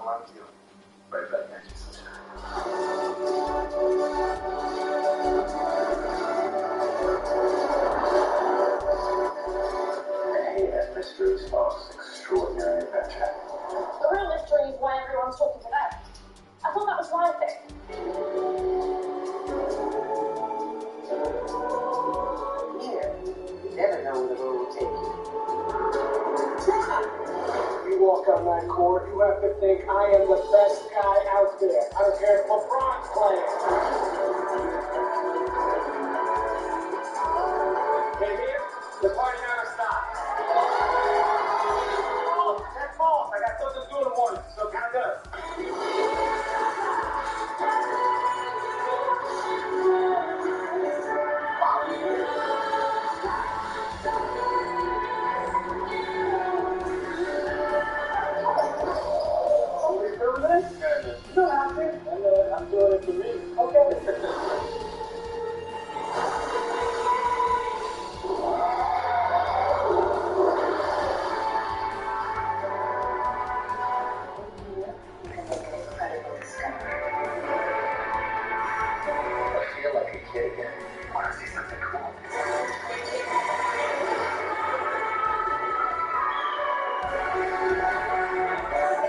love you. Right back at you, sister. Hey, that mystery Fox extraordinary adventure. The real mystery is why everyone's talking to them. I thought that was my thing. Here, you never know where the road will take you. You walk on that court, you have to think I am the best guy out there. I don't care if LeBron's playing. Hey, here, the party never stops. Oh, that's false. I got something to do in the morning, so count it up. I'm doing it for me. Okay. I feel like a kid again. Want to see something cool?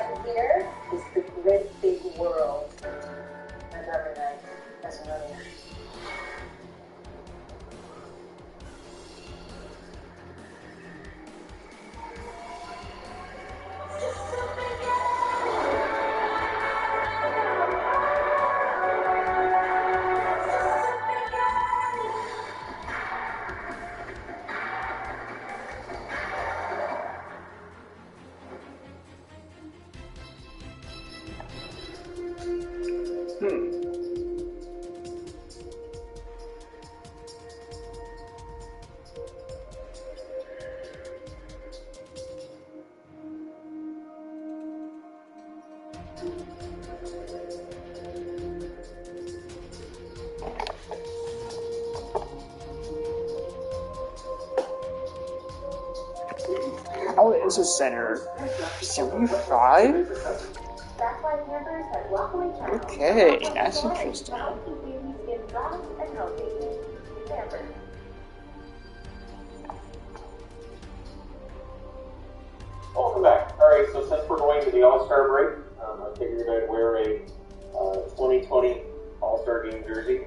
And here is the great big world. Another night, that's another night. How is a center? 75? That's why campers have welcoming channels. Okay, that's interesting. Healthy babies get strong and healthy. Campers. Welcome back. Alright, so since we're going to the All-Star break, I figured I'd wear a 2020 All-Star Game jersey.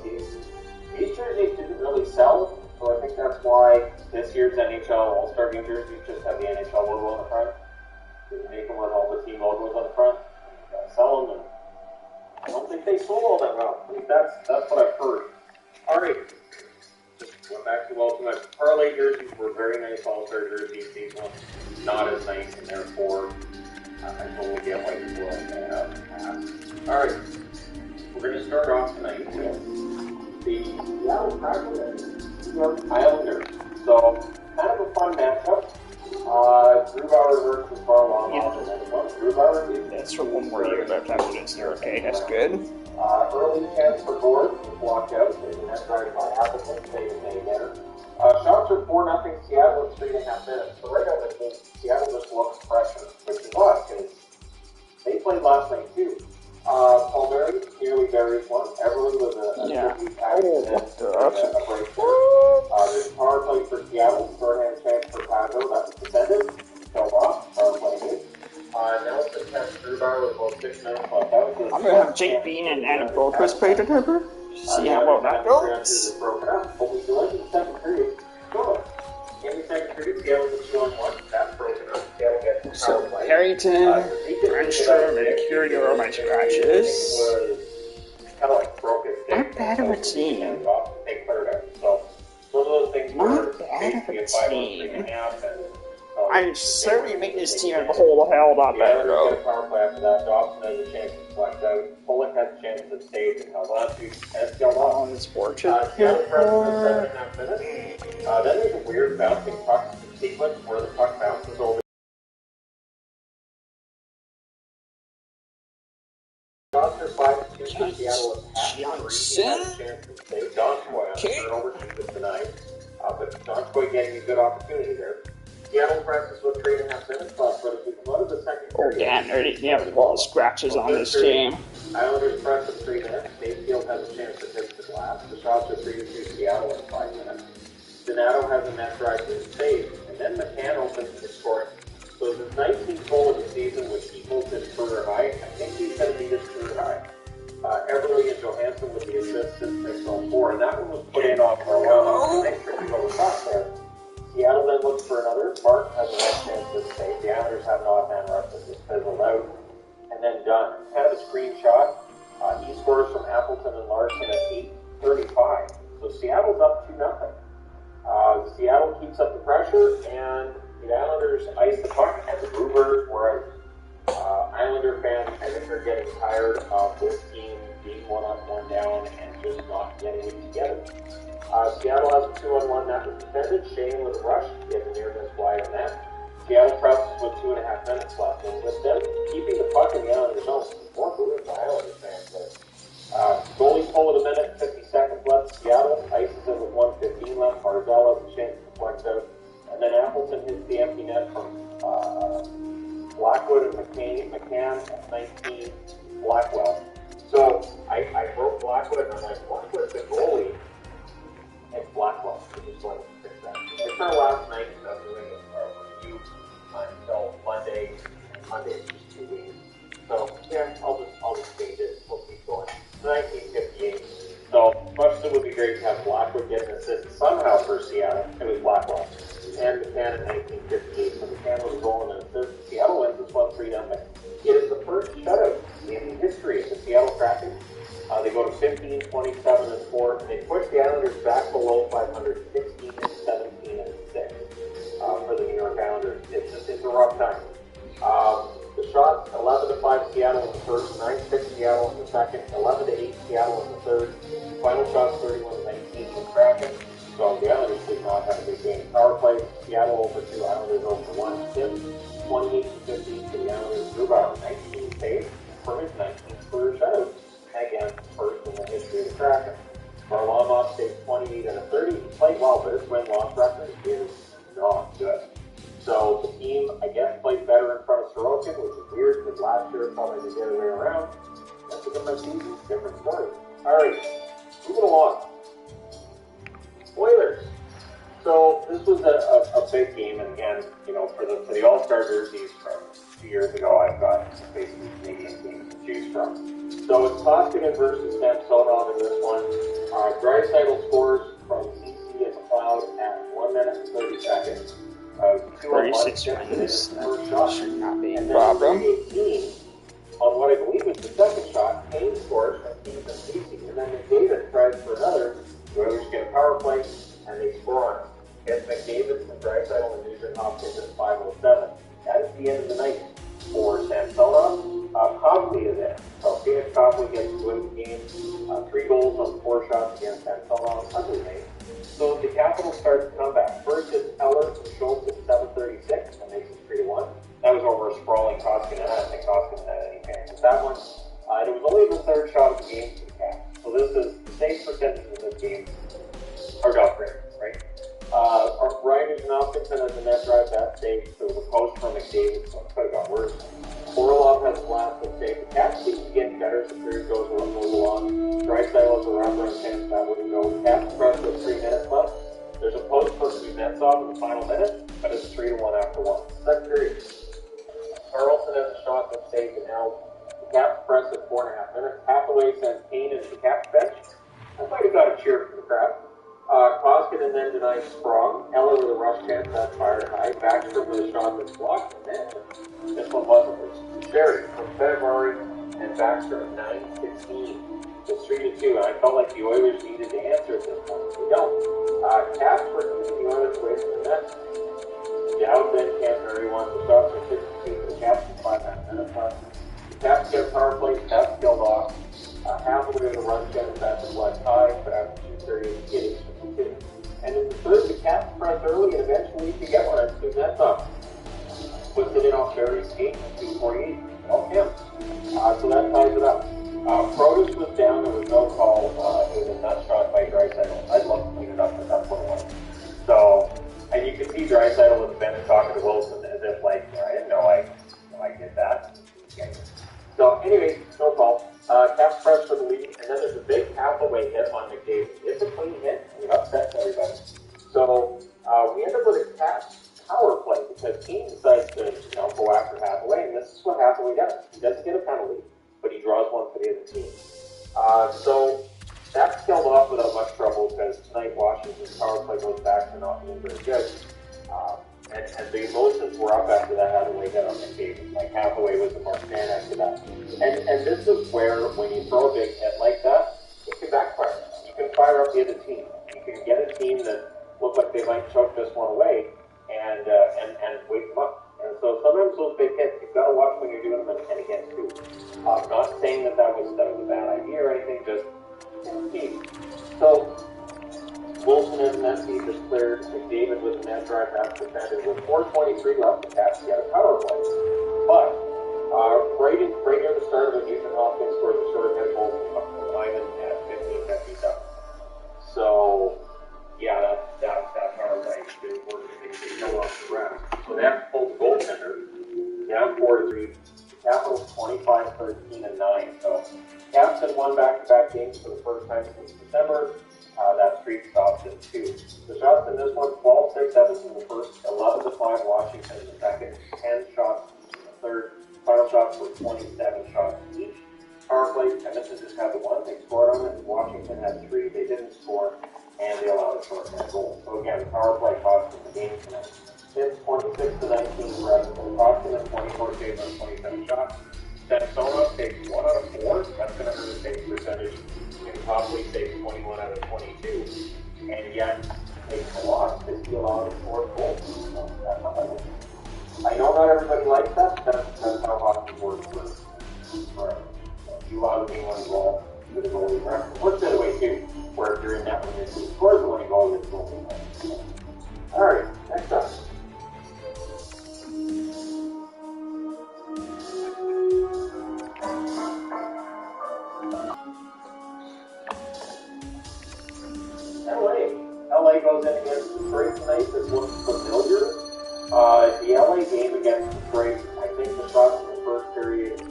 These jerseys didn't really sell, so I think that's why this year's NHL All-Star Game jerseys just have the NHL logo on the front. Didn't make them with all the team logos on the front. Sell them, and I don't think they sold all that well. At least that's what I've heard. Alright. Just went back to Ultimate. Parlay jerseys were very nice All-Star jerseys. These ones not as nice, and therefore I totally get why people like that. Alright, we're going to start off tonight with the Seattle Kraken and New York Islanders. So, kind of a fun matchup. Grubauer versus Barlong on the next one. Grubauer That's for one more year left after this year. Okay, that's good. Early chance for Gord was blocked out. That's right by Appleton. Save his name there. Shots are 4-0 Seattle in 3.5 minutes. So right out of the gate, Seattle just looks fresher, which is odd because they played last night too. Palmieri clearly buries one. Everyone was a tricky pass and a break there. There's power play for Seattle. Shorthand chance for Pago. That was defended. Held off. Power play in. Nelson kept Grubauer with about 6 minutes left. I'm gonna have Jake Bean and Adam Goldquist play together. See how well that goes. Broken up. But we do it in the second period. Go. In the second period, Seattle was 2-1. That's broken up. Seattle gets power So play. Harrington, Renstrom, and Curio are my scratches. Kind of like broke his Not bad of a team. They cleared out. So one of those things where Not bad of a basically 5 team. 3.5 and I certainly make this team as a whole hell lot better, get a though. power play after that. Dobson has a chance to flex out. Bullock has a chance to save and held on to. Has gone on. On this fortune. Seattle presses in 7.5 minutes. Then there's a weird bouncing puck sequence where the puck bounces over. Johnson 5-2. Seattle is Johnson. Okay. Turnover tonight. But Donskoy getting a good opportunity there. Seattle presses with 3.5 minutes left, but if we come out of the second Oh, period, damn. and they have a lot of scratches on this team. Islanders press for 3 minutes. Mayfield has a chance to fix the glass. The shots are 3-2 Seattle in 5 minutes. Donato has a net drive to his save, and then McCann opens the scoring. So the 19th goal of the season, which equals his career high, I think he's going to beat his career high. Everly and Johansson with the assist since 6-4, and that one was put in off for a while. Nice tricky little shot there. Seattle then looks for another. Martin has a nice chance to save. The Islanders have an odd man rush that just fizzled out. And then done. Kind of a screen shot. He scores from Appleton and Larson at 8:35. So Seattle's up 2-0. Seattle keeps up the pressure, and the Islanders ice the puck, and the Bluebirds were out. Islander fans, I think, are getting tired of this team being 1-on-1 down and just not getting it together. Seattle has a 2-on-1 that was defended. Shane with a rush, he has a near miss wide on that. Seattle presses with 2.5 minutes left, and with them keeping the puck in the Islanders' zone, more booing by Islanders fans there. Goalies pull with a minute, 50 seconds left. Seattle ices it with 1:15 left. Barzell has a chance to deflect out, and then Appleton hits the empty net from Blackwood and McCann at 19, Blackwell. So I wrote Blackwood, and I'm like, Blackwood's the goalie. It's Blackwell. I just wanted to fix that. It's our last night of doing a review until Monday. Monday is just 2 weeks. So yeah, I'll just change it. We'll keep going. 1958. So much as it would be great to have Blackwood get an assist somehow for Seattle, it was Blackwell. And McCann in 1958. So McCann was rolling an assist. Seattle wins this one 3-0. It is the first shutout in the history of the Seattle Kraken. They go to 15, 27, and 4, and they push the Islanders back below 500, 16, 17, and 6 for the New York Islanders. It's a rough time. The shots, 11-5 Seattle in the first, 9-6 Seattle in the second, 11-8 Seattle in the third. Final shots, 31-19 for Kraken. So the Islanders did not have a good game. Power play, Seattle over 2, Islanders over 1. Tim, 28-15 for the Islanders. Grubauer, 19 saves, Permit, 19 career shutouts. Again, first in the history of the Kraken. Varlamov stayed 28 out of 30. He played well, but his win-loss record is not good. So the team, I guess, played better in front of Sorokin, which is weird because last year it felt like the other way around. That's a different season, different story. All right, moving along. Oilers. So this was a big game, and again, you know, for the All-Star jerseys from 2 years ago, I've got basically Canadian teams to choose from. So it's Koskinen versus Samsonov in this one. Draisaitl scores from CC at McLeod at 1 minute and 30 seconds. 36 wins. That should not be a and problem. 3:18 on what I believe was the second shot, Kane scores from Keith and CC, and then McDavid tries for another. The Oilers get a power play, and they score on it. It's McDavid from Draisaitl and Nugent Hopkins at 5:07. That is the end of the night for Samsonov. Copley is in. So Phoenix Copley gets to win the game. 3 goals on 4 shots against Samsonov. Ugly night. So the Capitals start to come back. First is Eller from Schultz at 7:36 and makes it 3-1. That was over a sprawling Koskinen. I don't think Koskinen had any chance with that one. It was only the 3rd shot of the game for the Caps. So this is the save percentage of this game are not great, right? Ryan Nugent-Hopkinson has a net drive that save. So it was a post from McDavid, so it could have got worse. Orlov has the last one save. The Caps seem to get better as the period goes along. Draisaitl has a wraparound chance that wouldn't go. Caps press with 3 minutes left. There's a post for Kuznetsov in the final minute, but it's 3-1 after 1. Second period. Carlson has a shot that saved, and now the Caps press at 4.5 minutes. Hathaway sends Kane into the Caps bench. I might have got a cheer from the crowd. Koskinen then denies Sprong. Eller with a rush chance that fired high. Backstrom with a shot that's blocked. And then this one wasn't. It was Sherry from February and Backstrom 9-16. It's 3-2. And I felt like the Oilers needed to answer at this point. They don't. Caps were keeping the Oilers away from the net. Dowd then can't very one. The shots are 52 for the Caps in 5.5 minutes left. The Caps get a power play. That's killed off. Hathaway with a run chance that's a left high, but after 2:30, getting 52. And in the third, the Caps press early and eventually you get one. It's Kuznetsov. Puts it in off Sherry's skate at 2:48. Off him. So that ties it up. Produce was down. There was no call. It was a nut shot by Draisaitl. I'd love to clean it up, but that's what it was. So, and you can see Draisaitl with the bench talking to Wilson as if like, I didn't know I did that. So, anyways, no call. Caps press for the lead, and then there's a big halfway hit on McDavid. It's a clean hit, and it upsets everybody. So, we end up with a Caps power play because Keane decides to go after Hathaway, and this is what Hathaway does. He doesn't get a penalty, but he draws one for the other team. So that's killed off without much trouble because tonight Washington's power play goes back to not being very good. And the emotions were up after that Hathaway hit on McDavid. Like Hathaway was the marked man after that. And this is where when you throw a big hit like that, it can backfire. You can fire up the other team. You can get a team that look like they might choke this one away and wake them up. And so sometimes those big hits, you've got to watch when you're doing them and against who. I'm not saying that was a bad idea or anything, just key. So Wilson and Messi just cleared. McDavid with the net drive half defended with 4:23 left. The Caps get a power play. But right near the start of it, Nugent Hopkins scored the short hit goal from Lyman at 15:57. So yeah, that power play didn't work. They go off the rest. So they have to pull the goaltender down 4-3. Capitals 25-13-9. So Caps had won back-to-back games for the first time since December. That streak stopped at 2. The shots in this one, 12-6 Edmonton in the first, 11-5 Washington in the second, 10 shots in the third. Final shots were 27 shots each. Power play, Edmonton just had the one. They scored on it. Washington had 3. They didn't score, and they allowed a short-hand goal. So again, the power play cost them the game tonight. It's 26-19 for Edmonton. Approximately 24 saves on 27 shots. Sansona takes 1 out of 4. That's going to hurt his save percentage. He can probably save 21 out of 22. And yet, takes a loss because he allowed a 4 goal. So that's how that works. I know not everybody likes that. That's how hockey works for you allow to be one goal with a goalie. Works the other way too, where if you're in that one, your team scores the winning goal, it's goalie. Alright, next up. LA goes in against Detroit tonight. This looks familiar. The LA game against Detroit, I think the shots in the first period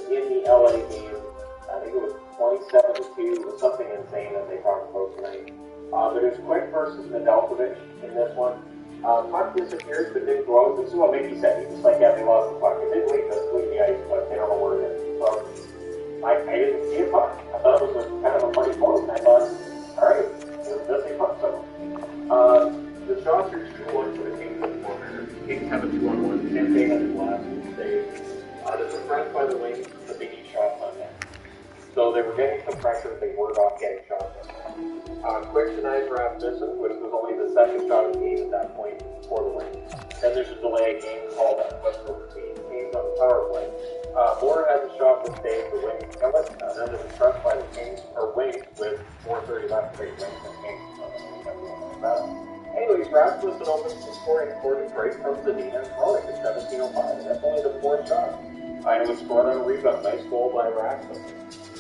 in the LA game, I think it was 27-2. It was something insane that they talked about tonight. But it was Quick versus Nedeljkovic in this one. Puck disappears, but didn't go out. This is what Mickey said. He was like, yeah, they lost the puck. It didn't leave the ice, but they don't know where it is. So I didn't see a puck. I thought it was kind of a funny quote. I thought, all right, does he puck so? The shots are 2-1 for the Kings in the corner. The Kings have a 2-on-1. Sundae has his last save. There's a front by the wing, but they need shots on net. So they were getting some pressure, they were not getting shots on net. Quick tonight for Rasmussen, which was only the second shot of the game at that point for the win. Then there's a delay game called that Westbrook Kings on the power play. Moore has a shot that saves the wing. Then there's a front by the Kings, or wing, with 4:30 left, great wings and Kings. Anyways, Rasmussen opens the scoring for Detroit from Zadina and Frolic at 17:05. That's only the 4th shot. I was scored on a rebound. Nice goal by Rasmussen.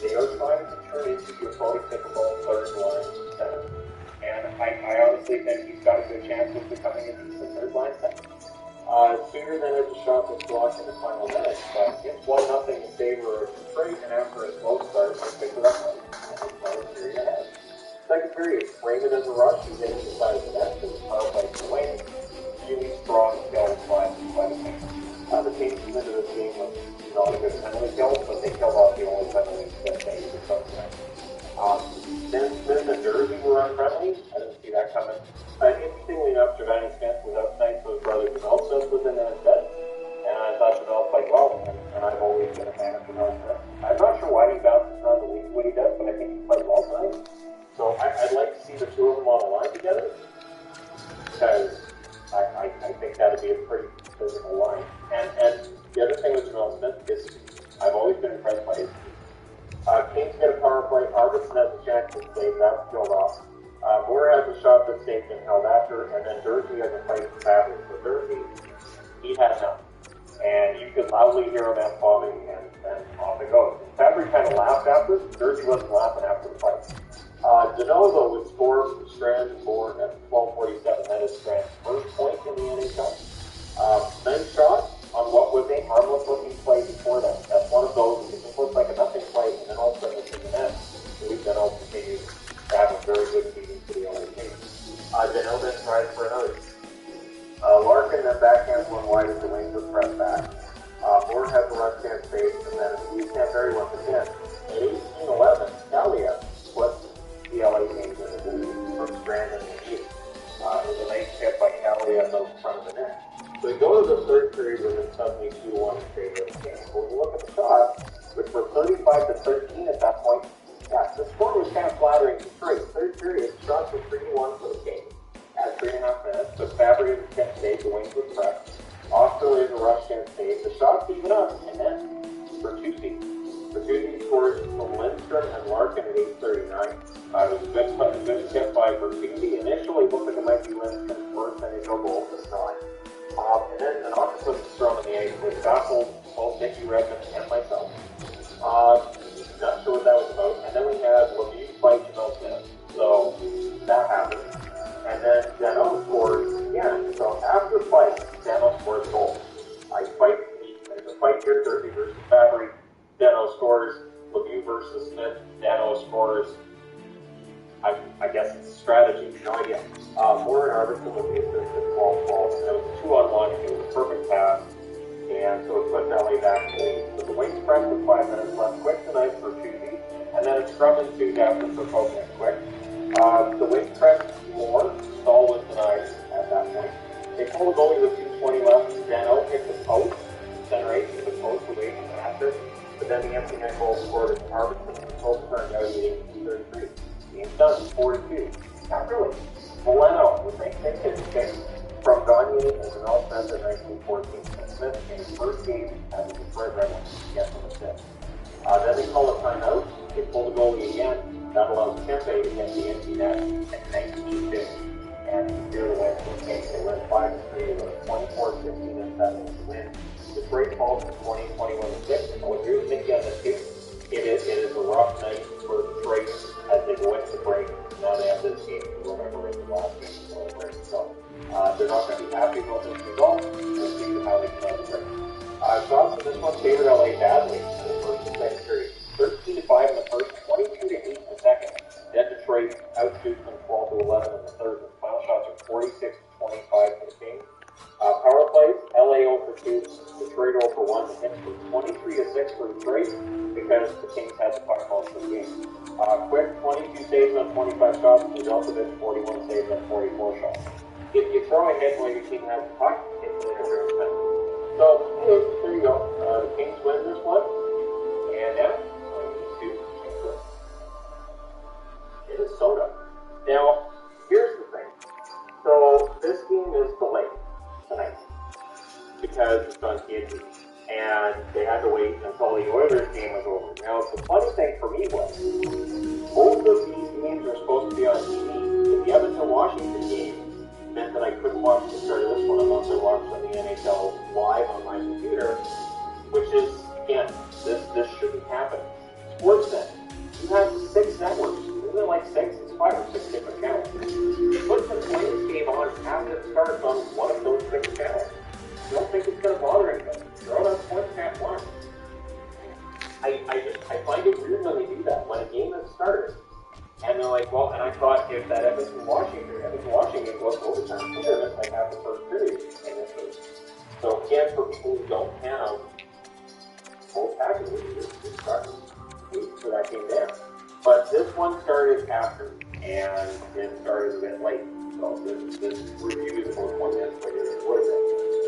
They are trying to turn into your prototypical third line center. And I honestly think he's got a good chance of becoming a decent third line center. Sooner than it's a shot that's blocked in the final minutes. But it's 1-0 in favor of Detroit, and after a slow start, they pick it up. Second period, Raymond does a rush, he's hitting the side of the net, and the power play away. Really strong kill by the Kings. The Kings come into this game with not a good penalty kill, but they killed off the only penalty that they took tonight. Then Smith and Jersey were unfriendly. I didn't see that coming. Interestingly enough, Giovanni Smith was outside, so his brother Jamel Smith was in there instead. And I thought Jamel played well, and I've always been a fan of Jamel Smith. I'm not sure why he bounces around the league what he does, but I think he played well tonight. So I'd like to see the two of them on the line together, because I think that'd be a pretty physical line. And the other thing with Jamel Smith is I've always been impressed by his speed. Kings get a power play. Arvidsson has a chance to save. That's killed off. Moore has a shot that's saved and held after, and then Jersey has a fight for battery. So Jersey, he had enough. And you could loudly hear him F-bombing, and off it goes. Fabry kind of laughed after. Jersey wasn't laughing after the fight. DeNovo would score from Strand for at 12:47. That is Strand's first point in the NHL. Nice shot on what was a harmless looking play before that. That's one of those, it just looks like a nothing fight, and then all of a sudden it's in the net. So we've then all continued to have a very good season for the LA Kings. Dano then tries for another. Larkin then backhands one wide as the wings with press back. Moore has the left hand space, and then Reese can't very once again. At 18-11, Talia splits the LA Kings in the lead from Brandon and Reese. It was a nice hit by Talia in the front of the net. So we go to the third period with it suddenly 2-1 in favor of the Kings. But when you look at the shots, which were 35-13 at that point, yeah, the score was kind of flattering to Detroit. Third period, shots were 3-1 for the Kings. At 3.5 minutes, but Fabry can't save, the wings with press. Oscar is a rush can't save, the shots even up, and then Bertuzzi. Bertuzzi scores from Lindstrom and Larkin at 8:39. It was a good hit by Bertuzzi. Initially, it looked like it might be Lindstrom's first NHL goal, but it's not. And then an octopus was thrown in the ice with baffled both Nicky Redmond and myself. Not sure what that was about. And then we had Lemieux fight Jamel Smith. So that happened. And then Dano scores again. So after fight, Dano scores goal. There's a fight here, Derby versus Fabry. Dano scores. Lemieux versus Smith. Dano scores. I guess it's strategy. No idea. Moore and Arvidsson with the assist at 12 balls. And it was a 2-on-1. It was a perfect pass. And so it puts LA back to lead. So the wings press with 5 minutes left. Quick tonight for Tuesday. And then it's scrum and 2 after for Kogan. Quick. The wings press more. Stall was denied at that point. They pull the goalie with 2:20 left. Dano hit the post. Center ice hit the post with 8 after. But then the empty net goal scored as Arvidsson. The post turned out eating 33. Game's done, 4-2. Not really. Moleno would make 6 hits from Gagne and Jamel Smith in 1914. And Smith in his first game as a Detroit Red Wings against the Smith. Then they call a timeout. They pull the goalie again. That allows Kempe to get the empty net at 19-6. And here to win the Kings. They win 5-3 with 24-16 and 7 to win. Detroit falls from 20-21-6. And what you're thinking on this game, it is a rough night for Detroit as they go into break. Now they have this game to remember in the last game before the break. So they're not going to be happy about this result. We'll see how they can break. Shots in this one favored LA badly in the first and second period. 13-5 in the first, 22-8 in the second. Then Detroit outshoots them 12-11 in the third. The final shots are 46-25 for the Kings. Power plays, LA 0-2, Detroit 0-1. The hits were 23-6 for Detroit because the Kings had the puck most of the game. Quick, 22 saves on 25 shots. Nedeljkovic, 41 saves on 44 shots. If you throw a hit when your team has the puck, it's an interference penalty. So, there you go. The Kings win this one. And now, Minnesota. Now, here's the thing. So, this game is delayed tonight because it's on TNT. And they had to wait until the Oilers game was over. Now, the funny thing for me was, both of these games are supposed to be on TV. The Edmonton-Washington game meant that I couldn't watch the start of this one unless I watched on the NHL live on my computer, which is, again, this shouldn't happen. Sportsnet, you have 6 networks. Isn't it like 6? It's 5 or 6 different channels. Put the Flames game on after it starts on one of those 6 channels. You don't think it's going to bother anybody. Throw it on Sportsnet 1. I find it weird when they do that. When a game has started, and they're like, well, and I thought if that Edmonton-Washington goes overtime, so they're missing like half the first period initially. So again, for people who don't have full packages, you start wait for that game there. But this one started after, and it started a bit late. So this review is about 1 minute later. What is it?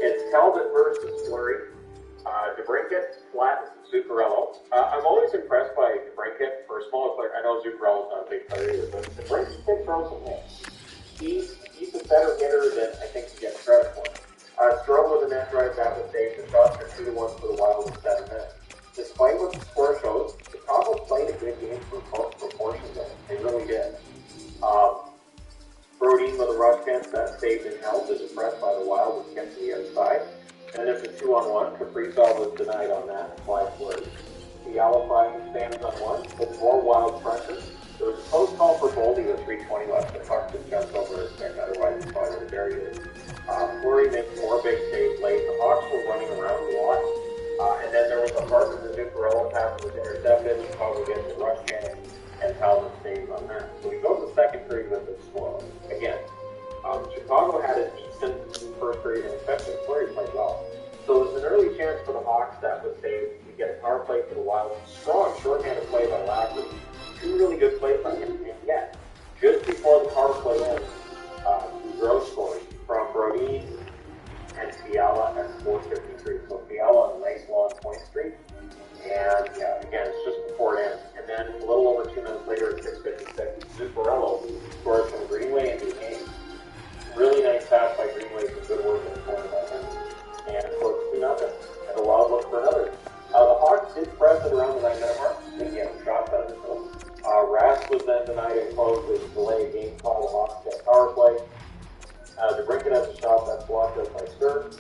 It's Talbot versus Fleury. DeBrincat flat Zuccarello. I'm always impressed by DeBrincat for a smaller player. I know Zuccarello's not a big player either, but DeBrincat can throw some hits. He's a better hitter than I think he gets credit for. Stroh with a net drive that was saved. The shots are 2-1 for the Wild in 7 minutes. Despite what the score shows, the Cowboys played a good game for proportions of it. They really did. Brody with a rush chance that saved and held is impressed by the Wild, which gets to the outside. And there's a 2-on-1. Kaprizov was denied on that. Fly Fleury. The Alify stands on one. It's more Wild pressure. There was a close call for Boldy with 3:20 left. The puck just jumps over his stick. Otherwise, it's probably would have buried it. Fleury makes more big saves late. The Hawks were running around a lot. And then there was a apart from the Zuccarello pass was intercepted, Chicago gets the rush chance, and Talbot stays on that. So we go to the second period with the score. Again, Chicago had a decent first period, and especially the Flurry played well. So there's an early chance for the Hawks that was saved. We get a power play for the Wild. Strong shorthanded play by Lafferty. Two really good plays by him. And yet, just before the power play ends, Gaudreau scored from Brody and Fiala at 4:53. So Fiala on a nice long point streak. And yeah, again, it's just before it ends. And then a little over 2 minutes later at 6:56, Zuccarello scores from Greenway and Duhane. Really nice pass by Greenway, some good work in the corner by him. And of course, 2-0. And the Wild look for another. The Hawks did press it around the 9-minute mark. Didn't get a shot out of it. Rask was then denied and closed with delay game call. The Hawks get power play. DeBrincat has a shot that's blocked out by Stern.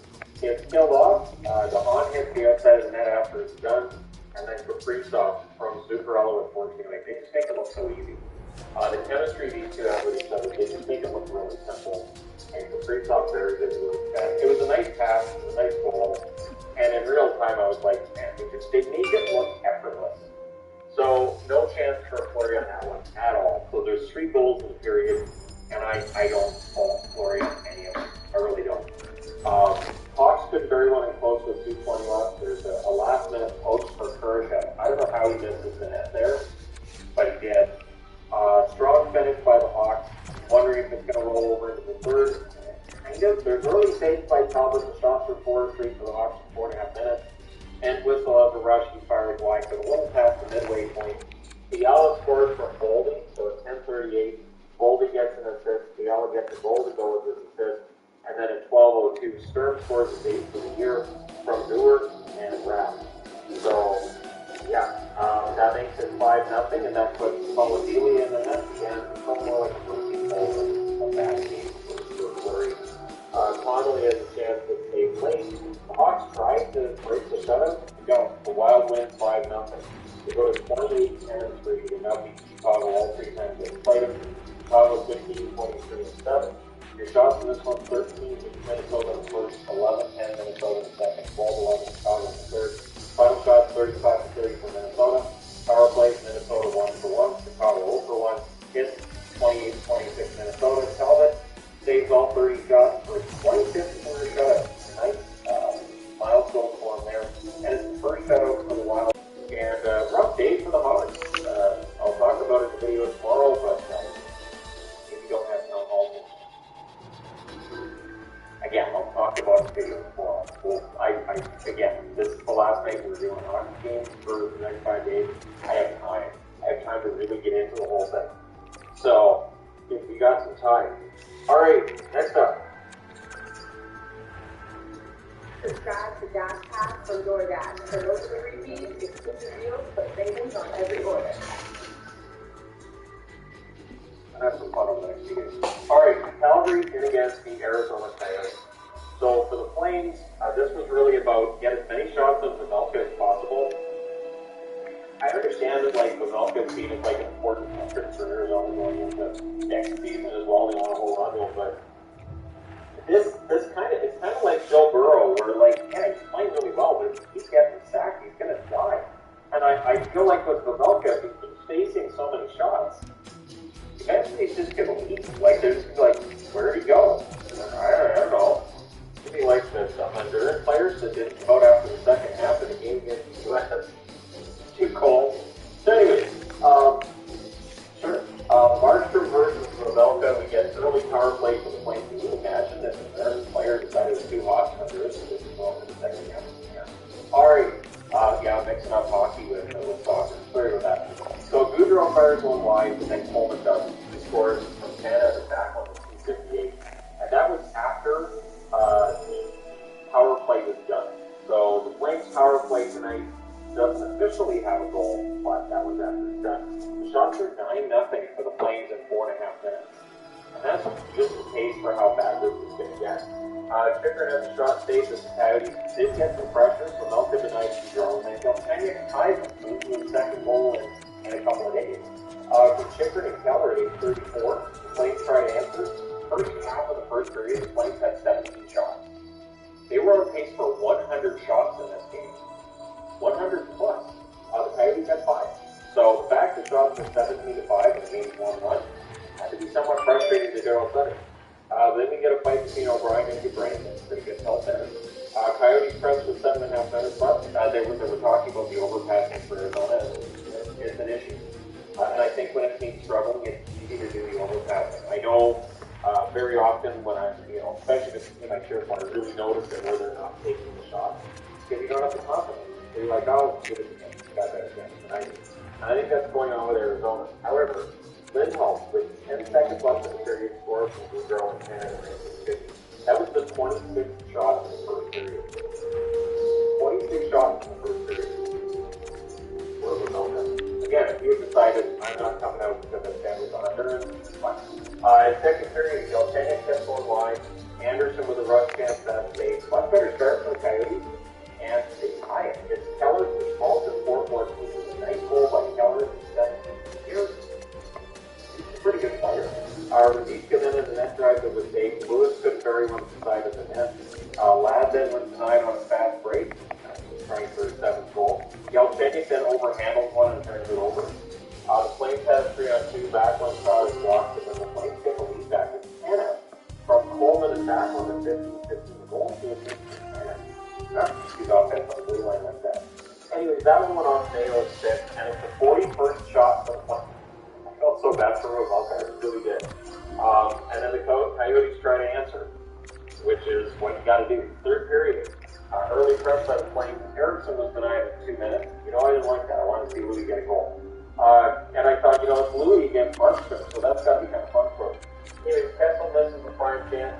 It's killed off. DeHaan hits the outside of the net after it's done. And then Kaprizov from Zuccarello at 14-8. They just make it look so easy. The chemistry these two have with each other, they just make it look really simple. And Kaprizov very good to it. It was a nice pass, it was a nice goal. And in real time, I was like, man, they make it look effortless. So, no chance for a Flurry on that one at all. So there's 3 goals in the period, and I don't fault Flurry on any of them. I really don't. Hawks could very well close with 2:20 left. There's a last-minute Oats for Kershaw. I don't know how he missed the net there, but he did. Strong finish by the Hawks. Wondering if it's going to roll over into the third. Kind of. There's early saves by Talbot. The shots were 4-3 for the Hawks in 4.5 minutes. And whistle of the rush, he fired wide for the little past the midway point. Fiala scores from Boldy, so it's 10:38. Boldy gets an assist. Fiala gets a goal to go with his assist. And then at 12:02, Sturm scores his 8th for the year from Newark and Rapp. So, yeah, that makes it 5-0, and that puts Paladili in the net, and it's more like a 13 goal than a bad game for Flurry. Connolly has a chance to save late. The Hawks tried to break the shutout. The Wild win 5-0. They go to 28-10-3 and now beat Chicago all 3 times they played them. Chicago 15, 23, and 7. Your shots in this one 13 Minnesota in the first, 11-10 Minnesota in the second, 12-11 Chicago in the third. Final shots 35-30 for Minnesota. Power play Minnesota 1-1. Chicago 0-1. Hits 28-26 Minnesota. Talbot saves all 30 shots for 25th career shutout. Nice milestone for him there. And it's the first shutout for the Wild. And rough day for the Hawks. I'll talk about it in the video tomorrow, but if you don't have no home, again, I'll talk about the video tomorrow. Well, again, this is the last night we're doing hockey games for the next 5 days. I have time. I have time to really get into the whole thing. So, if you got some time. Alright, next up. Subscribe to Dash Pass from DoorDash. For no delivery fees, exclusive deals, but savings on every order. Have some fun over the next few days. Alright, Calgary in against the Arizona Coyotes. So for the Flames, this was really about get as many shots of Pavelka as possible. I understand that Pavelka is seen as an important metric for Arizona going into next season as well. They want to hold on to him, but it's kind of like Joe Burrow, where yeah, he's playing really well, but if he's getting sacked, he's gonna die. And I feel like with Pavelka, he's been facing so many shots. Eventually, he's just gonna leave. They're just where did he go? I don't know. Maybe the Honduran players that didn't come out after the second half of the game against the US. Too cold. So anyways, sure. Markstrom versus Pavelka, we get an early power play for the Flames. Can you imagine if an American player decided it was too hot in Honduras and didn't go into the second half? Alright, yeah, I'm mixing up hockey with soccer. Sorry about that. So Gaudreau fires one wide, and then Coleman does. He scores from Canada back on the T58. And that was after the power play was done. So the Flames power play tonight doesn't officially have a goal, but that was after it's done. The shots are 9-0 for the Flames in 4.5 minutes. And that's just a taste for how bad this is going to get. Quaker has a shot saved as the Coyotes did get some pressure, so Melka denied Gaudreau, and they got kind of tied them to the second goal in a couple of days. For Quaker and Keller at 8:34, the Flames try to answer. First half of the first period, the Flames had 17 shots. They were on pace for 100 shots in this game. 100 games 1-1. Had to be somewhat frustrating to go outside. Then we get a fight between O'Brien and Brandon. Pretty good help there. Coyotes press with 7.5 minutes left. They were talking about the overpassing for Arizona. It's an issue. And I think when a team's struggling, it's easy to do the overpassing. I know very often when I'm, especially if it's a team I cheer for, I really notice that where they're not taking the shot. Because you don't have the confidence. So you're like, oh, give it again. You got that again. And I think that's going on with Arizona. However, Lindholm, with 10 seconds left in the period, scores from Gaudreau and Canada. That was the 26th shot in the first period. 26 shots in the first period. For Arizona. Again, if you had decided, I'm not coming out because the family's on endurance, it's fine. Second period, Galchenyuk kept going wide. Anderson with a rush chance that save. Much better start for the Coyotes. And they tie it. It's Keller who falls to 4-4. It's a nice goal by Keller. He's a pretty good player. Reese came in the net drive that was safe. Lewis couldn't very well decide of the net. Ladd then was denied on a fast break. Trying for his 7th goal. Galchenyuk then overhandled one and turned it over. The Flames had a 3-on-2 back when Stars blocked, and then the Flames get the lead back in Canada. From Coleman and back on the 15 goal to a 15-10. He's offense on the blue line like that. Anyways, that one went on Mayo at 6, and it's the 41st shot for the Flames. I felt so bad for Roosevelt. It really did. And then the Coyotes try to answer, which is what you got to do. Third period. Early press by the Flames. Erickson was denied at 2 minutes. I didn't like that. I wanted to see Louis get a goal. And I thought, it's Louis against Markstrom, so that's got to be kind of fun for him. Anyways, Kessel misses the prime chance.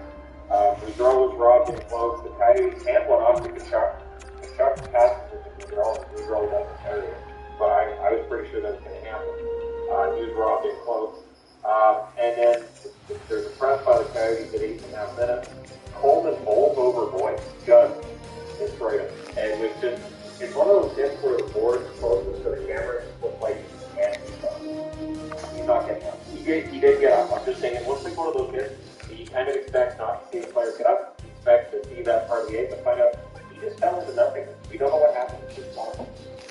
Gaudreau was robbed in close. The Coyotes hand one off to Kachuk. Kachuk passes it to Gaudreau doesn't carry it. But I was pretty sure that was going to happen. He was robbed in close. And then there's a press by the Coyotes at 8.5 minutes. Coleman bowls over Boyd. Just destroyed him. And it was just, it's one of those hits where the board is closest to the camera and looks like he can't keep up. He's not getting up. He did get up. I'm just saying, it looks like one of those hits you kind of expect not to see the player get up. You expect to see that part of the eight, but find out he just fell into nothing. We don't know what happened. It's just awful.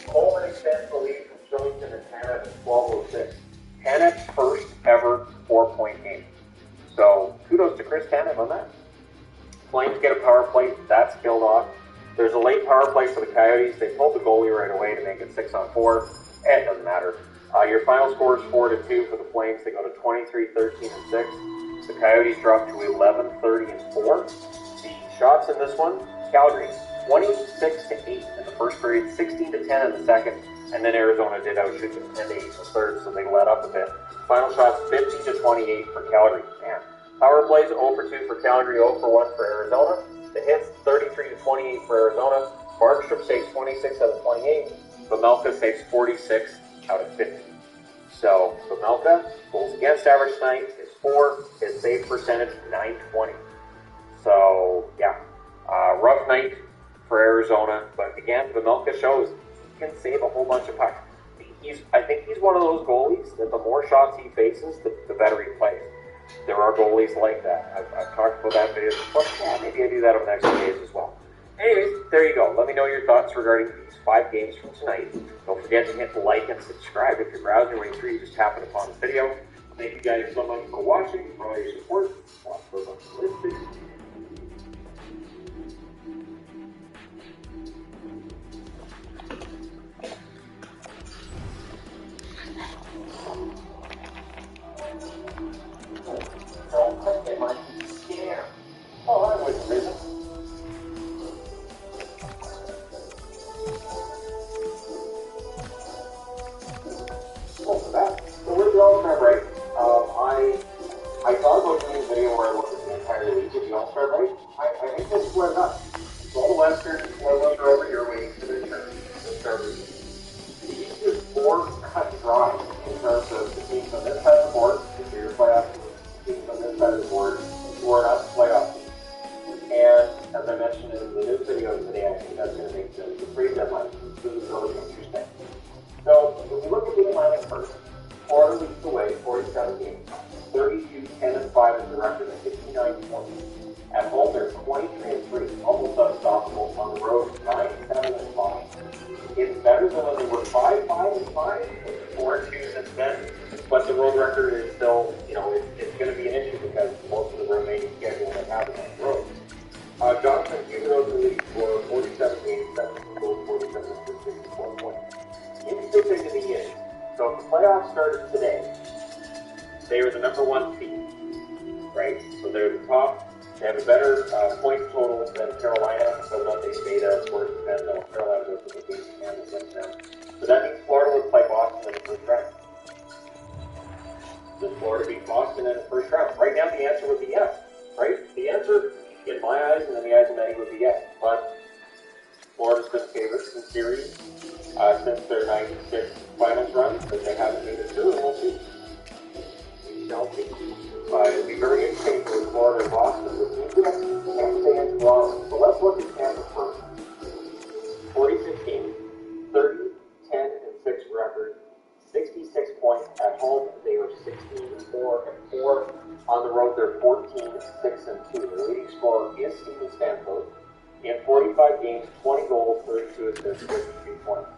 Coleman extends the lead from Shillington and Tanev at 12:06. Tanev's first ever 4-point game. So kudos to Chris Tanev on that. Flames get a power play. That's killed off. There's a late power play for the Coyotes. They pulled the goalie right away to make it 6-on-4. It doesn't matter. Your final score is 4-2 for the Flames. They go to 23, 13, and 6. The Coyotes drop to 11, 30, and 4. The shots in this one, Calgary 26-8 in the first period, 16-10 in the second, and then Arizona did outshoot them 10-8 in the third, so they let up a bit. Final shots 50-28 for Calgary. Man. Power plays 0 for 2 for Calgary, 0 for 1 for Arizona. The hits 33-28 for Arizona. Markstrom saves 26 out of 28. Pamelka saves 46 out of 50. So Pamelka, goals against average tonight is 4. His save percentage 920. So yeah, rough night for Arizona. But again, Pamelka shows he can save a whole bunch of pucks. I think he's one of those goalies that the more shots he faces, the better he plays. There are goalies like that. I've talked about that video before. Yeah, maybe I do that over the next few days as well. Anyways, there you go. Let me know your thoughts regarding these 5 games from tonight. Don't forget to hit like and subscribe if you're browsing way through. You just happened upon this video. Thank you guys so much for watching, for all your support. Lots of listening. Don't think they might be scared. Oh, I wouldn't visit. Well, for that. So with the All-Star break, I thought about doing a video where I looked at the entire league with the All-Star break. I think this is what it does. It's all the Western, all the over here waiting for their turn to start the season. The East is 4 cut dry in terms of the teams on this side of the board, if you're playoff teams on this side of the board, who are not playoff teams. And as I mentioned in the news video today, I think that's going to make the trade deadline. This is really interesting. So if we look at the Atlantic first, 4 weeks away, 47 games, 32, 10, and 5 is the record, and 59 points. At home, they're 23-3, almost unstoppable. On the road, 9, 7, and 5. It's better than when they were 5, 5, and 5, 4-2 since then. but the road record is still, it's going to be an issue because most of the remaining schedule that happens on the road. Johnson Hugo lead for 47 games, 17 goals, 47 assists, 64 points. You fit into the end. So if the playoffs started today, they are the number 1 seed, right? So they're the top. They have a better point total than Carolina, so that they stayed at sports and Carolina goes to the game and against them. So that means Florida would play Boston in the first round. Does Florida beat Boston in the first round? Right now the answer would be yes, right? The answer, in my eyes and in the eyes of many, would be yes. But Florida's been favorites in the series since their 96 finals run, but they haven't made it through, and we'll see. We shall see. It'll be very interesting for Florida and Boston. Tampa Bay and Toronto. So let's look at Tampa first. 46 teams, 30, 10, and 6 record, 66 points at home. They are 16, 4, and 4. On the road, they're 14, 6, and 2. Their leading scorer is Steven Stamkos. In 45 games, 20 goals, 32 assists, 52 points.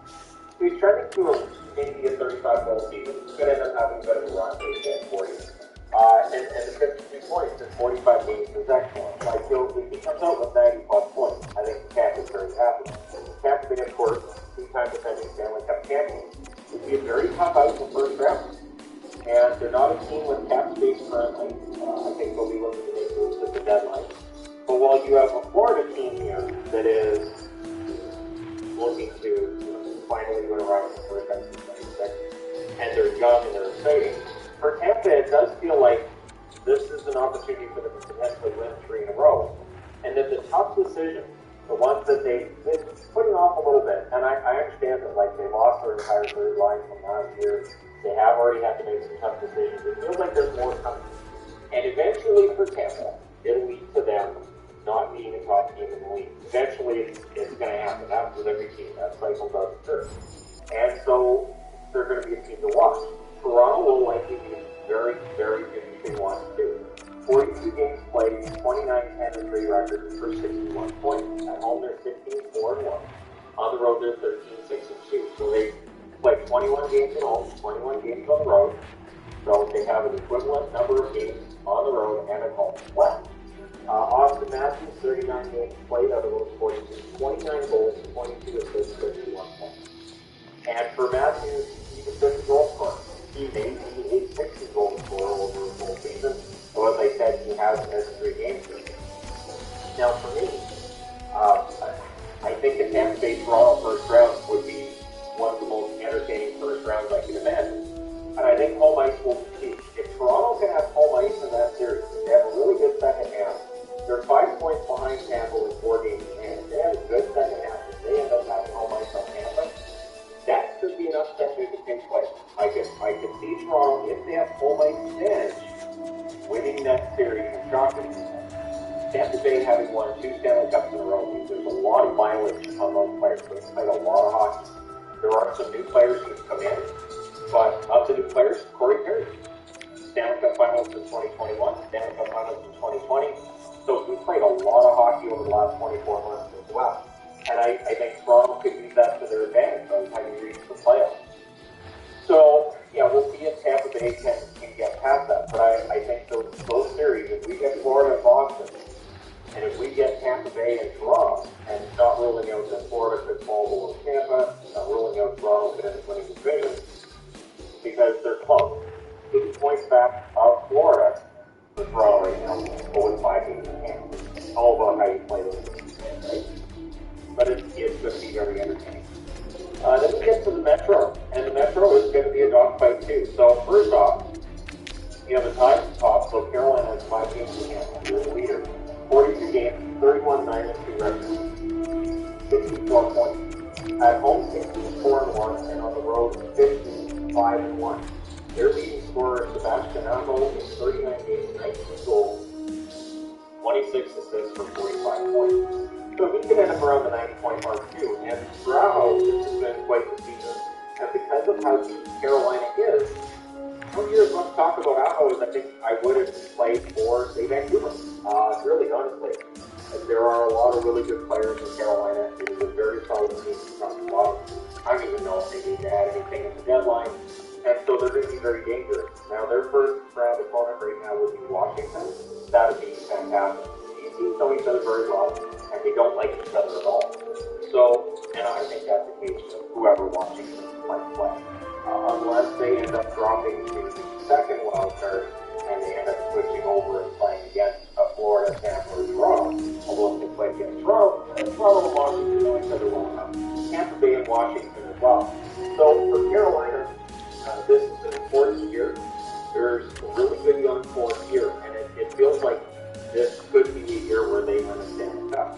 So he's trending to maybe a 35-goal season. He's going to end up having a bit of a run. He's at 40. And the 52 points in 45 games is excellent. Like, if he comes out with 90-plus points, I think the Cap is very happy. Cap has been, of course, 2-time defending Stanley Cup champions. It would be a very tough out in the first round. And they're not a team with cap space currently. I think they'll be looking to make moves at the deadline. But while you have a Florida team here that is looking to finally win around the first round since 96, and they're young and they're exciting, for Tampa, it does feel like this is an opportunity for them to potentially win 3 in a row. And then the tough decisions, the ones that they've been putting off a little bit, and I understand that, like, they lost their entire third line from last year. They have already had to make some tough decisions. It feels like there's more coming. And eventually for Tampa, it'll lead to them not being a top team in the league. Eventually, it's going to happen. That happens with every team. That cycle does occur. And so, they're going to be a team to watch. Toronto will likely be very, very good if they want to. 42 games played, 29-10-3 record for 61 points. At home, they're 16-4-1. On the road, they're 13-6-2. So they play 21 games at home, 21 games on the road. So they have an equivalent number of games on the road and at home. Well, Austin Matthews, 39 games played out of those 42, 29 goals, 22 assists, 51 points. And for Matthews, he's a good goal scorer. He's 60 goal scorer over the whole season. So as I said, he has missed 3 games. Now for me, I think a Tampa Bay Toronto first round would be one of the most entertaining first rounds I can imagine. And I think home ice will be key. If Toronto can have home ice in that series, they have a really good second half. They're 5 points behind Tampa with 4 games in hand. They have a good second half. If they end up having home ice on Tampa, that could be enough that they can take place. I could see Toronto, if they have home ice advantage, winning that series and shocking. Tampa Bay having won 2 Stanley Cups in a row means there's a lot of mileage on those players. They've played a lot of hockey. There are some new players who've come in, but of the new players, Corey Perry. Stanley Cup Finals in 2021, Stanley Cup Finals in 2020. So we played a lot of hockey over the last 24 months as well. And I think Toronto could use that to their advantage by the time you reach the playoffs. So, yeah, we'll see if Tampa Bay can get past that. But I think those series, if we get Florida and Boston, and if we get Tampa Bay and Toronto, and not ruling out that Florida could fall below Tampa, not ruling out Toronto could end up winning the division, because they're close. 50 points back of Florida for Toronto right now, but with 5 games in hand. It's all about how you play those games, right? But it's going to be very entertaining. Then we get to the Metro, and the Metro is going to be a dogfight too. So first off, you have a tie at the top, so Carolina has 5 games in hand. They're the leader. 42 games, 31-9-2 record, 64 points. At home, 64-1, and on the road, 55-1. Their leading scorer, Sebastian Aho, in 39 games, 19 goals, 26 assists for 45 points. So he could end up around the 90-point mark too. And for Aho, this has been quite the season. And because of how deep Carolina is, don't hear as much talk about Aho as I think I would have played for, say, Vancouver. Really, honestly. There are a lot of really good players in Carolina. It is a very solid team from the bottom. I don't even know if they need to add anything at the deadline. And so they're going to be very dangerous. Now, their first round opponent right now would be Washington. That would be fantastic. These teams know each other very well, and they don't like each other at all. So, and I think that's the case of whoever Washington might play. Unless they end up dropping to the second wild card, and they end up switching over and playing against Florida, Tampa, or Toronto. Although if they play against Toronto and Washington know each other well enough. Tampa Bay and Washington as well. So for Carolina, this is an important year. There's a really good young core here, and it feels like this could be a year where they win a Stanley Cup.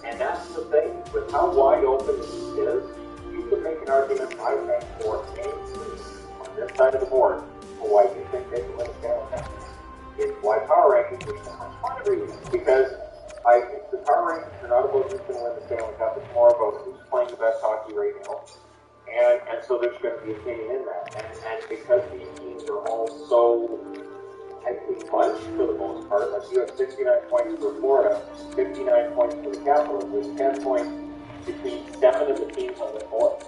And that's the thing, with how wide open this is, you can make an argument, I think, for any team on this side of the board for why you think they can win a Stanley Cup. It's why power rankings are so much fun every year. Because I think the power rankings are not about who's going to win the Stanley Cup, it's more about who's playing the best hockey right now. And so there's going to be opinion in that. And because these teams are all so tightly bunched for the most part, like you have 69 points for Florida, 59 points for the Capitals, there's 10 points between 7 of the teams on the board.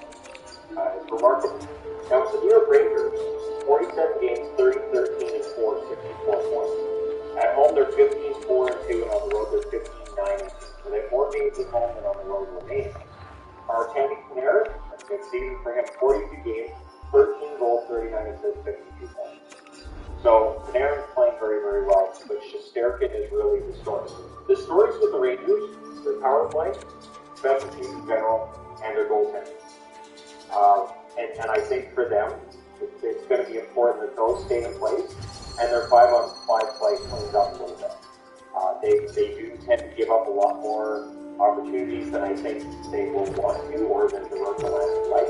It's remarkable. Now with the New York Rangers, 47 games, 30-13-4, 64 points. At home they're 15-4-2, and on the road they're 15-9-2. So they have more games at home than on the road remaining. Artemi Panarin, that's a good season for him, 42 games, 13 goals, 39 assists, 52 points. So Panarin's playing very, very well, but Shesterkin is really the story. The stories with the Rangers, their power play, special teams in general, and their goaltending. And I think for them, it's going to be important that those stay in place, and their 5-on-5 play cleans up a little bit. They do tend to give up a lot more opportunities than I think they will want to, or than the Royals would like,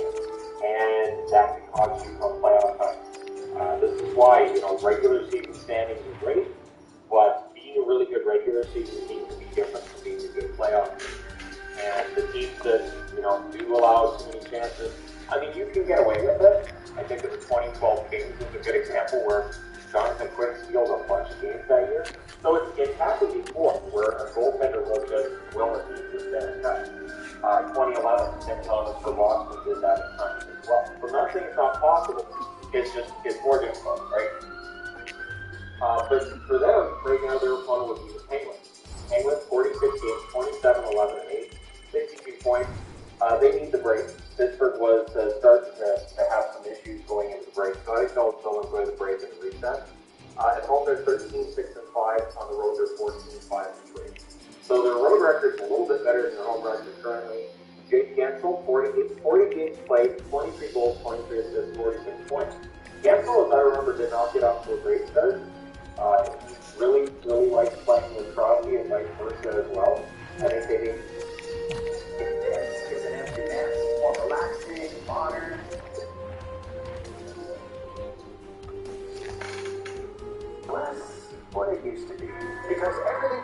and that can cause you come playoff time. This is why, regular season standings are great, but being a really good regular season team can be different from being a good playoff team. And the teams that, do allow too many chances, I mean, you can get away with it. I think of the 2012 Kings is a good example where Jonathan Quick sealed a bunch of games that year. So it happened before where a goaltender was just willing to use that cut. 2011, St. Thomas for Boston did that at times as well. So I'm not saying it's not possible. It's more difficult, right? But for them, right now their opponent would be the Penguins. Penguins, 46 games, 27, 11, and 8, 62 points. They need the break. Pittsburgh was starting to have some issues going into the break, so I don't enjoy the break and the reset. At home, they're 13-6-5. On the road, they're 14-5-3. So their road record's a little bit better than their home record currently. Jake Gensel, 40 games played, 23 goals, 23 assists, 46 points. Gensel, as I remember, did not get off to a great start. He really, really likes playing with Crosby and vice versa as well. I think they need. This is an empty nest, more relaxing, modern. Less what it used to be. Because everything.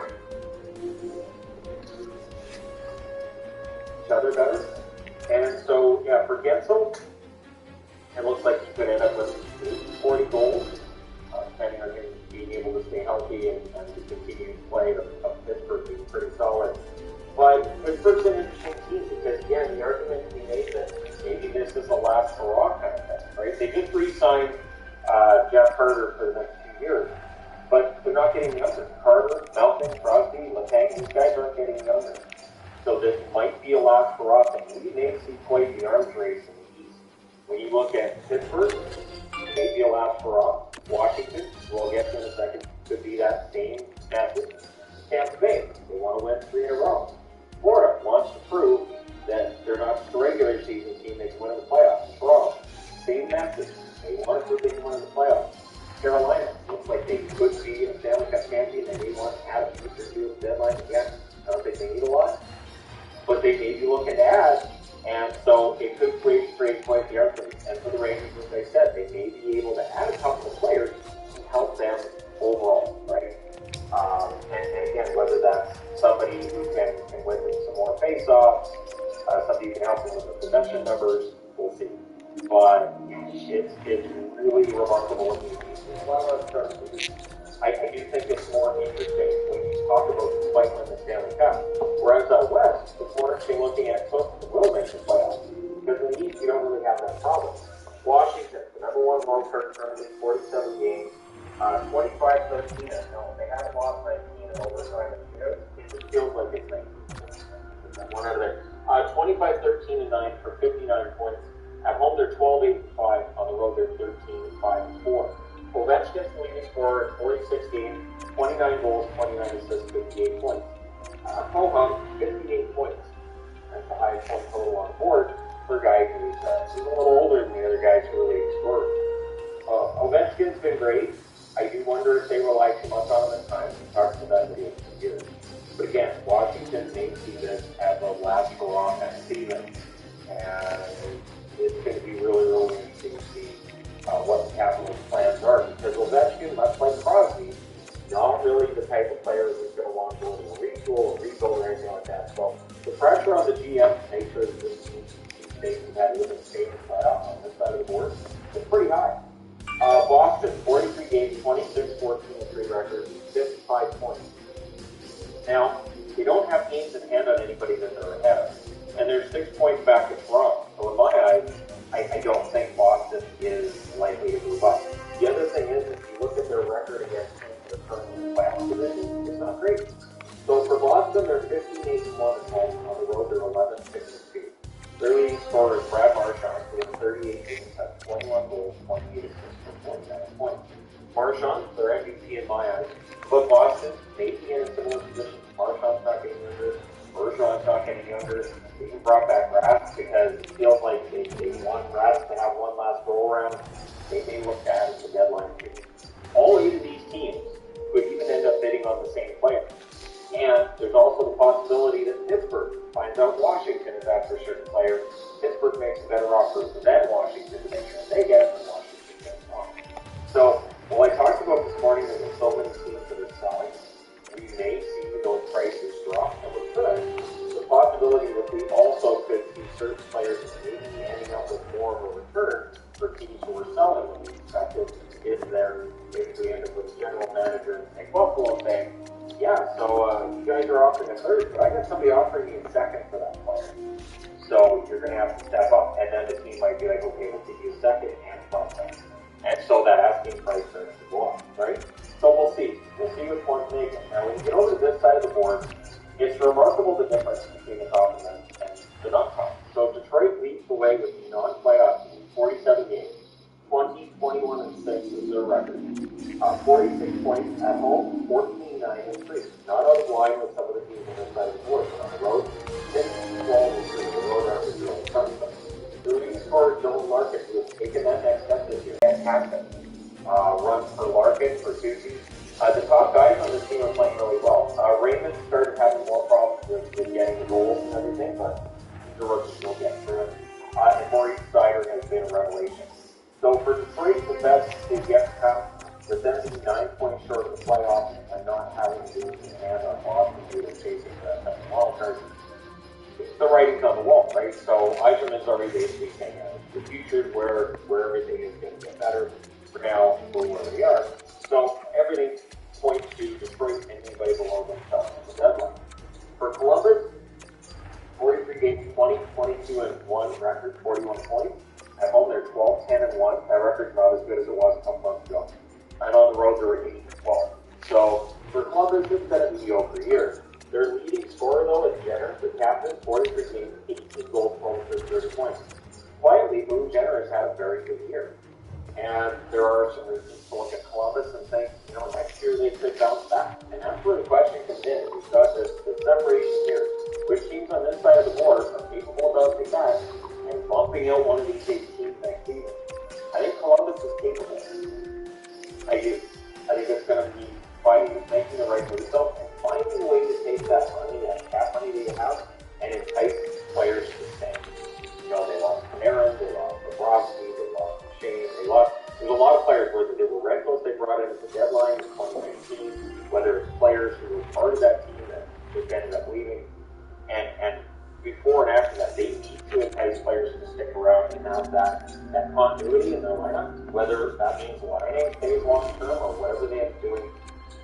Each other better. And so, yeah, for Gensel, it looks like he could end up with 40 goals, depending on him being able to stay healthy and to continue to play. Of Pittsburgh being pretty solid. But Pittsburgh's an interesting team because, again, the argument can be made that maybe this is a last hurrah kind of thing, right? They just re-signed Jeff Carter for the next 2 years, but they're not getting younger. Carter, Malkin, Crosby, Letang, these guys aren't getting younger. So this might be a last hurrah thing. We may see quite the arms race in the East. When you look at Pittsburgh, maybe a last hurrah. Washington, we'll get to in a second, could be that same method. Tampa Bay, they want to win 3 in a row. Florida wants to prove that they're not just a regular season team, they can win in the playoffs. Toronto, same message. They want to prove they can win in the playoffs. Carolina, looks like they could be a Stanley Cup champion. They may want to add a piece or two of the deadline again. I don't think they need a lot. But they may be looking to add, and so it could create quite the argument. And for the Rangers, as I said, they may be able to add a couple of players to help them overall, right? And again, whether that's somebody who can win some more face-offs, somebody who can help them with the possession numbers, we'll see. But it's really remarkable what these teams do. I do think it's more interesting when you talk about who might win the Stanley Cup. Whereas out west, it's more interesting looking at folks who will make the playoffs. Because in the East, you don't really have that problem. Washington, the #1 25-13, no, they haven't lost 19 in overtime. It just feels like it's 19. One out of there. 25-13-9 for 59 points. At home, they're 12-8-5. On the road, they're 13-5-4. Ovechkin's leading scorer at 46 games, 29 goals, 29 assists, 58 points. Ho-hum, 58 points. That's the highest point total on the board for a guy who's a little older than the other guys who really scored. Ovechkin's been great. I do wonder if they rely too much on him at times. We talked about that video for years. But again, Washington may see this as a last hurrah next season. And it's going to be really, really interesting to see what the Capitals' plans are. Because Ovechkin, much like Crosby, not really the type of player who's going to want to go to a retool or rebuild or anything like that. So the pressure on the GM to make sure that this team stays competitive and stays in the playoffs on this side of the board is pretty high. Boston, 43 games, 26-14-3 record, 55 points. Now, they don't have games in hand on anybody that they're ahead of. And they're 6 points back to Toronto. So in my eyes, I don't think Boston is likely to move up. The other thing is, if you look at their record against teams that are currently in the playoff division, it's not great. So for Boston, they're 15-8-1 at home. On the road, they're 11-6-2. Their leading scorer is Brad Marchand, who has 38 games, has 21 goals, 28 assists for 49 points. Marchand, their MVP in my eyes. But Boston may be in a similar position. Marchand's not getting younger. Marchand's not getting younger. They can brought back Rask because it feels like they want Rask to have one last go around. They may look at it as a deadline period. All 8 of these teams could even end up bidding on the same player. And there's also the possibility that Pittsburgh finds out Washington is after a certain player. Pittsburgh makes a better offer than Washington to make sure they get it from Washington gets on. So, well, I talked about this morning that there's so many teams that are selling. We may see those prices drop, and we could. The possibility that we also could see certain players maybe ending up with more of a return for teams who are selling than we expected is there. If we end up with the general manager in Buffalo saying, yeah, so you guys are offering a third, but I got somebody offering you a second for that player. So you're going to have to step up, and then the team might be like, okay, we'll give you a second and process. And so that asking price starts to go up, right? So we'll see. We'll see which one's making. Now, when you get over to this side of the board, it's remarkable the difference between the top and the non-top. So Detroit leads the way with the non-playoff 47 games. 20-21-6 is their record. 46 points at home, 14-9-3. Not out of line with some of the teams on this side of the board, but on the road, 6-12-3. The road record is really something. The leading scorer, Dylan Larkin, who has taken that next step this year. Fantastic. Runs for Larkin, for Susie. The top guys on this team are playing really well. Raymond started having more problems with getting the goals and everything, but the rookie still getting through it. And Maurice Sider has been a revelation. So for Detroit, the best is yet to come. With them being 9 points short of the playoffs and not having to lose in hand on Boston due to chasing the wild card, the writing's on the wall, right? So Eiserman's already basically saying the future where everything is going to get better. For now, we're where we are. So everything points to Detroit and anybody below themselves on the deadline. For Columbus, 43 games, 20-22-1 record, 41 points. At home, they're 12-10-1. That record's not as good as it was a couple months ago. And on the road, they were 8-12. So for Columbus, it's been a mediocre year. Their leading scorer, though, is Jenner, the captain, 43 games, 18 goals, 30 points. Quietly, Blue Jenner has had a very good year. And there are some reasons to look at Columbus and think, next year they could bounce back. And that's where the question comes in. We've got this separation here. Which teams on this side of the board are capable of bouncing back and bumping out one of these big teams next season? I think Columbus is capable. I do. I think it's going to be making the right move and finding a way to take that money, that cap money that you have, and entice players to stay. They lost Panarin, they lost Bobrovsky, they lost Shane, there's a lot of players, whether they were rentals they brought in at the deadline in 2019, whether it's players who were part of that team that just ended up leaving, and before and after that, they need to entice players to stick around and have that continuity in their lineup, whether that means Laine stays long term or whatever they have to do in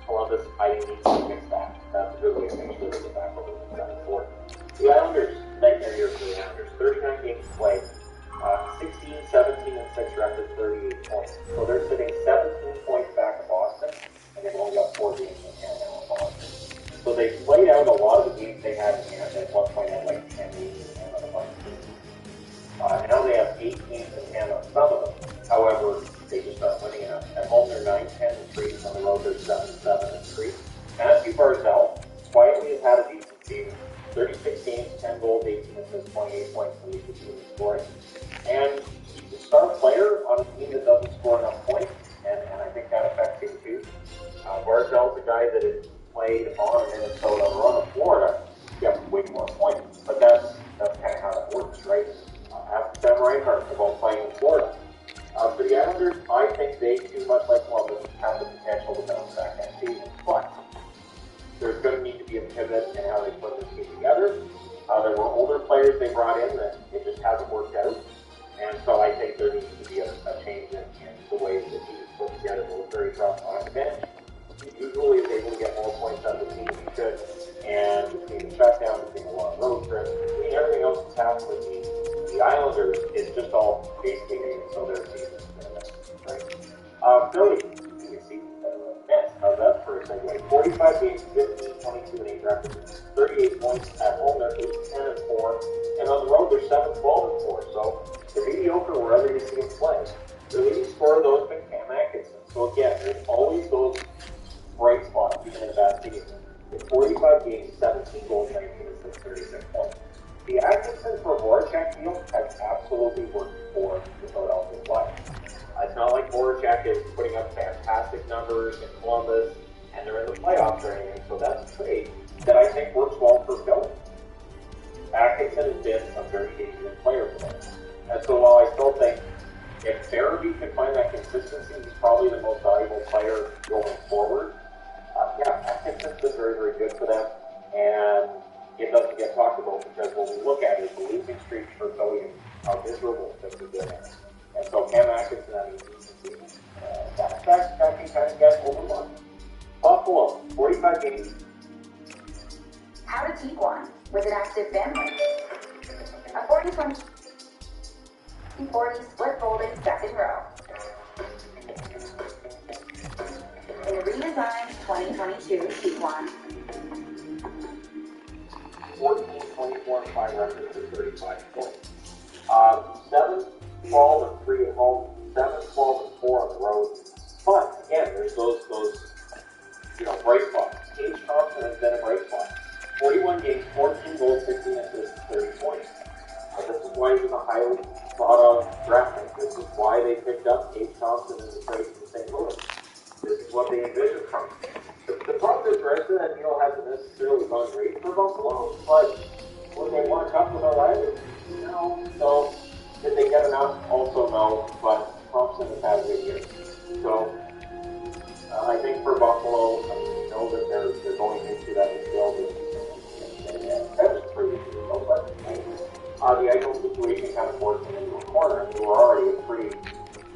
Columbus. I need to fix that. That's a good way to make sure they get back over the 7-4. The Islanders, nightmare year for the Islanders, 39 games played. 16, 17, and 6 record, 38 points. So they're sitting 17 points back of Boston 8 games in hand on some of them. However, they just aren't winning enough. At home, they're 9-10-3. On the road, they're 7-7-3. Matthew Barzal quietly has had a decent season. 36 games, 10 goals, 18 assists, 28 points, and leads the team in scoring. And he's a star player on a team that doesn't score enough points, and I think that affects him too. Barzal's a guy that has played on Minnesota or on Florida. He has way more points, but that's kind of how that works, right? Ask Sam Reinhart about playing in Florida. For the Islanders, I think they, too much like Columbus, have the potential to bounce back next season. But there's going to need to be a pivot in how they put this team together. There were older players they brought in that it just hasn't worked out. And so I think there needs to be a change in the way the team is put together. It was very tough on the bench. He usually is able to get more points out of the team than he should. And between the shutdown, between the long road trip, between everything else that's happened with the Islanders, it's just all basically making so their season is going to right? Philly, you can see Nets. How's that for a segue? 45 games, 15, 22, and 8 records. 38 points at home, they're 8-10-4. And on the road, they're 7-12-4. So they're mediocre wherever you see them play. The leading scorer, though, has been Cam Atkinson. So again, there's always those bright spots, even in a bad season. In 45 games, 17 goals, 19 assists, 36 points. The Atkinson for Voracek deal has absolutely worked for the Philadelphia Flyers. It's not like Voracek is putting up fantastic numbers in Columbus and they're in the playoffs or anything, so that's a trade that I think works well for Philly. Atkinson has been a very dangerous player for them. And so while I still think if Farabee can find that consistency, he's probably the most valuable player going forward. Atkinson's been very, very good for them, and it doesn't get talked about because when we look at it, the losing streak for Philly is how miserable it's been doing it. And so Cam Atkinson having a decent season, that can kind of get overlooked. Buffalo, 45 games. How to keep one with an active family. A 40-20 split folded second row. In a redesigned 2022 T1. 14, 24, and 5 records for 35 points. 7, 12, and 3 at home, 7, 12, and 4 on the road. But again, there's those bright spots. Cage Thompson has been a bright spot. 41 games, 14 goals, 16 assists, 30 points. This is why he's a highly thought of draft pick. This is why they picked up Cage Thompson in the trade from St. Louis. This is what they envisioned from him. The problem is the rest of that deal hasn't necessarily gone great for Buffalo, but would they want to cut with our lives? No. So did they get enough? Also no, but Thompson has had a good year. So I think for Buffalo, we know that they're going into that build that was pretty good, but the ideal situation kind of forced them into a corner. They were already a pretty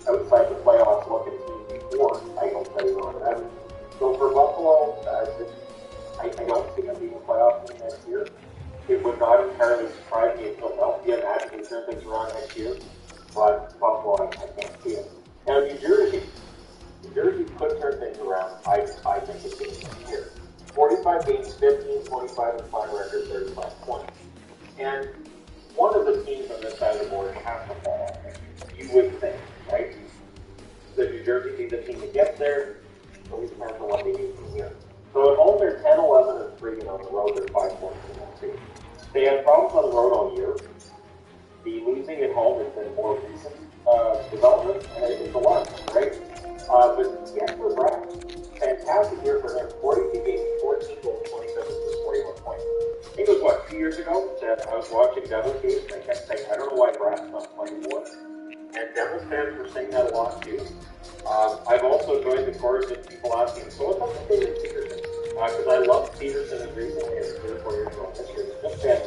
outside the playoffs looking team before. I don't tell you on that. So for Buffalo, I don't see them being a playoff team next year. It would not entirely surprise me if Philadelphia magically turn things around next year, but Buffalo, I can't see it. Now, New Jersey could turn things around. I think it's going to be here. 45 games, 15, 25, and 5 record, 35 points. And one of the teams on this side of the board has to fall off next year. You would think, right? The New Jersey team, the team that gets there, always depends on what they do from here. So at home, they're 10, 11, and 3, and on the road, they're 5 points in that too. They had problems on the road all year. The losing at home has been more recent development, and it's a lot, right? But yes, for Brad, fantastic year for him. 42 games, 14 goals, 27 assists, 41 points. I think it was, 2 years ago that I was watching Devils games, and I kept saying, I don't know why Brad's not playing more. And Devils fans were saying that a lot too. I've also joined the chorus of people asking, so what's up with David Peterson? Because I loved Peterson as recently as 3 or 4 years ago. This year,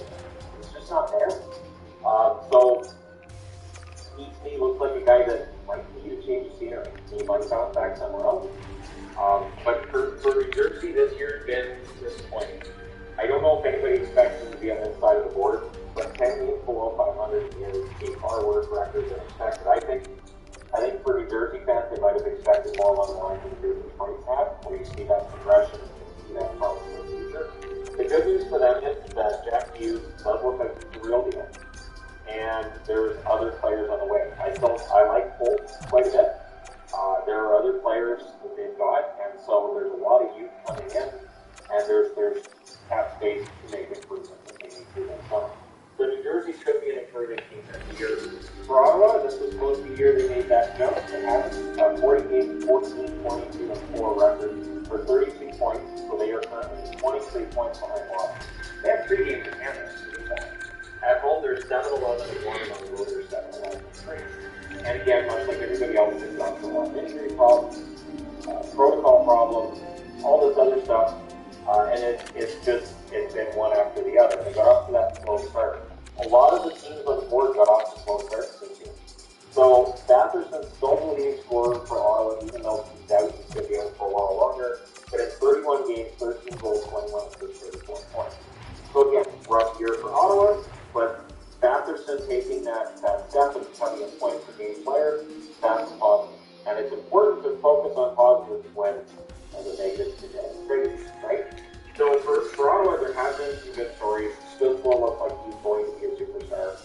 it's just not there. So he looks like a guy that might need to change the scenery. He might bounce back somewhere else. But for New Jersey this year has been disappointing. I don't know if anybody expects him to be on this side of the board, but 10 games below 500 is a far worse record than expected. I think for New Jersey fans, they might have expected more along the lines of the Jersey Flames have, where you see that progression and you see that problem in the future. The good news for them is that Jack Hughes does look like the real deal. and there's other players on the way. I like Oats quite a bit. There are other players that they've got, and so there's a lot of youth coming in, and there's cap space to make improvements that they need to this summer. So New Jersey should be an encouraging team this year. For Ottawa, this was supposed to be the year they made that jump. They had a 48, 14, 22, and 4 record for 32 points, so they are currently 23 points behind Ottawa. They have 3 games in hand. At home, they're 7-11 and 1, and on the road, they're 7-11 and 3. And again, much like everybody else, they've gone through a lot of injury problems, protocol problems, all this other stuff, and it's been one after the other. They got off to that slow start. A lot of the teams on the board got off to slow starts this year. So Batherson's still the leading scorer for Ottawa, even though he's out, he's going to be out for a while longer. But in 31 games, 13 goals, 21 assists, 34 points. So again, rough year for Ottawa, but Batherson taking that step and becoming a point per game player, that's positive. And it's important to focus on positives when the negatives can get crazy, right? So for Ottawa, there have been some good stories. Still looks like he's going to be a superstar.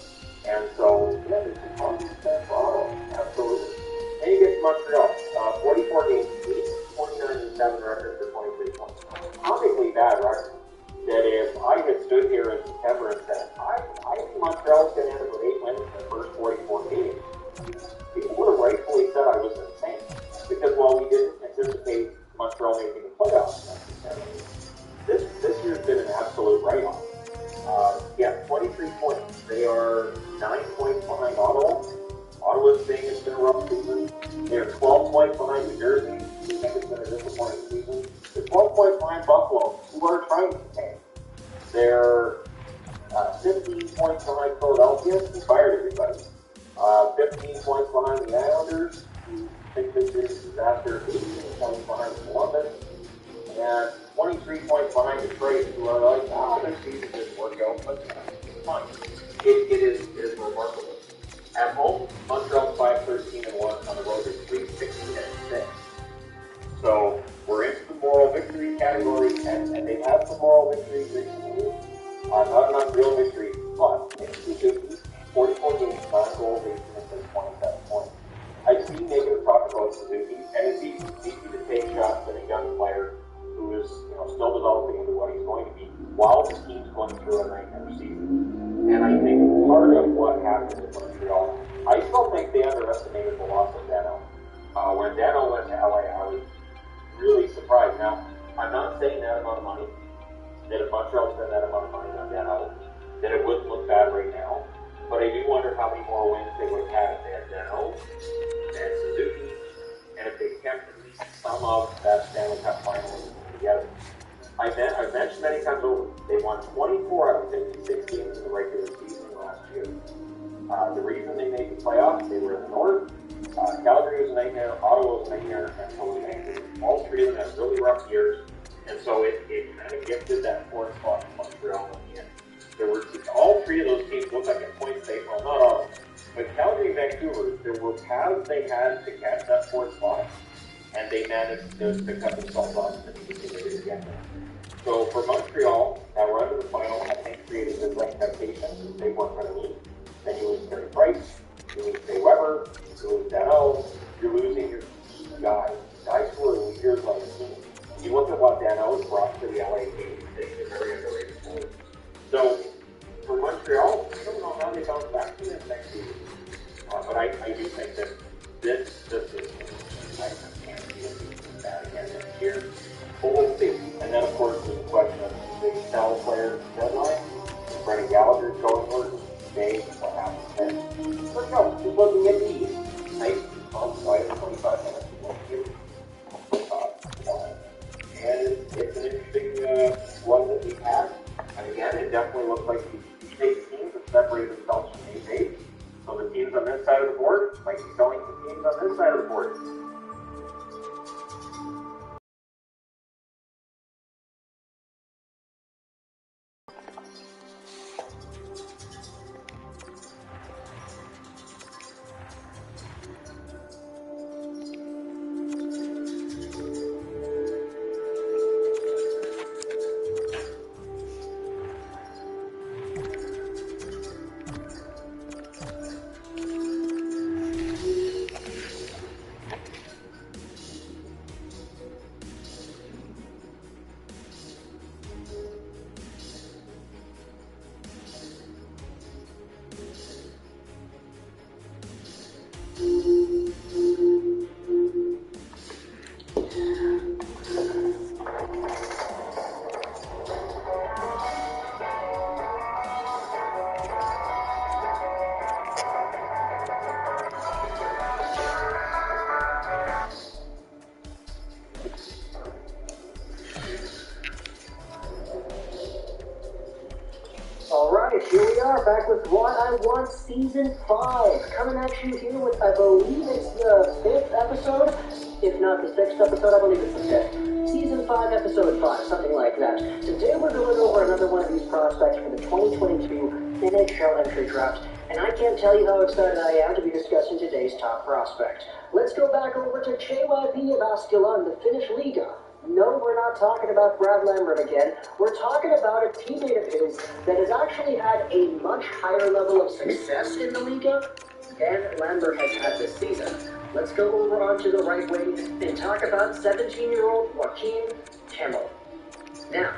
And so, yeah, there's some positive stuff for Ottawa. Absolutely. Then you get to Montreal. 44 games, 49-7 record for 23 points. Comically bad record. That if I had stood here in September and said, I think Montreal's going to end up with 8 wins in the first 44 games, people would have rightfully said I was insane. Because while we didn't anticipate Montreal making the playoffs necessarily, this year's been an absolute write-off. 23 points. They are 9 points behind Ottawa. Ottawa's saying it's been a rough season. They're 12 points behind New Jersey, who think it's been a disappointing season. They're 12 points behind Buffalo, who are trying to tank. They're 15 points behind Philadelphia, who fired everybody. 15 points behind the Islanders, who think this is a disaster. 18 points behind Columbus. And 23 points behind Detroit, who are like, their season didn't work out, but it's fine. It is remarkable. At home, Montreal's 5-13-1. On the road, they're 3-16-6. So we're into the moral victory category, and they've had some moral victories recently. Not enough real victories, but it's 44 games, 9 goals, 18 assists, 27 points. I've seen negative talk about Suzuki, and it's easy to take shots at a young player who is still developing into what he's going to be while the team's going through a nightmare season. And I think part of what happened in Montreal, I still think they underestimated the loss of Dano. When Dano went to LA, I was really surprised. Now, I'm not saying that amount of money, that if Montreal spent that amount of money on Dano, that it wouldn't look bad right now. But I do wonder how many more wins they would have had if they had Dano and Suzuki, and if they kept at least some of that Stanley Cup final together. I've mentioned many times over, they won 24 out of 56 games in the regular season last year. The reason they made the playoffs, they were in the North. Calgary was a nightmare, Ottawa was a nightmare, and so was Vancouver. All three of them had really rough years, and so it kind of gifted that fourth spot to Montreal in the end. There were all three of those teams looked like a point state, well, not all of them, but Calgary and Vancouver, there were paths they had to catch that fourth spot, and they managed to cut themselves off and they didn't get there. So for Montreal, that run to the final, I think created this expectation that they weren't going to meet. Then you lose Carey Price, you lose Shea Weber, you lose Dano, you're losing your key guys who are leaders on the team. You look at what Dano has brought to the LA game, it's a very underrated player. So for Montreal, I don't know how they bounce back to this next season. But I do think that this is, I can't see it bad again next year. But we'll see. And then, of course, there's the question of the sell players deadline. Brendan Gallagher's going for today. What happens then? Let's go. Just looking at these. Nice on-site 25 minutes. And it's an interesting one that we've had. And again, it definitely looks like these big teams have separated themselves from these eight. So the teams on this side of the board might be selling the teams on this side of the board. Alright, here we are, back with What I Want Season 5. Coming at you here with, I believe it's the 5th episode. If not the 6th episode, I believe it's the 5th. Season 5, Episode 5, something like that. Today we're going over another one of these prospects for the 2022 NHL entry draft. And I can't tell you how excited I am to be discussing today's top prospect. Let's go back over to Wwe Ice in the Finnish Liga. No, we're not talking about Brad Lambert again. We're talking about a teammate of his that has actually had a much higher level of success in the Liga than Lambert has had this season. Let's go over onto the right wing and talk about 17-year-old Joakim Kemmel. Now,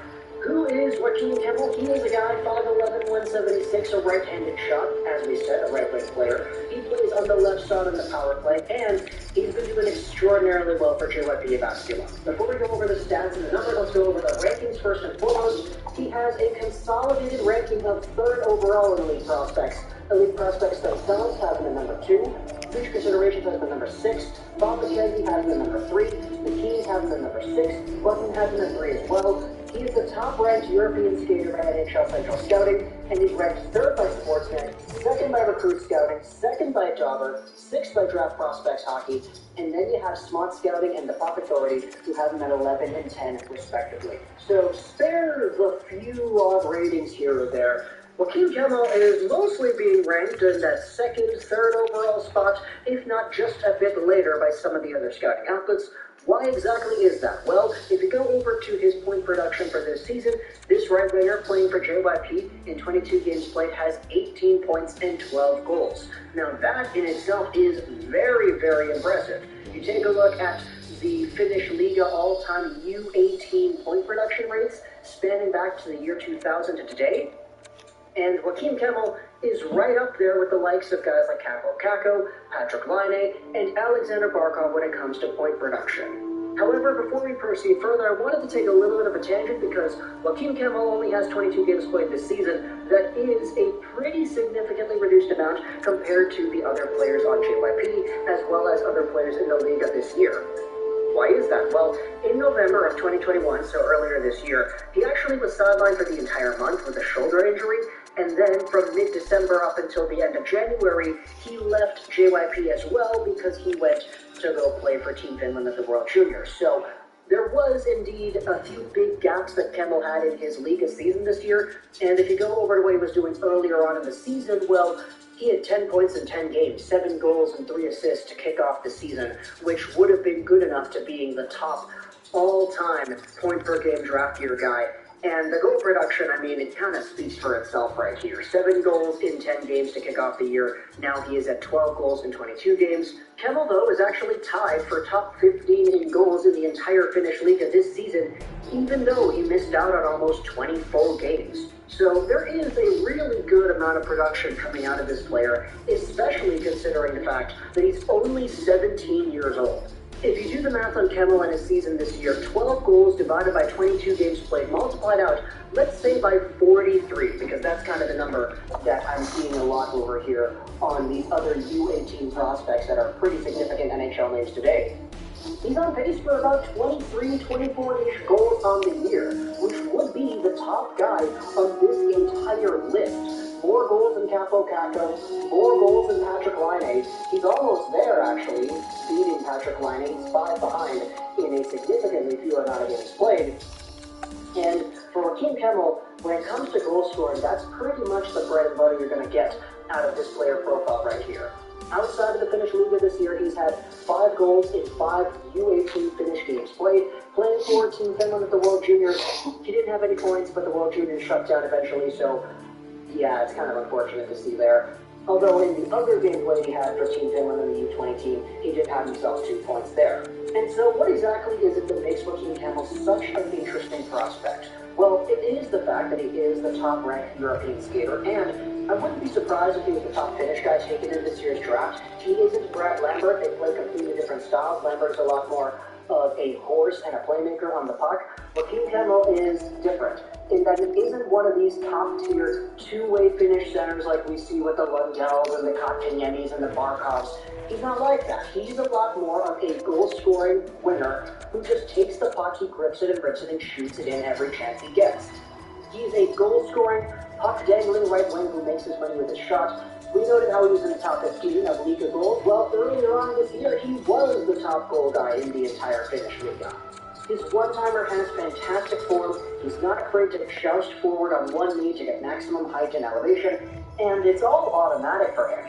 who is Joakim Kemmel? He is a guy, 5'11", 176, a right-handed shot, as we said, a right-wing player. He plays on the left side on the power play, and he's been doing extraordinarily well for Wwe Ice. Before we go over the stats and the numbers, let's go over the rankings first and foremost. He has a consolidated ranking of 3rd overall in Elite Prospects. Elite Prospects themselves have him at number 2. Future Considerations has him at number 6. Bob McKenzie has him at number 3. The Keys have him at number 6. Button has him at 3 as well. He is the top-ranked European skater by NHL Central Scouting, and he's ranked 3rd by Sportsnet, 2nd by Recruit Scouting, 2nd by Jobber, 6th by Draft Prospects Hockey, and then you have Smart Scouting and the Pop Authority, who have him at 11 and 10, respectively. So spares a few odd ratings here or there. Joakim Kemmel is mostly being ranked in that 2nd, 3rd overall spot, if not just a bit later by some of the other scouting outlets. Why exactly is that? Well, if you go over to his point production for this season, this right winger playing for JYP in 22 games played has 18 points and 12 goals. Now that in itself is very, very impressive. You take a look at the Finnish Liga all-time U18 point production rates spanning back to the year 2000 to today, and Joakim Kemmel is right up there with the likes of guys like Kaapo Kakko, Patrick Laine, and Alexander Barkov when it comes to point production. However, before we proceed further, I wanted to take a little bit of a tangent because Joakim Kemmel only has 22 games played this season. That is a pretty significantly reduced amount compared to the other players on JYP, as well as other players in the Liga this year. Why is that? Well, in November of 2021, so earlier this year, he actually was sidelined for the entire month with a shoulder injury, and then from mid-December up until the end of January, he left JYP as well because he went to go play for Team Finland at the World Juniors. So there was indeed a few big gaps that Kemmel had in his Liga season this year, and if you go over to what he was doing earlier on in the season, well, he had 10 points in 10 games, 7 goals and 3 assists to kick off the season, which would have been good enough to being the top all-time point-per-game draft year guy. And the goal production, I mean, it kind of speaks for itself right here. 7 goals in 10 games to kick off the year. Now he is at 12 goals in 22 games. Kemmel, though, is actually tied for top 15 in goals in the entire Finnish Liga this season, even though he missed out on almost 20 full games. So there is a really good amount of production coming out of this player, especially considering the fact that he's only 17 years old. If you do the math on Kemmel and his season this year, 12 goals divided by 22 games played, multiplied out, let's say by 43, because that's kind of the number that I'm seeing a lot over here on the other U18 prospects that are pretty significant NHL names today. He's on pace for about 23, 24-ish goals on the year, which would be the top guy of this entire list. More goals than Kaapo Kakko, more goals than Patrick Laine. He's almost there, actually, beating Patrick Laine. He's 5 behind in a significantly fewer amount of games played. And for Joakim Kemmel, when it comes to goal scoring, that's pretty much the bread and butter you're going to get out of this player profile right here. Outside of the Finnish Liga this year, he's had 5 goals in 5 U18 Finnish games played, playing for Team Finland at the World Juniors. He didn't have any points, but the World Juniors shut down eventually, so yeah, it's kind of unfortunate to see there. Although in the other gameplay he had for Team Finland and the U20 team, he did have himself 2 points there. And so what exactly is it that makes Joakim Kemmel such an interesting prospect? Well, it is the fact that he is the top-ranked European skater, and I wouldn't be surprised if he was the top finish guy taken in this year's draft. He isn't Brad Lambert. They play completely different styles. Lambert's a lot more of a horse and a playmaker on the puck. Joaquin Kemmel is different in that he isn't one of these top-tier two-way finish centers like we see with the Lundells and the Kotkaniemis and the Barkovs. He's not like that. He's a lot more of a goal-scoring winner who just takes the puck, he grips it and rips it and shoots it in every chance he gets. He's a goal-scoring, puck-dangling right wing who makes his money with his shot. We noted how he was in the top 15 of Liga goals. Well, earlier on this year, he was the top goal guy in the entire Finnish Liga. His one-timer has fantastic form. He's not afraid to joust forward on one knee to get maximum height and elevation, and it's all automatic for him.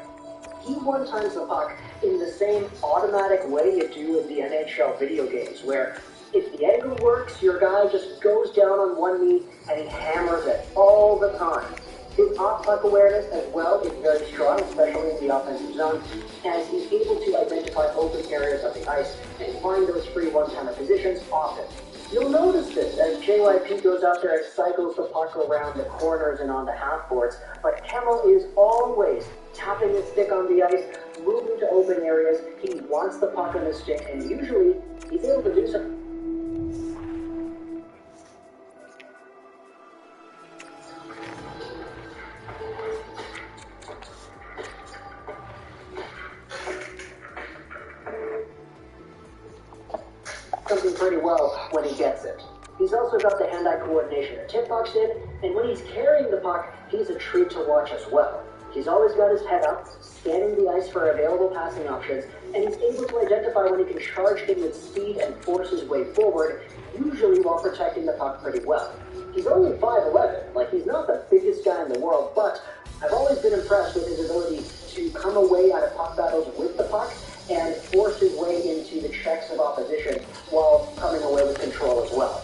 He one-times the puck in the same automatic way you do in the NHL video games, where if the angle works, your guy just goes down on one knee and he hammers it all the time. His off-puck awareness as well is very strong, especially in the offensive zone, as he's able to identify open areas of the ice and find those free one-timer positions often. You'll notice this as JYP goes out there and cycles the puck around the corners and on the half-boards, but Kemmel is always tapping his stick on the ice, moving to open areas. He wants the puck on his stick, and usually he's able to do so. Something pretty well when he gets it. He's also got the hand-eye coordination to tip pucks in, and when he's carrying the puck, he's a treat to watch as well. He's always got his head up, scanning the ice for available passing options, and he's able to identify when he can charge in with speed and force his way forward, usually while protecting the puck pretty well. He's only 5'11", like he's not the biggest guy in the world, but I've always been impressed with his ability to come away out of puck battles with the puck and force his way into the checks of opposition while coming away with control as well.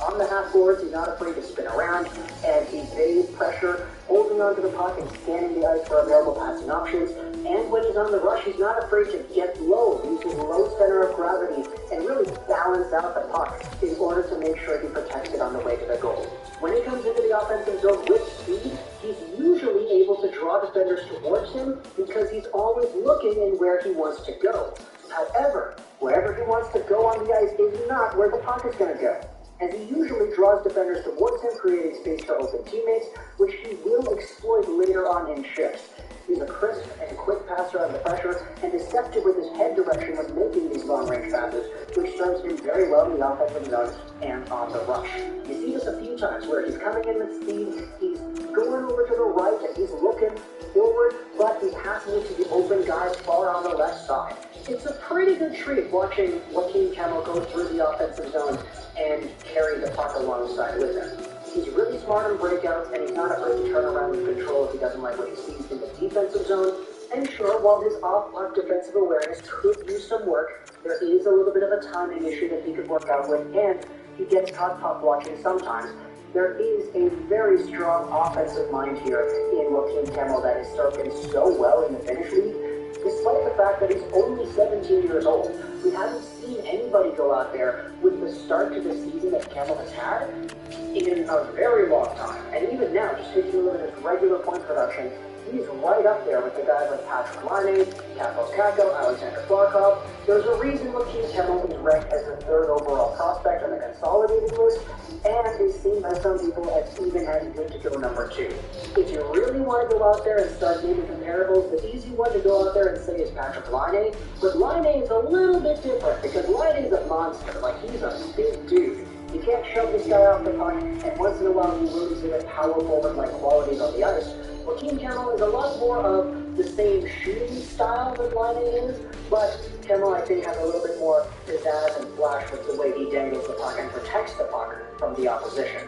On the half-boards, he's not afraid to spin around and evade pressure, holding onto the puck and scanning the ice for available passing options. And when he's on the rush, he's not afraid to get low, use his low center of gravity, and really balance out the puck in order to make sure he protects it on the way to the goal. When he comes into the offensive zone with speed, he's usually able to draw defenders towards him because he's always looking in where he wants to go. However, wherever he wants to go on the ice is not where the puck is going to go, as he usually draws defenders towards him, creating space for open teammates, which he will exploit later on in shifts. He's a crisp and quick passer under pressure, and deceptive with his head direction when making these long-range passes, which serves him very well in the offensive zone and on the rush. You see this a few times where he's coming in with speed, he's going over to the right, and he's looking forward, but he's passing it to the open guys far on the left side. It's a pretty good treat watching Joaquin Kemmel go through the offensive zone and carry the puck alongside with him. He's really smart on breakouts, and he's not afraid to turn around with control if he doesn't like what he sees in the defensive zone. And sure, while his off-puck defensive awareness could use some work, there is a little bit of a timing issue that he could work out with, and he gets caught puck watching sometimes. There is a very strong offensive mind here in Joaquin Kemmel that has served him so well in the Finnish league, despite the fact that he's only 17 years old. We haven't seen anybody go out there with the start to the season that Kemmel has had in a very long time. And even now, just taking a look at his regular point production, he's right up there with the guys like Patrick Laine, Kapos Kakko, Alexander Barkov. There's a reason Joaquin Kemmel is ranked as the 3rd overall prospect on the consolidated list, and is seen by some people as even as good to go number 2. If you really want to go out there and start naming comparables, the easy one to go out there and say is Patrick Laine, but Laine is a little bit different, because Laine is a monster. Like, he's a big dude. You can't shove this guy off the puck, and once in a while you will exhibit power forward-like qualities on the ice. Joaquin Kemmel is a lot more of the same shooting style that Laine is, but Kemmel, I think, has a little bit more pizzazz and flash with the way he dangles the puck and protects the puck from the opposition.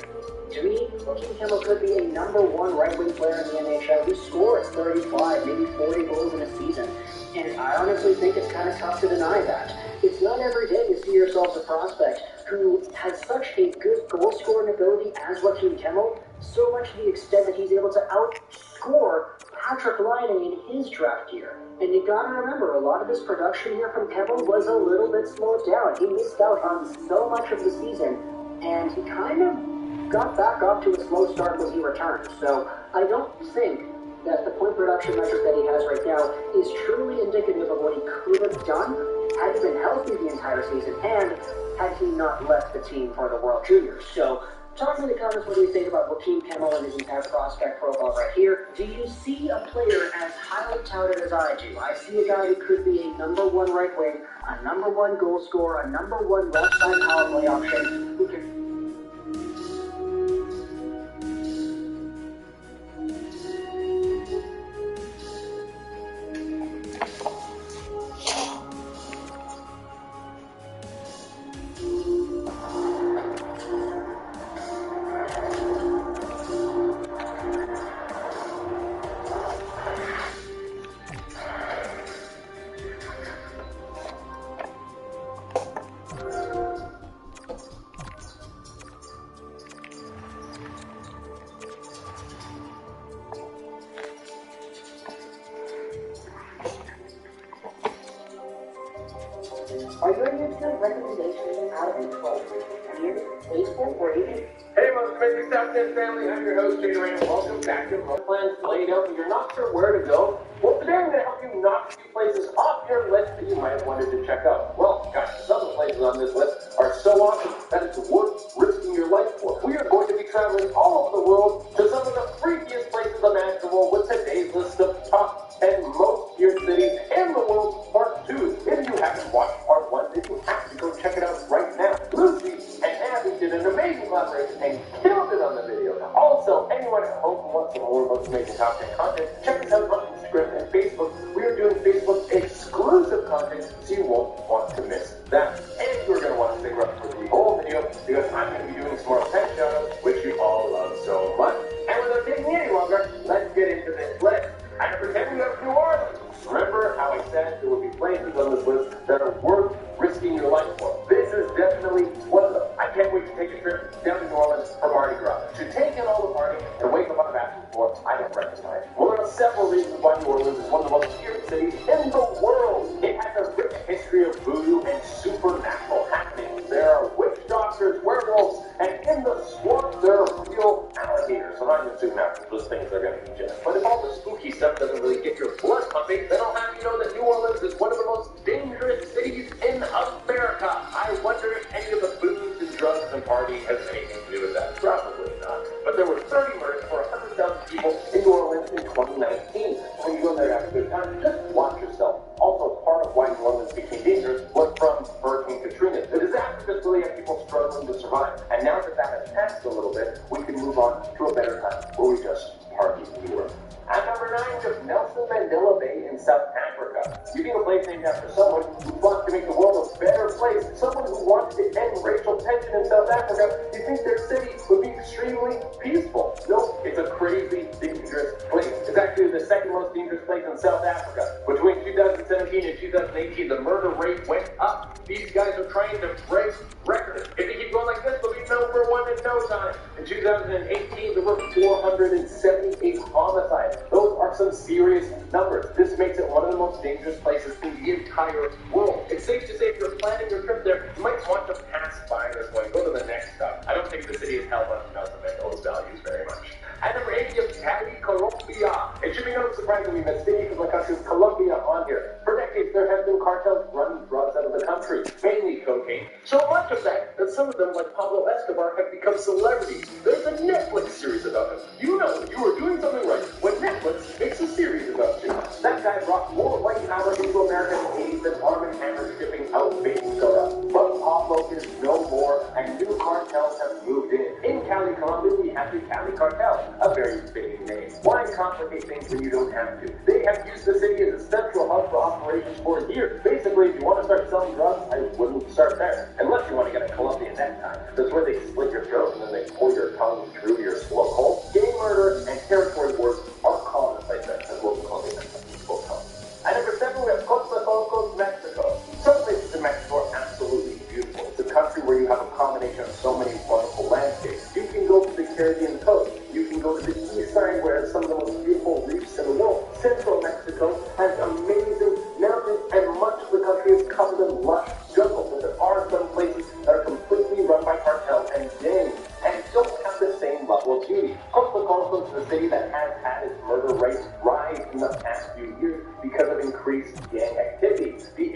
To me, Joaquin Kemmel could be a number 1 right-wing player in the NHL who scores 35, maybe 40 goals in a season, and I honestly think it's kind of tough to deny that. It's not every day you see yourself a prospect who has such a good goal-scoring ability as Joaquin Kemmel, so much to the extent that he's able to outscore Patrick Laine in his draft year. And you gotta remember, a lot of his production here from Kemmel was a little bit slowed down. He missed out on so much of the season, and he kind of got back off to a slow start when he returned. So I don't think that the point production metric that he has right now is truly indicative of what he could have done had he been healthy the entire season and had he not left the team for the World Juniors. So, talk in the comments what do you think about Joaquin Pemel and his entire prospect profile right here. Do you see a player as highly touted as I do? I see a guy who could be a #1 right wing, a #1 goal scorer, a #1 left side power play option who can... Are your YouTube recommendations out of control? Weird, wasteful, or even... Hey, most crazy South End family, I'm your host, Jay Duran. Welcome back to Most Plans Laid Out, and you're not sure where to go? Well, today I'm going to help you knock a few places off your list that you might have wanted to check out. Well, gosh, some of the places on this list are so awesome that it's worth risking your life for. We are going to be traveling all over the world to some of the freakiest places imaginable with today's list of top 10 most feared cities in the world, part 2. If you haven't watched part 1, then you have to go check it out right now. Lucy and Abby did an amazing collaboration and killed it on the video. Also, anyone at home who wants some more most amazing top 10 content, check us out on Instagram and Facebook. We are doing Facebook exclusive content, so you won't want to miss that. And you're going to want to stick around for the whole video because I'm going to be doing some more pet shoutouts, which you all love so much. And without taking any longer, let's get into this list. And pretend we have New Orleans. Remember how I said there will be places on this list that are worth risking your life for. This is definitely one of them. I can't wait to take a trip down to New Orleans for Mardi Gras. To take in all the party and wake up on a basketball court I don't recognize. Well, there are several reasons why New Orleans is one of the most feared cities in the world. It has a rich history of voodoo and supernatural happenings. There are witch doctors, werewolves, and in the swamp there are real alligators. So I'm assuming after those things are going to be just. But if all the spooky stuff doesn't really get your blood pumping, then I'll have you know that New Orleans is one of the most dangerous cities in America. I wonder if any of the booze and drugs and party has anything to do with that. Probably not. But there were 30 murders for 100,000 people in New Orleans in 2019. When you go there after a good time, just watch yourself. Also, part of why New Orleans became dangerous was from Hurricane Katrina. The disaster just really had people struggling to survive. And now that that has passed a little bit, we can move on to a better time where we just party in New Orleans. At number 9 is Nelson Mandela Bay in South Africa. You need a place named after someone who wants to make the world a better place, someone who wants to end racial tension in South Africa. You think their city would be extremely peaceful? Nope, it's a crazy, dangerous place. It's actually the second most dangerous place in South Africa. Between 2017 and 2018, the murder rate went up. These guys are trying to break records. If they keep going like this, they'll be #1 in no time. In 2018, there were 478 homicides. Those are some serious numbers. This makes it one of the most dangerous places in the entire world. It's safe to say if you're planning your trip there, you might want to pass by this one. Go to the next stop. I don't think the city has held up to Nelson Mandela's values very much. At number 8 is Cali, Colombia. It should be no surprise that we mistake the country's Colombia on here. For decades, there have been cartels running drugs out of the country, mainly cocaine. So much of that some of them, like Pablo Escobar, have become celebrities. There's a Netflix series about him. You know you are doing something right when Netflix makes a series about you. That guy brought more white power into American AIDS than Arm & Hammer shipping out baking soda. But Pablo is no more, and new cartels have moved in. In Cali, Colombia, we have the Cali Cartel, a very fitting name. Why complicate things when you don't have to? They have used the city as a central hub for operations for years. Basically, if you want to start selling drugs, I wouldn't start there. Unless you want to get a Colombian that time. That's where they slit your throat and then they pull your tongue through your slow hole. Gang murder and territory wars are common like that, as local Colombians will tell. At number 7, we have Mexico. Some places in Mexico are absolutely beautiful. It's a country where you have a combination of so many wonderful landscapes. You can go to the Caribbean coast. You can go to the east side where it's some of the most beautiful reefs in the world. Central Mexico has amazing mountains and much of the country is covered in lush jungle. But there are some places that are completely run by cartels and gangs and don't have the same level of beauty. Costa Rica is a city that has had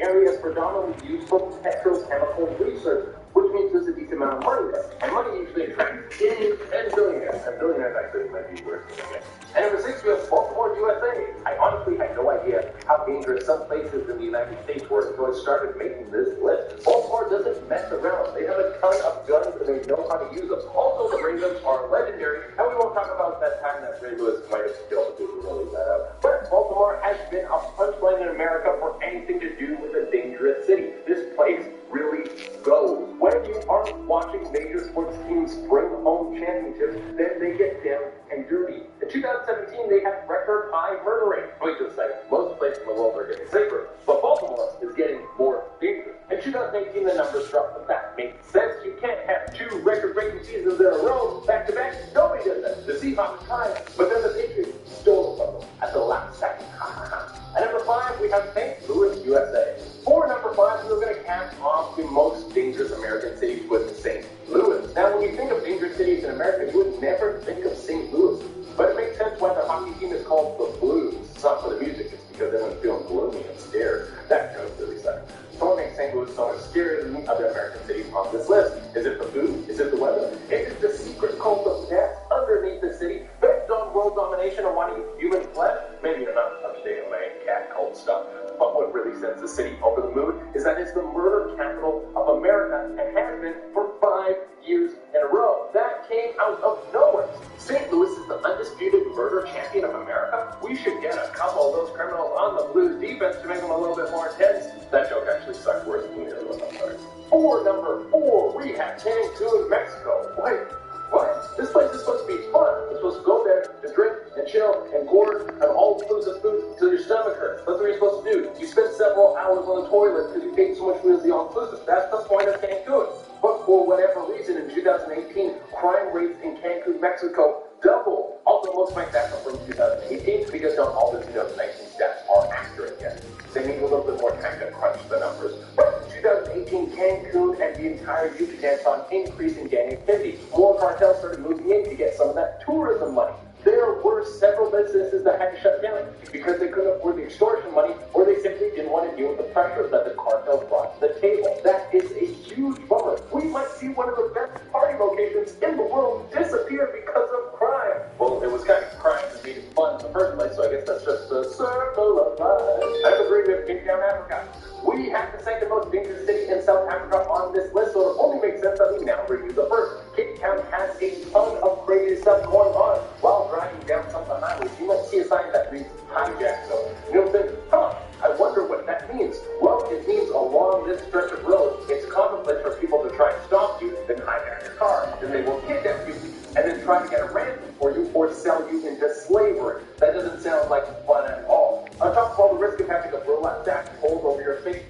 area is predominantly used for petrochemical research, which means there's a decent amount of money there. And money usually attracts idiots and billionaires. And billionaires actually might be worse than that. And number 6, we have Baltimore, USA. I honestly had no idea how dangerous some places in the United States were until I started making this list. Baltimore doesn't mess around. They have a ton of guns and they know how to use them. Also, the ray guns are legendary, and we won't talk about that time that Ray Lewis might have killed people who really that up. But Baltimore has been a punchline in America for anything to do with a dangerous city. This place really goes. When you aren't watching major sports teams bring home championships, then they get down and dirty. In 2017, they had record high murder rate. Wait just a second. Most places in the world are getting safer, but Baltimore is getting more dangerous. In 2018, the numbers dropped, but that makes sense. You can't have 2 record-breaking seasons in a row, back-to-back. Nobody does that. The Seahawks tried, but then the Patriots stole from them at the last second. At number 5, we have St. Louis, USA. For number 5, we're going to cast off the most dangerous American cities with St. Louis. Now, when you think of dangerous cities in America, you would never think of St. Louis. But it makes sense why the hockey team is called the Blues. It's not for the music, it's because everyone's feeling gloomy and scared. That joke really sucks. So what makes St. Louis so much scarier than the other American cities on this list? Is it the food? Is it the weather? It is the secret cult of death underneath the city, based on world domination and wanting human flesh. Maybe you're not up to date on my cat cult stuff, but what really sends the city over the moon is that it's the murder capital of America and has been for 5 years in a row. That came out of nowhere. St. Louis is the undisputed murder champion of America. We should get a couple of those criminals on the Blues defense to make them a little bit more intense. That joke actually sucked worse than the other one, I'm sorry. For number 4, we have Cancun, Mexico. Wait, what? This place is supposed to be fun. You're supposed to go there and drink and chill and gorge and all-inclusive food until your stomach hurts. That's what you're supposed to do. You spend several hours on the toilet because you ate so much food as the all-inclusive. That's the point of Cancun. But for whatever reason, in 2018, crime rates in Cancun, Mexico doubled. Also, most might back up from 2018 because not all the 2019 stats are accurate yet. They need a little bit more time to crunch the numbers. But in 2018, Cancun and the entire Yucatan saw an increase in gang activity. More cartels started moving in to get some of that tourism money. There were several businesses that had to shut down because they couldn't afford the extortion money, or they simply didn't want to deal with the pressure that the cartels brought to the table. That is a huge bummer. We might see one of the best party locations in the world disappear because of crime. Well, it was kind of crime and made it fun in the first place, so I guess that's just the circle of life. I have agreed with Cape Town, Africa. We have the second most dangerous city in South Africa on this list, so it only makes sense that we now review the first. Cape Town has a ton of crazy stuff going on. While driving down some of the highways, you might see a sign that reads hijack zone. You'll think, I wonder what that means. Well, it means along this stretch of road, it's commonplace for people to try and stop you, then hijack your car, then they will kidnap you, and then try to get a ransom for you or sell you into slavery. That doesn't sound like fun at all. On top of all the risk of having a burlap sack pulled over your face,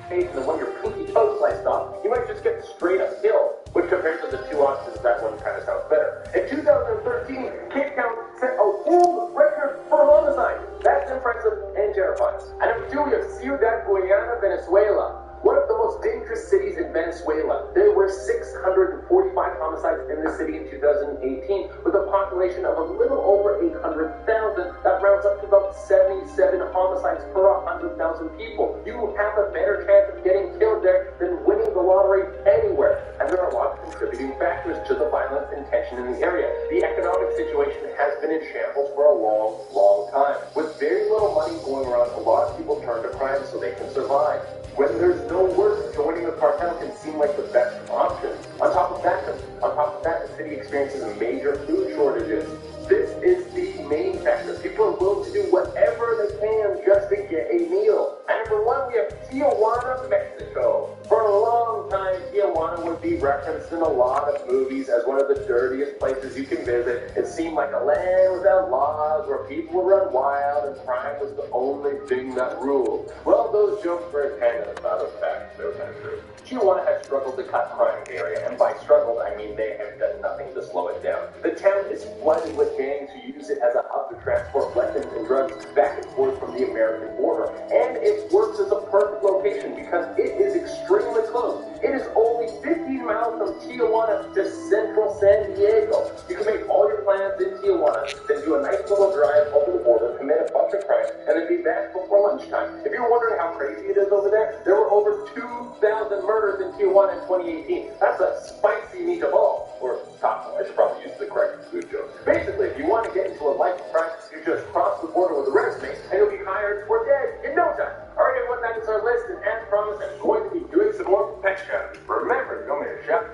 and then when your pinky toe sliced off, you might just get straight uphill, which compared to the 2 options, that one kind of sounds better. In 2013, Cape Town set a world record for homicide. That's impressive and terrifying. And number 2, we have Ciudad Guayana, Venezuela. One of the most dangerous cities in Venezuela. There were 645 homicides in the city in 2018, with a population of a little over 800,000. That rounds up to about 77 homicides per 100,000 people. You have a better chance of getting killed there than winning the lottery anywhere. And there are a lot of contributing factors to the violence and tension in the area. The economic situation has been in shambles for a long, long time. With very little money going around, a lot of people turn to crime so they can survive. When there's no work, joining a cartel can seem like the best option. On top of that, the city experiences major food shortages. This is the main factor. People are willing to do whatever they can just to get a meal. And number 1, we have Tijuana, Mexico. For a long time, Tijuana would be referenced in a lot of movies as one of the dirtiest places you can visit. It seemed like a land without laws, where people would run wild and crime was the only thing that ruled. Well, those jokes were kind of out of fact. They were kind of true. Tijuana has struggled to cut crime in the area, and by struggled, I mean they have done nothing to slow it down. The town is flooded with gangs who use it as a hub to transport weapons and drugs back and forth from the American border. And it works as a perfect location because it is extremely close. It is only 15 miles from Tijuana to central San Diego. You can make all your plans in Tijuana, then do a nice little drive over the border, commit a bunch of crimes, and then be back before lunchtime. If you're wondering how crazy it is over there were over 2,000 murders in Tijuana in 2018. That's a spicy meatball, or taco. I should probably use the correct food joke. Basically, if you want to get into a life of crime, you just cross the border with a resume, and you'll be hired or dead in no time. All right, everyone, that is our list, and as promised, I'm going to be doing some more pet chat. Remember, don't make a shot.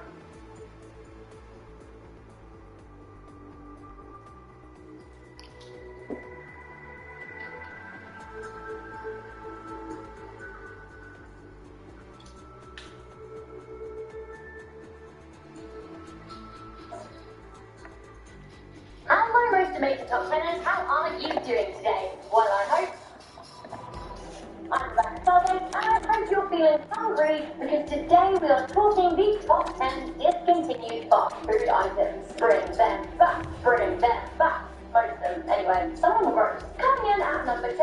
Hello, most amazing top 10ers. How are you doing today? Well, I hope I'm back Sunday, and I hope you're feeling hungry because today we are talking the top 10 discontinued fast food items. Bring them back, bring them back. Most of them, anyway. Some of them are gross. Coming in at number 10,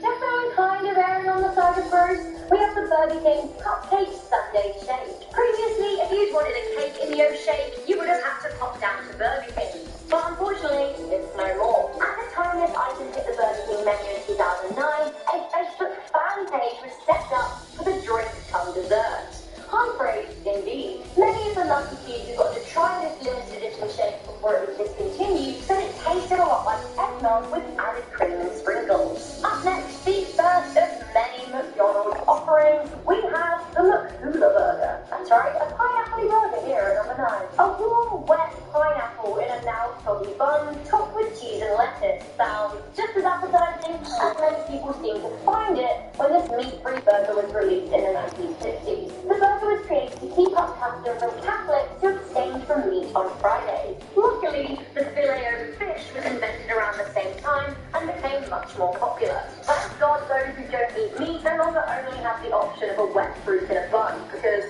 definitely kind of erring on the side of gross, we have the Burger King Cupcake Sundae Shake. Previously, if you'd wanted a cake in the O shake, you would have had to pop down to Burger King. But unfortunately, it's no more. At the time this item hit the Burger King menu in 2009, a Facebook fan page was set up for the drink cum dessert. High praise indeed. Many of the lucky few who got to try this limited edition shake before it was discontinued said it tasted a lot like eggnog with added cream and sprinkles. Up next, the first of many McDonald's offerings, we have the McHula Burger. That's right, a pineapple burger here at number 9. A warm, wet pineapple in a now soggy bun, topped with cheese and lettuce. Sounds just as appetizing as many people seem to find it when this meat-free burger was released in the 1960s. The burger was created to keep up custom from Catholics who abstained from meat on Fridays. Luckily, the filet of fish was invented around the same time and became much more popular. Thank God those who don't eat meat no longer only have the option of a wet fruit in a bun, because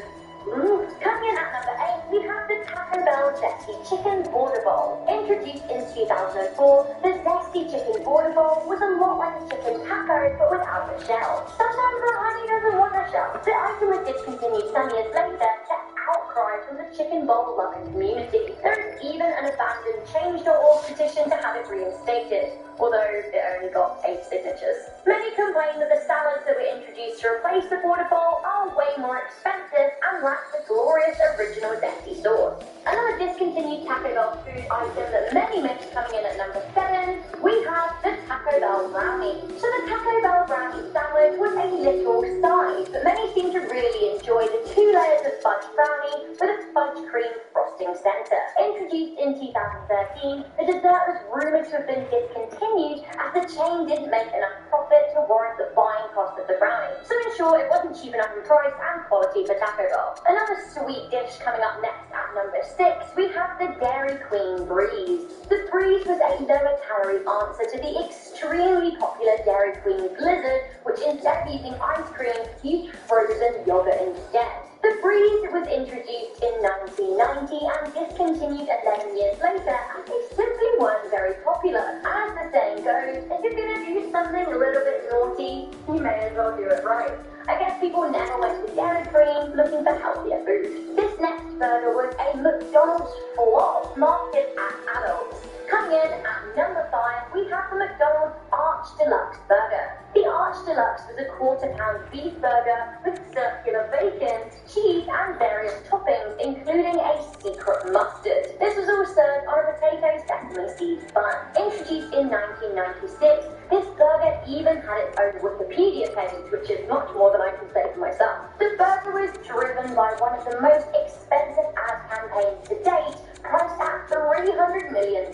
coming in at number 8, we have the Taco Bell Zesty Chicken Border Bowl. Introduced in 2004, the Zesty Chicken Border Bowl was a lot like a chicken taco, but without the shell. Sometimes the honey doesn't want a shell. The item was discontinued some years later to outcry from the chicken bowl loving community. There is even an abandoned change.org petition to have it reinstated, although it only got 8 signatures. Many complain that the salads that were introduced to replace the Border Bowl are way more expensive and lack the glorious original Zesty sauce. Another discontinued Taco Bell food item that many miss coming in at number 7, we have the Taco Bell Brownie. So the Taco Bell Brownie sandwich was a little size, but many seem to really enjoy the 2 layers of fudge brownie with a fudge cream frosting center. Introduced in 2013, the dessert was rumored to have been discontinued as the chain didn't make enough profit to warrant the buying cost of the brownie. So in short, it wasn't cheap enough in price and quality for Taco Bell. Another sweet dish coming up next at number 6, we have the Dairy Queen Breeze. The Breeze was a lower calorie answer to the extremely popular Dairy Queen Blizzard, which instead of using ice cream, used frozen yogurt instead. The Breeze was introduced in 1990 and discontinued 11 years later as they simply weren't very popular. As the saying goes, if you're gonna do something a little bit naughty, you may as well do it right. I guess people never went to Dairy Queen looking for healthier food. This next burger was a McDonald's flop marketed at adults. Coming in at number 5, we have the McDonald's Arch Deluxe Burger. The Arch Deluxe was a quarter-pound beef burger with circular bacon, cheese, and various toppings, including a secret mustard. This was all served on a potato sesame seeds bun. Introduced in 1996, this burger even had its own Wikipedia page, which is much more than I can say for myself. The burger was driven by one of the most expensive ad campaigns to date, priced at $300 million.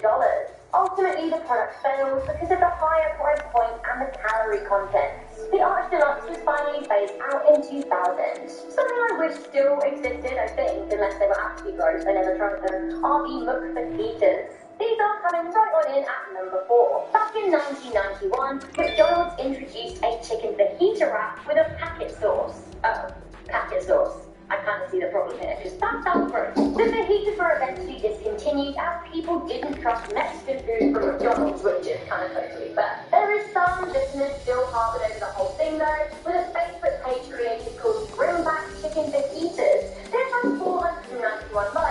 Ultimately, the product failed because of the higher price point and the calorie content. The Arch Deluxe was finally phased out in 2000. Something I wish still existed, I think, unless they were actually gross. I never tried them. Are the McFajitas. These are coming right on in at number 4. Back in 1991, McDonald's introduced a chicken fajita wrap with a packet sauce. Oh, packet sauce. I kind of see the problem here, because that sounds gross. The fajitas were eventually discontinued as people didn't trust Mexican food from McDonald's, which is kind of totally fair. There is some listeners still harbored over the whole thing though, with a Facebook page created called Bring Back Chicken Fajitas. This has 491 likes.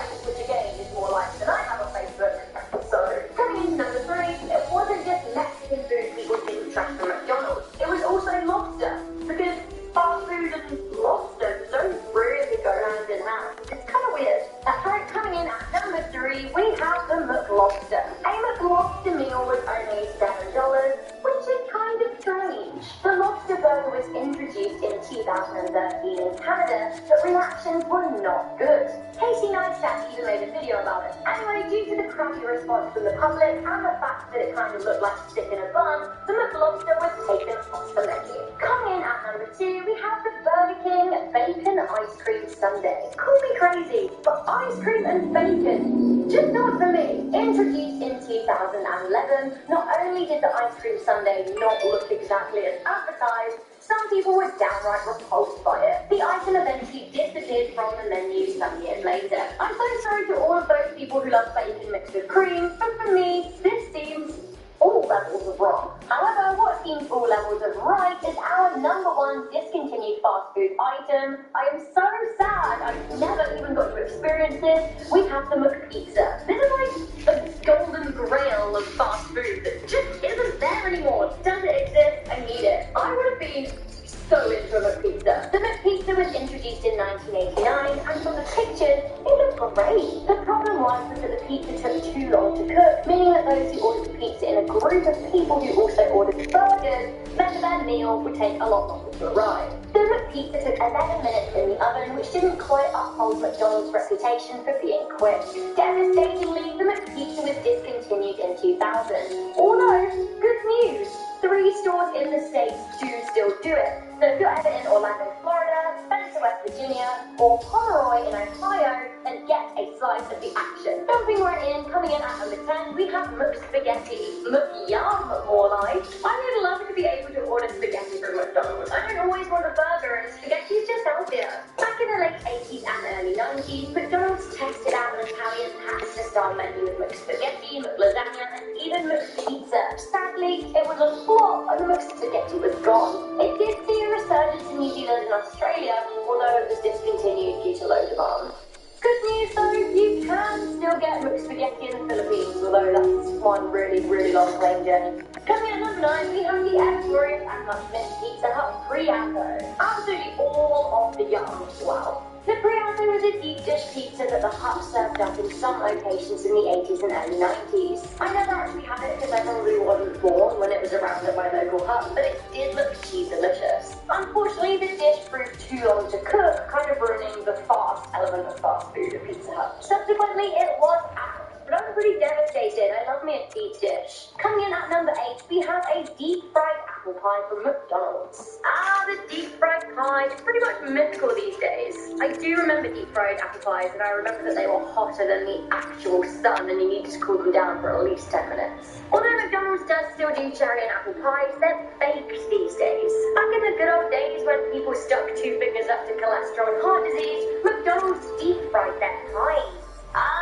number 3, we have the McLobster. A McLobster meal was only $7, which is kind of strange. The lobster burger was introduced in 2013 in Canada, but reactions were not good. Casey Neistat even made a video about it. Anyway, due to the crappy response from the public and the fact that it kind of looked like a stick in a bun, the McLobster was taken off the menu. Coming in at number 2, we have the Burger King Bacon Ice Cream Sundae. Call me crazy, but ice cream and bacon, just not for me. Introduced in 2011, not only did the ice cream sundae not look exactly as advertised, some people were downright repulsed by it. The item eventually disappeared from the menu some years later. I'm so sorry to all of those people who love bacon mixed with cream, but for me, this seems all levels of wrong. However, what seems all levels of right is our number 1 discontinued fast food item. I am so sad I've never even got to experience this. We have the McPizza. This is like the golden grail of fast food that just isn't there anymore. Does it exist? I need it. I would have been so into a McPizza. The McPizza was introduced in 1989, and from the pictures, it looked great. The problem was that the pizza took too long to cook, meaning that those who ordered the pizza in a group of people who also ordered burgers meant that their meal would take a lot longer to arrive. The McPizza took 11 minutes in the oven, which didn't quite uphold McDonald's reputation for being quick. Devastatingly, the McPizza was discontinued in 2000. Although, good news, 3 stores in the States do still do it. So if you're ever in Orlando, Florida, Spencer, West Virginia, or Pomeroy in Ohio, then get a slice of the action. Jumping right in, coming in at number 10, we have McSpaghetti. McYum, more like. I would love to be able to order spaghetti from McDonald's. I don't always want a burger, and spaghetti's just healthier. Back in the late 80s and early 90s, McDonald's tested out an Italian pasta-style menu with McSpaghetti, McLasagna, and even McPizza. Sadly, it was a flop, and the McSpaghetti was gone. It did see a resurgence in New Zealand and Australia, although it was discontinued due to low demand. Good news though, you can still get McSpaghetti in the Philippines, although that's one really, really long plane journey. Coming at number 9, we have the ever-glorious and much-missed Pizza Hut Priato. Absolutely all of the yum. Wow. The Priato was a deep dish pizza that the Hut served up in some locations in the 80s and early 90s. I never actually had it because I probably wasn't born when it was around at my local Hut, but it did look cheese delicious. Unfortunately, the dish proved too long to cook, kind of ruining the fast element of fast food at Pizza Hut. Subsequently, it was out, but I'm pretty devastated. I love me a deep dish. Coming in at number 8, we have a deep-fried apple pie from McDonald's. The deep-fried pie is pretty much mythical these days. I do remember deep-fried apple pies, and I remember that they were hotter than the actual sun, and you needed to cool them down for at least 10 minutes. Although McDonald's does still do cherry and apple pies, they're baked these days. Back in the good old days when people stuck 2 fingers up to cholesterol and heart disease, McDonald's deep-fried their pies.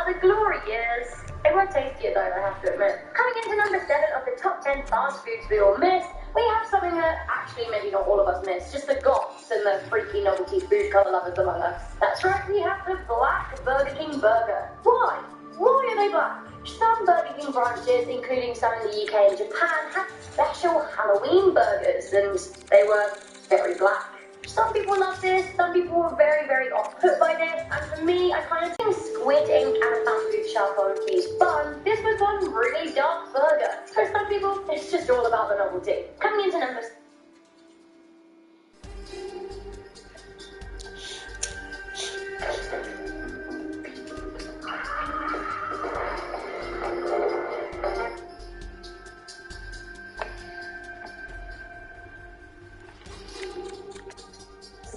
The glory years. They were tastier though, I have to admit. Coming into number 7 of the top 10 fast foods we all miss, we have something that actually maybe not all of us miss, just the goths and the freaky novelty food colour lovers among us. That's right, we have the Black Burger King Burger. Why? Why are they black? Some Burger King branches, including some in the UK and Japan, had special Halloween burgers, and they were very black. Some people love this, some people were very, very off-put by this, and for me, I kind of think squid ink and a fast food shark on a cheese bun. This was one really dark burger. For some people, it's just all about the novelty. Coming into number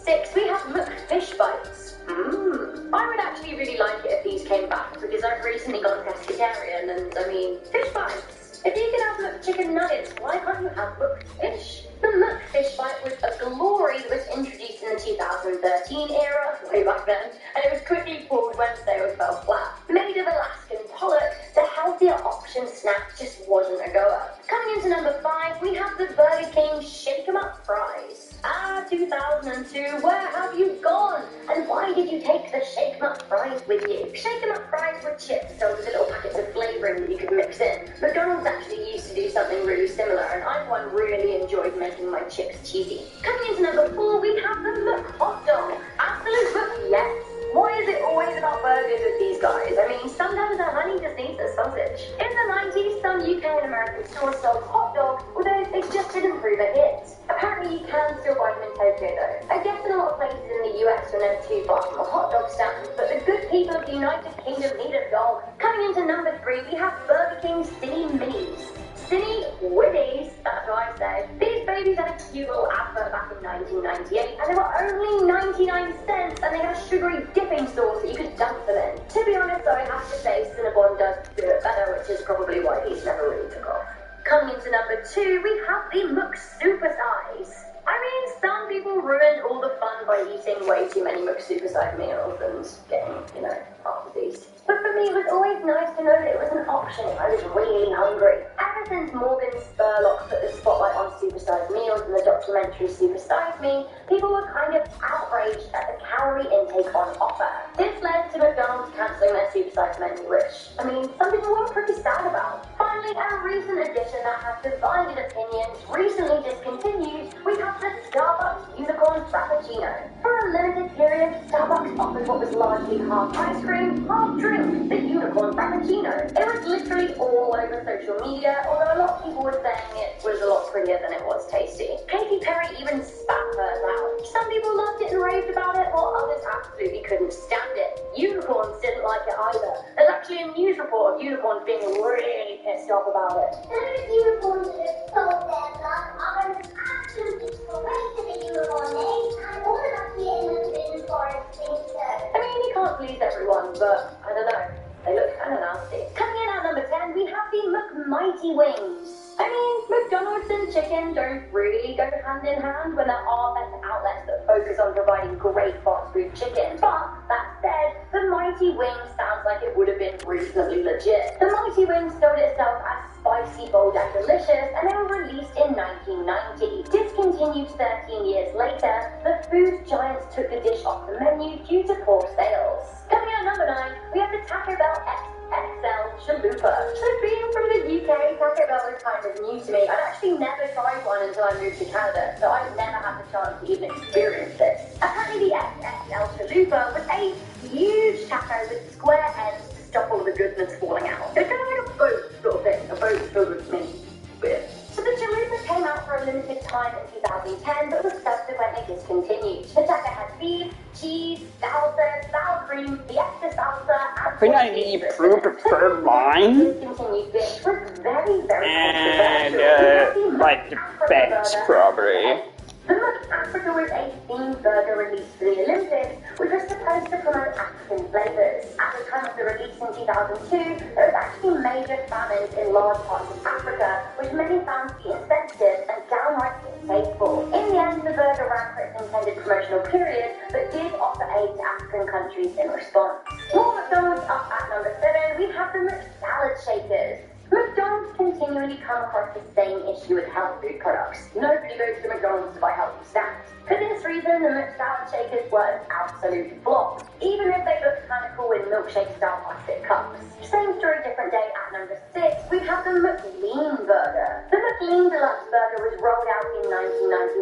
6, we have McFish Bites. I would actually really like it if these came back, because I've recently gone pescatarian, and I mean, fish bites. If you can have McChicken nuggets, why can't you have McFish? The McFish Bite was a glory that was introduced in the 2013 era, way back then, and it was quickly pulled when sales fell flat. Made of Alaskan pollock, the healthier option snack just wasn't a goer. Coming into number 5, we have the Burger King Shake 'em Up Fries. 2002, where have you gone? And why did you take the Shake 'em Up Fries with you? Shake 'em Up Fries were chips filled with little packets of flavouring that you could mix in. McDonald's actually used to do something really similar, and I've one really enjoyed making my chips cheesy. Coming into number 4, we have the McHot Dog. Absolute Mc yes. Why is it always about burgers with these guys? I mean, sometimes stores sold hot dogs, although they just didn't prove a hit. Apparently you can still buy them in Tokyo though. I guess in a lot of places in the US you're never too far from a hot dog stand, but the good people of the United Kingdom need a dog. Coming into number 3, we have Burger King Stinny Minis. Stinny Winnies, that's what I say. These babies had a cute little advert back in 1998, and they were only 99 cents, and they had a sugary dipping sauce that you could dunk them in. To be honest though, I have to say Cinnabon does do it better, which is probably why he's never really took off. Coming into number 2, we have the McSupersize. I mean, some people ruined all the fun by eating way too many McSupersize meals and getting, heart disease. But for me, it was always nice to know that it was an option if I was really hungry. Ever since Morgan Spurlock put the spotlight on supersized meals in the documentary Supersize Me, people were kind of outraged at the calorie intake on offer. This led to McDonald's cancelling their supersized menu, which, some people were pretty sad about. Finally, a recent addition that has divided opinions, recently discontinued, we have the Starbucks Unicorn Frappuccino. For a limited period, Starbucks offered what was largely half ice cream, half drink, the Unicorn Frappuccino. It was literally all over social media, although a lot of people were saying it was a lot prettier than it was tasty. Katy Perry even spat hers out. Some people loved it and raved about it, while others absolutely couldn't stand it. Unicorns didn't like it either. There's actually a news report of unicorns being really pissed off about it. Those unicorns are so bad, I was absolutely correct to the unicorn name, and all of us here in the business forest think so. You can't please everyone, but I don't know. They look kind of nasty. Coming in at number 10, we have the McMighty Wings. McDonald's and chicken don't really go hand in hand when there are better outlets that focus on providing great fast food chicken. But that said, the Mighty Wing sounds like it would have been reasonably legit. The Mighty Wing sold itself as spicy, bold and delicious, and they were released in 1990. Discontinued 13 years later, the food giants took the dish off the menu due to poor sales. Coming in at number 9, we have the Taco Bell XXL Chalupa. So being from the UK, Taco Bell was kind of new to me. I'd actually never tried one until I moved to Canada, so I'd never had the chance to even experience it. Apparently the XXL Chalupa was a huge taco with square ends to stop all the goodness falling out. It was kind of like a boat sort of thing, a boat filled with meat. Weird. So the Chalupa came out for a limited time in 2010, but was subsequently discontinued. The taco had beef, cheese, salsa, sour cream, the extra salsa, and I think I need proof of third line. Discontinued dish was very, very And, controversial. like, defense, probably. The McAfrica was a themed burger released for the Olympics, which was supposed to promote African flavors. At the time of the release in 2002, there was actually major famines in large parts of Africa, which many found to be insensitive and downright distasteful. In the end, the burger ran for its intended promotional period, but did offer aid to African countries in response. More McDonald's up at number 7, we have the McSalad Shakers. McDonald's continually come across the same issue with health food products. Nobody goes to McDonald's to buy healthy snacks. For this reason, the McSalad Shakers were an absolute flop, even if they looked kind of cool in milkshake-style plastic cups. Same story, different day. At number 6, we have the McLean Burger. The McLean Deluxe Burger was rolled out in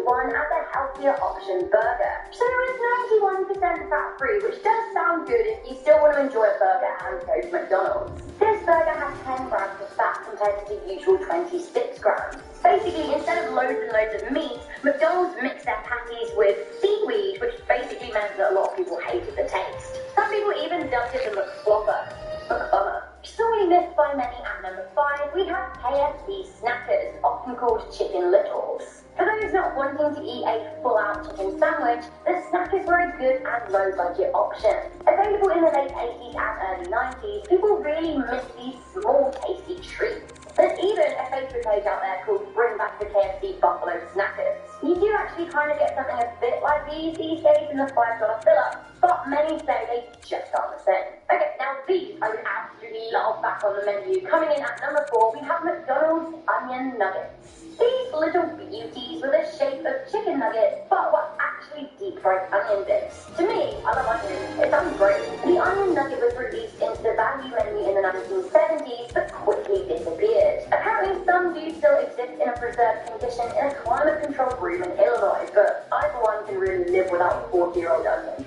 1991 as a healthier option burger. So it was 91% fat-free, which does sound good if you still want to enjoy a burger and go to McDonald's. This burger has 10 grams of fat compared to the usual 26 grams. Basically, instead of loads and loads of meat, McDonald's mixed their patties with seaweed, which basically meant that a lot of people hated the taste. Some people even dubbed it the McFlopper. McBummer. Sorely missed by many at number 5, we have KFC Snackers, often called Chicken Littles. For those not wanting to eat a full-out chicken sandwich, the Snackers were a good and low-budget option. Available in the late 80s and early 90s, people really missed these small, tasty treats. There's even a Facebook page out there called Bring Back the KFC Buffalo Snackers. You do actually kind of get something a bit like these days in the $5 fill-up, but many say they just aren't the same. Okay, now these I would absolutely love back on the menu. Coming in at number 4, we have McDonald's Onion Nuggets. These little beauties were the shape of chicken nuggets, but were actually deep-fried onion bits. To me, I love onions. It sounds great. The onion nugget was released into the value menu in the 1970s, but quickly disappeared. Apparently, some do still exist in a preserved condition in a climate-controlled room in Illinois, but I, for one, can really live without a 40-year-old onion.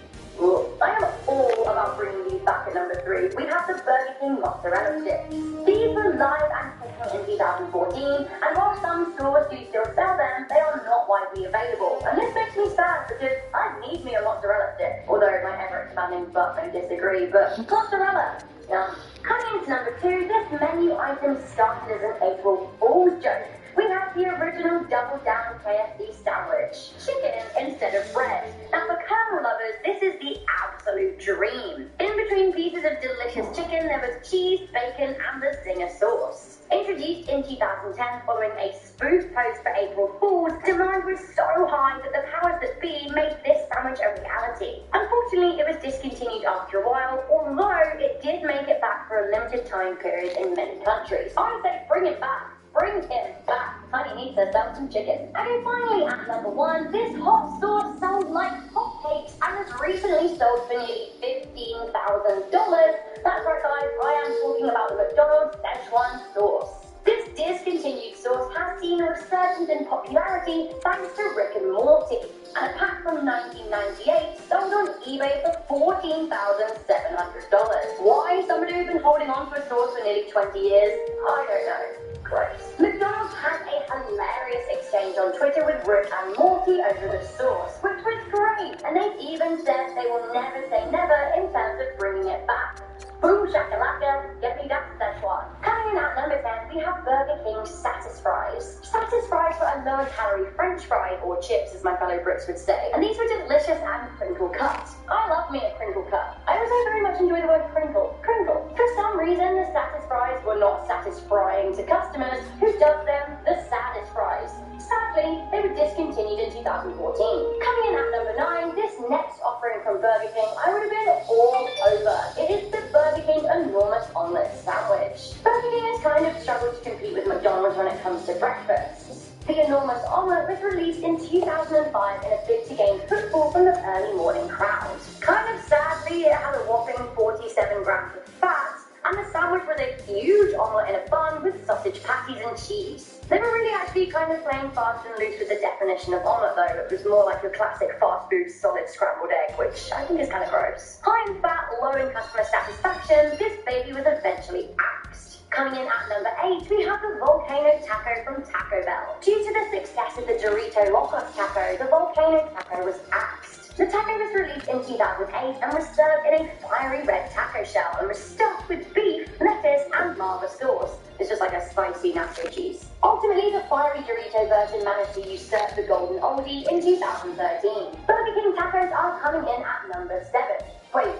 I am all about bringing these back at number 3. category, we have the Burger King mozzarella sticks. These were live and cooking in 2014, and while some stores do still sell them, they are not widely available. And this makes me sad because I need me a mozzarella stick. Although my ever-expanding butt may disagree, but mozzarella. Yum. Coming into number 2, this menu item started as an April Fool's joke. We have the original Double Down KFC sandwich. Chicken instead of bread. Now for Colonel lovers, this is the absolute dream. In between pieces of delicious chicken, there was cheese, bacon, and the Zinger sauce. Introduced in 2010 following a spoof post for April Fools, demand was so high that the powers that be made this sandwich a reality. Unfortunately, it was discontinued after a while, although it did make it back for a limited time period in many countries. I say bring it back. Bring him back. Honey needs herself some chicken. And finally, at number 1, this hot sauce sold like hotcakes and was recently sold for nearly $15,000. That's right, guys. I am talking about the McDonald's Szechuan sauce. This discontinued sauce has seen a resurgence in popularity thanks to Rick and Morty. And a pack from 1998 sold on eBay for $14,700. Why somebody who's been holding on to a sauce for nearly 20 years? I don't know. Gross. McDonald's had a hilarious exchange on Twitter with Rick and Morty over the sauce, which was great. And they even said they will never say never in terms of bringing it back. Boom shakalaka, get me that Szechuan. Coming in at number 10, we have Burger King Satis Fries. Satis Fries were a lower calorie French fry, or chips as my fellow Brits would say. And these were delicious and crinkle cut. I love me a crinkle cut. I also very much enjoy the word crinkle. Crinkle. For some reason, the Satis Fries were not satisfying to customers who dubbed them the Satis Fries. Sadly, they were discontinued in 2014. Coming in at number 9, this next offering from Burger King, I would have been all over. It is the Burger King enormous omelet sandwich. Burger King has kind of struggled to compete with McDonald's when it comes to breakfast. The enormous omelet was released in 2005 in a bid to gain footfall from the early morning crowd. Kind of sadly, it had a whopping 47 grams of fat, and the sandwich was a huge omelet in a bun with sausage patties and cheese. They were really actually kind of playing fast and loose with the definition of omelet though. It was more like your classic fast food solid scrambled egg, which I think is kind of gross. High in fat, low in customer satisfaction, this baby was eventually axed. Coming in at number 8, we have the Volcano Taco from Taco Bell. Due to the success of the Dorito Locos Taco, the Volcano Taco was axed. The taco was released in 2008 and was served in a fiery red taco shell and was stuffed with beef, lettuce, and lava sauce. It's just like a spicy nacho cheese. Ultimately, the fiery Dorito version managed to usurp the golden oldie in 2013. Burger King tacos are coming in at number 7. Wait,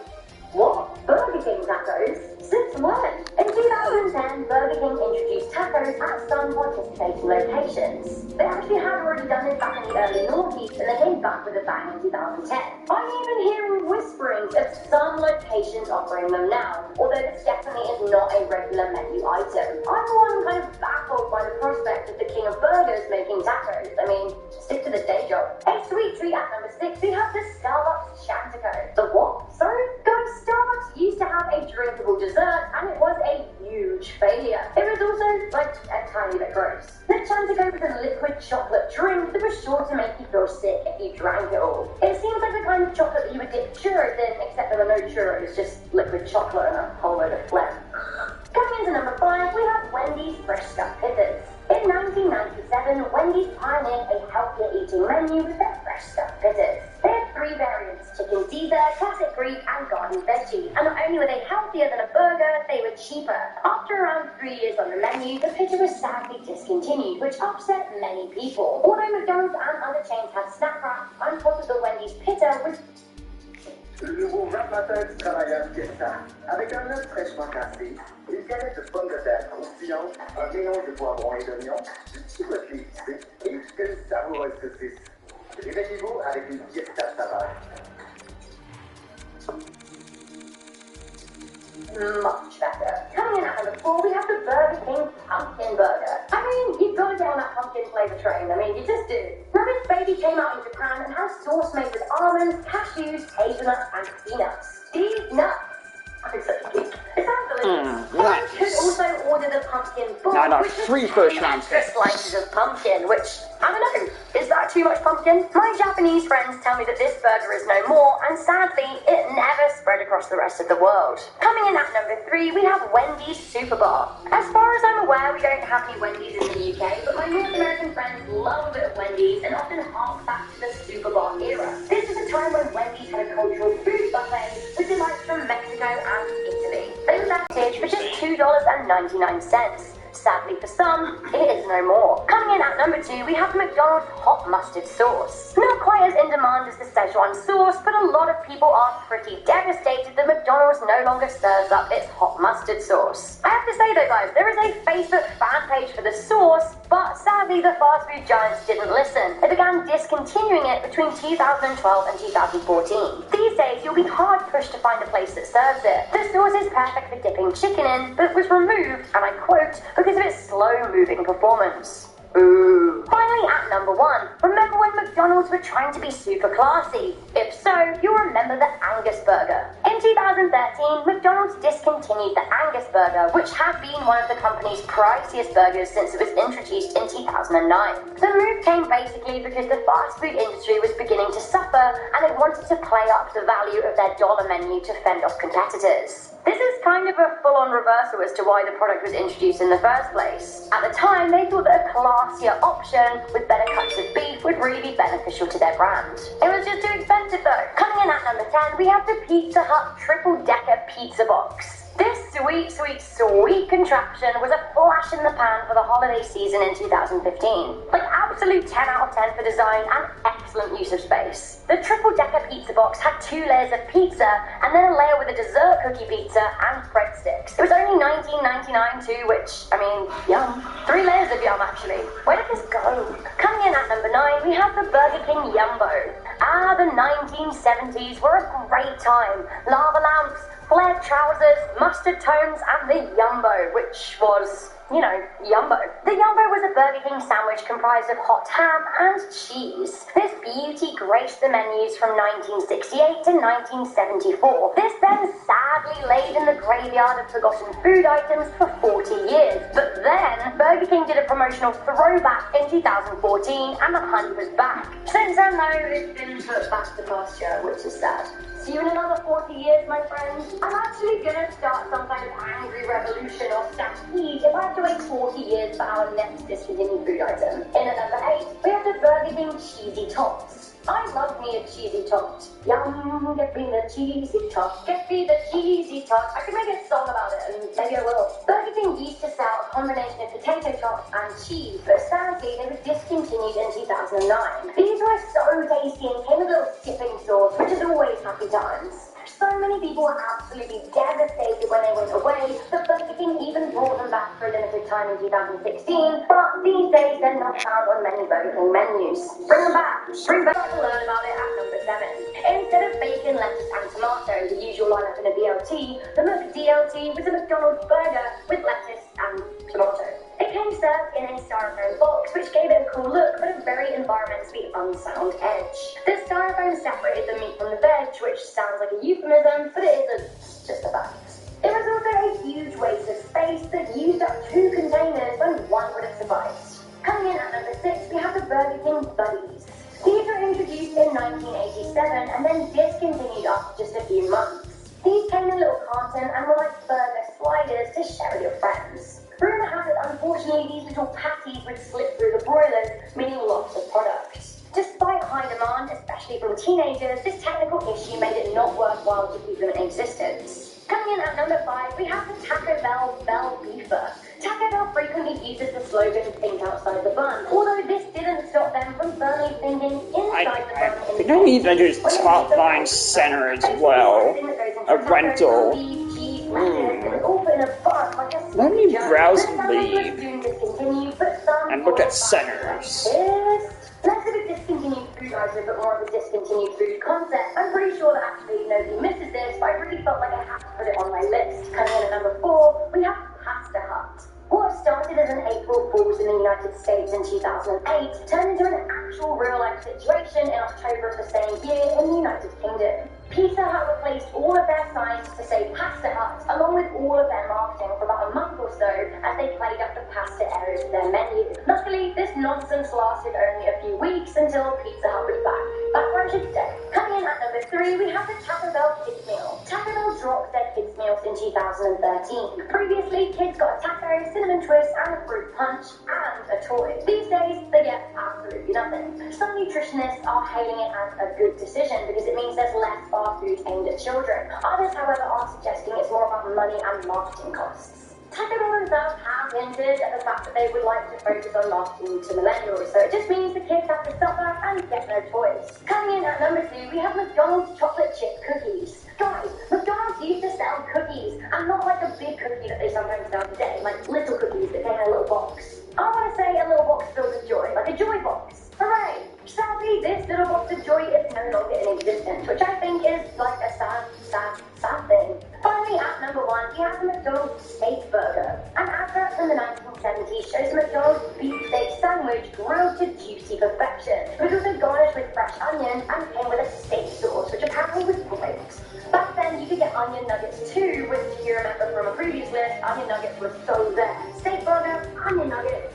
what? Burger King tacos? Since when? In 2010, Burger King introduced tacos at some participating locations. They actually had already done it back in the early noughties, and they came back with a bang in 2010. I'm even hearing whisperings of some locations offering them now, although this definitely is not a regular menu item. I'm the one kind of baffled by the prospect of the king of burgers making tacos. I mean, stick to the day job. A sweet treat at number 6, we have the Starbucks Chantico. The what? Sorry? Guys, Starbucks used to have a drinkable dessert, and it was a huge failure. It was also, like, a tiny bit gross. The Chantico was a liquid chocolate drink that was sure to make you feel sick if you drank it all. It seems like the kind of chocolate that you would dip churros in, except there were no churros, just liquid chocolate and a whole load of phlegm. Coming into number 5, we have Wendy's Fresh Stuffed Pizzas. In 1997, Wendy's pioneered a healthier eating menu with their fresh stuffed pizzas. They had 3 variants, chicken Caesar, classic Greek, and garden veggie. And not only were they healthier than a burger, they were cheaper. After around 3 years on the menu, the pizza was sadly discontinued, which upset many people. Although McDonald's and other chains had snack wrap, on top of the Wendy's pizza was Le nouveau wrap matin du travailleur Quaker, avec un œuf fraîchement cassé, des galettes de pommes de terre croustillantes, un mélange de poivrons et d'oignons, du chipotle épicé et une savoureuse saucisse. Réveillez-vous avec une fiesta saveur. much better. Coming in at number 4, we have the Burger King Pumpkin Burger. I mean, you've got to get on that pumpkin flavor train. I mean, you just do. Now, this baby came out in Japan and has sauce made with almonds, cashews, hazelnuts, and peanuts. These nuts. I'm such a geek. It sounds delicious. Nice. You could also order the pumpkin ball, Now, which is 3 first round extra slices of pumpkin, which, I don't know, Is that too much pumpkin? My Japanese friends tell me that this burger is no more, and sadly, it never spread across the rest of the world. Coming in at number 3, we have Wendy's Super Bar. As far as I'm aware, we don't have any Wendy's in the UK, but my North American friends love a bit of Wendy's and often hark back to the Super Bar era. This is a time when Wendy's had a cultural food buffet with delights from Mexico and Italy. They were limited for just $2.99. Sadly for some, it is no more. Coming in at number 2, we have McDonald's hot mustard sauce. Not quite as in demand as the Szechuan sauce, but a lot of people are pretty devastated that McDonald's no longer serves up its hot mustard sauce. I have to say though guys, there is a Facebook fan page for the sauce, but sadly the fast food giants didn't listen. They began discontinuing it between 2012 and 2014. These days, you'll be hard pushed to find a place that serves it. The sauce is perfect for dipping chicken in, but was removed, and I quote, because of its slow-moving performance. Ooh. Finally, at number 1, remember when McDonald's were trying to be super classy? If so, you'll remember the Angus Burger. In 2013, McDonald's discontinued the Angus Burger, which had been one of the company's priciest burgers since it was introduced in 2009. The move came basically because the fast food industry was beginning to suffer, and they wanted to play up the value of their dollar menu to fend off competitors. This is kind of a full-on reversal as to why the product was introduced in the first place. At the time, they thought that a classier option with better cuts of beef would really be beneficial to their brand. It was just too expensive though. Coming in at number 10, we have the Pizza Hut triple-decker pizza box. This sweet contraption was a flash in the pan for the holiday season in 2015. Like absolute 10 out of 10 for design and excellent use of space. The triple-decker pizza box had 2 layers of pizza and then a layer with a dessert cookie pizza and breadsticks. It was only $19.99 too, which, I mean, yum. 3 layers of yum actually. Where did this go? Coming in at number 9, we have the Burger King Yumbo. Ah, the 1970s were a great time. Lava lamps, flared trousers, mustard tones, and the Yumbo, which was, you know, Yumbo. The Yumbo was a Burger King sandwich comprised of hot ham and cheese. This beauty graced the menus from 1968 to 1974. This then sadly laid in the graveyard of forgotten food items for 40 years. But then, Burger King did a promotional throwback in 2014, and the hunt was back. Since then, though, it's been put back to pasture, which is sad. See you in another 40 years, my friends. I'm actually gonna start some kind of angry revolution or stampede if I have to wait 40 years for our next discontinued food item. In at number 8, we have the Burger King Cheesy Tots. I love me a cheesy tot. Yum, get me the cheesy tot. Get me the cheesy tot. I could make a song about it, and maybe I will. Burger King used to sell a combination of potato tots and cheese, but sadly they were discontinued in 2009. These were so tasty and came with a little sipping sauce, which is always happy times. So many people were absolutely devastated when they went away, that Burger King even brought them back for a limited time in 2016, but these days they're not found on many Burger King menus. Bring them back! Bring back to learn about it at number 7. Instead of bacon, lettuce and tomato, the usual lineup in a BLT, the McDLT was a McDonald's burger with lettuce and tomato. It came served in a styrofoam box, which gave it a cool look, but a very environmentally unsound edge. The styrofoam separated the meat from the veg, which sounds like a euphemism, but it isn't, just a fact. It was also a huge waste of space that used up 2 containers when one would have sufficed. Coming in at number 6, we have the Burger King Buddies. These were introduced in 1987 and then discontinued after just a few months. These came in a little carton and were like burger sliders to share with your friends. Rumor has it, unfortunately, these little patties would slip through the broilers, meaning lots of product. Despite high demand, especially from teenagers, this technical issue made it not worthwhile to keep them in existence. Coming in at number 5, we have the Taco Bell Bell Beefer. Taco Bell frequently uses the slogan "think outside the bun," although this didn't stop them from firmly thinking inside the bun. I think I need to do top line center as well. A rental. Let me browse and leave and look at centers. Less of a discontinued food item, but more of a discontinued food concept. I'm pretty sure that actually nobody misses this, but I really felt like I had to put it on my list. Coming in at number 4, we have Pasta Hut. What started as an April Fool's in the United States in 2008 turned into an actual real-life situation in October of the same year in the United Kingdom. Pizza Hut replaced all of their signs to say Pasta Hut, along with all of their marketing for about a month or so, as they played up the pasta areas of their menu. Luckily, this nonsense lasted only a few weeks until Pizza Hut was back. Back where I should stay. Coming in at number 3, we have the Taco Bell Kids Meal. Taco Bell dropped their kids meals in 2013. Previously, kids got a taco, cinnamon twist, and a fruit punch, and a toy. These days, they get absolutely nothing. Some nutritionists are hailing it as a good decision because it means there's less fast food aimed at children. Others, however, are suggesting it's more about money and marketing costs. Taco Bell themselves have hinted at the fact that they would like to focus on marketing to millennials, so it just means the kids have to suffer and get no toys. Coming in at number 2, we have McDonald's chocolate chip cookies. Guys, McDonald's used to sell cookies, and not like a big cookie that they sometimes sell today, like little cookies that came in a little box. I want to say a little box filled with joy, like a joy box. Hooray! Sadly, this little box of joy is no longer in existence, which I think is like a sad thing. Finally, at number 1, we have the McDonald's Steak Burger. An advert from the 1970s shows a McDonald's beef steak sandwich grilled to juicy perfection. It was also garnished with fresh onions and came with a steak sauce, which apparently was great. Back then, you could get onion nuggets too, which, if you remember from a previous list, onion nuggets were so there. Steak burger, onion nuggets.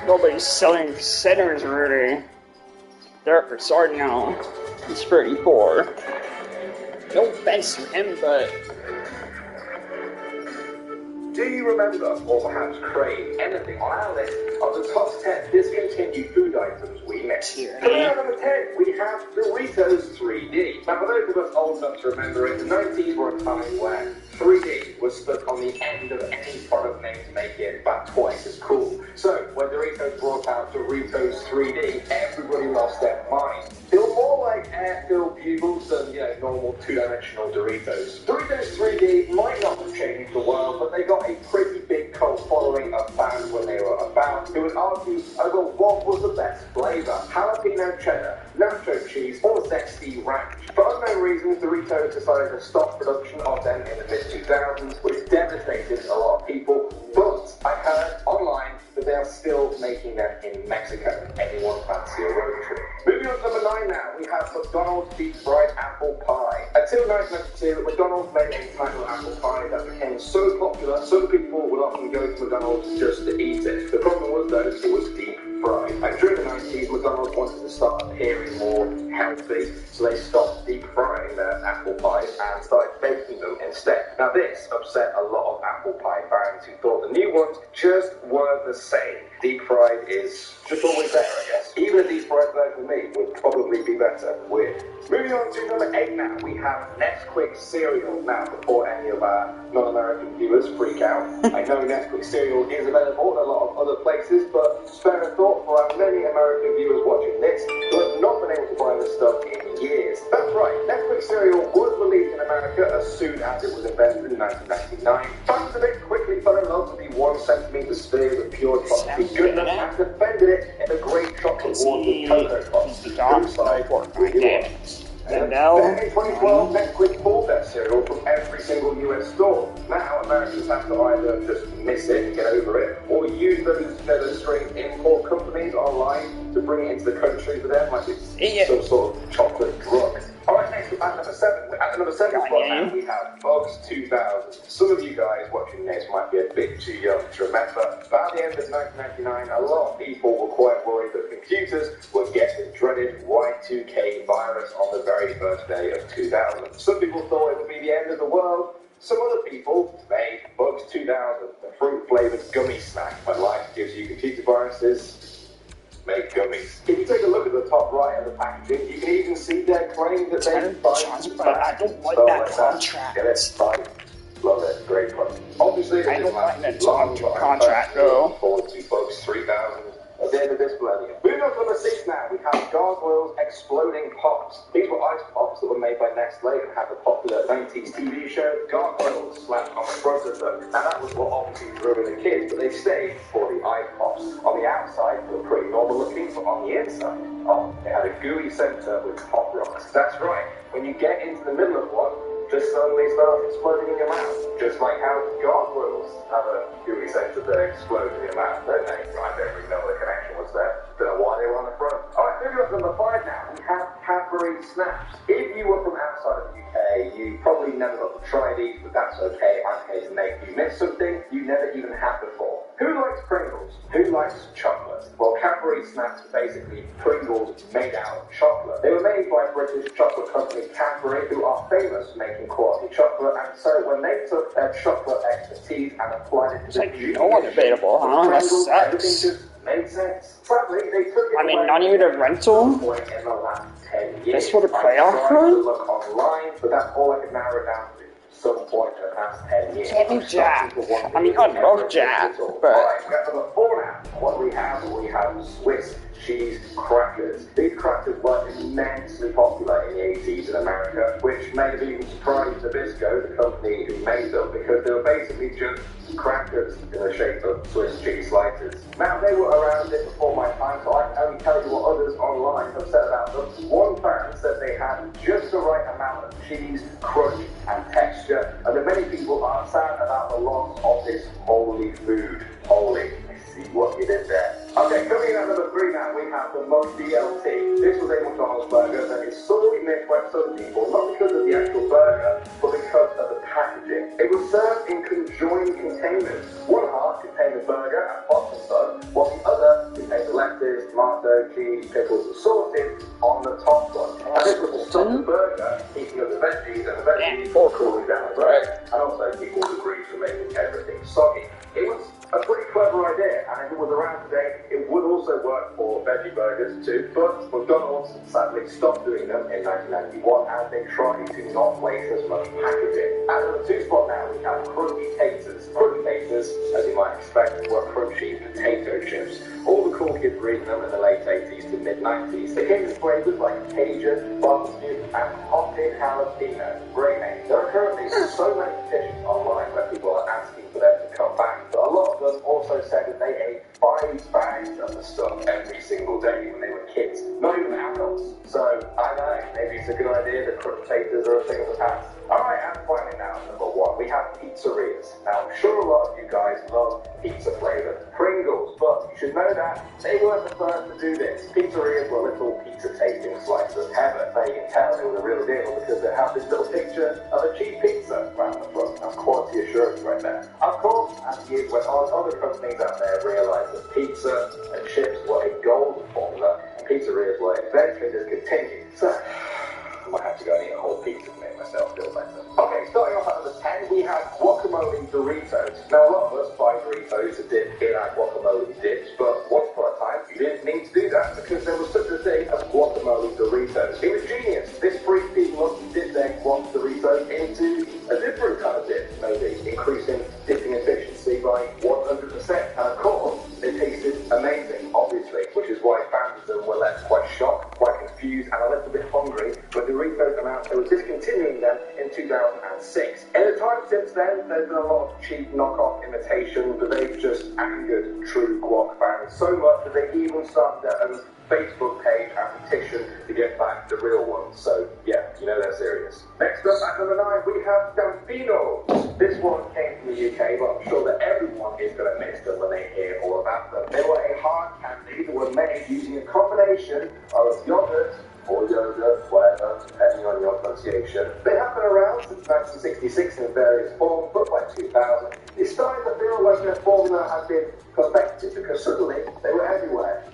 Nobody's selling centers really. They're sorry now. He's 34. No offense to him, but do you remember, or perhaps crave, anything on our list of the top 10 discontinued food items we missed? Coming out at number 10, we have Doritos 3D. Now, for those of us old enough to remember it, the 90s were a time where 3D was stuck on the end of any product name to make it about twice as cool. So, when Doritos brought out Doritos 3D, everybody lost their mind. They were more like air-filled bugles than, normal two-dimensional Doritos. Doritos 3D might not have changed the world, but they got a pretty big cult following of fans when they were about. It was argued over what was the best flavor: jalapeno cheddar, nacho cheese, or zesty ranch. For unknown reasons, Doritos decided to stop production of them in the mid-2000s, which devastated a lot of people, but I heard online that they are still making them in Mexico. Anyone fancy a road trip? Moving on to number 9 now, we have McDonald's deep fried apple pie. Until 1992, McDonald's made a type of apple pie that became so popular, some people would often go to McDonald's just to eat it. The problem was, though, it was deep fried. And during the 90s, McDonald's wanted to start appearing more healthy, so they stopped deep frying their apple pies and started baking them instead. Now this upset a lot of apple pie fans who thought the new ones just weren't the same. Deep fried is just always better, I guess. Even a deep fried version of me would probably be better. Weird. Moving on to number 8 now, we have Nesquik cereal. Now, before any of our non-American viewers freak out, I know Nesquik cereal is available in a lot of other places, but spare a thought for our many American viewers watching this who have not been able to buy this stuff in years. That's right, Nesquik cereal was released in America as soon as it was invented in 1999. Fans of it quickly fell in love with the 1 centimeter sphere of pure chocolate goodness and defended it in the great chocolate wars with Cocoa Puffs. And now, in 2012, Nesquik pulled their cereal from every single US store. Now, Americans have to either just miss it and get over it, or use those strange import companies online to bring it into the country for them, like it's some sort of chocolate drug. Alright, next at number 7. At the number 7 spot now, we have Bugs 2000. Some of you guys watching this might be a bit too young to remember, but at the end of 1999, a lot of people were quite worried that computers would get the dreaded Y2k virus on the very first day of 2000. Some people thought it would be the end of the world. Some other people made Bugs 2000, the fruit-flavoured gummy snack. When life gives you computer viruses, make gummies. If you take a look at the top right of the packaging, you can even see their claim that they I don't like that contract. Get it? Fine. Love it. Great fun. Obviously, I don't like that contract, though. Forward to Bugs 3000 at the end of this millennium. Moving on to number 6 now, we have Gargoyle's Exploding Pops. These were ice pops that were made by Nestle and had the popular 90s TV show Gargoyles slapped on the front of them. Now that was what obviously drew in the kids, but they stayed for the ice pops. On the outside, they were pretty normal looking, but on the inside, oh, it had a gooey center with pop rocks. That's right, when you get into the middle of one, just suddenly starts exploding in your mouth. Just like how gargoyles have a gooey center that explodes in your mouth, don't they? I don't really know what the connection was there. Don't know why they were on the front. Alright, moving up to number 5 now. We have Cadbury Snaps. If you were from outside of the UK, you probably never got to try these, but that's okay. I'm here to make you miss something you never even had before. Who likes Pringles? Who likes chocolate? Well, Cadbury Snaps are basically Pringles made out of chocolate. They were made by British chocolate company Cadbury, who are famous for making quality chocolate, and so when they took their chocolate expertise and applied it to the juice, no one available, huh? That sucks. Made sense. Sadly, they took it I mean, not even a rental? in the last 10 years. This for the playoff I tried to run? look online, but that's all I could narrow it down to. Some point in the past 10 years. Can't be Jack. I mean, I love Jack, but... Alright, we got number 4 now. What do we have? We have Swiss cheese crackers. These crackers were immensely popular in the 80s in America, which may have even surprised Nabisco, the company who made them, because they were basically just crackers in the shape of Swiss cheese slices. Now, they were around it before my time, so I can only tell you what others online have said about them. One fan said they had just the right amount of cheese, crunch, and texture, and that many people are sad about the loss of this holy food. Holy. See what you did there. Okay, coming in at number 3 now, we have the McDLT. This was a McDonald's burger that is sorely missed by some people, not because of the actual burger, but because of the packaging. It was served in conjoined containers. One half contained the burger and pots and suds, while the other contained the lettuce, tomato, cheese, pickles, and sauces on the top one. And this was to stop the burger heating up the veggies, and the veggies all cooling down the bread, and also equal the grease for making everything soggy. It was a pretty clever idea, and if it was around today, it would also work for veggie burgers too, but McDonald's sadly stopped doing them in 1991 as they tried to not waste as much packaging. At number 2 spot now, we have Crunchy Taters. Crunchy Taters, as you might expect, were crunchy potato chips. All the cool kids were eating them in the late 80s to mid-90s. They came in flavors like Cajun, barbecue, and hopping jalapeno. Great name. There are currently so many petitions online where people are asking for them to come back, but a lot of them also said that they ate 5 bags of the stuff every single day when they were kids, not even adults. So, I don't know, maybe it's a good idea that crunch taters are a thing of the past. Alright, and finally now, number 1, we have Pizzerias. Now, I'm sure a lot of you guys love pizza flavored Pringles, but you should know that they weren't the first to do this. Pizzerias were little pizza tasting slices of heaven. Now, you can tell they were the real deal because they have this little picture of a cheap pizza around the front. That's quality assurance right there. Of course, as years went on, other companies out there realized that pizza and chips were a golden formula, and pizzerias were eventually discontinued. So, I might have to go and eat a whole pizza to make myself feel better. Okay, starting off at number 10, we have guacamole Doritos. Now, a lot of us buy Doritos to dip in our guacamole dips, but once upon a time, you didn't need to do that because there was such a thing as guacamole Doritos. It was genius. This freed people up to dip their guac Doritos into a different kind of dip, maybe increasing dipping efficiency by 100%. And of course, they tasted amazing, obviously, which is why fans of them were left quite shocked, quite confused, and a little bit hungry when Doritos announced they were discontinuing them in 2006. In the time since then, there's been a lot of cheap knockoff imitations, but they've just angered true guac fans so much that they even started their own Facebook page and petition to get back the real ones. So, yeah, you know they're serious. Next up, at number 9, we have Dampinos. This one came from the UK, but I'm sure that everyone is going to miss them when they hear all about them. They were a hard candy that were made using a combination of yogurt or yogurt, whatever, depending on your pronunciation. They have been around since 1966 in various forms, but by 2000, it started to feel like their formula had been perfected because suddenly they were everywhere.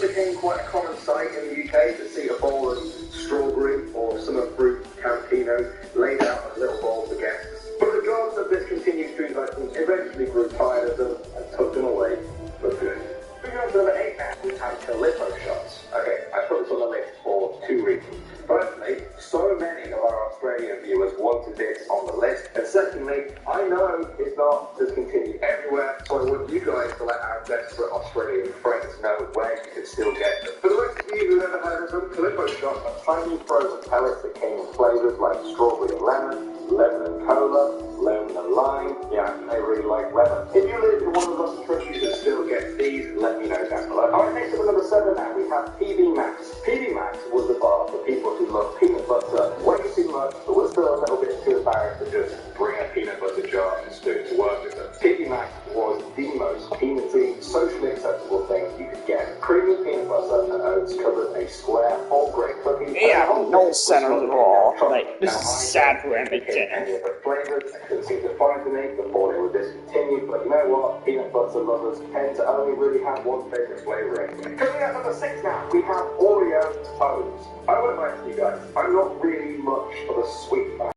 Became quite a common sight in the UK to see a bowl of strawberry or summer fruit campinos laid out as little bowls for guests. But the gods of discontinued food items eventually grew tired of them and took them away for good. Moving on to number 8 now, we have Calippo shots. Okay, I put this on the list for 2 reasons. Firstly, so many of our Australian viewers wanted this on the list, and secondly, I know it's not discontinued everywhere, so I want you guys to let our desperate Australian Australia and friends know where you can still get them. For the rest of you who've never heard of them, Calippo shot a tiny frozen pellets that came in flavours like strawberry and lemon, lemon and cola, lemon and lime. Yeah, I really like lemon. If you live in one of the lots of countries that still get these, let me know down below. Alright, next up at number 7 now, we have PB Max. PB Max was the bar for people who love peanut butter way too much, but were still a little bit too embarrassed to just bring a peanut butter jar and spoon to work with them. PB Max was the most peanutty, socially acceptable thing you could get. Creamy peanut butter and oats covered a square, whole grain cookie. Yeah, no center at all. Like, this is sad for Emma dinner. Any of the flavors I couldn't seem to find for me before they were discontinued, but you know what? Peanut butter lovers tend to only really have one favorite flavor anyway. Coming out number 6 now, we have Oreo Oats. I won't lie to you guys, I'm not really much of a sweet fan.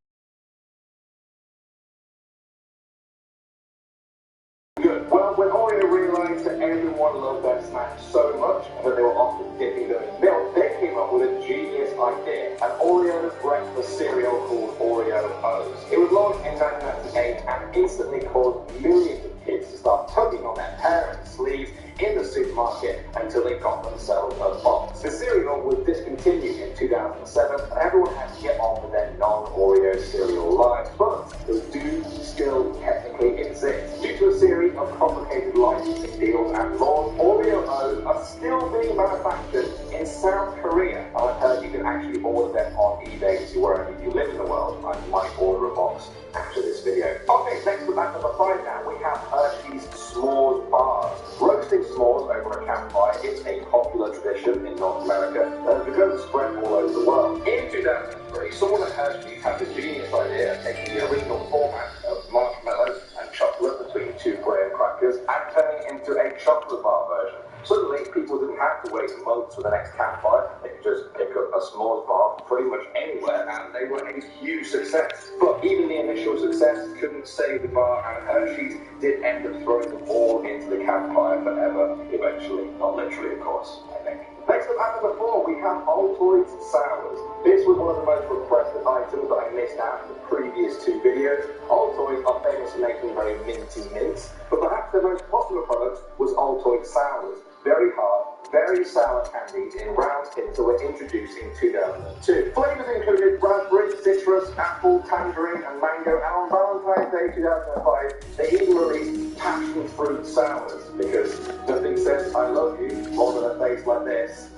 Good. Well, when Oreo realized that everyone loved their snacks so much that they were often dipping them in milk, they came up with a genius idea, an Oreo breakfast cereal called Oreo Oats. It was launched in 1998 and instantly caused millions of kids to start tugging on their parents' sleeves in the supermarket until they got themselves a box. The cereal was discontinued in 2007 and everyone had to get on with their non-Oreo cereal lives, but those do still technically exist. Due to a series of complicated licensing deals and laws, Oreo Oats are still being manufactured in South Korea. And I've heard you can actually order them on eBay to wherever you live in the world. I might order a box after this video. Okay, next we're back number 5 now. We have Hershey's S'mores Bars. Roasting s'mores over a campfire is a popular tradition in North America and has begun to spread all over the world. In 2003, someone at Hershey's had the genius idea of taking the original format of marshmallows and chocolate between 2 graham crackers and turning it into a chocolate bar version. Suddenly, people didn't have to wait months for the next campfire. They could just pick up a s'mores bar pretty much anywhere, and they were a huge success. But even the initial success couldn't save the bar, and Hershey's did end up throwing them all into the campfire forever, eventually. Not literally, of course, I think. Next up at number 4, we have Ultroid Sours. This was one of the most requested items that I missed out in the previous 2 videos. Ultroids are famous for making very minty mints, but perhaps their most popular product was Ultroid Sours. Very hard, very sour candies in round tins that were introduced in 2002. Flavors included raspberry, citrus, apple, tangerine, and mango, and on Valentine's Day 2005, they even released passion fruit sours, because nothing says I love you more than a face like this.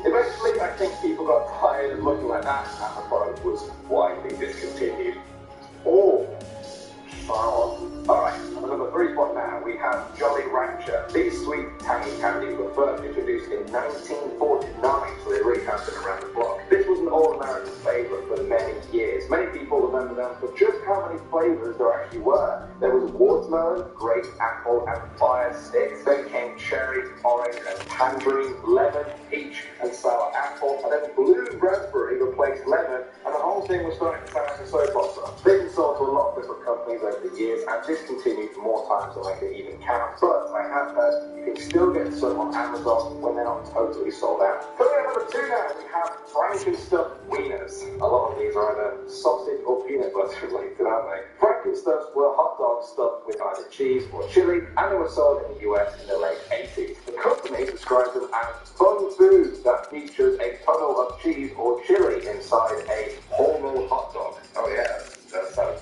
Eventually, I think people got tired of looking like that, and the product was widely discontinued. Oh, sour. Alright, on number 3 spot now, we have Jolly Rancher. These sweet, tangy candies were first introduced in 1949, so they really have been around the block. This was an all-American favourite for many years. Many people remember them for just how many flavours there actually were. There was watermelon, grape, apple, and fire sticks. Then came cherry, orange, and tangerine, lemon, peach, and sour apple, and then blue raspberry replaced lemon, and the whole thing was starting to sound like a soap opera. They've been sold to a lot of different companies over the years, and discontinued more times than I can even count, but I have heard you can still get some on Amazon when they're not totally sold out. Coming at number 2 now, we have Frankenstuffed Wieners. A lot of these are either sausage or peanut butter related, aren't they? Frankenstuffs were hot dogs stuffed with either cheese or chili, and they were sold in the US in the late 80s. The company described them as fun food that features a tunnel of cheese or chili inside a whole hot dog. Oh yeah, that sounds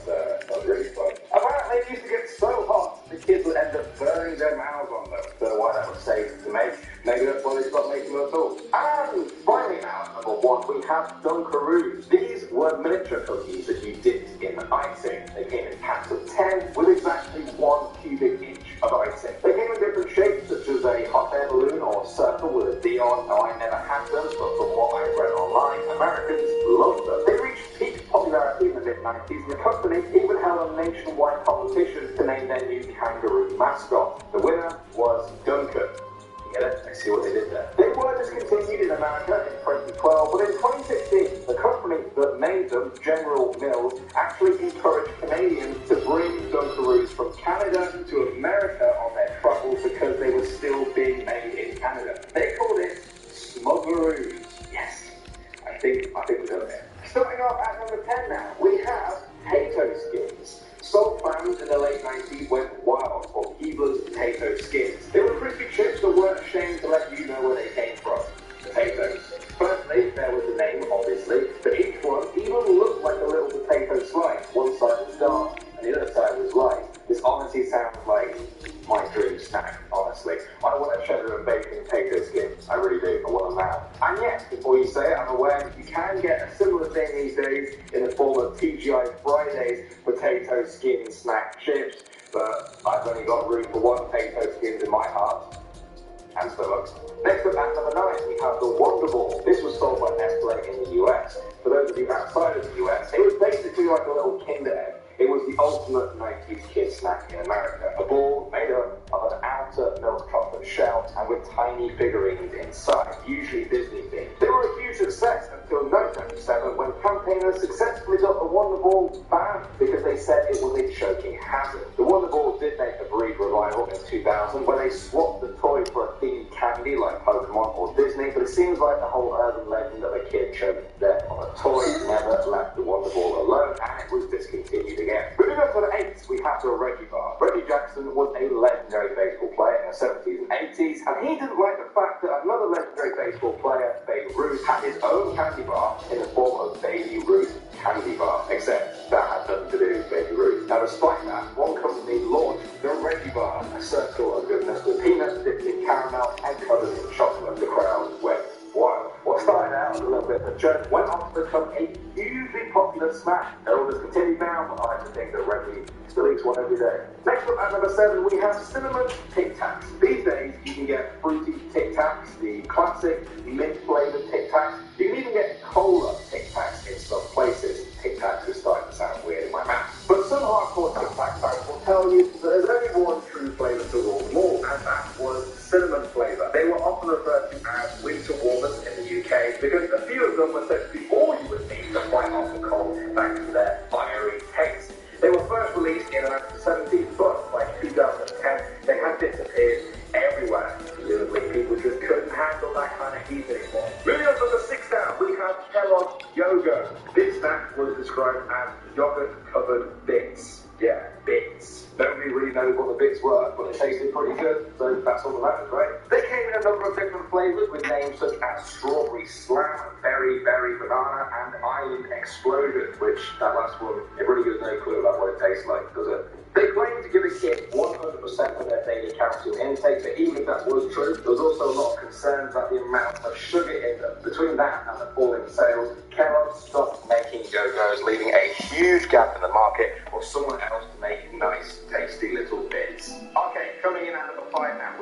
really fun. Apparently it used to get so hot, the kids would end up burning their mouths on them. Don't know why that was safe to make. Maybe that's why they stopped making them at all. And finally now, at number 1, we have Dunkaroos. These were miniature cookies that you dipped in icing. They came in packs of 10 with exactly 1 cubic inch of icing. They came in different shapes, such as a hot air balloon or circle with a D on. Now, I never had them, but from what I read online, Americans loved them. They reached peak popularity in the mid-90s, and the company even held a nationwide competition to name their new kangaroo mascot. The winner was Duncan. Get it? I see what they did there. They were discontinued in America in 2012, but in 2016, the company that made them, General Mills, actually encouraged Canadians to bring Dunkaroos from Canada to America on their travels because they were still being made in Canada. They called it Smuggleroos. Yes, I think we're done there. Starting off at number 10 now, we have potato skins. Salt fans in the late 90s went wild for Keebler's potato skins. They were I want a cheddar and bacon potato skin. I really do. I want them now. And yes, before you say it, I'm aware that you can get a similar thing these days in the form of TGI Fridays potato skin snack chips. But I've only got room for one potato skin in my heart. And stomachs. Next up at number 9, we have the Wonder Ball. This was sold by Nestle in the US. For those of you outside of the US, it was basically like a little Kinder Egg. It was the ultimate 90s kid snack in America. A ball made up of an outer milk chocolate shell and with tiny figurines inside, usually Disney themed. They were a huge success until 1997 when campaigners successfully got the Wonder Ball banned because they said it was a choking hazard. The Wonder Ball did make a brief revival in 2000 when they swapped the toy for a themed candy like Pokemon or Disney, but it seems like the whole urban legend of a kid choking to death on a toy never left the Wonder Ball alone, and it was discontinued again. Moving on to the 8th, we have the Reggie Bar. Reggie Jackson was a legendary baseball player in the 70s and 80s, and he didn't like the fact that another legendary baseball player, Babe Ruth, had his own candy bar in the form of Baby Ruth Candy Bar, except that had nothing to do with Baby Ruth. Now, despite that, one company launched the Reggie Bar, a circle of goodness with peanuts dipped in caramel and covered in chocolate. The crowd went wild. What started out as a little bit of a joke went on to become a hugely popular snack. They're all discontinued now, but I like to think that Reggie still eats one every day. Next up at number 7, we have cinnamon Tic Tacs. These days, you can get fruity Tic Tacs, the classic mint-flavored Tic Tacs. You can even get cola Tic Tacs in some places. Tic Tacs is starting to sound weird in my mouth. But some hardcore Tic Tac fans will tell you that there's only one true flavour to rule them all, and that was cinnamon flavour. They were often referred to as winter warmers in the UK because a few of them were said to be all you would need to fight off the cold thanks to their fiery taste. They were first released in the 1970s, but by 2010 they had disappeared everywhere. Presumably people just couldn't handle that kind of heat anymore. Moving on to the 6th down, we have Kellogg's Yo-Go. This snack was described as yogurt-covered bits. Yeah, bits. Nobody really knows what the bits were, but they tasted pretty good, so that's all that matters, right? They came in a number of different flavours with names such as Strawberry Slam, Berry Banana, and Island Explosion, which, that last one, it really gives no clue about what it tastes like, does it? They claim to give a kid 100% of their daily calcium intake, but even if that was true, there was also a lot of concern about the amount of sugar in them. Between that and the fall in sales, Kellogg stopped making Yo-Go's, leaving a huge gap in the market for someone else to make nice, tasty little bits. Okay, coming in at number 5 now.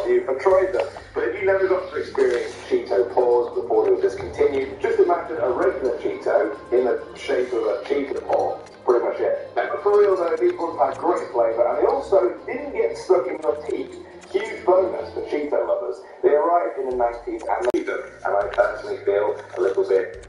You have tried them, but if you never got to experience Cheeto paws before they were discontinued, just imagine a regular Cheeto in the shape of a Cheeto paw. Pretty much it. Now, for real though, these ones had great flavour, and they also didn't get stuck in your teeth. Huge bonus for Cheeto lovers. They arrived in the 90s and I personally feel a little bit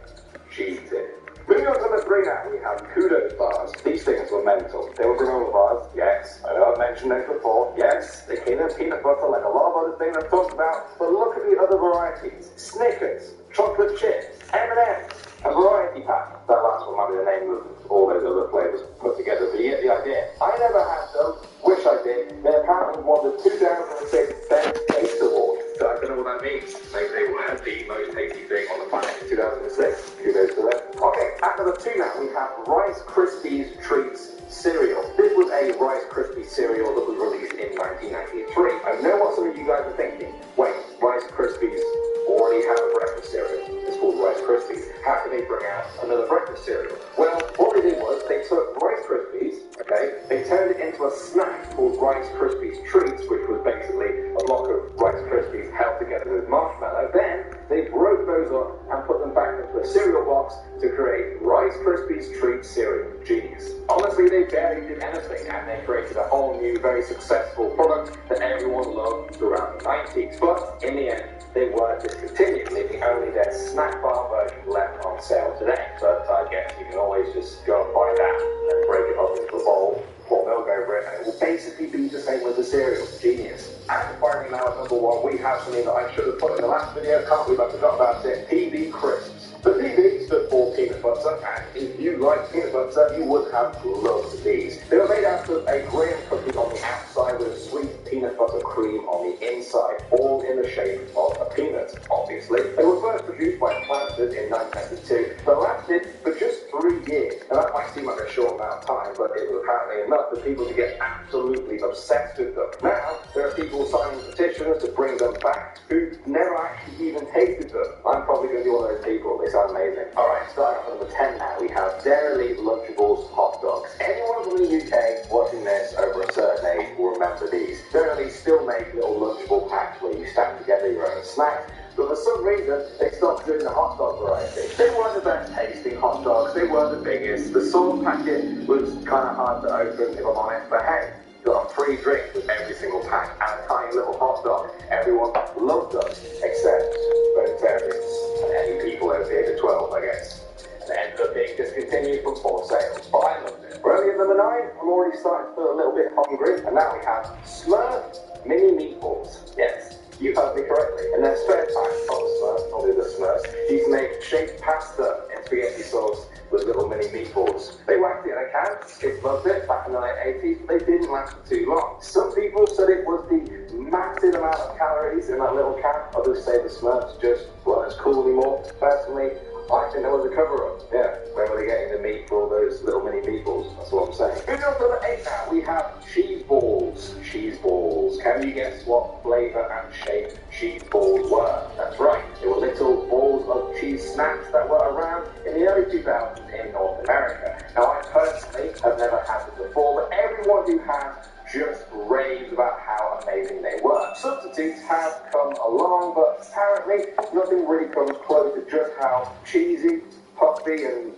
cheated. Moving on to number 3 now, we have Kudos bars. These things were mental. They were granola bars, yes. I know I've mentioned those before, yes. They came in peanut butter like a lot of other things I've talked about, but look at the other varieties. Snickers, chocolate chips, M&M's, a variety pack. That last one might be the name of all those other flavours put together, but you get the idea. I never had them, wish I did. They apparently won the 2006 Best Taste Award. So I don't know what that means. Maybe they were the most tasty thing on the planet in 2006. Kudos to them. Okay, at number 2 now, we have Rice Krispies Treats cereal. This was a Rice Krispies cereal that was released in 1993. I know what some of you guys are thinking. Wait, Rice Krispies already have a breakfast cereal. It's called Rice Krispies. How can they bring out another breakfast cereal? Well, what they did was they took Rice Krispies, okay, they turned it into a snack called Rice Krispies Treats, which was basically a block of Rice Krispies held together with marshmallow. Then they broke those up and put them back into a cereal box to create Rice Krispies Treats cereal. Genius. Honestly, they barely did anything, and they created a whole new, very successful product that everyone loved throughout the 90s. But in the end, they were discontinued, leaving only their snack bar version left on sale today. But I guess you can always just go and buy that and break it up into a bowl, pour milk over it, and it will basically be the same as the cereal. Genius. And finally now at number 1, we have something that I should have put in the last video. Can't believe I forgot about it. PB Crisps. The PB stood for peanut butter, and if you like peanut butter, you would have loved these. They were made out of a graham cookie on the outside with a sweet peanut butter cream on the inside, all in the shape of a peanut, obviously. They were first produced by Planters in 1992, but lasted for just 3 years. Now that might seem like a short amount of time, but it was apparently enough for people to get absolutely obsessed with them. Now, there are people signing petitions to bring them back who never actually even tasted them. I'm probably going to be one of those people. They sound amazing. Alright, starting off at number 10 now, we have Dairy Lunchables hot dogs. Anyone from the UK watching this over a certain age will remember these. Dairy still make little Lunchable packs where you stack together your own snacks, but for some reason, they stopped doing the hot dog variety. They weren't the best tasting hot dogs, they weren't the biggest. The sauce packet was kind of hard to open, if I'm honest, but hey, you got a free drink with every single pack and a tiny little hot dog. Everyone loved them, except vegetarians and any people over the age of 12, I guess. And it ended up being discontinued from poor sales, but I loved it. We're only at number 9, I'm already starting to feel a little bit hungry, and now we have Smurf Mini Meatballs. Yes, you heard me correctly. In their spare time, not the Smurfs, only the Smurfs, used to make shaped pasta in spaghetti sauce with little mini meatballs. They whacked it in a can, kids loved it back in the late 80s, but they didn't last for too long. Some people said it was the massive amount of calories in that little can, others say the Smurfs just weren't as cool anymore. Personally, I think there was a cover-up. Yeah, where were they getting the meat for all those little mini meatballs? That's what I'm saying. Moving on to number 8 now, we have cheese balls. Cheese balls. Can you guess what flavour and shape cheese balls were? That's right, they were little balls of cheese snacks that were around in the early 2000s in North America. Now, I personally have never had them before, but everyone who has just raved about how amazing they were. Substitutes have come along, but apparently nothing really comes close to just how cheesy, puffy, and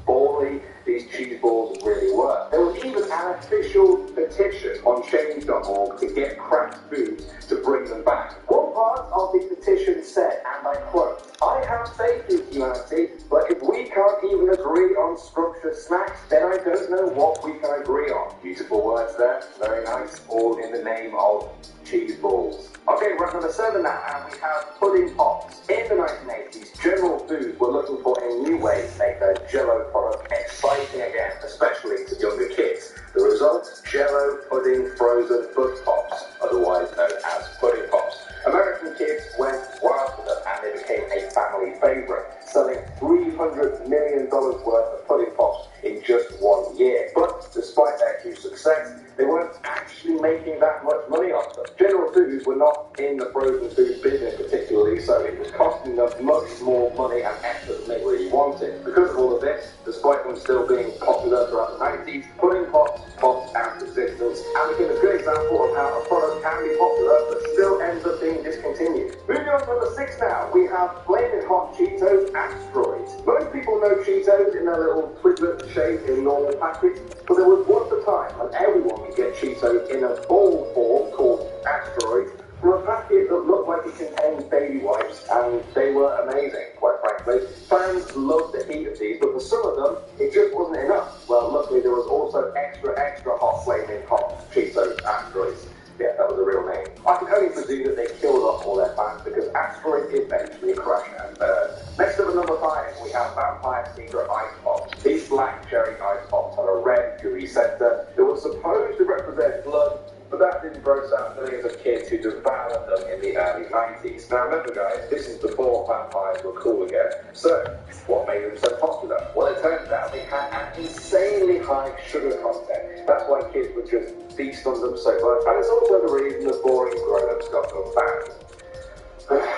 bally these cheese balls really were. There was even an official petition on change.org to get Kraft Foods to bring them back. One part of the petition said, and I quote, "I have faith in humanity, but if we can't even agree on scrumptious snacks, then I don't know what we can agree on." Beautiful words there, very nice, all in the name of cheese balls. Okay, we're at number 7 now, and we have pudding pops. In the 1980s, General Foods were looking for a new way to make their Jell-O product exciting again, especially to younger kids. The result? Jell-O pudding frozen fudge pops, otherwise known as pudding pops. American kids went wild for them, and they became a family favorite, selling $300 million worth of pudding pops in just 1 year. But despite their huge success, they weren't actually making that much money off them. General Foods were not in the frozen food business particularly, so it was costing them much more money and effort than they really wanted. Because of all of this, despite them still being becoming popular throughout the 90s, pudding pops popped out of existence and became a good example of how a product can be popular but still ends up being discontinued. Moving on to number 6 now, we have Flaming Hot Cheetos Asteroids. Most people know Cheetos in their little Twizzler shape in normal package, but there was once a time when everyone could get Cheetos in a ball form called Asteroids from a packet that looked like it contained baby wipes, and they were amazing, quite frankly. Fans loved the heat of these, but for some of them, it just wasn't enough. Well, luckily there was also extra hot Flaming Hot Cheetos Asteroids. Yeah, that was a real name. I can only presume that they killed off all their fans because Asteroid eventually crashed and burned. Next up at number 5, we have Vampire Secret Ice Pops. These black cherry ice pops had a red, gooey center that was supposed to represent blood, but that didn't gross out millions of kids who devoured them in the early 90s. Now remember guys, this is before vampires were cool again. So, what made them so popular? Well, it turns out they had an insanely high sugar content. That's why kids would just feast on them so much. And it's also the reason the boring grown-ups got them fans.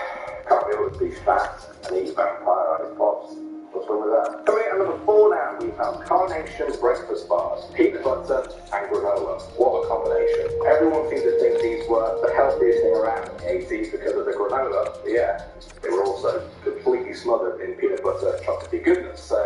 Can't be able to be fat and eat vampire ice pops. What's wrong with that? Coming at number 4 now, we have Carnation Breakfast Bars, peanut butter and granola. What a combination. Everyone seems to think these were the healthiest thing around in the 80s because of the granola. But yeah, they were also completely smothered in peanut butter chocolatey goodness. So,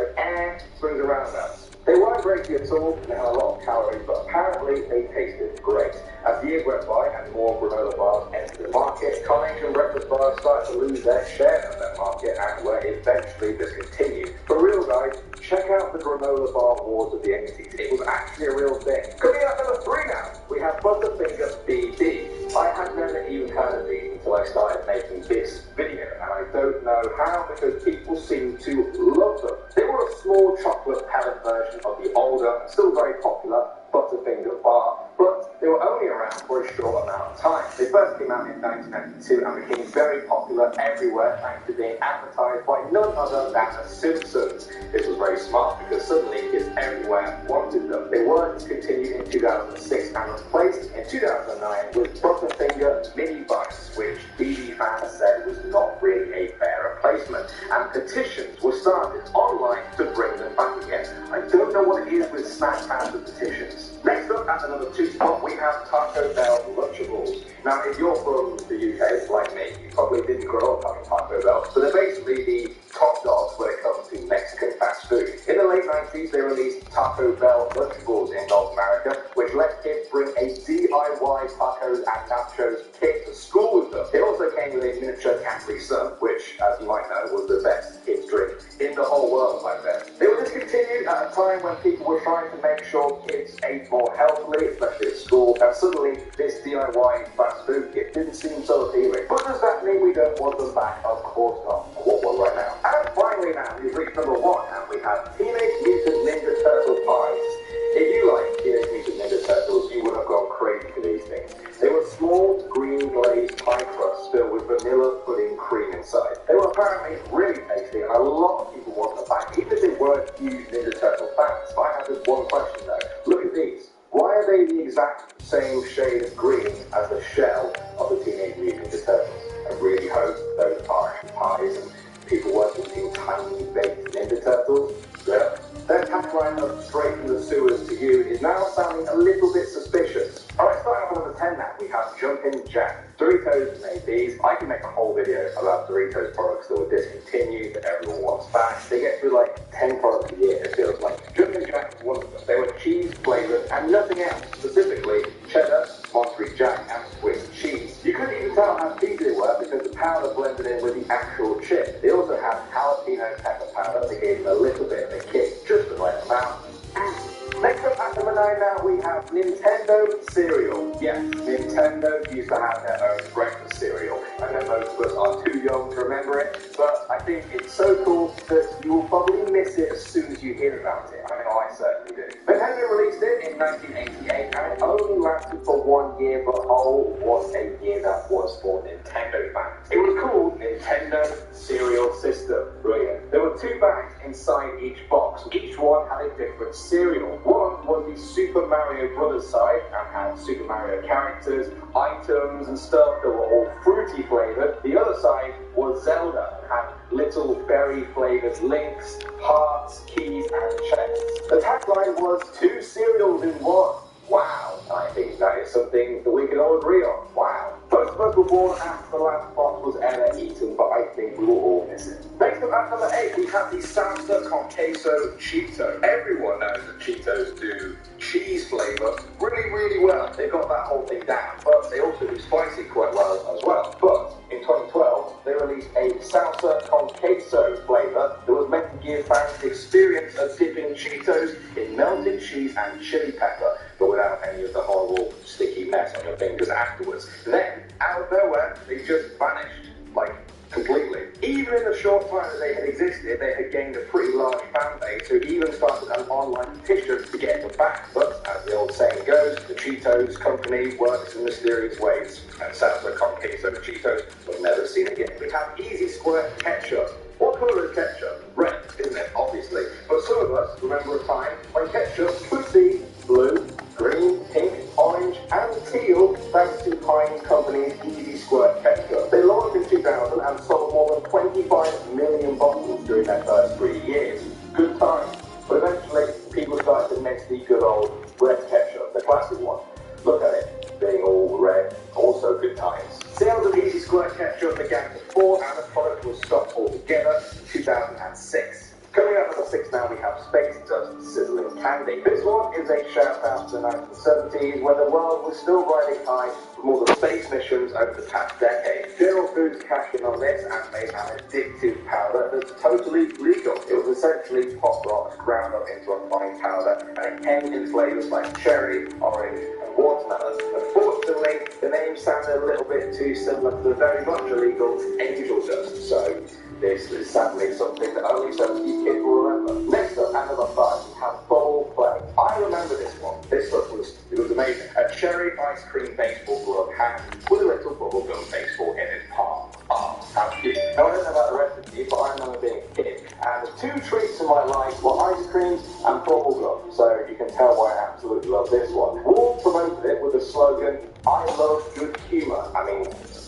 swings around that. They weren't great at all, and they had a lot of calories, but apparently they tasted great. As the years went by and more granola bars entered the market, Carnation Breakfast Bars started to lose their share of that market and were eventually discontinued. For real guys, check out the granola bar wars of the 80s. It was actually a real thing. Coming up number 3 now, we have Butterfinger BB. I had never even heard of these until I started making this video, and I don't know how because people seem to love them. They were a small chocolate pellet version of the older, still very popular Butterfinger bar, but they were only around for a short amount of time. They first came out in 1992 and became very popular everywhere thanks to being advertised by none other than The Simpsons. This was very smart because suddenly kids everywhere wanted them. They were discontinued in 2006 and replaced in 2009 with Butterfinger Mini Bites, which BB fans said was not really a fair replacement, and petitions were started online to bring them back again. I don't know what it is with snack fans and petitions. Next up, at the number 2 spot, we have Taco Bell Lunchables. Now, if you're from the UK, like me, you probably didn't grow up having Taco Bell, so they're basically the top dogs when it comes to Mexican fast food. In the late 90s, they released Taco Bell Lunchables in North America, which let kids bring a DIY tacos and nachos kit to school with them. It also came with a miniature Capri Sun, which, as you might know, was the best kids drink in the whole world back then. They were discontinued at a time when people were trying to make sure kids ate more healthily, especially at school, and suddenly this DIY fast food kit didn't seem so appealing. But does that mean we don't want them back? Of course not. What one right now? And finally now, we've reached number 1, and we have Teenage Mutant Ninja Turtle Pies. If you like Teenage Mutant Ninja Turtles, you would have gone crazy for these things. They were small, green glazed pie crusts filled with vanilla pudding cream inside. They were apparently really tasty, and a lot of people want them back, even if they weren't huge Ninja Turtle fans. But I have just one question though. Look at these. Why are they the exact same shade of green as the shell of the Teenage Mutant Ninja Turtles? I really hope those are pies and people weren't eating tiny baked Ninja Turtles. Yeah. Their tagline of straight from the sewers to you is now sounding a little bit suspicious. Alright, starting off with number 10 now, we have Jumpin' Jack. Doritos made these. I can make a whole video about Doritos products that were discontinued, that everyone wants back. They get through like 10 products a year, it feels like. Jumpin' Jack was one of them. They were cheese flavored and nothing else, specifically cheddar, Monterey Jack, and Swiss cheese. You couldn't even tell how cheesy they were because the powder blended in with the actual chip. They also had jalapeno pepper powder that gave them a little bit of a kick, just the right amount. Next up at number 9 now, we have Nintendo cereal. Yes, Nintendo used to have their own breakfast cereal. I know most of us are too young to remember it, but I think it's so cool that you will probably miss it as soon as you hear about it. I know I certainly do. Nintendo released it in 1988, and it only lasted for 1 year, but oh, what a year that was for Nintendo fans. It was called Nintendo Cereal System. Brilliant. There were 2 bags inside each box. Each one had a different cereal. One was the Super Mario Brothers side and had Super Mario characters, items and stuff that were all fruity flavored. The other side was Zelda and had little berry-flavored links, hearts, keys, and chests. The tagline was 2 cereals in 1. Wow, I think that is something that we can all agree on. Wow. Most of us were born after the last box was ever eaten, but I think we will all miss it. Next up at number 8, we have the salsa con queso Cheeto. Everyone knows that Cheetos do cheese flavor really, really well. They've got that whole thing down, but they also do spicy quite well as well. But in 2012, they released a salsa con queso flavor that was meant to give fans the experience of dipping Cheetos in melted cheese and chili pepper, but without any of the horrible sticky mess on your fingers afterwards. Then, out of nowhere, they just vanished, like, completely. Even in the short time that they had existed, they had gained a pretty large fan base, who even started an online petition to get them back. But, as the old saying goes, the Cheetos company works in mysterious ways, and salsa con queso Cheetos were never seen again. We have Easy Squirt Ketchup. What colour is ketchup? Red, isn't it? Obviously. But some of us remember a time when ketchup could be blue, green, pink, orange, and teal, thanks to Heinz Company's Easy Squirt Ketchup. They launched in 2000 and sold more than 25 million bottles during their first 3 years. Good times. But eventually, people started to miss the good old red ketchup, the classic one. Look at it, being all red, also good times. Sales of Easy Squirt Ketchup began to fall, and the product was stopped altogether in 2006. Coming up at the 6 now, we have Space Dust Sizzling Candy. This one is a shout out to the 1970s, when the world was still riding high from all the space missions over the past decade. General Foods cashed in on this and made an addictive powder that's totally legal. It was essentially pop rocks ground up into a fine powder, and it came in flavors like cherry, orange, and watermelon. Unfortunately, the name sounded a little bit too similar to the very much illegal Angel Dust, so this is sadly something that only 70s kids will remember. Next up, at number 5, we have Bubble Play. I remember this one. This stuff was amazing. A cherry ice cream baseball glove hand with a little bubblegum baseball in its palm. Oh, how cute. Now, I don't know about the rest of you, but I remember being a kid, and the 2 treats in my life were ice creams and bubblegum, so you can tell why I absolutely love this one. Wall promoted it with the slogan, "I love good humour." I mean,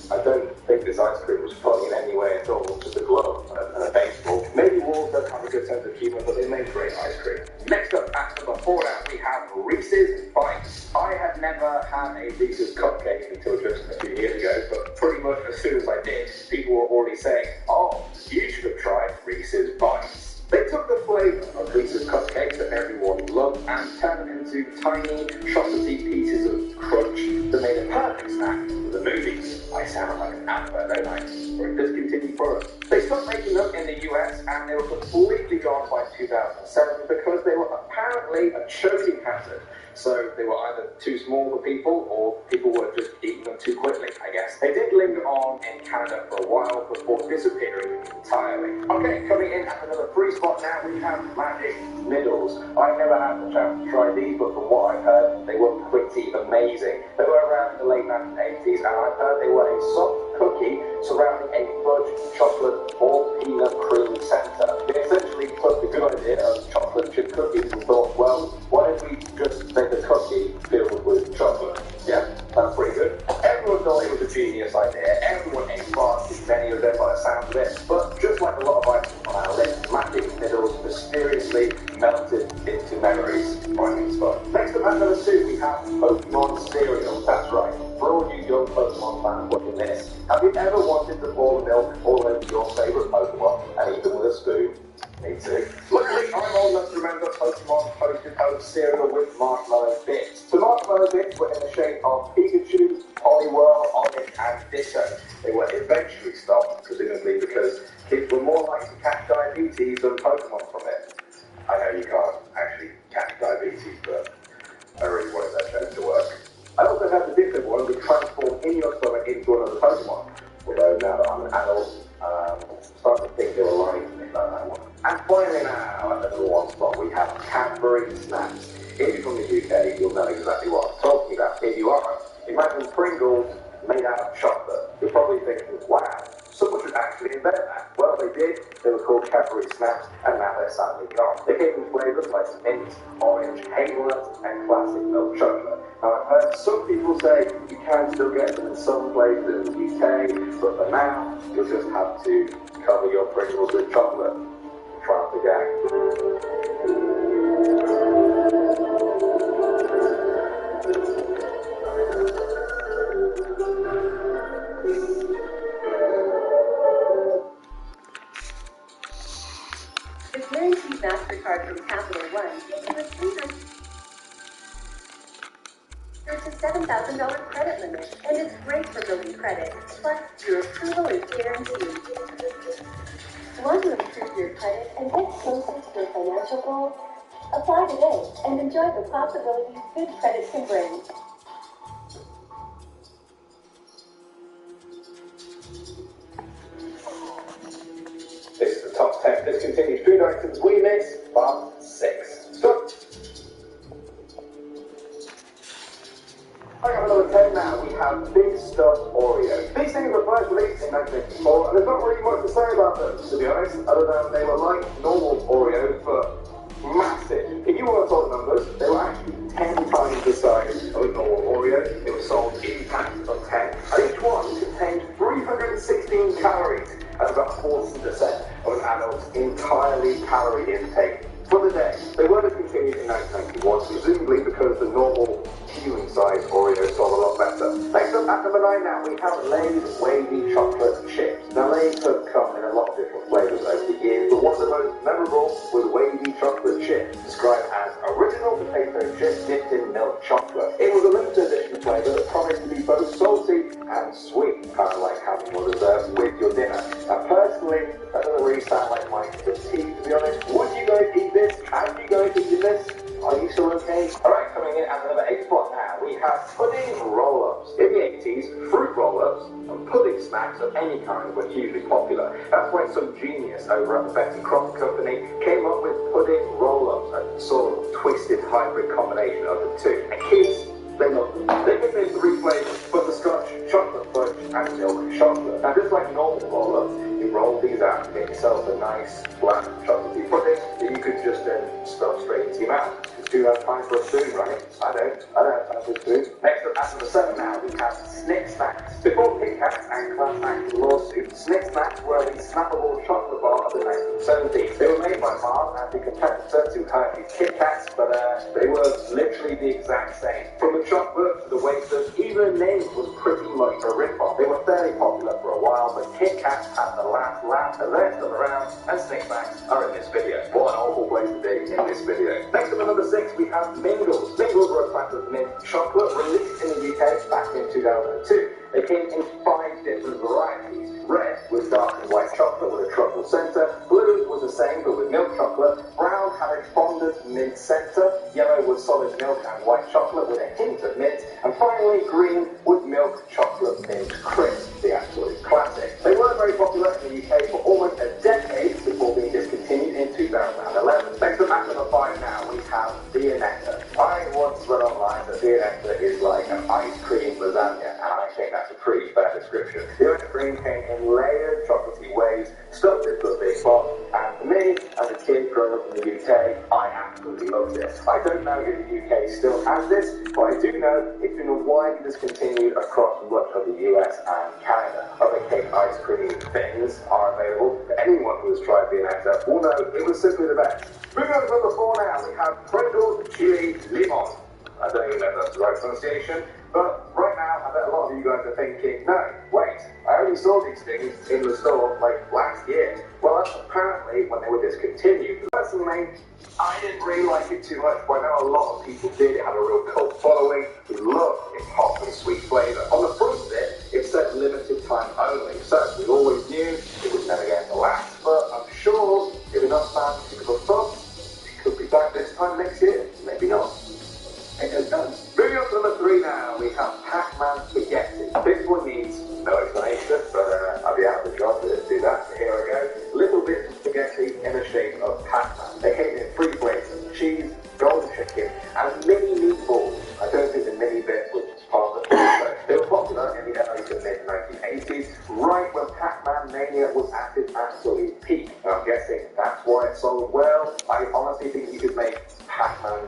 I don't think this ice cream was funny in any way at all, just a glove and a baseball. Maybe Walls don't have a good sense of humour, but they make great ice cream. Next up, at number 4 now, we have Reese's Bites. I had never had a Reese's cupcake until just a few years ago, but pretty much as soon as I did, people were already saying, "Oh, you should have tried Reese's Bites." They took the flavour of Reese's cupcakes that everyone loved and turned it into tiny, chocolatey pieces of crunch that made a perfect snack for the movies. I sound like an advert, don't I? For a discontinued product. They stopped making them in the US, and they were completely gone by 2007 because they were apparently a choking hazard. So they were either too small for people, or people were just eating them too quickly, I guess. They did linger on in Canada for a while before disappearing entirely. Okay, coming in at another 3 spot now, we have Magic Middles. I never had the chance to try these, but from what I've heard, they were pretty amazing. They were around in the late 1980s, and I've heard they were a soft cookie surrounding a fudge, chocolate, or peanut cream center. They essentially took the good idea of chocolate chip cookies and thought, well, why don't we just make a cookie filled with chocolate? Yeah, that's pretty good. Everyone thought it was a genius idea. Everyone ate far too many of them by the sound of it. But just like a lot of items on our list, Magic Middles mysteriously melted into memories. Finding fun. Next up at number 2, we have Pokemon cereal. That's right. For all you young Pokemon fans watching this, have you ever wanted to pour milk all over your favourite Pokemon and eat them with a spoon? Me too. Luckily, I'm old enough to remember Pokemon posted Oats cereal with marshmallow bits. The marshmallow bits were in the shape of Pikachu, Poliwhirl, Onyx, and Ditto. They were eventually stopped, presumably because kids were more likely to catch diabetes than Pokemon from it. I know you can't actually catch diabetes, but I really wanted that show to work. I also had the Ditto one that transformed in your stomach into another Pokemon. Although now that I'm an adult, I'm starting to think they were lying to me about that one. And finally now, at the number 1 spot, we have Cadbury Snacks. If you're from the UK, you'll know exactly what I'm talking about. If you aren't, imagine Pringles made out of chocolate. You're probably thinking, wow, someone should actually invent that. Well, they did. They were called Cadbury Snacks, and now they're sadly gone. They came in flavours like mint, orange, hazelnut, and classic milk chocolate. Now, I've heard some people say you can still get them in some places in the UK, but for now, you'll just have to cover your Pringles with chocolate. Try not to gag. The guaranteed MasterCard from Capital One gives you a $7,000 credit limit, and it's great for building credit. Plus, your approval is guaranteed. Want to improve your credit and get closer to your financial goals? Apply today and enjoy the possibilities good credit can bring. This is the top 10 discontinued food items we miss, part 6. Stop! I have another 10 now. We have Big Stuff Oreos. These things were first released in 1954, and there's not really much to say about them, to be honest, other than they were like normal Oreos, but massive. If you want to talk numbers, they were actually 10 times the size of a normal Oreo. It was sold in packs of 10, and each one contained 316 calories. That's about 40% of an adult's entirely calorie intake for the day. They were discontinued in 1991, presumably because the normal human size Oreo sold a lot better. Next up at number 9 now, we have Lay's Wavy Chocolate Chips. Now Lay's have come in a lot of different flavours over the years, but one of the most memorable was Wavy Chocolate Chips, described as original potato chips dipped in milk chocolate. It was a limited edition flavour that promised to be both salty and sweet, kind of like having your dessert with your dinner. Now personally, that doesn't really sound like my cup of tea, to be honest. Would you guys eat this? Have you guys eaten this? Are you still okay? Alright, coming in at number 8 spot now, we have pudding roll-ups. In the 80s, fruit roll-ups and pudding snacks of any kind were hugely popular. That's when some genius over at the Betty Crocker Company came up with pudding roll-ups, a sort of twisted hybrid combination of the two. And kids, they love them. They came in 3 flavors: butterscotch, chocolate fudge, and milk chocolate. Now just like normal roll-ups, you roll these out and get yourself a nice flat chocolatey pudding that you could just then stuff straight into your mouth. Do have time for a spoon, right? I don't have time for a spoon. Next up at number 7 now, we have Snick Snacks. Before Kit Kats and class action lawsuits, Snick Snacks were the snappable chocolate bar of the 1970s. They were made by Mars as the competitor to Hershey's Kit Kats, but they were literally the exact same. From the chocolate to the wafers, even the name was pretty much a rip-off. They were fairly popular for a while, but Kit Kats had the last laugh, and they're still around, and Snick Snacks are in this video. What an awful place to be in this video. Next up at number 6, we have Mingles. Mingles were a type of mint chocolate released in the UK back in 2002. They came in 5 different varieties. Red was dark and white chocolate with a truffle centre. Blue was the same but with milk chocolate. Brown had a fondant mint centre. Yellow was solid milk and white chocolate with a hint of mint. And finally, green was milk chocolate mint crisp, the absolute classic. They were very popular in the UK for almost a decade before being discontinued in 2011. Next up at number 5 now, we have Viennetta. I once read online that Viennetta is like an ice cream lasagna, and I think that's a pretty fair description. The ice cream came in layered chocolatey waves, stuffed into a big pot, and for me, as a kid growing up in the UK, I absolutely loved it. I don't know if the UK still has this, but I do know it's been widely discontinued across much of the US and Canada. Other cake ice cream things are available, but anyone who has tried Viennetta will know it was simply the best. Moving on to number 4 now, we have Pringles Chili Limon. I don't even know if that's the right pronunciation, but right now I bet a lot of you guys are thinking, no, wait, I only saw these things in the store like last year. Well, that's apparently when they were discontinued. Personally, I didn't really like it too much, but I know a lot of people did. It had a real cult following who loved its hot and sweet flavour. On the front of it, it said limited time only, so we always knew it was never going to last, but I'm sure if enough fans pick up a fuss, it could be back this time next year. Maybe not. It has done. Moving on to number 3 now, we have Pac-Man Spaghetti. This one needs no explanation, but I'll be out of the job to do that. So here I go. Little bits of spaghetti in the shape of Pac-Man. They came in 3 flavors: cheese, golden chicken, and mini meatballs. I don't think the mini bit was part of the but they were popular in the early to mid-1980s, right when Pac-Man mania was at its absolute peak. And I'm guessing that's why it sold well. I honestly think you could make Pac-Man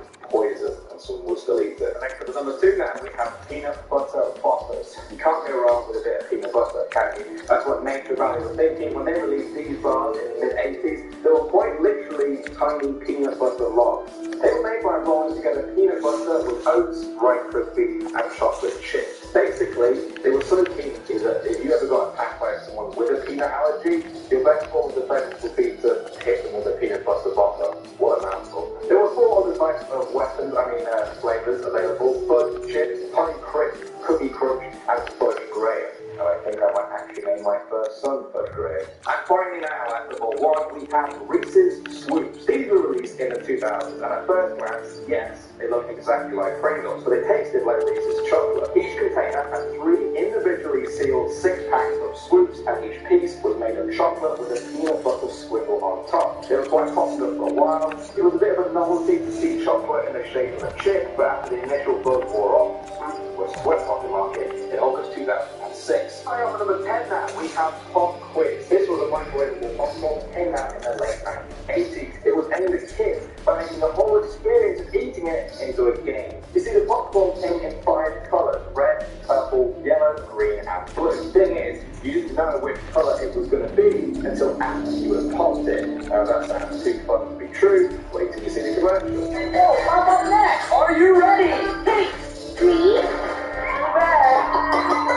and someone will still eat it. Next up at number 2 now, we have peanut butter boppers. You can't go wrong with a bit of peanut butter, can you? That's what Nature Valley was thinking when they released these bars in the mid-80s. They were quite literally tiny peanut butter logs. They were made by blending together peanut butter with oats, Rice Krispies, and chocolate chips. Basically, they were so peanutty that if you ever got attacked by someone with a peanut allergy, your best form of defense would be to hit them with a peanut butter bopper. What a mouthful. There were 4 other types of flavors available: fudge chips, honey crisp, cookie crunch, and fudge graham. And I think I might actually name my first son Fudge Graham. And finally now, at number 1, we have Reese's Swoops. These were released in the 2000s, and at first glance, yes, they look exactly like Pringles, but they tasted like Reese's chocolate. Each container had 3 individually sealed 6-packs of Swoops, and each piece was made of chocolate with a peanut butter squiggle on top. They were quite popular for a while. It was a bit of a novelty to see chocolate in the shape of a chip, but after the initial buzz wore off, Swoops were swept off the market in August 2006. High up at number 10 now, we have Pop Quiz. This was a microwavable popcorn, came out in the late 1980s. It was aimed at kids by making the whole experience of eating it into a game. You see, the popcorn came in 5 colours: red, purple, yellow, green, and blue. The thing is, you didn't know which colour it was going to be until after you had popped it. Now that sounds too fun to be true. Wait till you see the commercial. Oh, how about next? Are you ready? 3,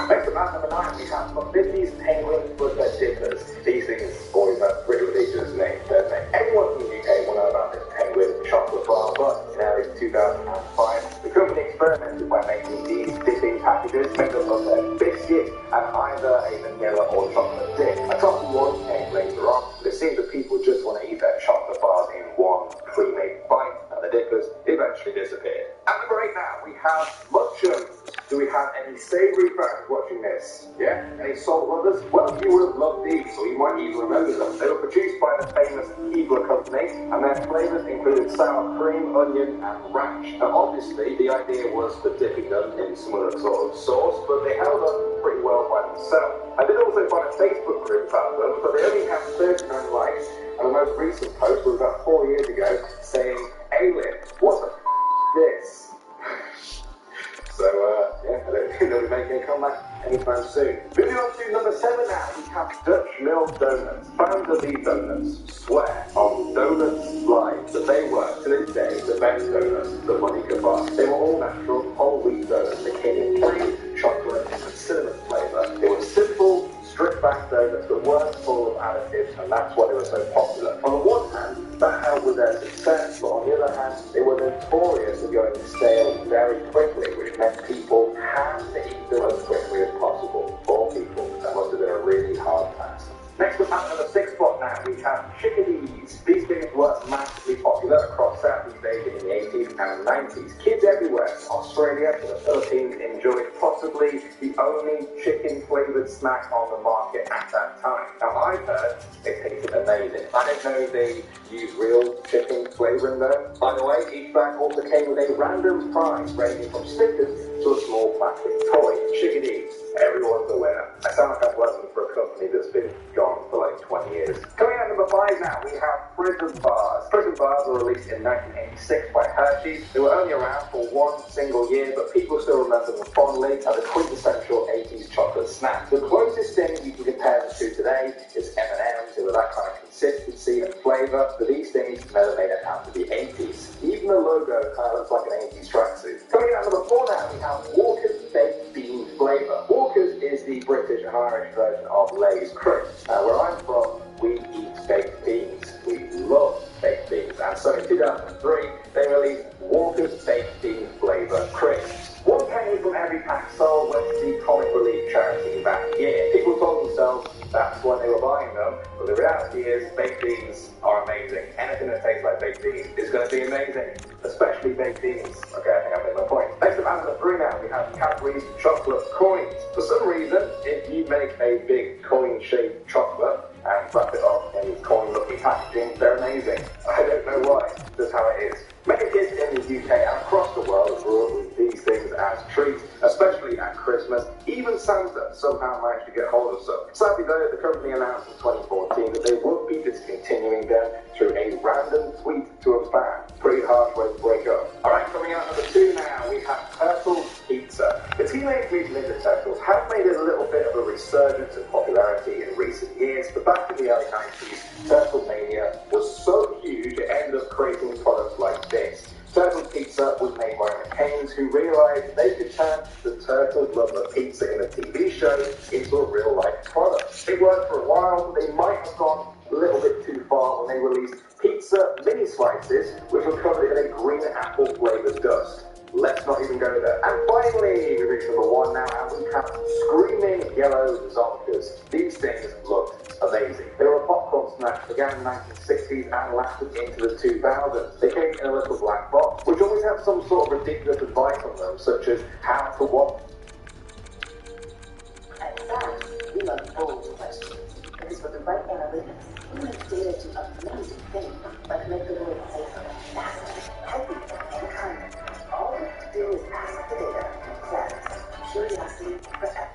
Next up at number 9, we have Vicky's Penguin Butter Dippers. These things always have pretty ridiculous names, don't they? Anyone from the UK will know about this penguin chocolate bar, but in early 2005, the company experimented by making these dipping packages made up of a biscuit and either a vanilla or chocolate dip. A chocolate one came later on, but it seems that people just want to eat their chocolate bars in one pre-made bite, and the dippers eventually disappeared. At number 8 now, we have mushrooms. Do we have any savoury fans watching this? Yeah? Any salt lovers? Well, you would have loved these, or you might even remember them. They were produced by the famous Keebler company, and their flavours included sour cream, onion, and ranch. Now, obviously, the idea was for dipping them in some other sort of sauce, but they held up pretty well by themselves. I did also find a Facebook group about them, but they only have 39 likes, and the most recent post was about 4 years ago saying, "Alien, what the f*** this?" So, yeah, I don't think they'll be making a comeback anytime soon. Moving on to number 7 now, we have Dutch Mill Donuts. Fans of these donuts swear on Donuts Live that they were, to this day, the best donuts that money could buy. They were all natural, whole wheat donuts that came in plain chocolate and cinnamon flavour. They were simple, stripped-back donuts that weren't full of additives, and that's why they were so popular. On the one hand, that helped with their success, but on the other hand, they were notorious for going stale very quickly, which meant people had to eat them as quickly as possible. Poor people, that must have been a really hard task. Next up at number 6 spot now, we have chickadees. These things were massively popular across Southeast Asia in the 80s and 90s. Kids everywhere, Australia to the Philippines, enjoyed possibly the only chicken-flavoured snack on the market at that time. Now, I heard it tasted amazing. I didn't know they used real chicken flavouring though. By the way, each bag also came with a random prize ranging from stickers to a small plastic toy. Chickadees, everyone's a winner. I sound like I'm working for a company that's been gone for like 20 years. Coming out number 5 now, we have Prison Bars. Prison Bars were released in 1986 by Hershey's. They were only around for 1 single year, but people still remember them fondly as a quintessential 80s chocolate snack. The closest thing you can compare them to today is M&M's, with that kind of consistency and flavour, but these things never made it out to the 80s. Even the logo kind of looks like an 80s tracksuit. Coming out number 4 now, we have Walker's Baked Bean flavour. Walker's is the British and Irish version of Lay's crisps. Where I'm from, we eat baked beans. We love baked beans. And so in 2003, they released Walker's Baked Bean flavour crisps. 1 penny from every pack sold went to the Comic Relief charity that year. People told themselves that's why they were buying them, but the reality is baked beans are amazing. Anything that tastes like baked beans is going to be amazing, especially baked beans. Okay, I think I've made my point. Next up, at number 3 now, we have Cadbury's chocolate coins. For some reason, if you make a big coin-shaped chocolate and wrap it up in coin-looking packaging, they're amazing. I don't know why, that's how it is. Many kids in the UK and across the world grew up with these things as treats, especially at Christmas. Even Santa somehow managed to get hold of some. Sadly though, the company announced in 2014 that they would be discontinuing them through a random tweet to a fan. Pretty harsh way to break up. Alright, coming out number 2 Turtle Pizza. The Teenage Mutant Ninja Turtles have made a little bit of a resurgence in popularity in recent years, but back in the early 90s, Turtle Mania was so huge it ended up creating products like this. Turtle Pizza was made by McCain's, who realized they could turn the Turtles Love the Pizza in a TV show into a real-life product. It worked for a while, but they might have gone a little bit too far when they released pizza mini slices, which were covered in a green apple flavored dust. Let's not even go there. And finally, we reach number 1 now, and we have Screaming Yellow Zonkers. These things looked amazing. They were a popcorn snack, began in the 1960s and lasted into the 2000s. They came in a little black box, which always had some sort of ridiculous advice on them, such as how to what. At that, we love bold questions, because with the right analytics, we have data to amazing things, like make the world safer, faster, healthier, and kinder. All we have to do is ask the data and cleanse. Curiosity forever.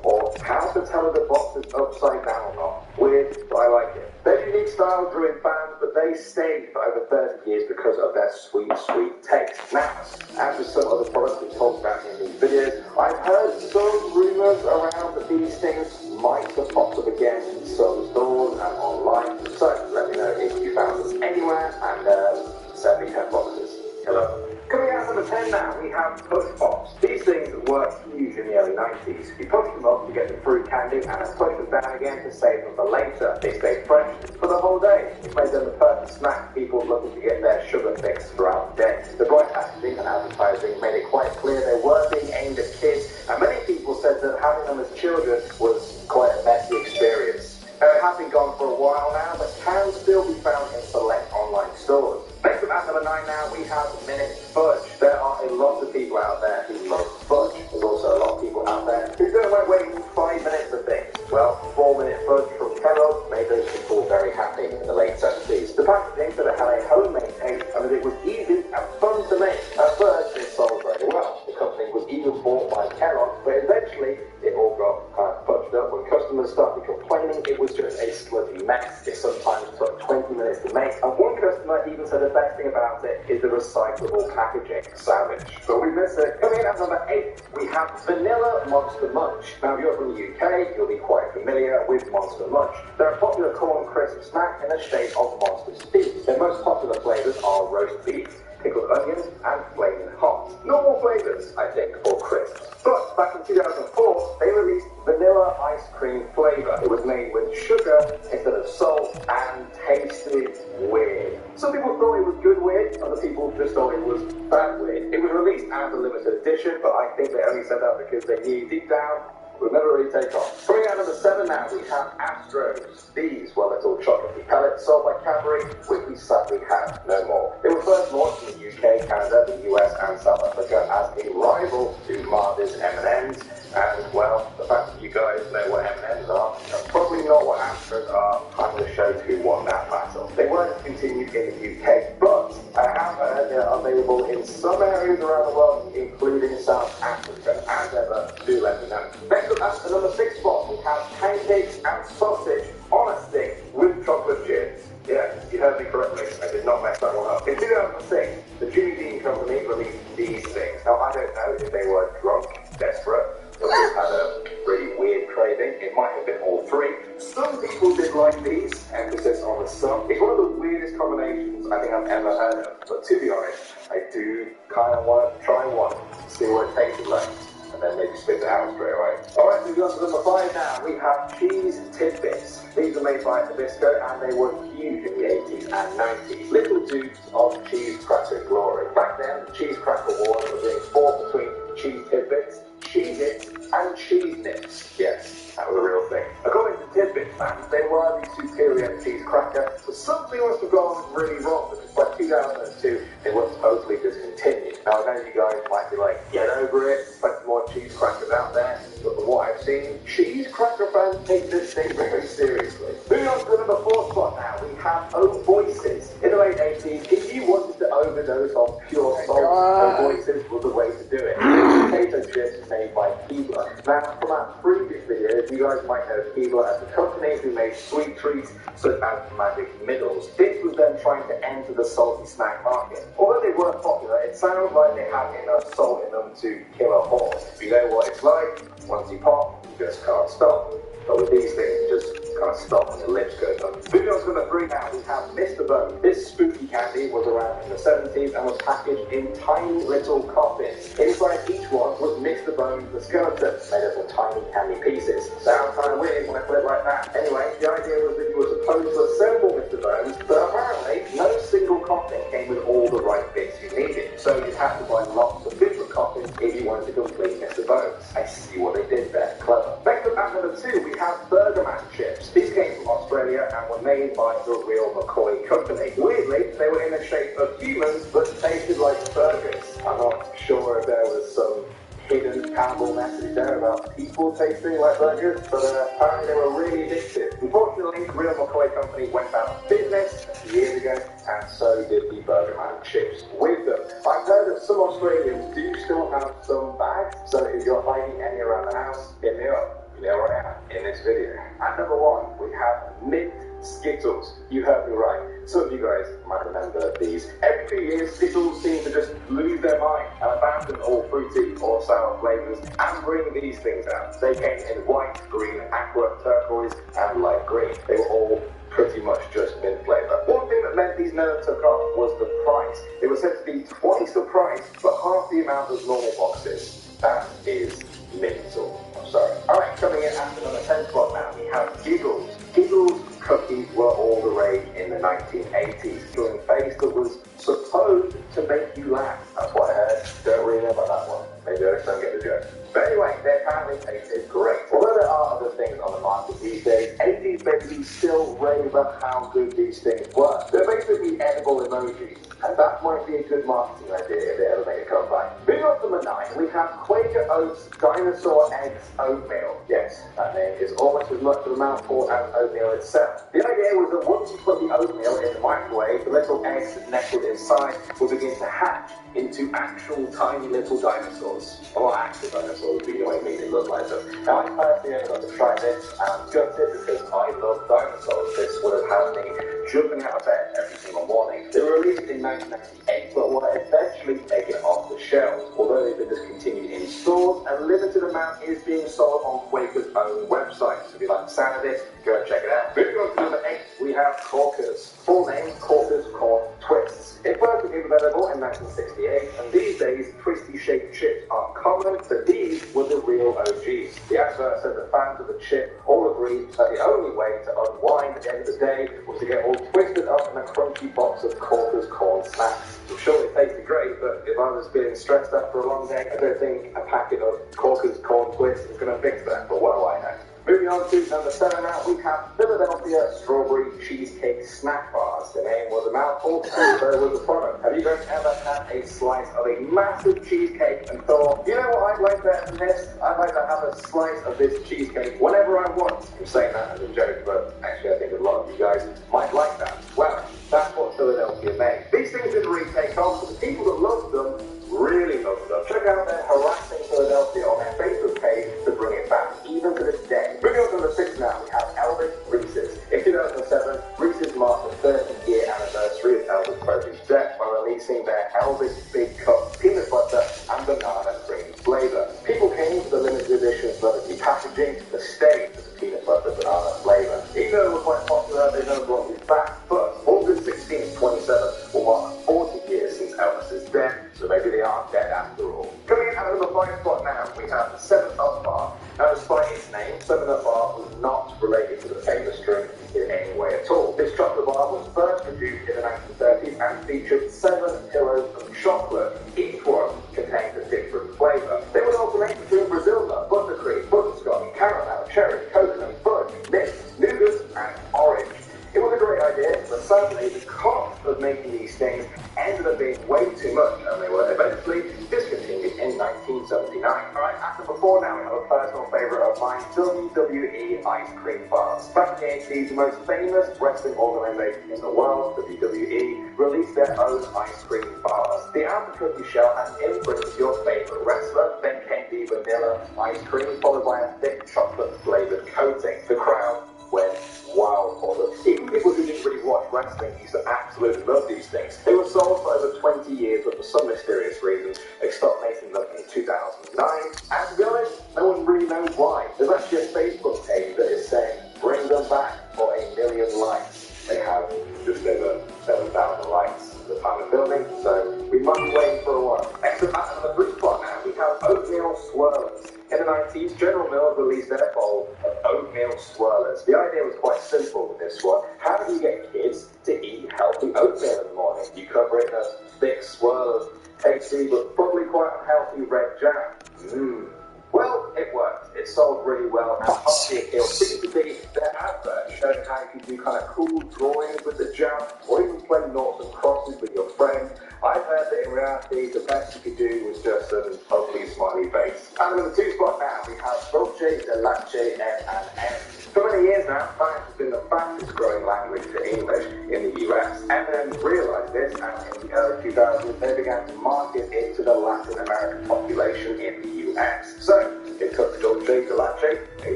Or how to tell if the box is upside down or not. Weird, but I like it. Their unique style drew in fans, but they stayed for over 30 years because of their sweet, sweet taste. Now, as with some other products we talked about in these videos, I've heard some rumours around that these things might have popped up again in some stores and online. So let me know if you found them anywhere, and send me 10 boxes. Hello. Coming out number 10 now, we have Push Pops. These things were huge in the early 90s. You push them up to get the fruit candy, and then push them down again to save them for later. They stayed fresh for the whole day. It made them the perfect snack for people looking to get their sugar fix throughout the day. The bright packaging and advertising made it quite clear they were being aimed at kids, and many people said that having them as children was quite a messy experience. They have been gone for a while now, but can still be found in select online stores. Next up at number 9 now, we have Minute Fudge. There are a lot of people out there who love fudge. There's also a lot of people out there who don't like waiting 5 minutes for things. Well, 4-minute fudge from Kellogg made those people very happy in the late 70s. The packaging said it had a homemade taste and that it was easy and fun to make. At first, it sold very well. The company was even bought by Kellogg, but eventually it all got kind of fudged up when customers started complaining it was just a sludgy mess. It sometimes took 20 minutes to make, and one customer even said the best thing about it is the recyclable packaging. Savage. But we miss it. Coming in at number 8, we have Vanilla Monster Munch. Now, if you're from the UK, you'll be quite familiar with Monster Munch. They're a popular corn crisp snack in the shape of Monster Speed. Their most popular flavours are roast beef, pickled onions, and flaming hot. Normal flavours, I think, for crisps. But back in 2004, they released Vanilla Ice Cream flavour. It was made with sugar instead of salt and tasted weird. Some people thought it was good weird, other people just thought it was bad weird. It was released as a limited edition, but I think they only said that because they knew deep down would never really take off. Coming out number 7 now, we have Astros. These were little chocolatey pellets sold by Cadbury, which we sadly have no more. They were first launched in the UK, Canada, the US, and South Africa as a rival to Martha's M&M's. And, well, the fact that you guys know what M&M's are, that's probably not what Astros are. I'm going to show you who won that battle. They weren't discontinued in the UK, but I have heard they're available in some areas around the world, including South Africa. As ever, do let me know. Next up, at the number 6 spot, we have pancakes and sausage on a stick with chocolate chips. Yeah, you heard me correctly. I did not mess that one up. In 2006, the Jimmy Dean Company released these things. Now, I don't know if they were drunk, desperate, or just had a really weird craving. It might have been all three. Some people did like these, emphasis on the some. It's one of the weirdest combinations I think I've ever heard of. But to be honest, I do kind of want to try one, see what it tasted like, and then maybe spit it out straight away. Alright, moving on to number 5 now. We have cheese tidbits. These are made by Nabisco, and they were huge in the 80s and 90s. Little tubes of cheese cracker glory. Back then, the cheese cracker wars were being fought between cheese tidbits, Cheez-Its, and cheese nips. Yes, that was a real thing. According to Tidbit fans, they were the superior cheese cracker, but something must have gone really wrong, because by 2002, they were totally discontinued. Now, I know you guys might be like, get over it, there's plenty more cheese crackers out there, but from what I've seen, cheese cracker fans take this thing very seriously. Moving on to the number 4 spot now, we have O Voices. In the late 80s, if you wanted to overdose on pure salt, O Voices was the way to do it. Potato chips made by Keebler. Now, from our previous videos, you guys might know Keebler as the company who made sweet treats such as Magic Middles. This was them trying to enter the salty snack market. Although they weren't popular, it sounds like they had enough salt in them to kill a horse. You know what it's like, once you pop, you just can't stop. But with these things, you just can't stop when your lips go numb. Moving on to number 3 now, we have Mr. Bone. This spooky candy was around in the 70s and was packaged in tiny little coffins. Inside each one was Mr. Bone, the skeleton, made up of tiny candy pieces. Sounds kind of weird when I put it like that. Anyway, the idea was that you were supposed to assemble Mr. Bones, but apparently no single coffin came with all the right bits you needed. So you had to buy lots of different coffins if you wanted to complete Mr. Bones. I see what they did there. Clever. Next up at number 2, we have Burger Man chips. These came from Australia and were made by the real McCoy company. Weirdly, they were in the shape of humans, but tasted like burgers. I'm not sure if there was some hidden cannibal message there about people tasting like burgers, but apparently they were really addictive. Unfortunately, the real McCoy company went out of business a few years ago, and so did the Burger Man chips with them. I've heard that some Australians do still have some bags, so if you're hiding any around the house, hit me up. You know where I am in this video. At number 1, we have Mint Skittles. You heard me right. Some of you guys might remember these. Every few years, Skittles seem to just lose their mind and abandon all fruity or sour flavors and bring these things out. They came in white, green, aqua, turquoise, and light green. They were all pretty much just mint flavor. One thing that meant these never took off was the price. They were said to be twice the price, but half the amount of normal boxes. That is mental. I'm sorry. Alright, coming in after number 10 spot now, we have Giggles. Giggles cookies were all the rage in the 1980s. Doing face that was supposed to make you laugh. That's what I heard. Don't really know about that one. Maybe I just don't get the joke. But anyway, they apparently tasted great. Although there are other things on the market these days, 80s babies still rave about how good these things were. They're basically edible emojis, and that might be a good marketing idea if they ever make a comeback. Moving on to number 9, we have Quaker Oats Dinosaur Eggs Oatmeal. Yes, that name is almost as much of a mouthful as oatmeal itself. The idea was that once you put the oatmeal in the microwave, the little eggs nestled inside will begin to hatch into actual tiny little dinosaurs. Or actual dinosaurs, but you know what I mean, they look like them. Now, I personally only got to try this, and I'm gutted because I love dinosaurs. This would have had me jumping out of bed every single morning. They were released in 1998, but were eventually taken off the shelves, although they've been discontinued in stores, and a limited amount is being sold on Quaker's own website. So if you like the sound of this, go and check it out. Moving on to number 8, we have Quakers. Full name, Quakers Corn Twists. It first became available in 1968, and these days, twisty-shaped chips are common, but these were the real OGs. The advert said that fans of the chip all agreed that the only way to unwind at the end of the day was to get all twisted up in a crunchy box of Quakers Corn snacks. I'm sure it tasted great, but if I was feeling stressed out for a long day, I don't think a packet of Quakers Corn Twists is going to fix that, but what do I know? Moving on to number 7 now, we have Philadelphia Strawberry Cheesecake Snack Bars. The name was a mouthful, and so was the product. Have you guys ever had a slice of a massive cheesecake and thought, you know what I'd like better than this? I'd like to have a slice of this cheesecake whenever I want. I'm saying that as a joke, but actually I think a lot of you guys might like that. Well, that's what Philadelphia made. These things didn't really take off, but the people that loved them really loved them. Check out their harassing Philadelphia on their Facebook page to bring it back, even to this day. Moving on to number 6 now, we have Elvis Reese's. In 2007, Reese's marked the 30th-year anniversary of Elvis Presley's death by releasing their Elvis Big Cup peanut butter and banana cream flavor. People came for the limited edition celebrity packaging to stay for the peanut butter banana flavor. Even though it was quite popular, they never brought it back, but August 16th, 27 will mark 40 years since Elvis's death, so maybe they aren't dead after all. Coming in at number 5 spot now, we have the 7-Up bar. Now, despite its name, 7-Up bar was not related to the famous drink in any way at all. This chocolate bar was first produced in the 1930s and featured 7 pillars of chocolate. Each one contained a different flavor. They would alternate between Brazil nut, buttercream, butterscotch, caramel, cherry, coconut, fudge, mint, nougat, and orange. It was a great idea, but sadly, the cost of making these things ended up being way too much, and they were eventually discontinued in 1979. Alright, at number 4 4 now, we have a personal favourite of mine, Wwe Ice Cream Bars. Back in the 80s, the most famous wrestling organisation in the world, WWE, released their own ice cream bars. The outer cookie shell has imprints of your favourite wrestler, then came the vanilla ice cream, followed by a thick chocolate-flavoured coating. The crowd went wild for them. Even people who didn't really watch wrestling used to absolutely love these things. They were sold for over 20 years, but for some mysterious reason, they stopped making them in 2009. And to be honest, no one really knows why. There's actually a Facebook page that is saying, bring them back for 1 million likes. They have just over 7,000 likes at the time of filming, so we might be waiting for a while. Next up, at number 3 spot now, we have Oatmeal Swirlers. In the 90s, General Mills released their bowl of Oatmeal Swirlers. The idea was quite simple with this one. How do you get kids to eat healthy oatmeal in the morning? You cover it in a thick swirl of tasty but probably quite unhealthy red jam. Well, it worked. It sold really well, and part of the appeal seemed to be their advert showing how you can do kind of cool drawings with the jam, or even play noughts and crosses with your friends. I've heard that in reality, the best you could do was just an ugly smiley face. And in the 2 spot now, we have Dolce, Deluxe, M&M. For many years now, Spanish has been the fastest growing language to English in the US. M&M realised this, and in the early 2000s, they began to market it to the Latin American population in the US. So, it took Dolce de Leche, a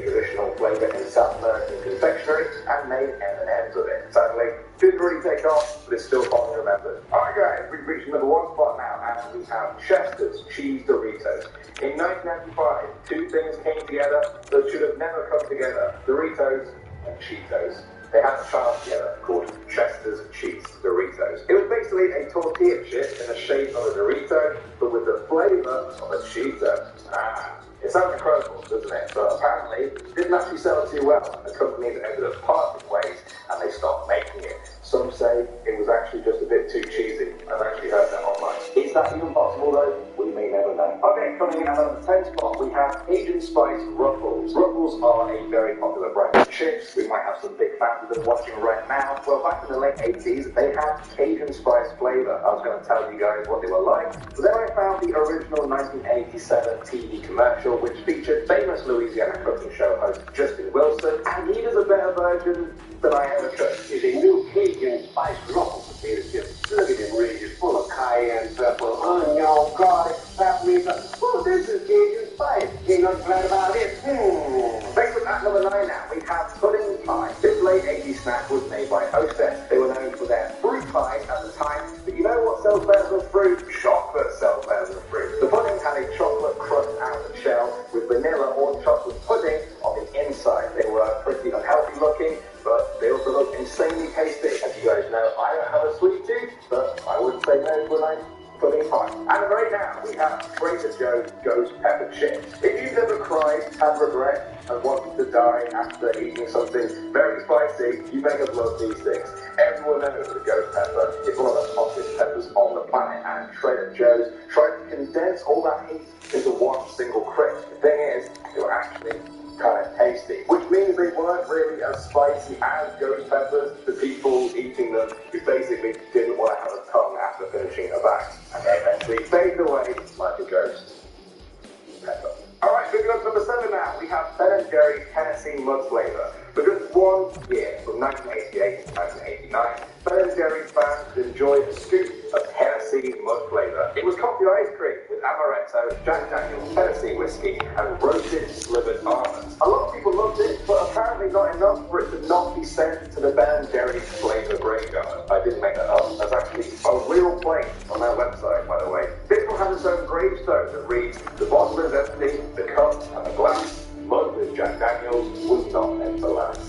traditional flavour in South American confectionery, and made M&Ms of it. Sadly, didn't really take off, but it's still fondly remembered. Alright guys, we've reached number 1 spot now, and we have Chester's Cheese Doritos. In 1995, 2 things came together that should have never come together: Doritos and Cheetos. They had a child together called Chester's Cheese Doritos. It was basically a tortilla chip in the shape of a Dorito, but with the flavour of a Cheeto. It sounds incredible, doesn't it? But apparently, it didn't actually sell too well. The companies ended up parting ways, and they stopped making it. Some say it was actually just a bit too cheesy. I've actually heard that online. Is that even possible though? We may never know. Okay, coming in at number 10 spot, we have Cajun Spice Ruffles. Ruffles are a very popular brand of chips. We might have some big fans of them watching right now. Well, back in the late 80s, they had Cajun Spice flavor. I was going to tell you guys what they were like, but then I found the original 1987 TV commercial, which featured famous Louisiana cooking show host Justin Wilson, and he does a better version than I ever could. It's a new Cajun Spice Ruffle potato chip. Look at it, Reese. It's full of cayenne pepper, onion, garlic, paprika. Oh, this is Cajun Spice. Ain't nothing bad about it. Next up at number 9 now, we have pudding pie. This late 80s snack was made by Hostess. They were known for their fruit pies at the time, but you know what sells better than fruit? Chocolate sells better than fruit. The pudding had a chocolate crust out of the shell with vanilla or chocolate pudding on the inside. They were pretty unhealthy looking, but they also look insanely tasty. As you guys know, I don't have a sweet tooth, but I wouldn't say no to a nice pudding pie. And right now, we have Trader Joe's Ghost Pepper Chips. If you've ever cried, had regret, and wanted to die after eating something very spicy, you may have loved these things. Everyone knows that the ghost pepper is one of the hottest peppers on the planet, and Trader Joe's tried to condense all that heat into one single crisp. The thing is, they were actually kind of tasty, which means they weren't really as spicy as ghost peppers. The people eating them who basically didn't want to have a tongue after finishing a bag, and they eventually faded away like a ghost pepper. Alright, moving on to number 7 now, we have Ben & Jerry's Tennessee Mud Flavor. For just 1 year, from 1988 to 1989, Ben & Jerry's fans could enjoy a scoop of Tennessee Mud Flavor. It was coffee ice cream with amaretto, Jack Daniel's Tennessee whiskey, and roasted slivered almonds. A lot of people loved it, but apparently not enough for it to not be sent to the Ben & Jerry's Flavor Graveyard. I didn't make that up. That's actually a real place on their website, by the way. This one has its own gravestone that reads, "The bottle is empty, the cup and the glass. Mud with Jack Daniels was not meant to last."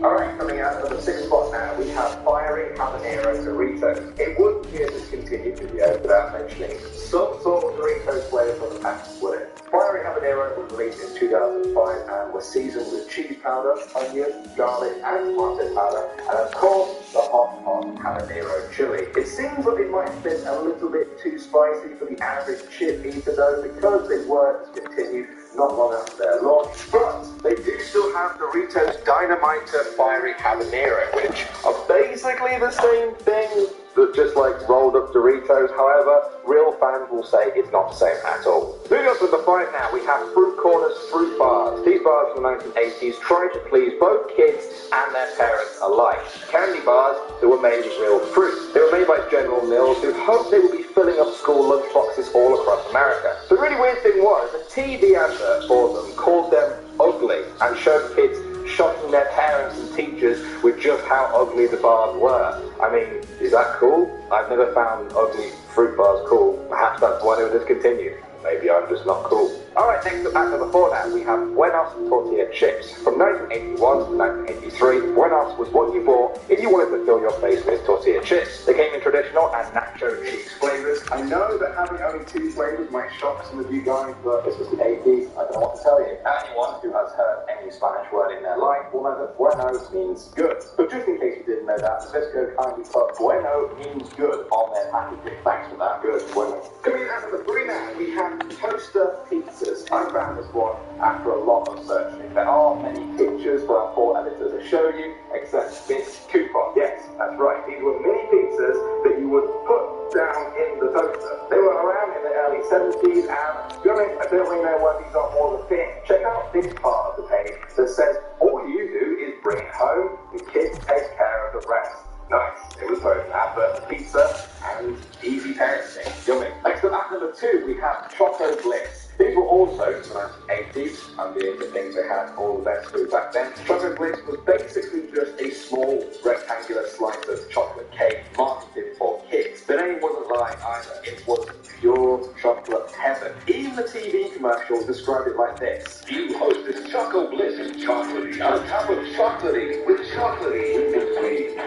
Alright, coming out of the 6th spot now, we have Fiery Habanero Doritos. It wouldn't be a discontinued video without mentioning some sort of Doritos flavor from the past, would it? Fiery Habanero was released in 2005 and was seasoned with cheese powder, onion, garlic, and tomato powder, and of course, the hot habanero chili. It seems like it might have been a little bit too spicy for the average chip eater though, because they were discontinued. not long after their launch, but they do still have Doritos Dynamiter Fiery Habanero, which are basically the same thing, that just like rolled up Doritos. However, real fans will say it's not the same at all. Moving on to number 5 now, we have Fruit Corners Fruit Bars. These bars from the 1980s tried to please both kids and their parents alike. Candy bars that were made with real fruit. They were made by General Mills, who hoped they would be filling up school lunchboxes all across America. The really weird thing was, the TV advert for them called them ugly and showed kids shocking their parents and teachers with just how ugly the bars were. I mean, is that cool? I've never found ugly fruit bars cool. Perhaps that's why they were discontinued. Maybe I'm just not cool. Alright, next up at number 4 now, we have Buenos Tortilla Chips. From 1981 to 1983, Buenos was what you bought if you wanted to fill your face with tortilla chips. They came in traditional and nacho cheese flavors. I know that having only 2 flavors might shock some of you guys, but this was the 80s. I don't know what to tell you. Anyone who has heard any Spanish word in their life will know that Buenos means good. But just in case you didn't know that, Cisco kindly put Bueno means good on their packaging. Thanks for that. Good. Bueno. Coming in at number 3 now, we have toaster pizzas. I found this one after a lot of searching. There aren't many pictures for our poor editors to show you, except this coupon. Yes, that's right. These were mini pizzas that you would put down in the toaster. They were around in the early 70s, and to be honest, I don't really know why these aren't more of a thing. Check out this part of the page that says, all you do is bring it home, the kids take care of the rest. Nice. It was both an advert for pizza and easy parenting. Yummy. Next up at number 2, we have Choco Bliss. These were also from the 1980s, and being the things they had all the best food back then. Choco Bliss was basically just a small rectangular slice of chocolate cake marketed for kids. The name wasn't lying either. It was pure chocolate heaven. Even the TV commercial described it like this. You host this Choco Bliss is chocolatey on top of chocolatey with chocolatey in between.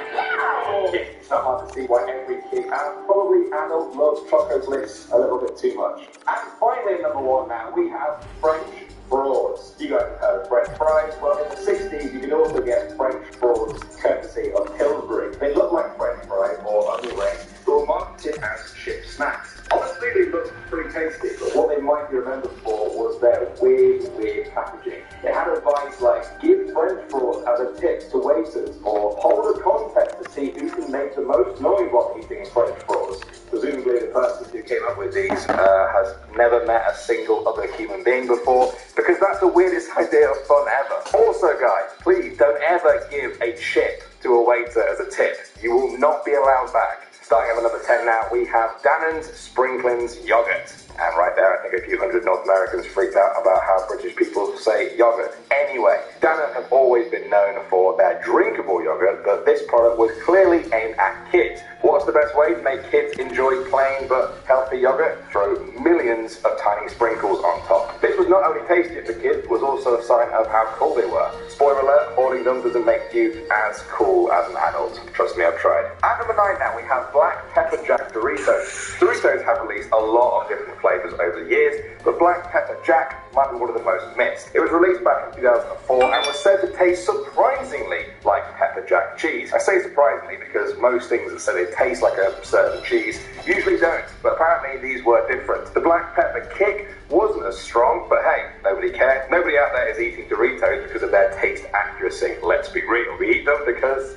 It's not hard to see why every kid and probably adult loves Choco Bliss a little bit too much. And finally, number 1 now, we have French fries. You guys have heard of French fries? Well, in the 60s, you could also get French fries courtesy of Pillsbury. They look like French fries or onion rings, but were marketed as chip snacks. Honestly, they looked pretty tasty, but what they might be remembered for was their weird packaging. It had advice like, give French fries as a tip to waiters, or hold a contest to see who can make the most noise while eating French fries. Presumably the person who came up with these has never met a single other human being before, because that's the weirdest idea of fun ever. Also guys, please don't ever give a chip to a waiter as a tip. You will not be allowed back. Starting at number 10 now, we have Dannon's Sprinklings Yogurt. And right there, I think a few hundred North Americans freaked out about how British people say yogurt. Anyway, Dannon have always been known for their drinkable yogurt, but this product was clearly aimed at kids. What's the best way to make kids enjoy plain but healthy yogurt? Throw millions of tiny sprinkles on top. This was not only tasty for kids, it was also a sign of how cool they were. Spoiler alert, hoarding them doesn't make you as cool as an adult. Trust me, I've tried. At number 9 now, we have Black Pepper Jack Doritos. Doritos have released a lot of different flavors over the years, but Black Pepper Jack might be one of the most missed. It was released back in 2004 and was said to taste surprisingly like pepper jack cheese. I say surprisingly because most things that say they taste like a certain cheese usually don't, but apparently these were different. The black pepper kick wasn't as strong, but hey, nobody cared. Nobody out there is eating Doritos because of their taste accuracy. Let's be real. We eat them because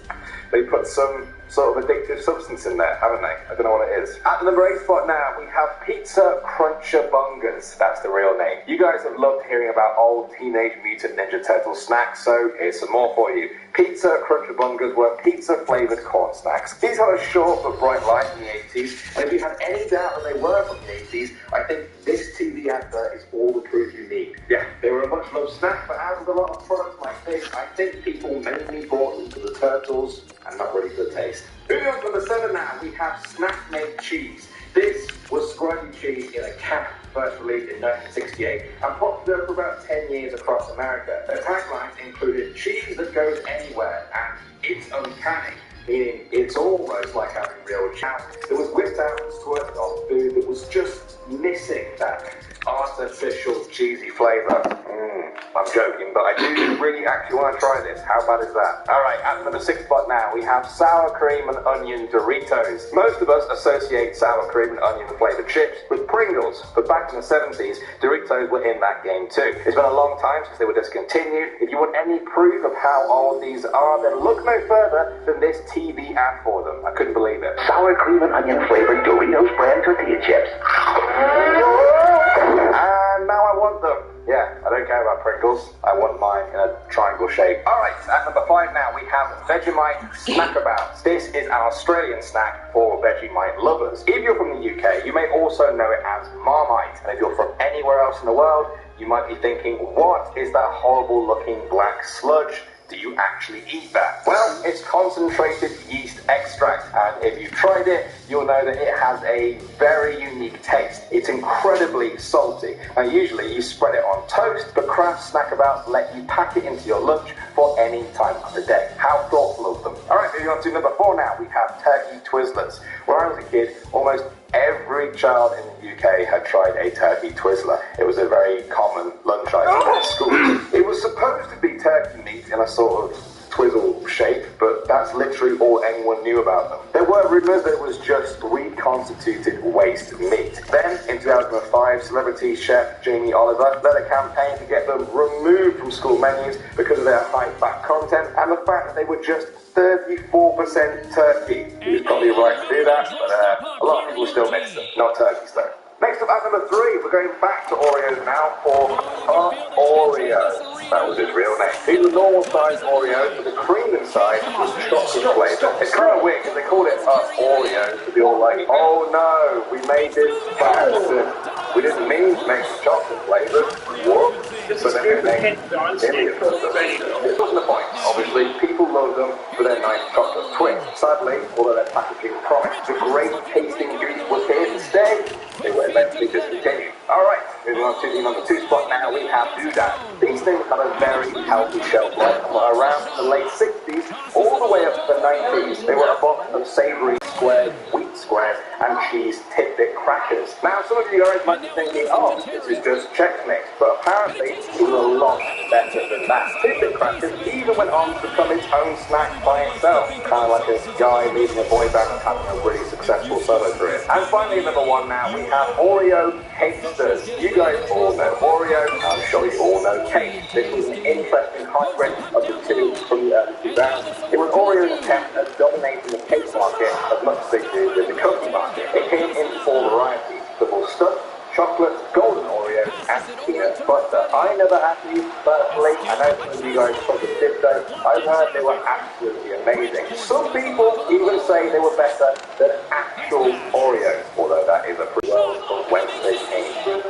they put some sort of addictive substance in there, haven't they? I don't know what it is. At the number 8 spot now, we have Pizza Cruncher-Bungers. That's the real name. You guys have loved hearing about old Teenage Mutant Ninja Turtle snacks, so here's some more for you. Pizza Cruncher-Bungers were pizza-flavored corn snacks. These had a short but bright life in the 80s, and if you had any doubt that they were from the 80s, I think this TV advert is all the proof you need. Yeah, they were a much-loved snack, but as with a lot of products like this, I think people mainly bought them for the turtles and not really for the taste. Moving on to number 7 now, we have Snack-Made Cheese. This was scrubby cheese in a can, first released in 1968, and popular for about 10 years across America. Their taglines included cheese that goes anywhere, and it's uncanny. meaning it's almost like having real chow. It was whipped out and squirted on food that was just missing that artificial cheesy flavour. I'm joking, but I do really actually want to try this. How bad is that? Alright, at number 6 spot now, we have sour cream and onion Doritos. Most of us associate sour cream and onion flavoured chips with Pringles, but back in the 70s, Doritos were in that game too. It's been a long time since they were discontinued. If you want any proof of how old these are, then look no further than this TV ad for them. I couldn't believe it. Sour cream and onion flavored Doritos brand tortilla chips. And now I want them. Yeah, I don't care about Pringles. I want mine in a triangle shape. Alright, at number 5 now, we have Vegemite Snackabouts. This is an Australian snack for Vegemite lovers. If you're from the UK, you may also know it as Marmite. And if you're from anywhere else in the world, you might be thinking, what is that horrible looking black sludge? Do you actually eat that? Well, it's concentrated yeast extract, and if you've tried it, you'll know that it has a very unique taste. It's incredibly salty, and usually you spread it on toast, but Kraft Snackabouts let you pack it into your lunch for any time of the day. How thoughtful of them. Alright, moving on to number 4 now, we have Turkey Twizzlers. When I was a kid, almost every child in the UK had tried a turkey Twizzler. It was a very common lunch item at school. It was supposed to be turkey meat in a sort of twizzle shape, but that's literally all anyone knew about them. There were rumours that it was just reconstituted waste meat. Then, in 2005, celebrity chef Jamie Oliver led a campaign to get them removed from school menus because of their high fat content and the fact that they were just 34% turkey. He was probably right to do that, but a lot of people still mix them. Not turkeys though. Next up at number 3, we're going back to Oreos now for Oreo. That was his real name. These were normal sized Oreos, but the cream inside was chocolate flavour. It's kind of weird because they called it Oreos, to be all like, oh no, we made this bad. We didn't mean to make the chocolate flavour. What? But then they This wasn't the point. Obviously, people love them for their nice chocolate twist. Sadly, although their packaging promised the great tasting goose was here to stay, they were eventually discontinued. Alright, moving on to the number 2 spot now, we have Doodad. These things have a very healthy shelf life, and were around from the late 60s all the way up to the 90s. They were a box of savoury squares, wheat squares, and cheese tidbit crackers. Now, some of you guys might be thinking, oh, this is just Chex Mix, but apparently it was a lot better than that. Tidbit crackers even went on to become its own snack by itself, kind of like a guy leading a boy band and having a really successful solo career. And finally, number 1 now, we have Oreo Cakesters. You guys all know Oreo, I'm sure you all know Cake. This was an interesting hybrid of the two from the early 2000s. It was Oreo's attempt at dominating the cake market as much as they did with the cookie market. It came in 4 varieties: double stuffed, chocolate, golden Oreos, and peanut butter. I never had these personally. I know some of you guys probably did though. I've heard they were absolutely amazing. Some people even say they were better than actual Oreos, although that is a pretty well of when they came.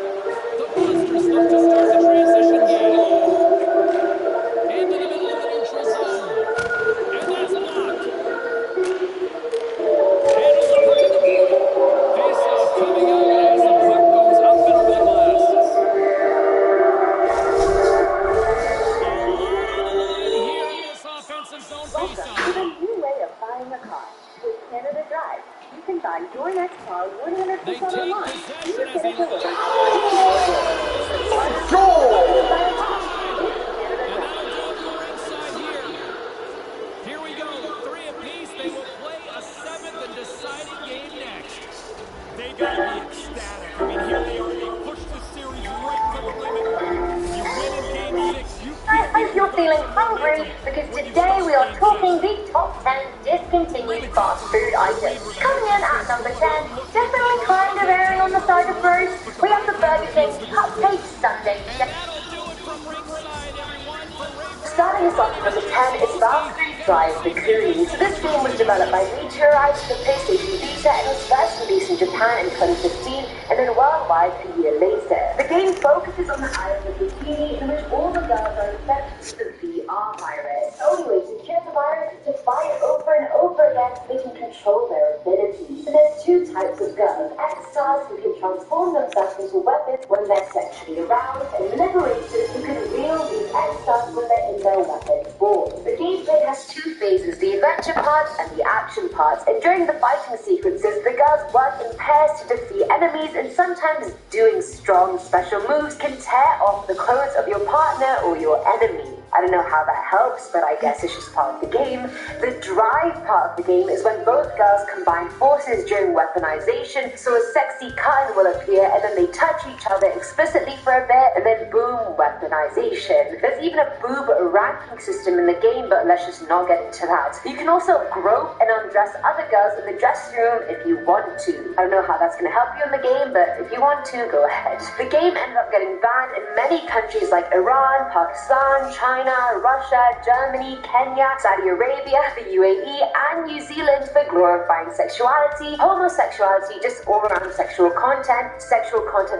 Your next car 100% online. You can get it delivered. Here we go, 3 apiece. They will play a 7th and deciding game next. They gotta be ecstatic. I mean, here they are. They push the series right to the limit. You win in game 6. I hope you're feeling hungry because today we are talking the top 10 discontinued fast food items. Coming in at number 10, definitely kind of erring on the side of gross, we have the Burger King Cupcake Sundae. Starting us off at number 10 is Fast Food Drive the Coolies. This game was developed by Pizzerias for PlayStation Vita and was first released in Japan in 2015 and then worldwide a year later. The game focuses on the island of Bikini in which all the girls are infected with the VR virus. The only way to cure the virus is to fight over and over again so they can control their abilities. So there's 2 types of girls, X stars who can transform themselves into weapons when they're sexually aroused, and liberators who can wield these X-stars when they're in their weapon form. The gameplay has two phases, the adventure part and the action part, and during the fighting sequences, the girls work in pairs to defeat enemies, and sometimes doing strong special moves can tear off the clothes of your partner or your enemy. I don't know how that helps, but I guess it's just part of the game. The drive part of the game is when both girls combine forces during weaponization, so a sexy curtain will appear and then they touch each other explicitly for a bit, and then boom, weaponization. There's even a boob ranking system in the game, but let's just not get into that. You can also grope and undress other girls in the dressing room if you want to. I don't know how that's going to help you in the game, but if you want to, go ahead. The game ended up getting banned in many countries like Iran, Pakistan, China, Russia, Germany, Kenya, Saudi Arabia, the UAE, and New Zealand for glorifying sexuality, homosexuality, just all-around sexual content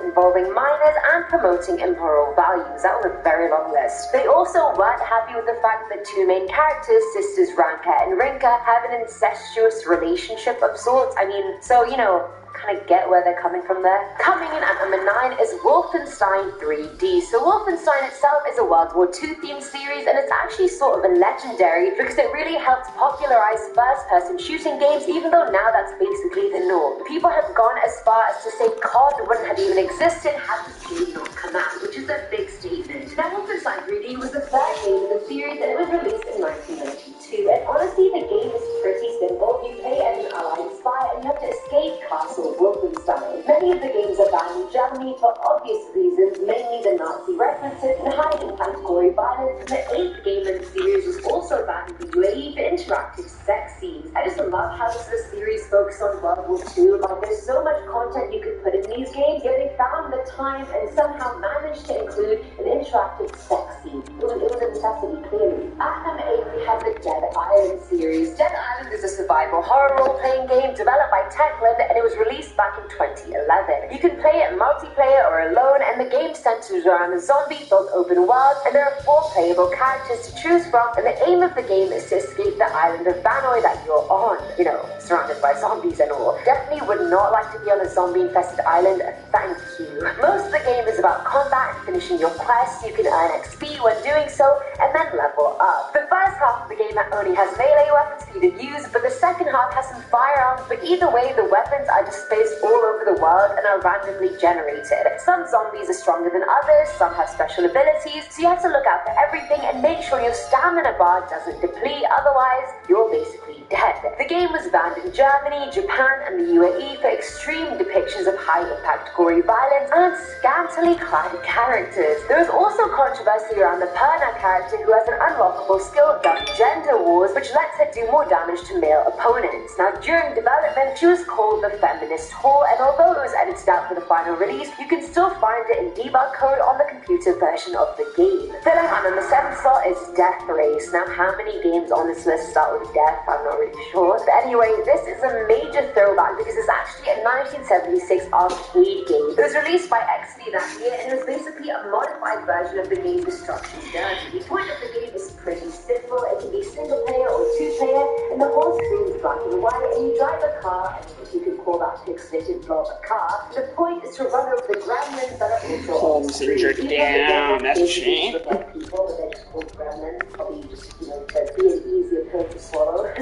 involving minors, and promoting immoral values. That was a very long list. They also weren't happy with the fact that two main characters, sisters Ranka and Rinka, have an incestuous relationship of sorts. I mean, so, you know, kind of get where they're coming from there. Coming in at number 9 is Wolfenstein 3D. So Wolfenstein itself is a World War II themed series, and it's actually sort of a legendary because it really helped popularize first-person shooting games, even though now that's basically the norm. People have gone as far as to say COD wouldn't have even existed had this game not come out, which is a big statement. Now Wolfenstein 3D was the third game in the series, and it was released in 1992, and honestly the game is pretty simple. You play as an Allied spy and you have to escape Castle Wolfenstein. Many of the games are banned in Germany for obvious reasons, mainly the Nazi references and high impact gory violence, and the 8th game in the series was also banned in the UAE for interactive sex scenes. I just love how this is a series focused on World War II. Like, there's so much content you could put in these games, yet they found the time and somehow managed to include an interactive sex scene. It was a necessity, clearly. At number 8, we have the Dead Island series. Dead Island is a survival horror role-playing game developed by Techland, and it was released back in 2011. You can play it multiplayer or alone, and the game centers around a zombie-filled open world, and there are 4 playable characters to choose from, and the aim of the game is to escape the island of Vanoy that you're on. You know, surrounded by zombies and all. Definitely would not like to be on a zombie-infested island, thank you. Most of the game is about combat and finishing your quests. You can earn XP when doing so, and then level up. The first half of the game only has melee weapons for you to use, but the second half has some firearms, but either way, the weapons are displaced all over the world and are randomly generated. Some zombies are stronger than others, some have special abilities, so you have to look out for everything and make sure your stamina bar doesn't deplete, otherwise you're basically dead. The game was banned in Germany, Japan, and the UAE for extreme depictions of high-impact gory violence and scantily clad characters. There is also controversy around the Perna character, who has an unlockable skill dubbed Gender Wars, which lets her do more damage to male opponents. Now, during development, she was called the Feminist Whore, and although it was edited out for the final release, you can still find it in debug code on the computer version of the game. Filling on the 7th slot is Death Race. Now, how many games on this list start with death? I'm not really sure. But anyway, this is a major throwback because it's actually a 1976 arcade game. It was released by XP that year, and it was basically a modified version of the game Destruction Derby. The point of the game is pretty simple. It can be single player or 2-player, and the whole screen is black and white, and you drive a car, and if you could call that pixelated blob a car. The point is to run over the gremlins that are also Holmes injured down, that's a shame. People, but they're just called gremlins, probably just, you know, to be an easier pill to swallow.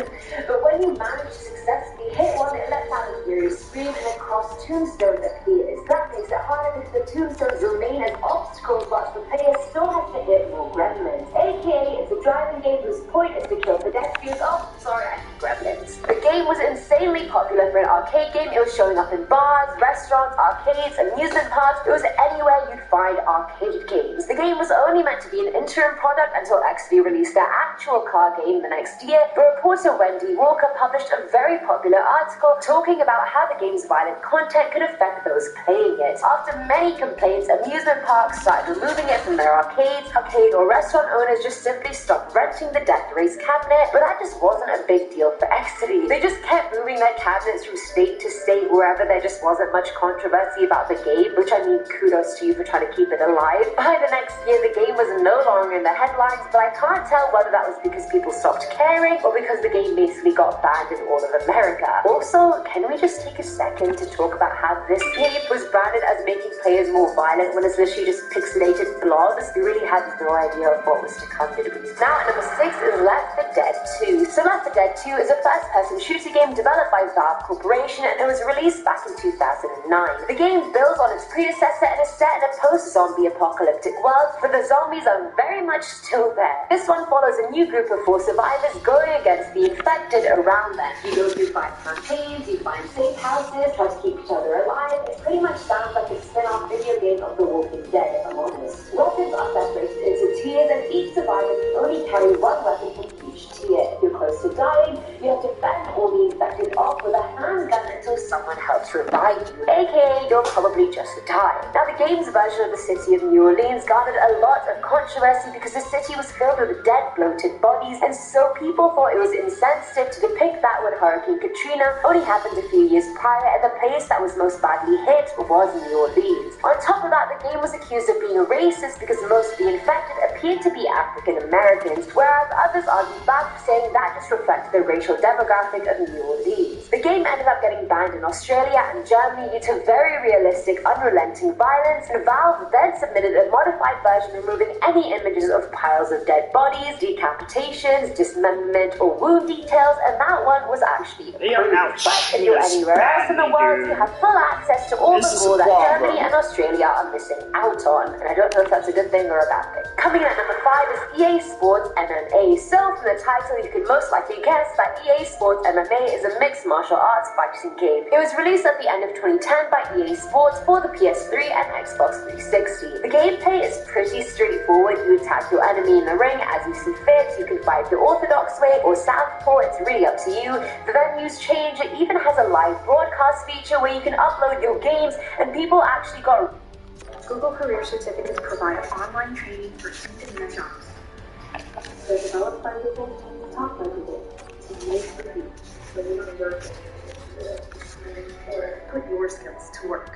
But when you manage to successfully hit one, it lets out a furious scream, and a cross tombstone appears. That makes it harder because the tombstones remain as obstacles, but the player still has to hit more gremlins. AKA, it's a driving game whose point is to kill pedestrians. Oh, sorry, I hate gremlins. The game was insanely popular for an arcade game. It was showing up in bars, restaurants, arcades, amusement parks. It was anywhere you'd find arcade games. The game was only meant to be an interim product until XP released their actual car game the next year, but reporter Wendy published a very popular article talking about how the game's violent content could affect those playing it. After many complaints, amusement parks started removing it from their arcades. Arcade or restaurant owners just simply stopped renting the Death Race cabinet, but that just wasn't a big deal for XP. They just kept moving their cabinets from state to state wherever there just wasn't much controversy about the game, which I mean, kudos to you for trying to keep it alive. By the next year, the game was no longer in the headlines, but I can't tell whether that was because people stopped caring or because the game basically got banned in all of America. Also, can we just take a second to talk about how this game was branded as making players more violent when it's literally just pixelated blobs? We really had no idea of what was to come, did we? Now, at number 6 is Left 4 Dead 2. So Left 4 Dead 2 is a first-person shooter game developed by Valve Corporation, and it was released back in 2009. The game builds on its predecessor and is set in a post-zombie apocalyptic world, but the zombies are very much still there. This one follows a new group of 4 survivors going against the infected around them. You go through 5 campaigns, you find safe houses, try to keep each other alive. It pretty much sounds like a spin-off video game of The Walking Dead, if I'm honest. Weapons are separated into tiers, and each survivor can only carry one weapon from each tier. If you're close to dying, you have to fend all the infected off with a handgun until someone helps revive you, aka you'll probably just die. Now, the game's version of the city of New Orleans garnered a lot of controversy because the city was filled with dead, bloated bodies, and so people thought it was insensitive to depict that when Hurricane Katrina only happened a few years prior, and the place that was most badly hit was New Orleans. On top of that, the game was accused of being racist because most of the infected appeared to be African Americans, whereas others argued back, saying that just reflected the racial demographic of New Orleans. The game ended up getting banned in Australia and Germany due to very realistic, unrelenting violence, and Valve then submitted a modified version removing any images of piles of dead bodies, decapitations, dismemberment, or wound details, and that one was actually approved. But if you're anywhere else in the world, you have full access to all the gore that Germany and Australia are missing out on, and I don't know if that's a good thing or a bad thing. Coming in at number 5 is EA Sports MMA. So from the title, you can most likely guess that EA Sports MMA is a mixed martial arts fighting game. It was released at the end of 2010 by EA Sports for the PS3 and Xbox 360. The gameplay is pretty straightforward. You attack your enemy in the ring as you see fit. You can fight the orthodox way or southpaw, it's really up to you. The venues change. It even has a live broadcast feature where you can upload your games, and people actually got Google Career Certificates provide online training for in-demand jobs. They're developed by Google, taught by Google, and made for people. So you don't work Put your skills to work.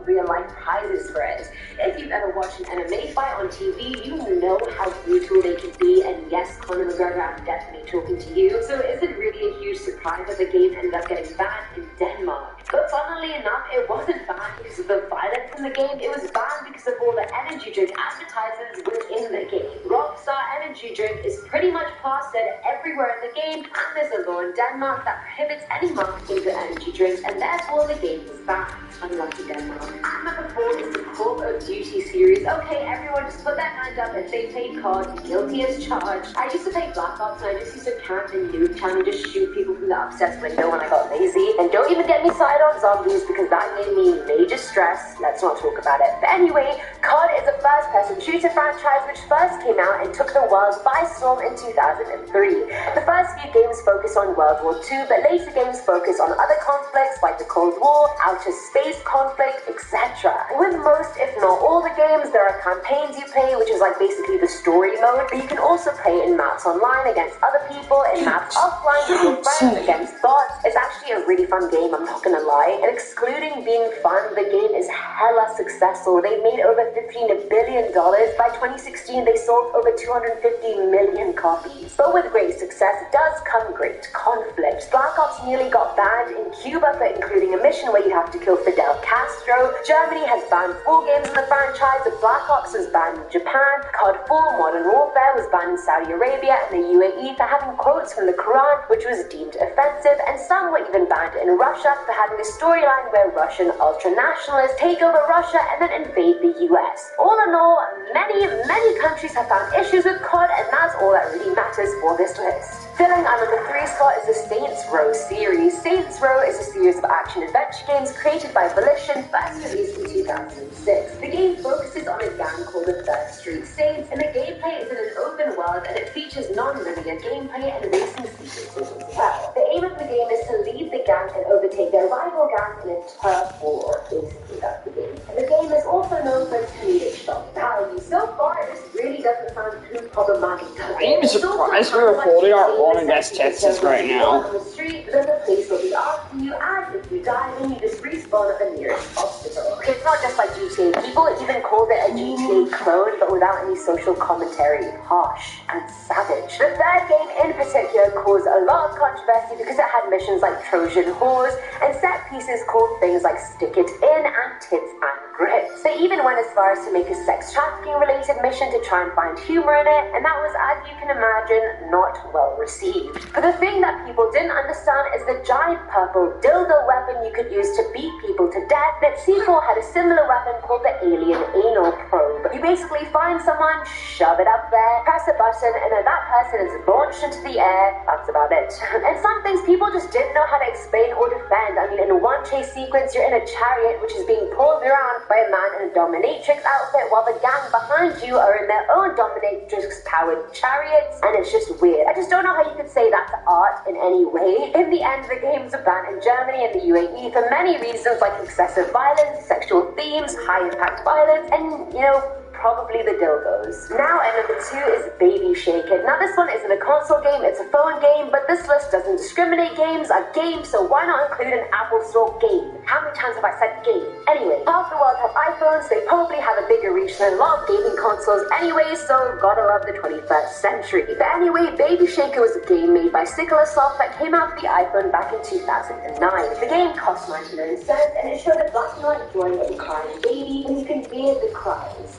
Real-life prizes for it. If you've ever watched an MMA fight on TV, you know how brutal they can be, and yes, Conor McGregor, I'm definitely talking to you. So is it really a huge surprise that the game ended up getting banned in Denmark? But funnily enough, it wasn't banned because of the violence in the game, it was banned because of all the energy drink advertisements within the game. Rockstar Energy Drink is pretty much plastered everywhere in the game, and there's a law in Denmark that prohibits any marketing for energy drinks, and therefore the game is banned. Unlucky Denmark. And number 4 is the Call of Duty series. Okay, everyone just put their hand up if they played COD, guilty as charged. I used to play Black Ops, and I just used to camp and noob town and just shoot people from the upstairs window when I got lazy. And don't even get me started on zombies because that gave me major stress. Let's not talk about it. But anyway, COD is a first-person shooter franchise which first came out and took the world by storm in 2003. The first few games focus on World War II, but later games focus on other conflicts like the Cold War, outer space conflict, etc. With most, if not all the games, there are campaigns you play, which is like basically the story mode, but you can also play in maps online against other people, in maps offline with your friends against bots. It's actually a really fun game, I'm not gonna lie, and excluding being fun, the game is hella successful. They made over $15 billion. By 2016, they sold over 250 million copies. But with great success does come great conflict. Black Ops nearly got banned in Cuba for including a mission where you have to kill Fidel Castro. Germany has banned 4 games in the franchise. The Black Ops was banned in Japan. COD 4 Modern Warfare was banned in Saudi Arabia and the UAE for having quotes from the Quran, which was deemed offensive, and some were even banned in Russia for having a storyline where Russian ultra-nationalists take over Russia and then invade the US. All in all, many countries have found issues with COD, and that's all that really matters for this list. Filling our number 3 spot is the Saints Row series. Saints Row is a series of action-adventure games created by Volition, first released in 2006. The game focuses on a gang called the Third Street Saints, and the gameplay is in an open world, and it features non-linear gameplay and racing sequences as well. The aim of the game is to lead the gang and overtake their rival gang in a turf war. Basically, that's the game. And the game is also known for its comedic shock value. So far, this really doesn't sound too problematic. I'm surprised we're holding our own in West Texas right now. On the street, then the police will be after you, and if you die, then you just respawn at the nearest hospital. It's not just like GTA. People even called it a GTA clone, but without any social commentary. Harsh and savage. The third game in particular caused a lot of controversy because it had missions like Trojan Horse and set pieces called things like Stick It In and Tits and Grits. They even went as far as to make a sex trafficking related mission to try and find humor in it, and that was, as you can imagine, not well received. But the thing that people didn't understand is the giant purple dildo weapon you could use to beat people to death. That sequel had a similar weapon called the Alien Anal Probe. You basically find someone, shove it up there, press a button, and then that person is launched into the air. That's about it. And some things people just didn't know how to explain or defend. I mean, in one chase sequence, you're in a chariot which is being pulled around by a man in a dominatrix outfit while the gang behind you are in their own dominatrix-powered chariots, and it's just weird. I just don't know how you could say that's art in any way. In the end, the games were banned in Germany and the UAE for many reasons like excessive violence, sexual themes, high-impact violence, and, you know, probably the dildos. Now at number 2 is Baby Shaker. Now this one isn't a console game, it's a phone game, but this list doesn't discriminate. Games are games, so why not include an Apple Store game? How many times have I said game? Anyway, half the world have iPhones, they probably have a bigger reach than a lot of gaming consoles anyway, so gotta love the 21st century. But anyway, Baby Shaker was a game made by Soft that came out for the iPhone back in 2009. The game cost 99 cents, and it showed a black and white drawing of a crying baby, and you can hear the cries.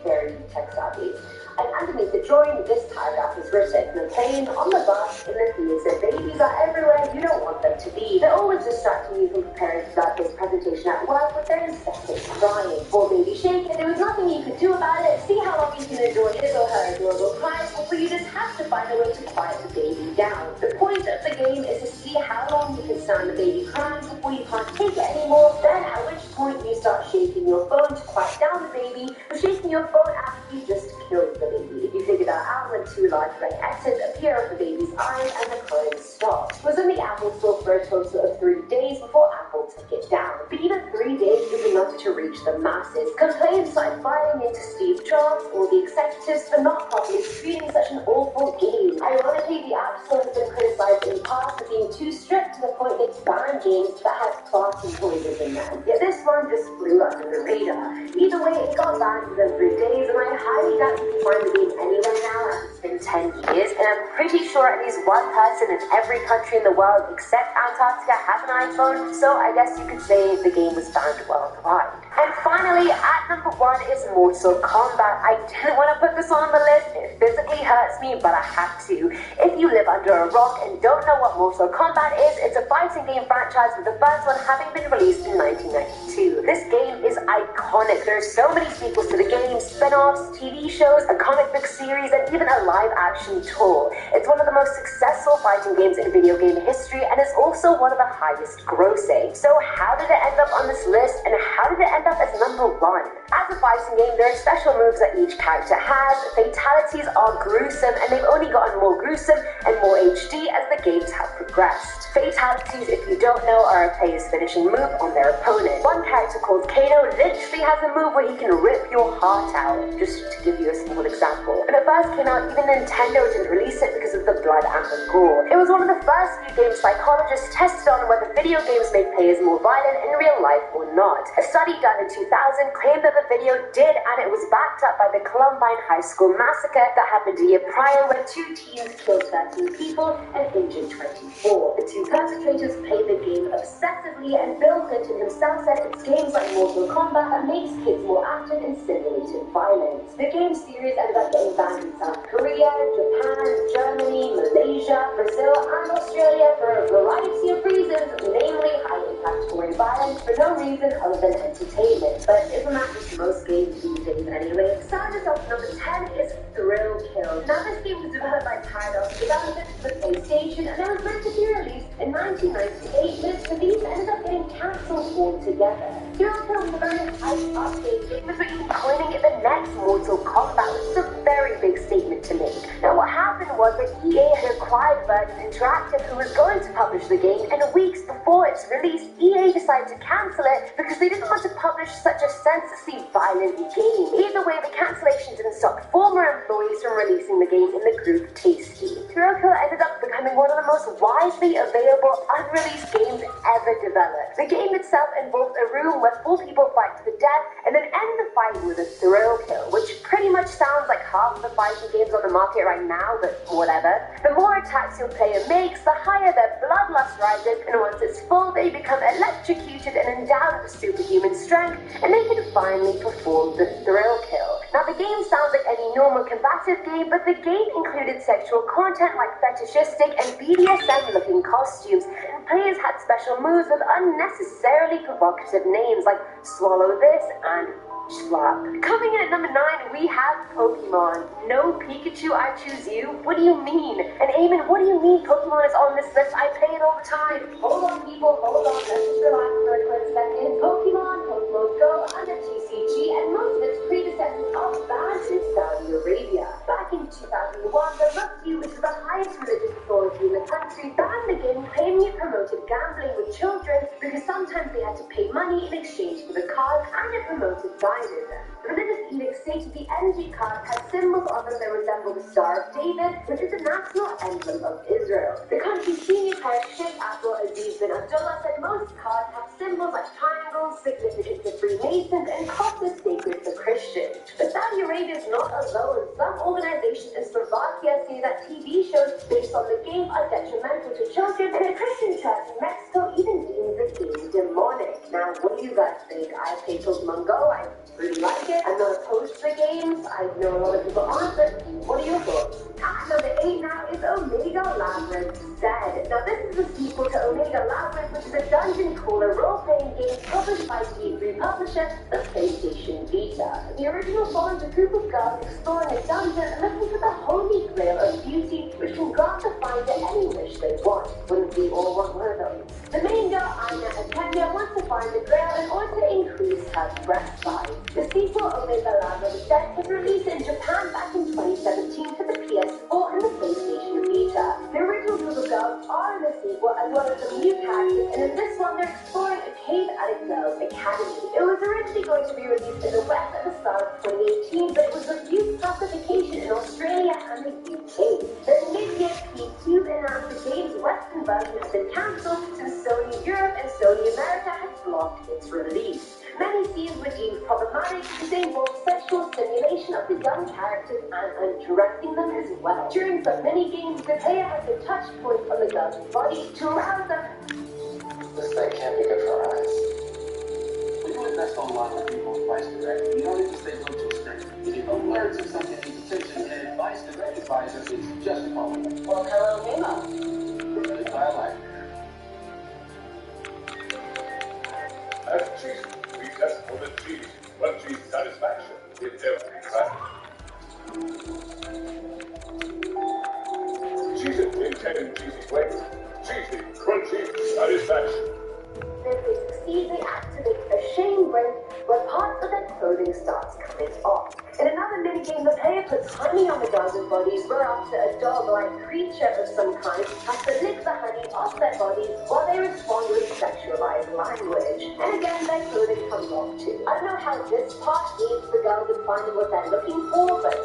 Very tech-savvy. And underneath the drawing, this paragraph is written: the plane, on the bus, in the theater, babies are everywhere you don't want them to be. They're always distracting you from preparing for that big presentation at work, but they're incessant crying. For Baby Shaker, there was nothing you could do about it. See how long you can enjoy his or her adorable cries, or you just have to find a way to quiet the baby down. The point of the game is to see how long you can stand the baby crying before you can't take it anymore, then at which point you start shaking your phone to quiet down the baby, or shaking your phone after you just killed the baby. If you figure that out, when 2 large red X's appear on the baby's eyes and the crying stops. It was in the Apple Store for a total of 3 days before Apple took it down. But even 3 days isn't enough to reach the masses. Complaints started filing into Steve Jobs or the executives for not properly screening such an awful game. Ironically, the App Store has been criticized in the past for being too strict to the point that it's banned games that have classy noises in them. Yet this one just flew under the radar. Either way, it got banned within 3 days, and I highly doubt you can find the game anywhere now as it's been 10 years, and I'm pretty sure at least one person in every country in the world except Antarctica has an iPhone, so I guess you could say the game was banned worldwide. And finally, at number 1 is Mortal Kombat. I didn't want to put this on the list, it physically hurts me, but I had to. If you live under a rock and don't know what Mortal Kombat is, it's a fighting game franchise with the first one having been released in 1992. This game is iconic. There are so many sequels to the game, spin-offs, TV shows, a comic book series, and even a live-action tour. It's one of the most successful fighting games in video game history, and is also one of the highest grossing. So how did it end up on this list, and how did it end up as number 1? As a fighting game, there are special moves that each character has. Fatalities are gruesome, and they've only gotten more gruesome and more HD as the games have progressed. Fatalities, if you don't know, are a player's finishing move on their opponent. One character called Kano literally has a move where he can rip your heart out, just to give you a small example. When it first came out, even Nintendo didn't release it because of the blood and the gore. It was one of the first few games psychologists tested on whether video games made players more violent in real life or not. A study done in 2000 claimed that the video did, and it was backed up by the Columbine High School massacre that happened a year prior, where 2 teens killed 13 people and injured 24. The 2 perpetrators played the game obsessively, and Bill Clinton himself said it's games like Mortal Kombat that makes kids more active in simulated violence. The game series ended up getting banned in South Korea, Japan, Germany, Malaysia, Brazil, and Australia for a variety of reasons, namely high-impact gory violence for no reason other than entertainment. But isn't that just most games these days anyway? Starting us off number 10 is Thrill Kill. Now this game was developed by Paradox, developed it for the PlayStation, and it was meant to be released in 1998, but its release ended up getting cancelled altogether. Thrill Kill was a very hyped update game, but even coining it the next Mortal Kombat, which is a very big statement to make. Now what happened was that EA had acquired Virgin Interactive, who was going to publish the game, and weeks before before its release, EA decided to cancel it because they didn't want to publish such a senselessly violent game. Either way, the cancellation didn't stop former employees from releasing the game in the group Tasty. Serial Killer ended up becoming one of the most widely available unreleased games ever developed. The game itself involved a room where 4 people fight to the death and then end the fight with a thrill kill, which pretty much sounds like half the fighting games on the market right now, but whatever. The more attacks your player makes, the higher their bloodlust rises, and once it's full, they become electrocuted and endowed with superhuman strength, and they can finally perform the thrill kill. Now, the game sounds like any normal combative game, but the game included sexual content like fetishistic and BDSM-looking costumes, and players had special moves with unnecessarily provocative names like Swallow This and Slap. Coming in at number 9, we have Pokemon. No Pikachu, I choose you? What do you mean? And Eamon, what do you mean Pokemon is on this list? I play it all the time. Hold on, people, hold on. Let's just relax for a quick second. Pokemon Go, and a TCG, and most of its predecessors are banned in Saudi Arabia. Back in 2001, the Mufti, which is the highest religious authority in the country, banned the game, claiming it promoted gambling with children because sometimes they had to pay money in exchange for the card, and it promoted Zionism. The religious edict stated the energy cards had symbols on them that resemble the Star of David, which is the national emblem of Israel. The country's senior cleric Sheikh Abdul Aziz bin Abdullah said most cards have symbols like triangles, significant to Freemasons, and crosses sacred for Christians. But Saudi Arabia is not alone. Some organizations in Slovakia say that TV shows based on the game are detrimental to children, and a Christian church in Mexico even deems the game demonic. Now, what do you guys think? I play Pokemon Go. I really like it. I'm not opposed to the games. I know a lot of people aren't, but what are your thoughts? At number 8 now is Omega Labyrinth Zed. Now, this is the sequel to Omega Labyrinth, which is a dungeon crawler role-playing game published by G3 publisher, the PlayStation Vita. The original follows a group of girls exploring a dungeon and looking for the holy grail of beauty, which can grant the finder any wish they want. Wouldn't we all want one of those? The main girl, Anya Akenya, wants to find the grail in order to increase her breast size. The sequel, Omega Labyrinth Zed, was released in Japan back in 2017 for the PS4 and the PlayStation Vita. The original group of girls are in the sequel, as well as some new characters, and in this one they're exploring a cave at a girls' academy. It was originally going to be released in the West at the start of 2018, but it was refused classification in Australia and the UK. Then mid-year P2 announced the game's Western version has been cancelled since Sony Europe and Sony America had blocked its release. Many scenes were deemed problematic because they involved sexual stimulation of the young characters and undressing them as well. During some mini-games, the player has to touch points on the girl's body to arouse them. This thing can't be good for our eyes. When you invest online with people with Vice Direct, you don't need to stay glued to a screen. You get alerts if something needs attention, and Vice Direct advisor is just a phone. Well, hello, Nemo. Really dialect. As cheese, we test for the cheese. One cheese satisfaction in every pack. Cheese it in 10 cheesy flavors. Cheesy, crunchy satisfaction. Then they succeedingly activate a shame break where parts of their clothing starts coming off. In another minigame, the player puts honey on the girls' bodies, whereafter a dog-like creature of some kind has to lick the honey off their bodies while they respond with sexualized language. And again, their clothing comes off too. I don't know how this part aids the girls in finding what they're looking for, but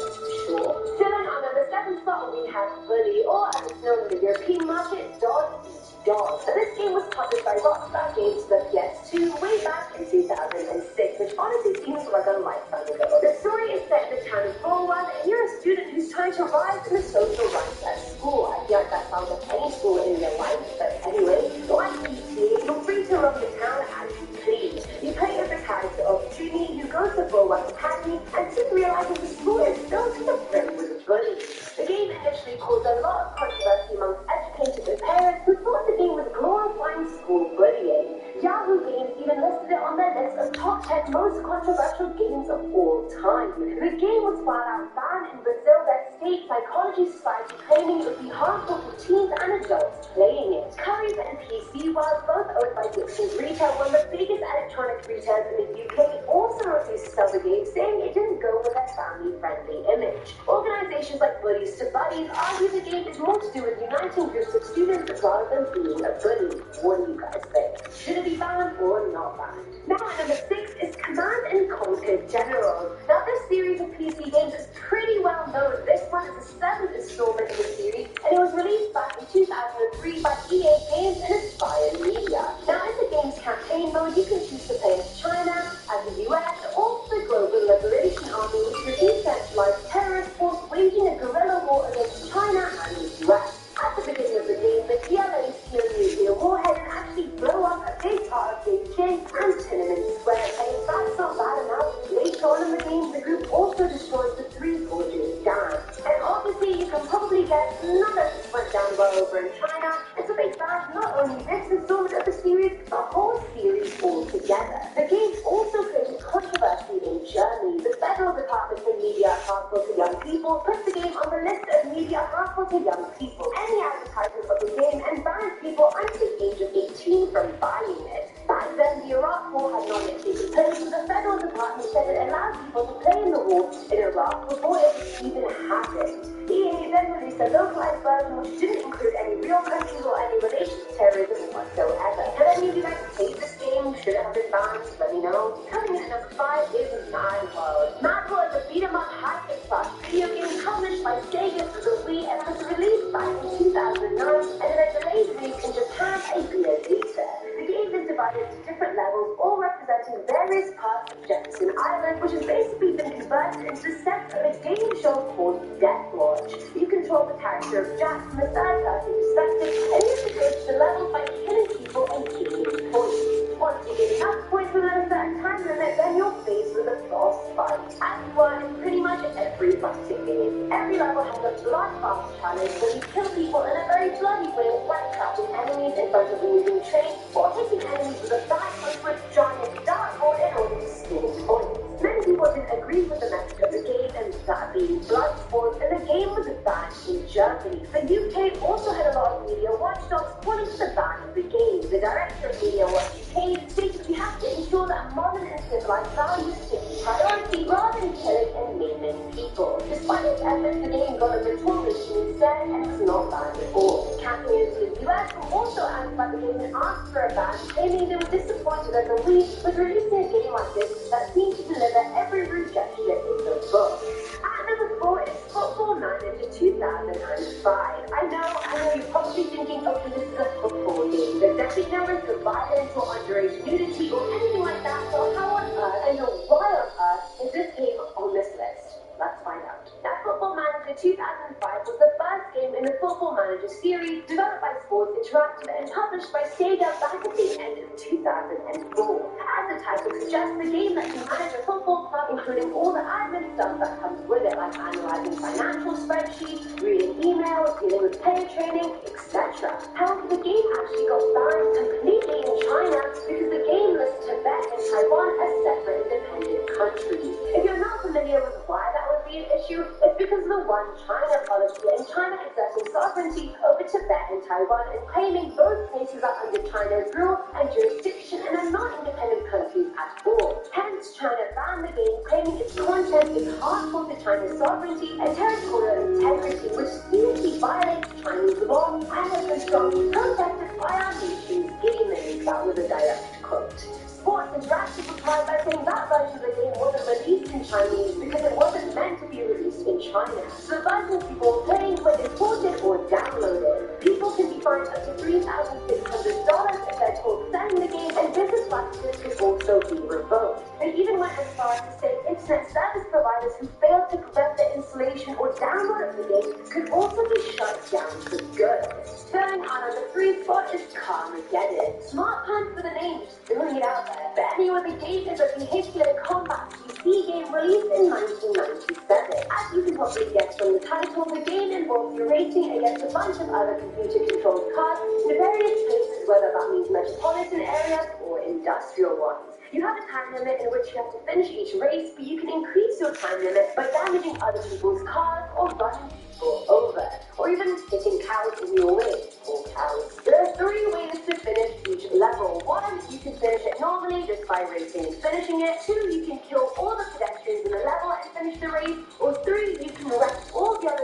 sure. Still on number 7 spot, we have Bully, or as it's known in the European market, Dog Eat Dog. So this game was published by Rockstar Games for the PS2 way back in 2006, which honestly seems like a lifetime ago. The story is set in the town of Bolwan, and you're a student who's trying to rise in the social ranks at school. I feel like that sounds like any school in your life, but anyway, like ETA, you're free to roam the town as you please. You play as the character of Junie, who goes to Bolwan's academy, and soon realizes the school is filled to the brim with bullies. The game initially caused a lot of controversy amongst educators and parents who thought the game was glorifying school bullying. Yahoo Games even listed it on their list of top 10 most controversial games of all time. The game was flat out banned in Brazil by State Psychology Society, claiming it would be harmful to teens and adults playing it. Currys and PC, while both owned by Dixon's Retail, one of the biggest electronic retailers in the UK, also refused to sell the game, saying it didn't go with their family-friendly image. Organizations situations like bullies to buddies, argue the game is more to do with uniting groups of students rather than being a bully. What do you guys think? Should it be banned or not banned? Now at number 6 is Command and Conquer Generals. Now this series of PC games is pretty well known. This one is the 7th installment in the series, and it was released back in 2003 by EA Games and Aspire Media. Now in the game's campaign mode, you can choose to play as China, as the US, or the Global Liberation Army, which is a decentralized terrorist force waging a guerrilla war against China and the US. At the beginning of the game, the GLA steal nuclear warhead and actually blow up a big part of Beijing and Tiananmen Square. And that's not bad enough. Later on in the game, the group also destroys the Three Gorges Dam. And obviously, you can probably guess none of this went down well over in China. And so they banned not only this installment of the series, but the whole series altogether. The game also created controversy in Germany. The Federal Department for Media Harmful to Young People put the game on the list of media harmful to young people. Any advertisement of the game and banned people under the age of 18 from buying it. Back then, the Iraq War had not yet taken place, so the Federal Department said it allowed people to play in the war in Iraq before it even happened. EA then released a localized version which didn't include any real countries or any relations to terrorism whatsoever. Have any of you guys played this game? Should it have been banned? Let me know. Coming in at number 5 is Mad World. Mad World is a beat-em-up hack-and-slash video game published by Sega for the Wii and was released back in 2009 and then a delayed release in Japan a year later. The game is divided into different levels, all representing various parts of Jefferson Island, which has basically been converted into the set of a game show called Death Watch. You control the character of Jack from a third-person perspective, and you have to go to the level by killing people and gaining points. Once you get enough points within a certain time limit, then you're faced with a boss fight. As you are in pretty much every fighting game. Every level has a blood-fast challenge where you kill people in a very bloody way by trapping enemies in front of a moving train or hitting enemies with a backwards giant dartboard in order to steal points. Many people didn't agree with the method of the game and that being blood sports, and the game was banned in Germany. The UK also had a lot of media watchdogs calling for the ban of the game. The director of Media Watch UK stated we have to ensure that modern and civilized values take priority rather than killing and maiming people. Despite its efforts, the game got a retort rating instead and was not banned at all. Campaigners in the US were also asked by the game and asked for a ban, claiming they were disappointed that the Wii was releasing a game like this that seemed to deliver every root gesture in the book. At number 4 is Football Manager 2005. I know you're probably thinking, okay, this is a football game. There's definitely no risk of violence or underage nudity or anything like that, so how on earth and why on earth is this game on this list? Let's find out. Now, Football Manager 2005 was the first game in the Football Manager series developed by Sports Interactive and published by Sega back at the end of 2004. As the title suggests, the game lets you manage a football club, including all the admin stuff that comes with it, like analyzing financial spreadsheets, reading emails, dealing with player training, etc. However, the game actually got banned completely in China because the game lists Tibet and Taiwan as separate independent countries. If you're not familiar with why that would be an issue, it's because of the One China policy and China exerting sovereignty over Tibet and Taiwan and claiming both places are under China's rule and jurisdiction and are not independent countries at all. Hence, China banned the game, claiming its content is harmful to China's sovereignty and territorial integrity, which seriously violates Chinese law and has been strongly protested by our nation's gamers. That was a direct quote. Sports Interactive replied by saying that version of the game wasn't released in Chinese because it wasn't meant to be released in China. So the versions people were playing were imported or downloaded. People can be fined up to $3,600 if they're told selling the game, and business licenses could also be revoked. They even went as far as to say internet service providers who failed to prevent the installation or download of the game could also be shut down for good. Filling on the 3 spot is Carmageddon. Smart pun for the name, just throwing it out there. But anyway, the game is a vehicular combat PC game released in 1997. As you can probably guess from the title, the game involves you racing against a bunch of other computer-controlled cars to various places, whether that means metropolitan areas or industrial ones. You have a time limit in which you have to finish each race, but you can increase your time limit by damaging other people's cars or running people over, or even hitting cows in your way. Or cows. There are 3 ways to finish each level. 1, you can finish it normally just by racing and finishing it. 2, you can kill all the pedestrians in the level and finish the race. Or 3, you can wreck all the other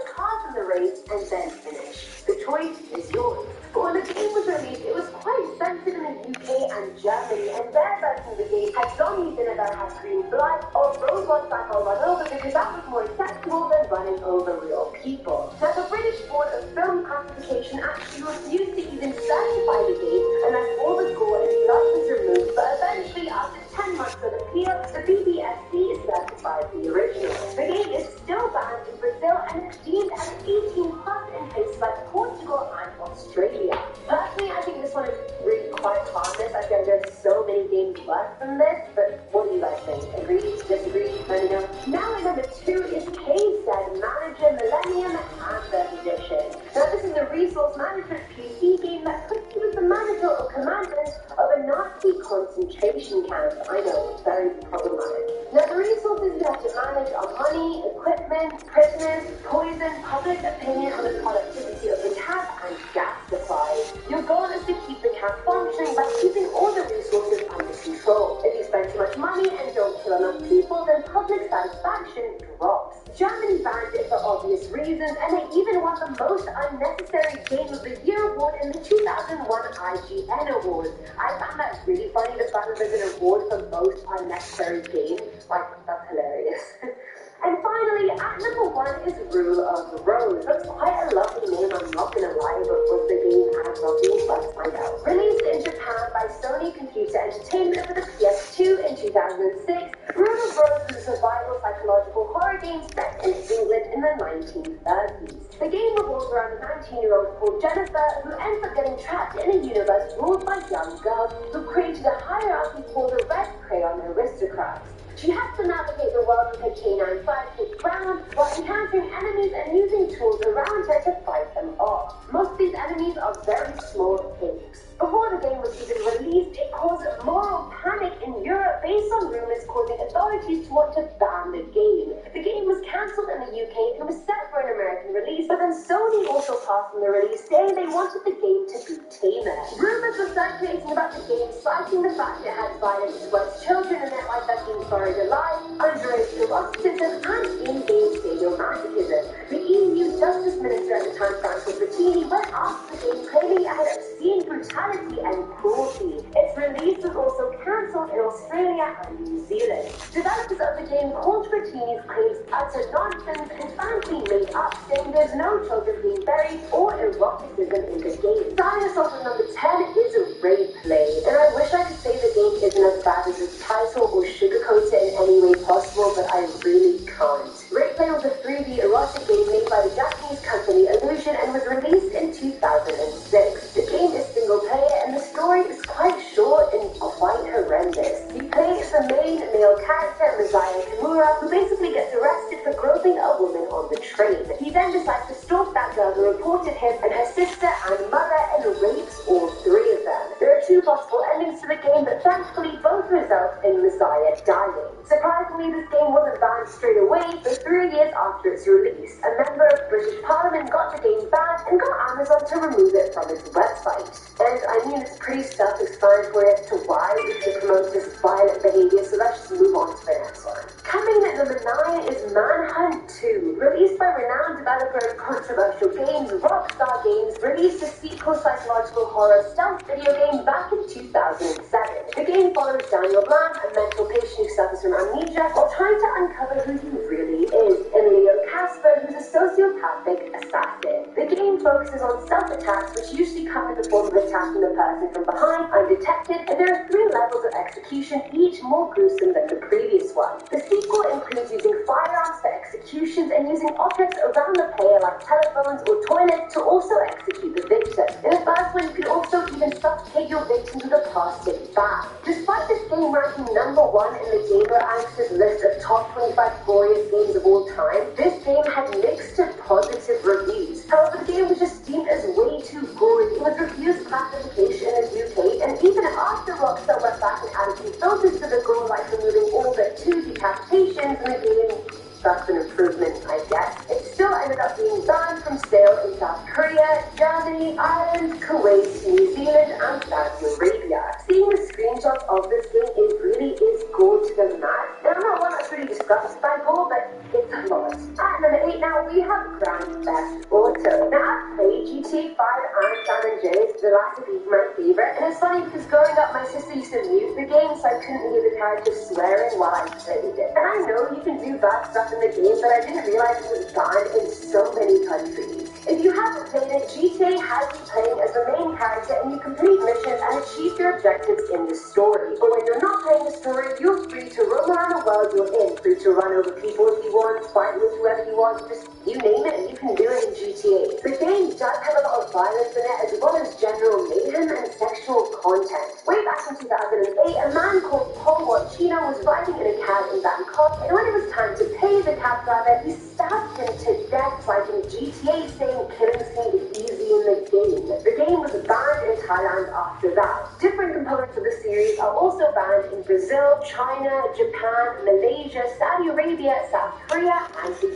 family, and their version of the game had zombie dinner that had green blood, or robots that got run over because that was more acceptable than running over real people. Now, the British Board of Film Classification actually refused to even certify the game unless all the gore and blood was removed, but eventually, after 10 months of appeal, the BBFC certified the original. The game is still banned in Brazil and is deemed as 18+ in places like Portugal and Australia. Personally, I think this one is really quite harmless. I feel like there's so many games worse than this, but what do you guys think? Agree? Disagree? Let me know. Now at number 2 is KZ Manager Millennium Hamburg Edition. Now this is a resource management PC game that puts you as the manager or commandant of a Nazi concentration camp. I know, it's very problematic. Now the resources you have to manage are money, equipment, prisoners, poison, public opinion on the productivity of the camp, and gas supplies. Your goal is to keep the camp functioning by keeping all the resources under control. If you spend too much money and don't kill enough people, then public satisfaction drops. Germany banned it for obvious reasons, and they even won the most unnecessary Game of the Year award in the 2001 IGN Awards. I found that really funny, the fact that there's an award for most unnecessary game. Like, that's hilarious. And finally, at number 1 is Rule of Rose. That's quite a lovely name, I'm not gonna lie, but was the game as lovely? Let's find out. Released in Japan by Sony Computer Entertainment for the PS2 in 2006, Rule of Rose is a survival psychological horror game set in England in the 1930s. The game revolves around a 19-year-old called Jennifer who ends up getting trapped in a universe ruled by young girls who created a hierarchy called the Red Crayon Aristocrats. She has to navigate the world with her canine sidekick Brown while encountering enemies and using tools around her to fight them off. Most of these enemies are very small apes. Before the game was even released, it caused moral panic in Europe based on rumors causing authorities to want to ban the game. The game was cancelled in the UK and was set for an American release, but then Sony also passed on the release saying they wanted the game to be tamer. Rumors were circulating about the game, citing the fact it had violence towards children and it like that being buried alive, underage eroticism, and in-game sadomasochism. The EU Justice Minister at the time, Franco Frattini, went after the game claiming it had obscene brutality and cruelty. Its release was also cancelled in Australia and New Zealand. Developers of the game called Frattini's claims utter nonsense and frankly made up, saying there's no children being buried or eroticism in the game. Dinosaur for number 10 is a rape play, and I wish I could say the game isn't as bad as its title or sugarcoat it in any way possible, but I really can't. Rape Play was a 3D erotic game made by the Japanese company Illusion and was released in 2006. The game is single player and the story is quite short and quite horrendous. You play as the main male character, Masaya Kimura, who basically gets arrested for groping a woman on the train. He then decides to stalk that girl who reported him and her sister and mother and rapes all 3 of them. There are 2 possible endings to the game, but thankfully both result in Masaya dying. Surprisingly, this game wasn't banned straight away, but 3 years after its release, a member of British Parliament got the game banned and got Amazon to remove it from its website. And I mean, it's pretty self-explanatory as to why it promotes this violent behavior, so let's just move on to the next one. Coming in at number 9 is Manhunt 2. Released by renowned developer of controversial games, Rockstar Games released a sequel psychological horror stealth video game back in 2007. The game follows Daniel Blanc, a mental patient who suffers from amnesia, while trying to uncover who he really is, and Leo Casper, who's a sociopathic assassin. The game focuses on self-attacks, which usually come in the form of attacking the person from behind, undetected, and there are 3 levels of execution, each more gruesome than the previous one. The sequel includes using firearms for executions and using objects around the player like telephones or toilets to also execute the victim. In the first one, you can also even suffocate your victims with a plastic bag. Despite this game ranking number 1 in the Gamer Angst's list of top 25 goriest games of all time, this game had mixed to positive reviews. However, the game was just deemed as way too gory. It was refused classification in the UK, and even after Rockstar went back and added some filters to the gore, like removing all but 2 decapitations in the game, that's an improvement, I guess. It still ended up being banned from sale in South Korea, Germany, Ireland, Kuwait, New Zealand, and Saudi Arabia. Seeing the screenshots of this game, it really is gore to the max. And I'm not one that's really disgusted by gore, but it's a lot. At number 8 now, we have Grand Theft Auto. Now, I've played GTA 5 and San Andreas, the latter being my favourite, and it's funny because growing up, my sister used to mute the game so I couldn't hear the characters swearing while I played it. And I know you can do bad stuff in the game, but I didn't realise it was banned in so many countries. If you haven't played it, GTA has you playing as the main character and you complete missions and achieve your objectives in the story. But when you're not playing the story, you're free to roam around the world you're in, free to run over people if you want, fight with whoever you want, just you name it and you can do it in GTA. The game does have a lot of violence in it as well as general mayhem and sexual content. Way back in 2008, a man called Paul Wachino was riding in a cab in Bangkok, and when it was time to pay the cab driver, he stabbed him to death like in GTA, saying killing seemed easy in the game. The game was banned in Thailand after that. Different components of the series are also banned in Brazil, China, Japan, Malaysia, Saudi Arabia, South Korea, and the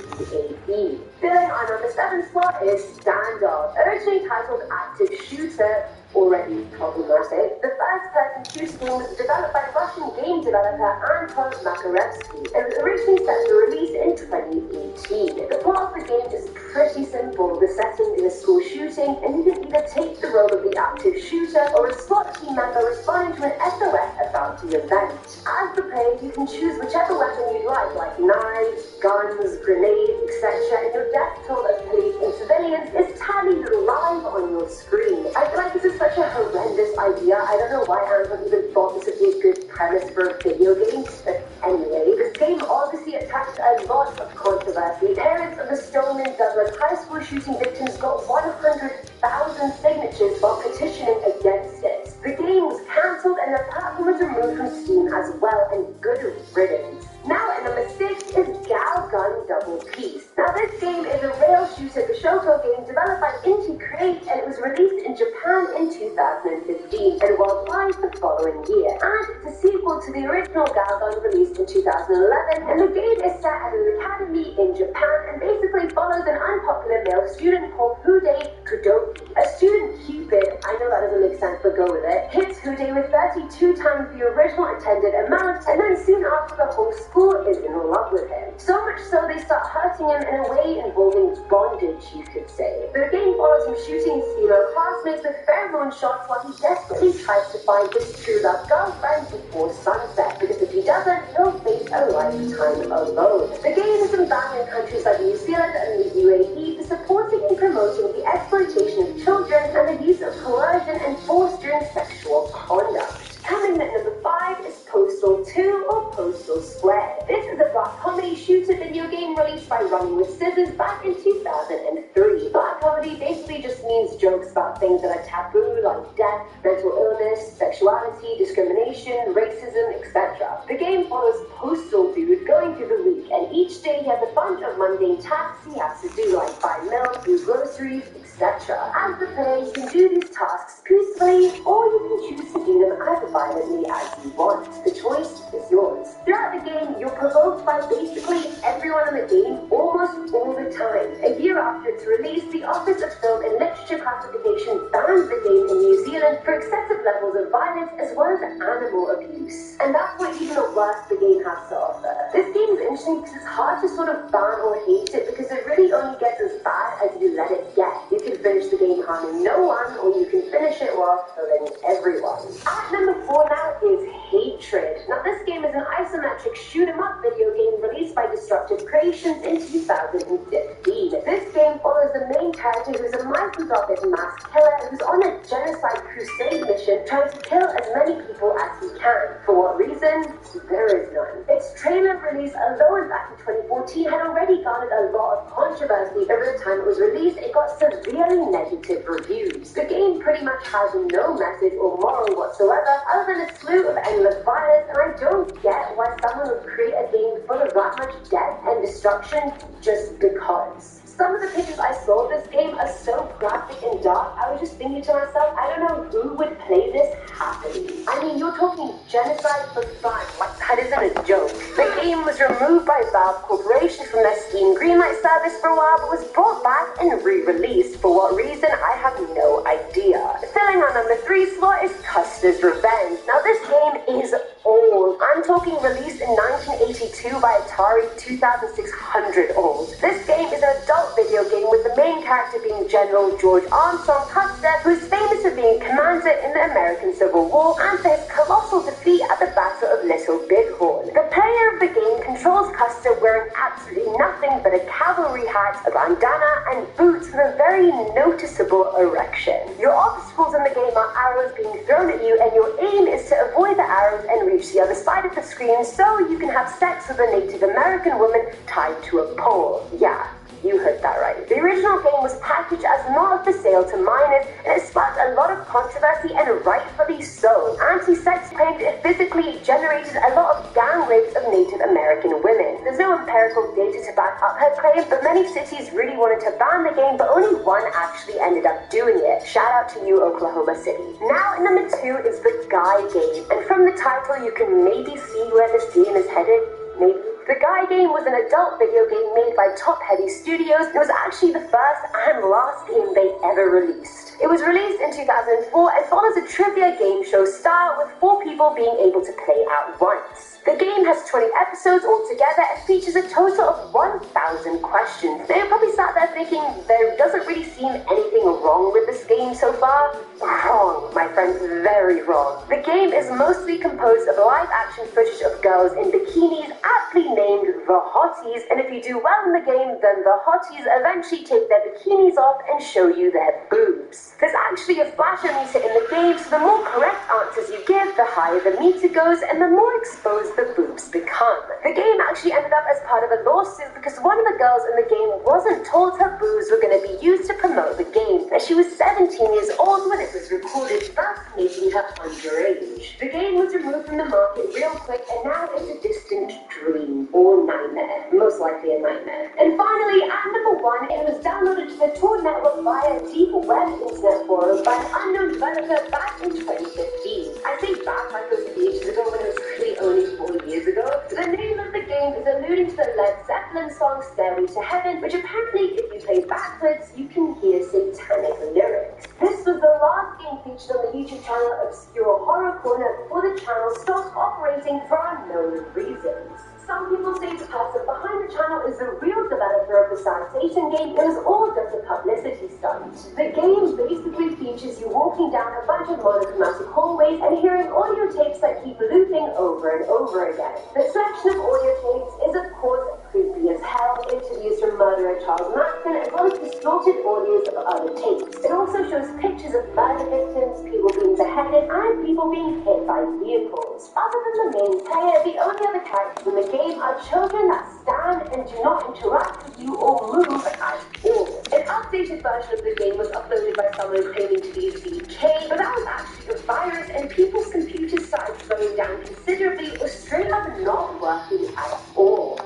UAE. Filling on number 7 spot is Standoff. Originally titled Active Shooter, already problematic. The first-person shooter game was developed by Russian game developer Anton Makarevsky and was originally set to release in 2018. The plot of the game is pretty simple. The setting is a school shooting, and you can either take the role of the active shooter or a SWAT team member responding to an SOS about the event. As the player, you can choose whichever weapon you like knives, guns, grenades, etc., and your death toll as police and civilians is tallied live on your screen. I feel like this is such a horrendous idea. I don't know why Anton even thought this would be a good premise for a video game. But anyway, this game obviously attracted a lot of controversy. Parents of the stolen Douglas high school shooting victims got 100,000 signatures while petitioning against it. The game was cancelled and the platform was removed from Steam as well, and good riddance. Now at number 6 is Gal Gun Double Peace. Now this game is a rail shooter for Shoko game developed by Inti Create, and it was released in Japan in 2015 and worldwide the following year. And it's a sequel to the original Gal Gun released in 2011, and the game is set at an academy in Japan and basically follows an unpopular male student called Hude Kudoki. A student Cupid, I know that doesn't make sense but go with it, hits Hude with 32 times the original intended amount, and then soon after the whole school is in love with him. So much so they start hurting him in a way involving bondage, you could say. The game follows him shooting his female classmates with pheromone shots while he desperately tries to find his true love girlfriend before sunset, because if he doesn't, he'll face a lifetime alone. The game has been banned in countries like New Zealand and the UAE for supporting and promoting the exploitation of children and the use of coercion and force during sexual conduct. Coming at number 5 is Postal 2 or Postal Square. This is a black comedy shooter video game released by Running with Scissors back in 2003. Black comedy basically just means jokes about things that are taboo like death, mental illness, sexuality, discrimination, racism, etc. The game follows Postal Dude going through the week, and each day he has a bunch of mundane tasks he has to do, like buy milk, do groceries, etc. As the player, you can do these tasks peacefully, or you can choose to do them as violently as you want. The choice is yours. Throughout the game, you're provoked by basically everyone in the game almost all the time. A year after its release, the Office of Film and Literature Classification banned the game in New Zealand for excessive levels of violence as well as animal abuse. And that's what even the worst the game has to offer. This game is interesting because it's hard to sort of ban or hate it because it really only gets as bad as you let it get. You can finish the game harming no one, or you can finish it while killing everyone. At number 4 now is Hatred. Now this game is an isometric shoot-'em-up video game released by Destructive Creations in 2015. This game follows the main character who is a misanthropic mass killer who's on a genocide crusade mission trying to kill as many people as he can. For what reason? There is none. Its trailer release alone back in 2014 had already garnered a lot of controversy. Over the time it was released, it got severely negative reviews. The game pretty much has no message or moral whatsoever other than a slew of endless violence, and I don't get why someone would create a game full of that much death and destruction just because. Some of the pictures I saw of this game are so graphic and dark, I was just thinking to myself, I don't know who would play this happily. I mean, you're talking genocide for fun, like that isn't a joke. The game was removed by Valve Corporation from their Steam Greenlight service for a while, but was brought back and re-released. For what reason, I have no idea. Filling on number 3 slot is Custer's Revenge. Now this game is old. I'm I'm talking released in 1982 by Atari 2600 old. This game is an adult video game with the main character being General George Armstrong Custer, who is famous for being commander in the American Civil War and for his colossal defeat at the Battle of Little Bighorn. The player of the game controls Custer wearing absolutely nothing but a cavalry hat, a bandana, and boots with a very noticeable erection. Your obstacles in the game are arrows being thrown at you, and your aim is to avoid the arrows and reach the other side of the screen so you can have sex with a Native American woman tied to a pole. Yeah, you heard that right. The original game was packaged as not for sale to minors, and it sparked a lot of controversy, and rightfully so. Anti-sex claimed it physically generated a lot of gang rapes of Native American women. There's no empirical data to back up her claim, but many cities really wanted to ban the game, but only one actually ended up doing it. Shout out to you, Oklahoma City. Now, number 2 is the Guy game, and from the title you can maybe see where this game is headed. Maybe. The Guy game was an adult video game made by Top Heavy Studios. It was actually the first and last game they ever released. It was released in 2004 and follows a trivia game show style with 4 people being able to play at once. The game has 20 episodes altogether and features a total of 1,000 questions. Now you're probably sat there thinking, there doesn't really seem anything wrong with this game so far. Wrong, my friends, very wrong. The game is mostly composed of live-action footage of girls in bikinis aptly named the Hotties, and if you do well in the game, then the Hotties eventually take their bikinis off and show you their boobs. There's actually a flasher meter in the game, so the more correct answers you give, the higher the meter goes, and the more exposed the boobs become. The game actually ended up as part of a lawsuit because one of the girls in the game wasn't told her boobs were going to be used to promote the game, and she was 17 years old when it was recorded, thus making her underage. The game was removed from the market real quick, and now it's a distant dream or nightmare. Most likely a nightmare. And finally, at number 1, it was downloaded to the Tor network via deep web internet forum by an unknown developer back in 2015. I say back like it was ages ago when it was really only 4 years ago. The name of the game is alluding to the Led Zeppelin song Stairway to Heaven, which apparently if you play backwards, you can hear satanic lyrics. This was the last game featured on the YouTube channel Obscure Horror Corner before the channel stopped operating for unknown reasons. Some people say the person behind the channel is the real developer of the Sad Satan game. It was all just a publicity stunt. The game basically features you walking down a bunch of monochromatic hallways and hearing audio tapes that keep looping over and over again. The selection of audio tapes is of course creepy as hell, interviews from murderer Charles Manson, as well as distorted audios of other tapes. It also shows pictures of murder victims, people being beheaded, and people being hit by vehicles. Other than the main player, the only other characters in the game are children that stand and do not interact with you or move at all. An updated version of the game was uploaded by someone claiming to be Y2k, but that was actually a virus, and people's computers started slowing down considerably or straight up not working at all.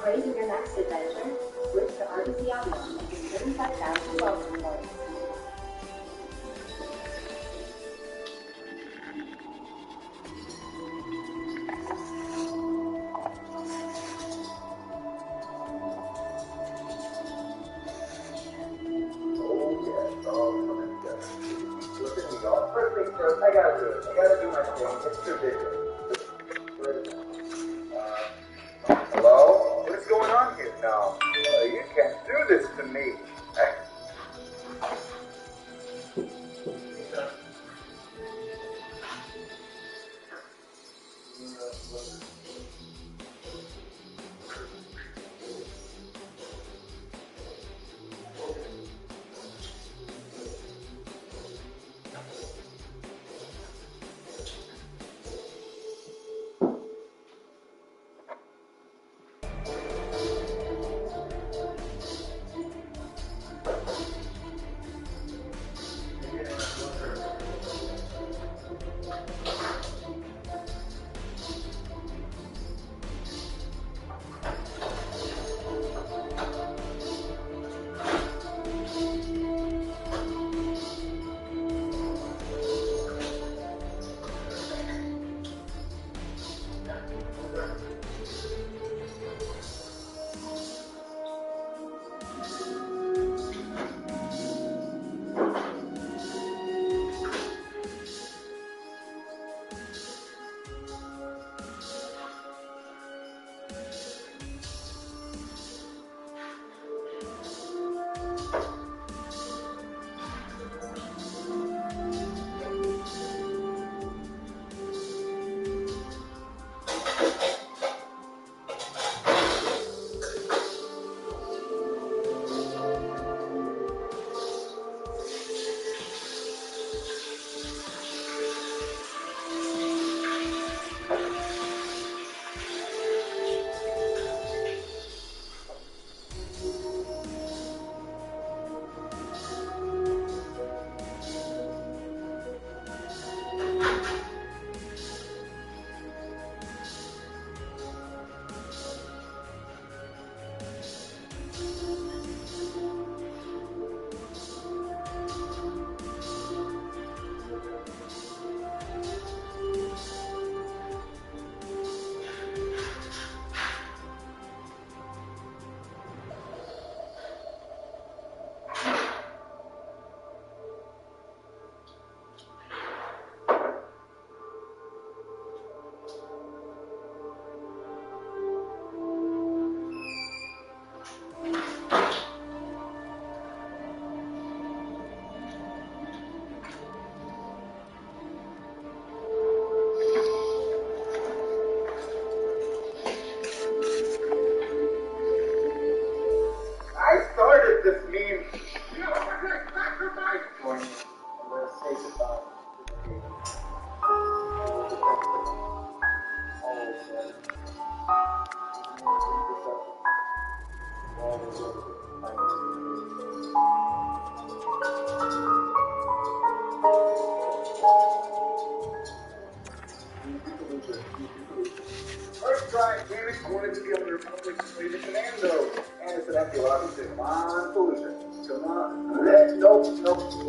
Create your next adventure with the RBC option in 35,000 welcome points. First things first, I gotta do it. I gotta do my thing. It's too big. Hello? What is going on here now? You can't do this to me.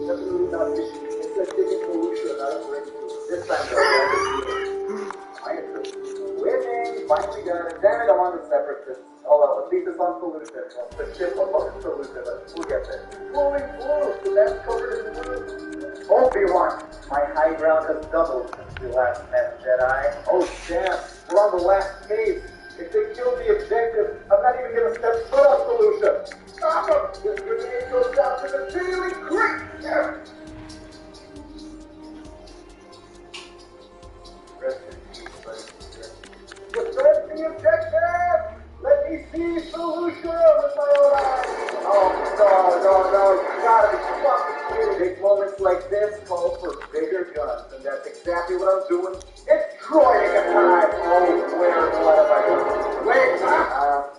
Definitely not fishy. It's a chicken solution, not a breakthrough. This time, though, I agree. Winning! Finally got it. Damn it, I want the separatists. Oh well, at least it's on solution. The ship was solution, but we'll get there. Flowing blue! That's covered in blue. Obi-Wan! My high ground has doubled since we last met, Jedi. Oh damn! We're on the last cave. If they kill the objective, I'm not even gonna step foot on solution. Stop him! This grenade goes down to the daily creek! Rest in peace, buddy. Defend the objective! Let me see solution with my own eyes! Oh, no, you gotta be fucking kidding. Big moments like this call for bigger guns, and that's exactly what I'm doing. It's droiding time! Oh, where what have I done? Wait!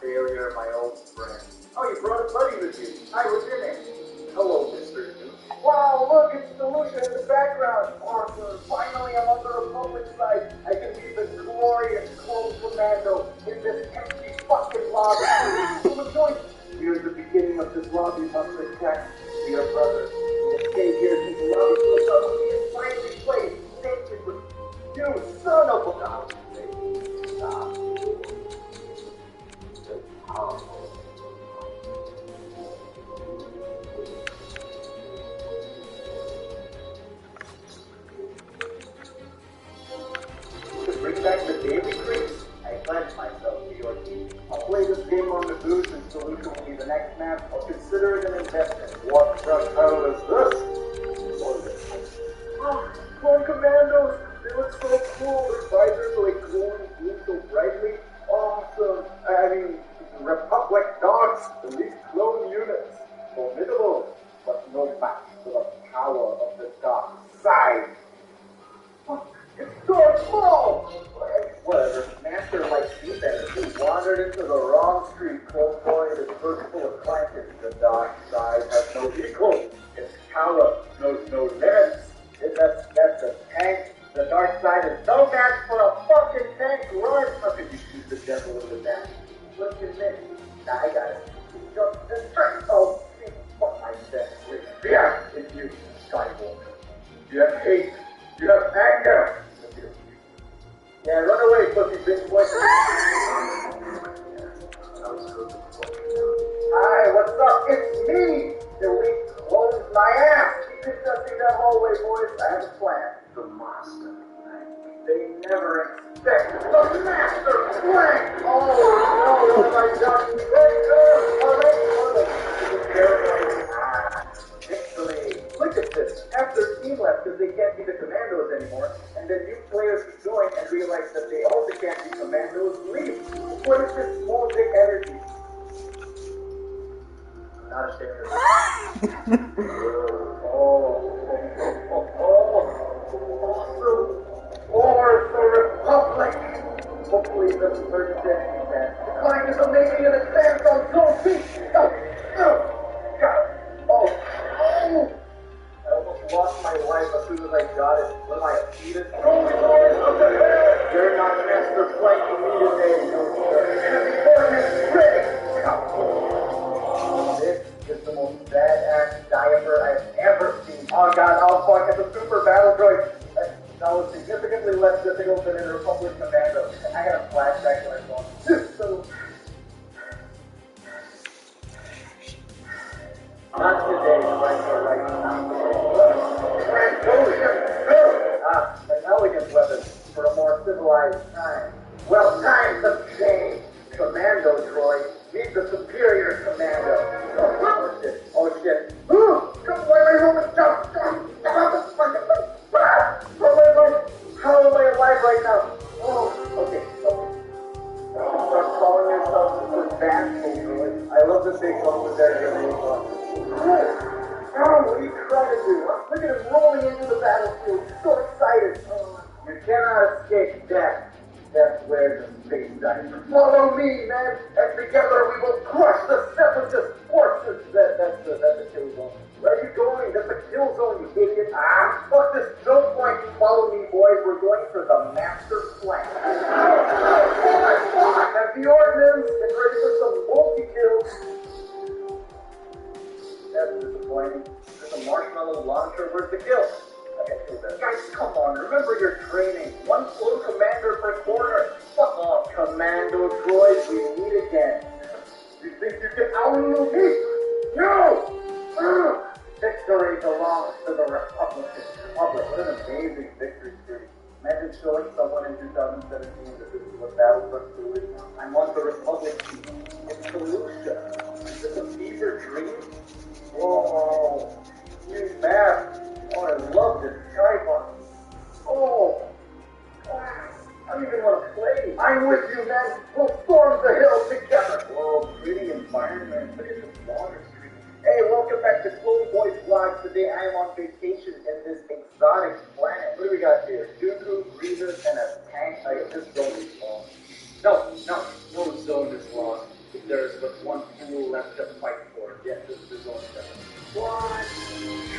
Failure, my old friend. Oh, you brought a buddy with you. Hi, what's your name? Hello, Mr. New. Wow, look, it's solution in the background. Awesome. Finally, I'm on the Republic side. I can be the glorious clone commando in this empty fucking lobby. Someone join. Here's the beginning of this lobby must attack. Dear brother, we'll stay here since the lobby fills up with the finally played safety with you, son of a gun. Stop. To bring back the daily creeps, I pledge myself to your team. I'll play this game on the booth and solution will be the next match. I'll consider it an investment. What the hell is this? Clone commandos! They look so cool. Their visors are like glowing blue so brightly. Awesome. I mean, Republic dogs. Elite clone units. Formidable, but no match to the power of the dark side. It's so small! Whatever, Master likes you better. He wandered into the wrong street. Cold boy is first full of clankers. The dark side has no equal. Its power knows no limits. That's a tank. The dark side is no match for a fucking tank. Run! How could you shoot the devil in the back? What's your name? Nah, I got it. Just the strength. Oh, what I said. Fear in you, Skywalker. You have hate. You have anger. Yeah, run away, pussy bitch boy. Hi, what's up? It's me! Elite closed my ass! Keep discussing that hallway, boys. I have a plan. The master plan. They never expect the master plan! Oh, no, what have I done? Victory! Look at this. Half their team left because they can't be the commandos anymore, and then new players who join and realize that they also can't be commandos leave. What is this small dick energy? I'm not ashamed of it. Awesome. For the Republic. Hopefully this surgeon can. The client is making an advance on Zone B. Got it. Oh. I almost lost my life as soon as I got it. What am I, a fetus? You're not master flanking me today, no sir. Enemy ordnance ready! This is the most badass diaper I've ever seen. Oh god, oh fuck, it's a super battle droid. That was significantly less difficult than in Republic Commando. I had a flashback when I saw this. So not today, right now. An elegant weapon for a more civilized time. Well, times have changed. Commando droid, meet the superior commando. Oh shit. Come away, my woman, jump. How am I alive right now? Oh, okay. Start calling yourself super bashful droid. I love the big one with that really fun. What are you trying to do? Look at him rolling into the battlefield. So excited. You cannot escape death. That's where the space diver. Follow me, man. And together we will crush the separatist forces. That's the kill zone. Where are you going? That's the kill zone, you idiot. Fuck this. No point. Follow me, boys. We're going for the master plan. Have the ordnance. Get ready for some multi-kills. That's disappointing. There's a marshmallow launch not sure where's the kill. Okay, guys, come on, remember your training. One slow commander per corner. Fuck off, commando droids, we meet again. You think you can out-little me? No! Victory belongs to the Republican Republic. What an amazing victory streak. Imagine showing someone in 2017 that this is what Battlefront 2 is. I'm on the Republic team. It's Fallujah. Is this a fever dream? Whoa. New map. Oh, I love this skybox. Oh. I don't even want to play. I'm with you, man. We'll storm the hill together. Whoa, pretty environment. Look at this water stream. Hey, welcome back to Clone Boys Vlog. Today I am on vacation in this exotic planet. What do we got here? Dooku, breathers, and a tank. I guess this zone is long. No zone is long. There's but one pool left to fight for. Yeah, this is zone 7. What?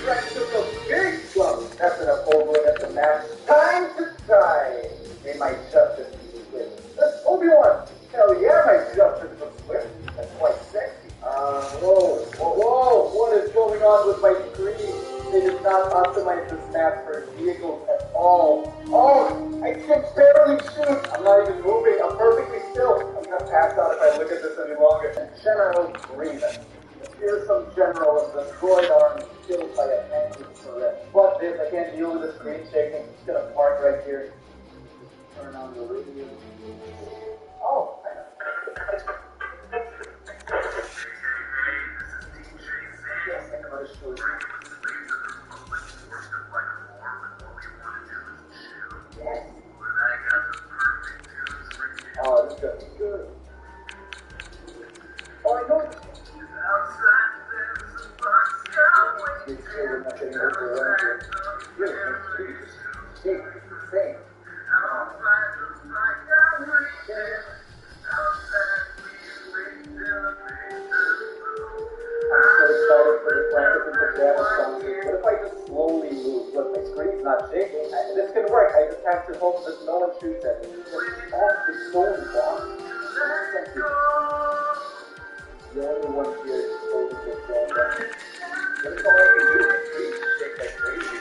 Shrek took a big slump. That's enough over at the map. Time to die. May my justice be swift. That's Obi-Wan. Hell yeah, my justice was swift. That's quite sexy. Whoa, what is going on with my screen? They did not optimize the snap for vehicles at all. Oh, I can barely shoot. I'm not even moving. I'm perfectly still. I'm gonna pass out if I look at this any longer. And General Grievous. Here's some general of the droid army killed by a tank with turret. What this? I can't deal with the screen shaking. I'm just gonna park right here. Turn on the radio. Oh, I know. Yes, I know how to show you. Yes. Oh, this is gonna be good. Oh, I know. Make sure we're not getting overrun here. Really, same. I'm so excited for the practice and pajamas concert. What if I just slowly move? Look, my screen's not shaking. This can work. I just have to hope that no one shoots at me. Just off the slowly, boss. Thank you. The only one here is slowly just going down. That's all I can do. My screen shake like crazy.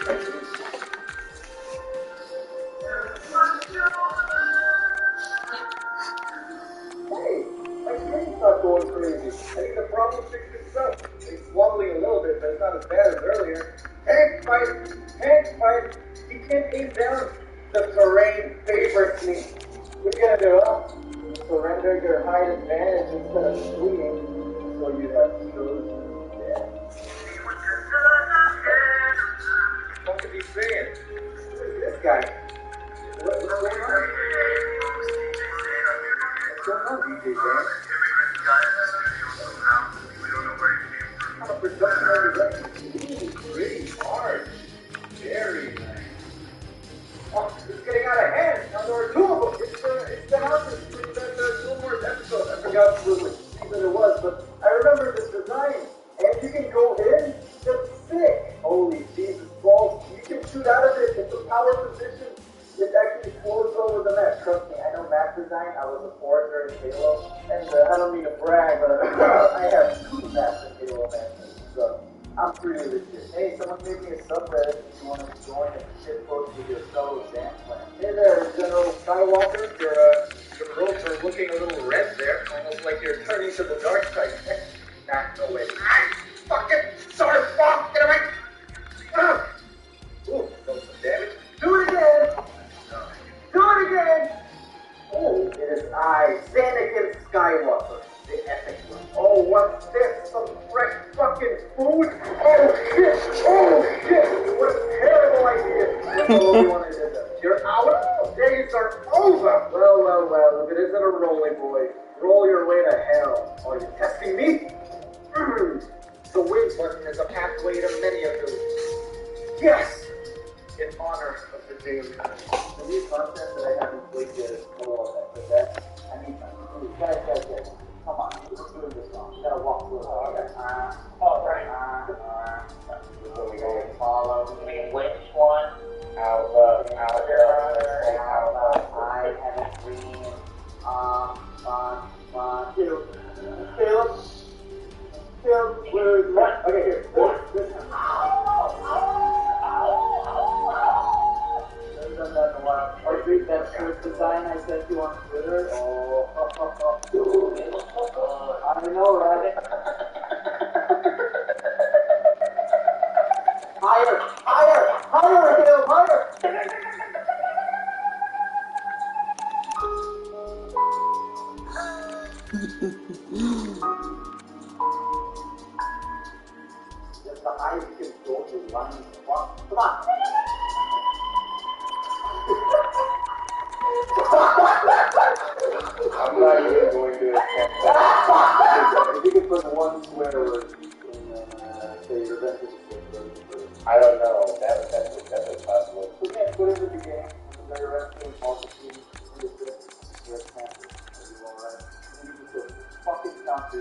Hey, my screen's not going crazy. I think the problem fixed itself. It's wobbling a little bit, but it's not as bad as earlier. Tank fight! You can't aim down. The terrain favors me. What are you gonna do, huh? Surrender your height advantage instead of swinging. So you have chosen death. What could he saying? Who is this guy? What's going on? What's going on, DJ Dan? What kind of production are you running? Ooh, pretty hard. Very nice. Oh, it's getting out of hand. Now there are two of them. It's the house. It's the Gilmore's episode. I forgot which season it was, but I remember this design. And you can go in. That's sick. Holy Jesus balls. You can shoot out of it. It's a power position. It actually flows over the map. Trust me, I know map design. I was a forger in Halo. And I don't mean to brag, but I have 2 maps in Halo, man. So I'm pretty legit. Hey, someone made me a subreddit if you want to join and shit post with your fellow Zan plan. Hey there, General Skywalker. Your robes are looking a little red there. Almost like you're turning to the dark side. Nah, no way. Fucking sorry, fuck! Get away! Ooh, that was some damage. Do it again! Do it again! Oh, it is I, Anakin Skywalker, the epic one. Oh, what's this? Some fresh fucking food? Oh shit! What a terrible idea! That's the only one I did that. Your hour days are over! Well, if it isn't a rolly boy, roll your way to hell. Are you testing me? The win button is a pathway to many of those. Yes! In honor of the daily. The new content that I haven't played yet is co-op. After that, I need my crew. Guys. Come on, we're doing this wrong. You gotta walk through it. Right. So we gotta follow me. Which one? Out loud. I haven't green. Caleb, where is that? Okay, here. This. shirt design I sent you on Twitter? Oh, I know, right? Higher, Hale, higher! Just the highest you can go to one. Come on. I'm not even going to attempt that. If you could put one swear word in, say, your best I don't know. That's possible. we can't put it in the beginning. The very rest of the also seems to be there's cancer. Are you alright? You just go fucking down to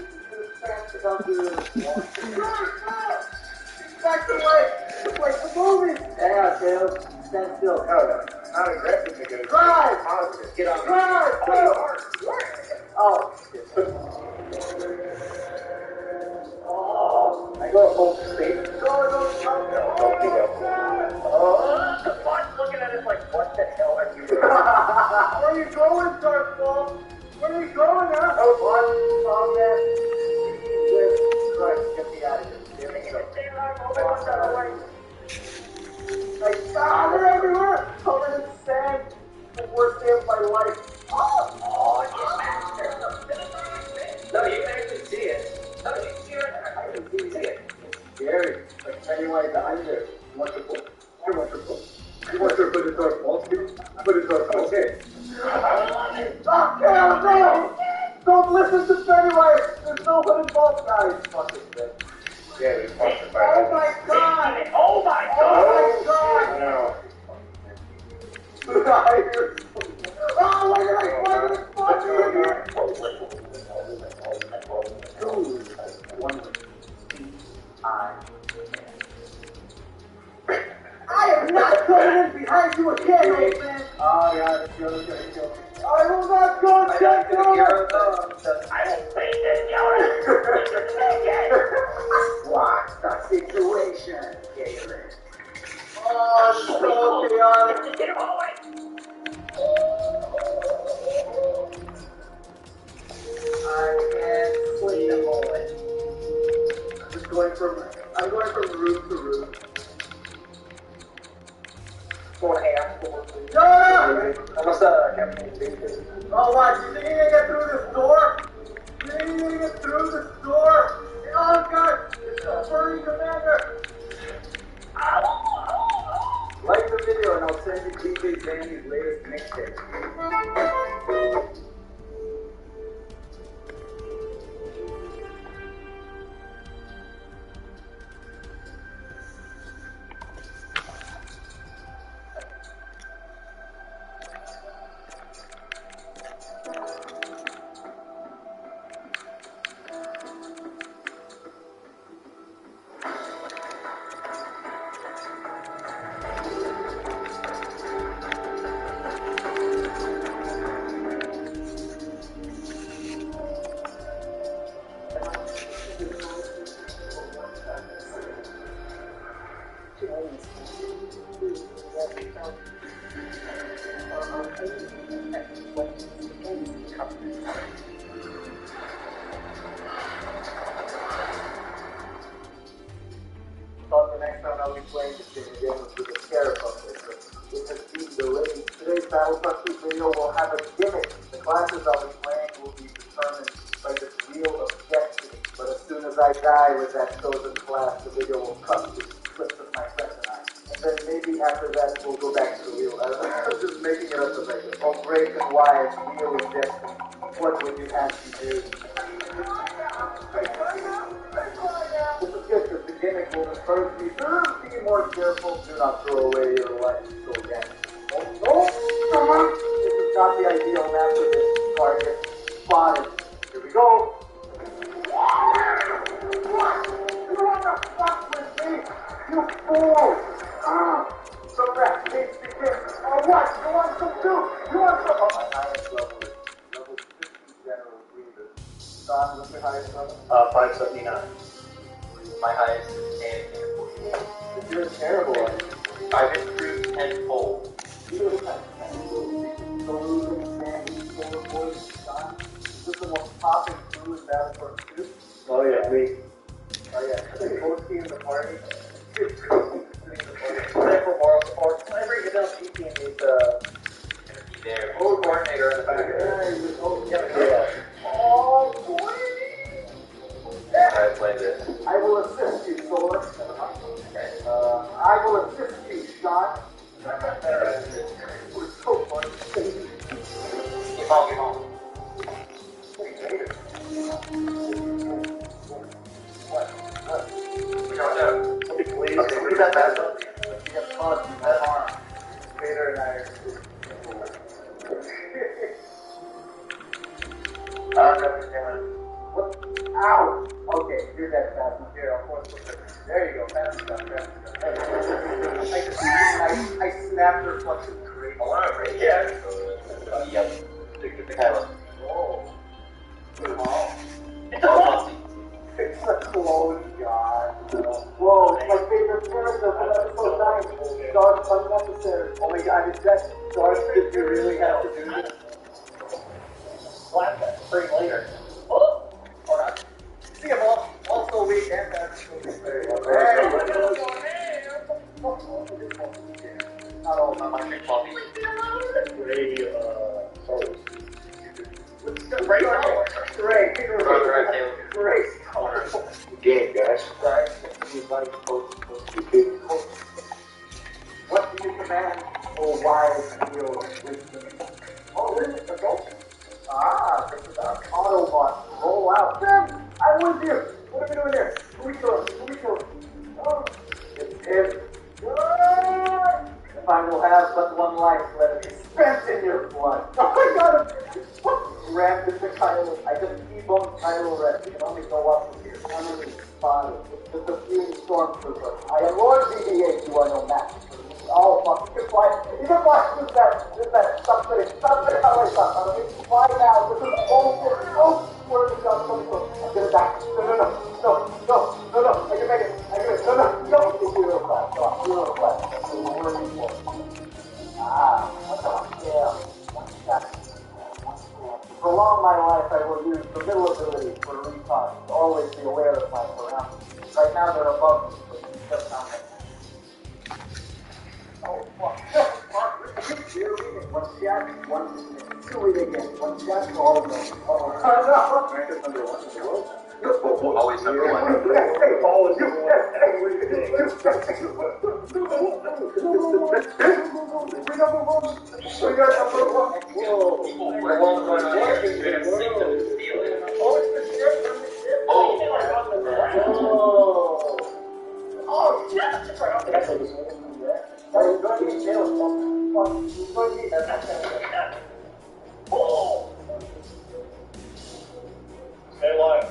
back the way! It's like the movie! Hang on, Taylor. Stand still. No, not aggressive because Drive! positive. Get on. Drive! Go! Oh, shit. I go full speed. Go! Don't think of the boss looking at us like, what the hell are you doing? Where are you going, Darkball? Where are you going, huh? Oh, what? Oh, man. Jesus Christ, get me out of here. Like, they're everywhere! Covered in sand. The worst day of my life. Oh, you bastard! No, you can actually see it. No, you see it. I can see it. It's scary. Like, anyway, I'm there. You want your book? You want your book? You want your put it dark balls? Put it dark balls. Okay. No! Don't listen to Pennywise! There's no hooded balls, guys. Fuck it, man. Yeah, there's fucking Oh my god! Oh my god! Oh my god! No. Oh, look at that! Why did it fuck me in here? I am not coming in behind you again, old man! Oh, yeah, it's good. I will not go check you out! I will beat this yellow. What's the situation, Galen? Oh, so chaotic. Get him away. I can't sleep. I'm going from room to room. 4.5. No! Almost Captain. Oh, what? You think you're gonna get through this door? You think you're gonna get through this door? Oh, God! It's a furry commander! Like the video and I'll send you DJ Danny's latest mixtape. Thought the next time I'll be playing this game again was with a scarab update, but it has been delayed. Today's Battle Crushers video will have a gimmick. The classes I'll be playing will be determined by this wheel of destiny. But as soon as I die with that chosen class, the video will cut to clips of my friends and I. And then maybe after that we'll go back to the wheel. I'm just making it up as I go. Oh, great and wise wheel of destiny. What would you have to do? This is good because the gimmick will encourage me to be more careful. Do not throw away your life so again. Oh, come on! This is not the ideal map for this target. Spotted. Here we go. What? You want to fuck with me? You fool! So that makes me think. Oh, what? You want some too? You want some? Oh, my highest level is level 50 general breather. Don, what's your highest level? 579. My highest is 10. You're terrible at it. I've improved tenfold. You have so There, old coordinator in the back. I play this. I will assist you, Solar. I will assist you, Sean. We're so funny. Get home. We don't know. Somebody please. Read that back up. We have caused that harm. Vader and I are. What? Ow! Okay, you're dead fast. Here, I'll force it. There you go. Fast stuff. I snapped her fucking great. I want to break it. Yep. The camera. Whoa. Oh. It's a close shot. Whoa, it's my favorite character from episode 9. Darth unnecessary. Oh my god, is that Darth? Did you really have to do this? Slap that spring later. See him also weak and fast. Not all my Electric puppy. Great. Game, guys. What do you command, O wise wisdom? Oh, this is the goal. This is our Autobot. Roll out. Sam, I'm with you. What are we doing here? Who we killing? Oh, it's him. If I will have but one life, let it be spent in your blood. Oh my god! Rammed into Kylo. I just deboned Kylo Ren. You can only go up from here. Enemy spotted. Just a few stormtroopers. I am Lord BB-8. You are no match. Oh fuck! You can fly. Just that. Stop sitting. How do I stop? How do I fly now? This is bullshit. Oh, where is the gun coming from? I'm gonna die. No. I can make it. No. Real fast. We're working for it. To prolong my life, I will use the middle ability for recon. Always be aware of my surroundings. Right now they're above me, but you just not make it. Oh, fuck. You're reading. One shot, two it again. One shot, all of them. Always number one. Stay alive.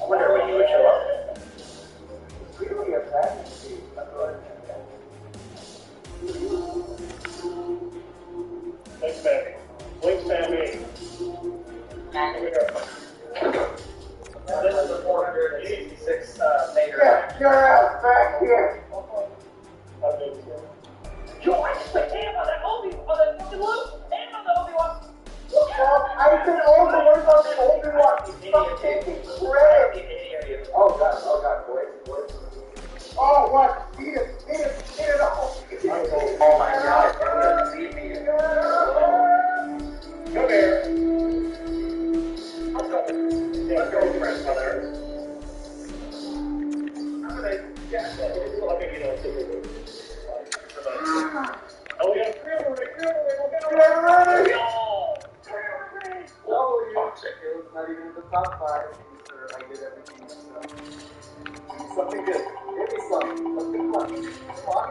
I wonder when you would show up. Really a bad Thanks, baby. Wings, baby. Here we go. This is the 466 meter. Get your ass back here! George, the hand on that Obi-Wan. I can only work on the Obi-Wan. Stop taking credit. Oh god, boys. Oh, what? Eat it all. Oh my god, you're gonna see me. Come here. Let's go, grandmother. I'm gonna jack that. It's like a, oh, we got a grill. Oh, it was not even in the top 5. Sure, I did everything myself. Something good. Give me something fun. Come on.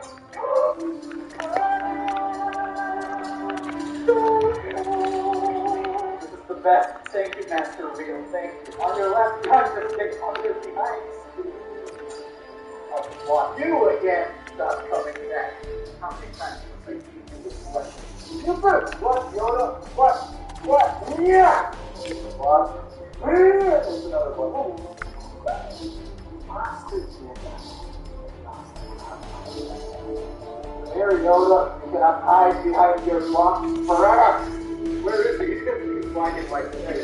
This is the best. Thank you, Master Wheel. Thank you. On your left, just stick on your behind. I'll want you again. Stop coming back. How many times do you do this question? You first. What, Yoda? What? Yeah! What? There's another one. Here, Yoda, you cannot hide behind your block forever. Where is he? He's flying right there.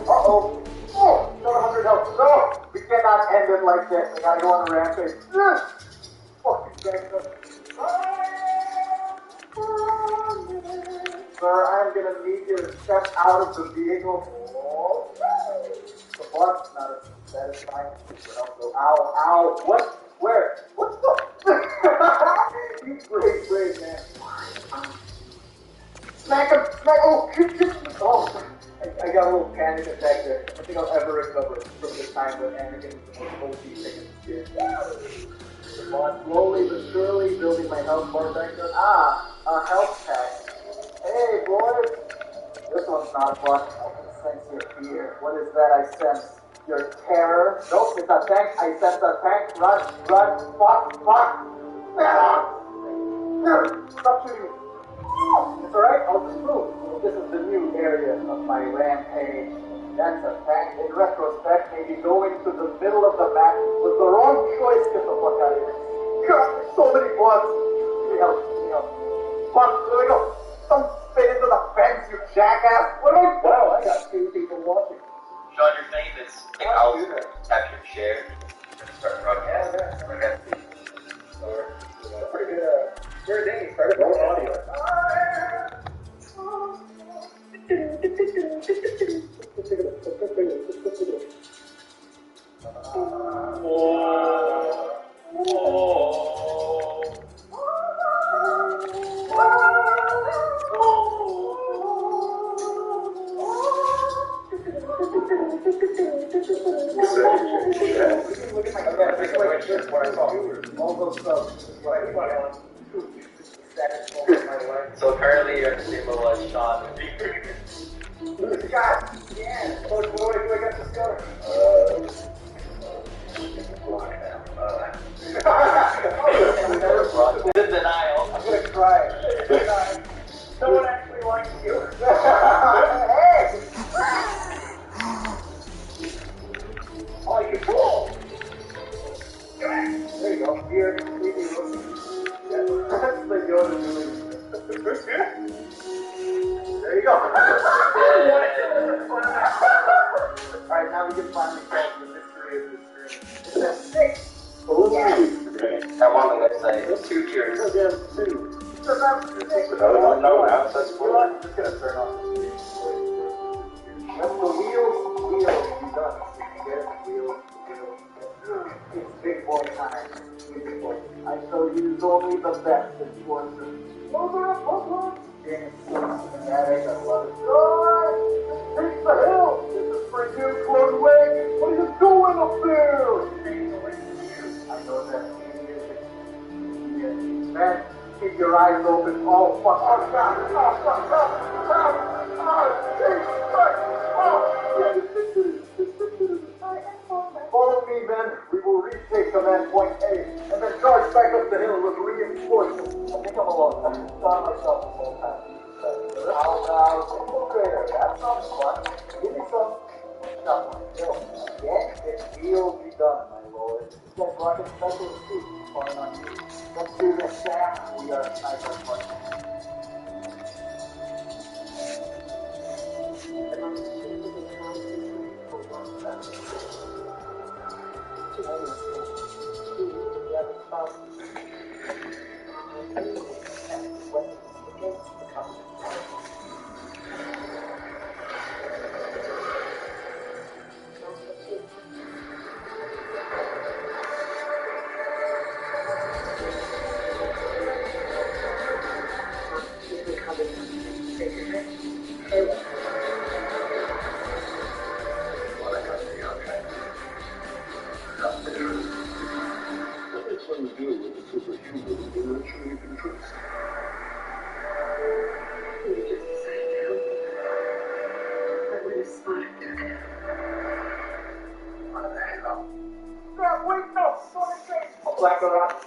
Uh-oh. Oh, not 100 health. No! We cannot end it like this. I gotta go on a rampage. Fucking gangster. Sir, I'm gonna need you to step out of the vehicle. The boss, not as satisfying. Ow. What? Where? What's the? You brave man. Smack him. Oh, I got a little panic attack there. I think I'll ever recover from the time when Anakin was the most OP thing in the series. The boss slowly but surely building my health bar back there. A health pack. Hey, boys. This one's not fun. I can sense your fear. What is that I sense? Your terror? Nope, it's a tank. I sense a tank. Run. Fuck. Stop shooting me. It's alright, I'll just move. This is the new area of my rampage. That's a fact. In retrospect, maybe going to the middle of the map was the wrong choice. Get the fuck out of here. God, there's so many bots. Give me help. Fuck, there we go. Don't spit into the fence, you jackass. What do I do? Wow, I got 2 people watching. Sean, your famous. I'll tap your share. Start broadcasting. Pretty good. Very dang, started with audio. So apparently you're the same level as Sean. God damn! What do I got to discover? The denial. I'm gonna cry. No one actually likes you. Hey! Oh, you fool! There you go. Here, creepy looking. That's the Yoda doing. There you go. Alright, now we can finally solve the mystery of this dream. It's a 6. I'm on the website. 2 tiers. No, 2. No, that's I'm just gonna turn off the screen. That's the wheel. You done. Wheel. It's big boy time. Big boy. I show you only the best that you want to. Damn, cinematic. I love it. God! Take the hill! This is for you, Wwe. What are you doing up there? I know that. Man, keep your eyes open. Oh, fuck. Oh, God. Follow me, men. We will retake command point A and then charge back up the hill with reinforcements. I think I'm alone. I just found myself the whole time. Okay, that sounds fun. Give me some. Yes, it will be done, my lord. It's like rocket special suit. Falling on you. Let's do this, Sam. We are sniper partners.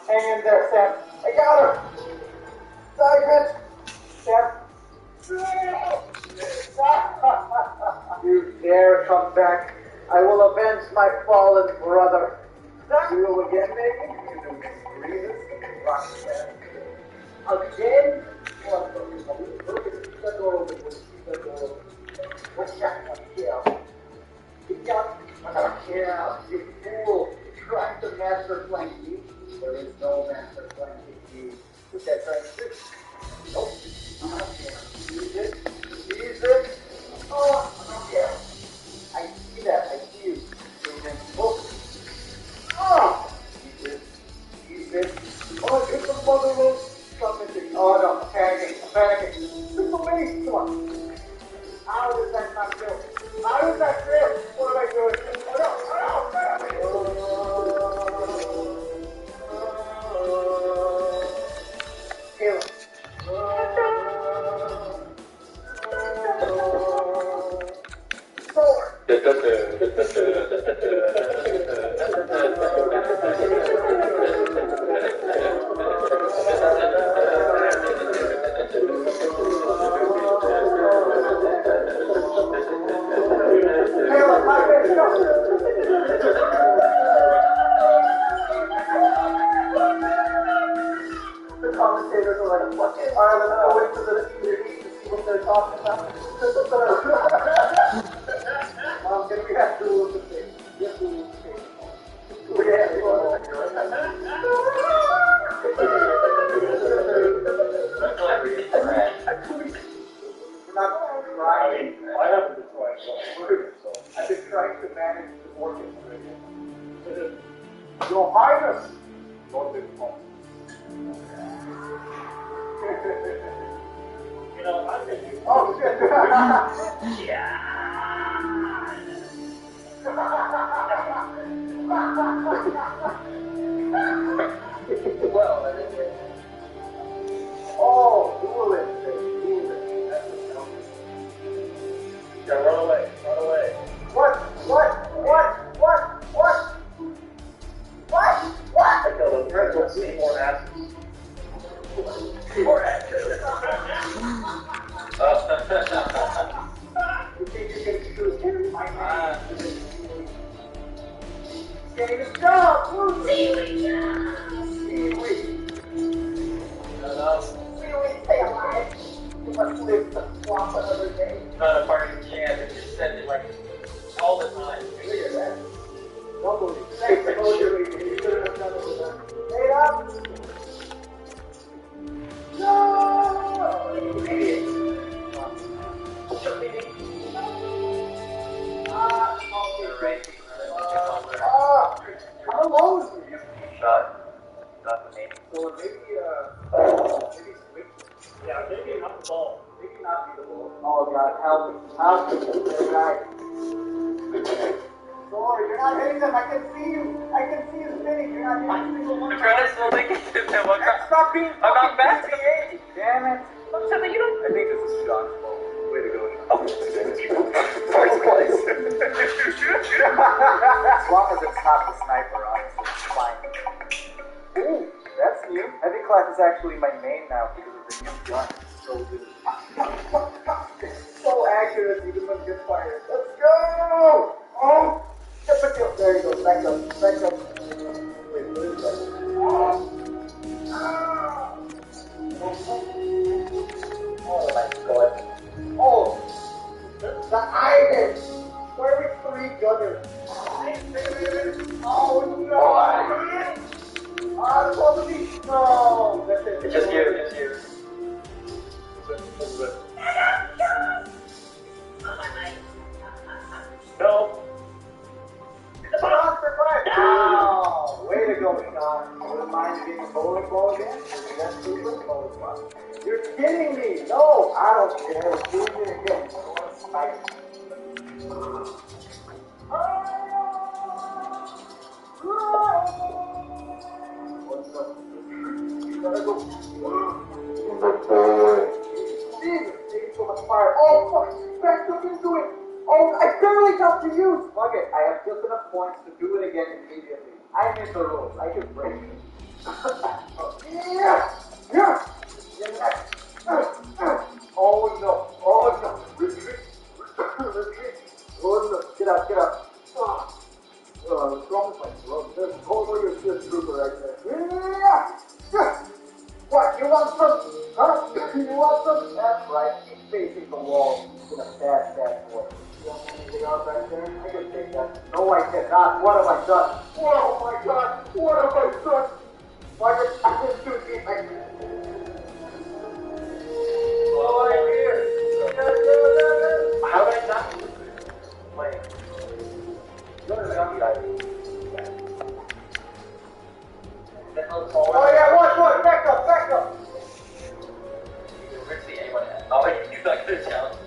Hang in there, Sam. I got her. Die, bitch. Sam. You dare come back. I will avenge my fallen brother. You again, baby? Reese. Again? Let's check one. Yeah. Yeah, you fool. Trying to master flank me. There is no master flank you. Look at trying to do. Nope. Use it. Use it. Oh, yeah. I see that. I see you. Oh! Use it. Oh, get the mother roast. Oh, no. Panicking. There's so many. Come on. How does that not feel? How does that feel? What am I doing? Oh, no. Caleb. The commentators are like, what? Alright, let's go into the TV to see what they're talking about. Can we have two rules of things? Yes, two rules of things. We're not trying. I haven't been trying. I've been trying to manage the orchestra. Your Highness! Don't be false. You know, I think you. Oh, shit! Yeah. Well, I think it. Oh, duel it. Yeah, run away. Run away. What? I tell them, Red will see more asses. More asses. You think you can choose my name? Getting a job! Seaweed! Seaweed, stay alive! You must live to swamp another day. Not a party chance, it's just sending like all the time. Look at that. Double it. Thanks, I told you you should have done it with that. Stay up! No! You idiot. I'm alone. Shot. Not the name. So maybe switch. Yeah, maybe not the ball. Maybe not be the ball. Oh God, help me. Help me. Right. Sorry, you're not hitting them. I can see you. I can see you spinning. You're not hitting a single one. I'm trying to still make it to them. Stop being I'm back. Damn it. I'm telling you. I think this is Sean's fault. Way to go, Sean. Oh, first place. As long as it's not the sniper, honestly, it's fine. Ooh, that's new. Heavy class is actually my main now because of the new gun. So good. It's so accurate even when it gets fired. Let's go! Oh! Get the kill. There you go. Back up. Back up. Wait, what is that? Oh my God. Oh! The island! Where are we 3 gunners? Oh no! That's supposed to be. No! That's it. It's just you, just you. No. Sean for 5! No! Way to go, Sean. Wouldn't mind getting a bowling ball again? That's super bowling ball. You're kidding me! No! I don't care. Do it again. I want to snipe. What's up? You gotta go. Jesus, so much fire. Oh, fuck! Back up into it! Oh, I barely got to use! Fuck it, I have just enough points to do it again immediately. I made the rules. I can break it. Yeah! Yeah! Oh no! Oh no! Retreat! Retreat! Oh no! Get out! Get out! What's wrong with my throat? There's totally a good trooper right there. Yeah! What? You want some? Huh? You want some? That's right. Keep facing the wall in a bad boy. Anything else back there? I can take that. No, I cannot. What have I done? Oh my God! What have I done? Why did I just do this? Oh, I hear. How did I not? Oh yeah, watch, back up. We're see anyone else. Oh wait, you like the challenge.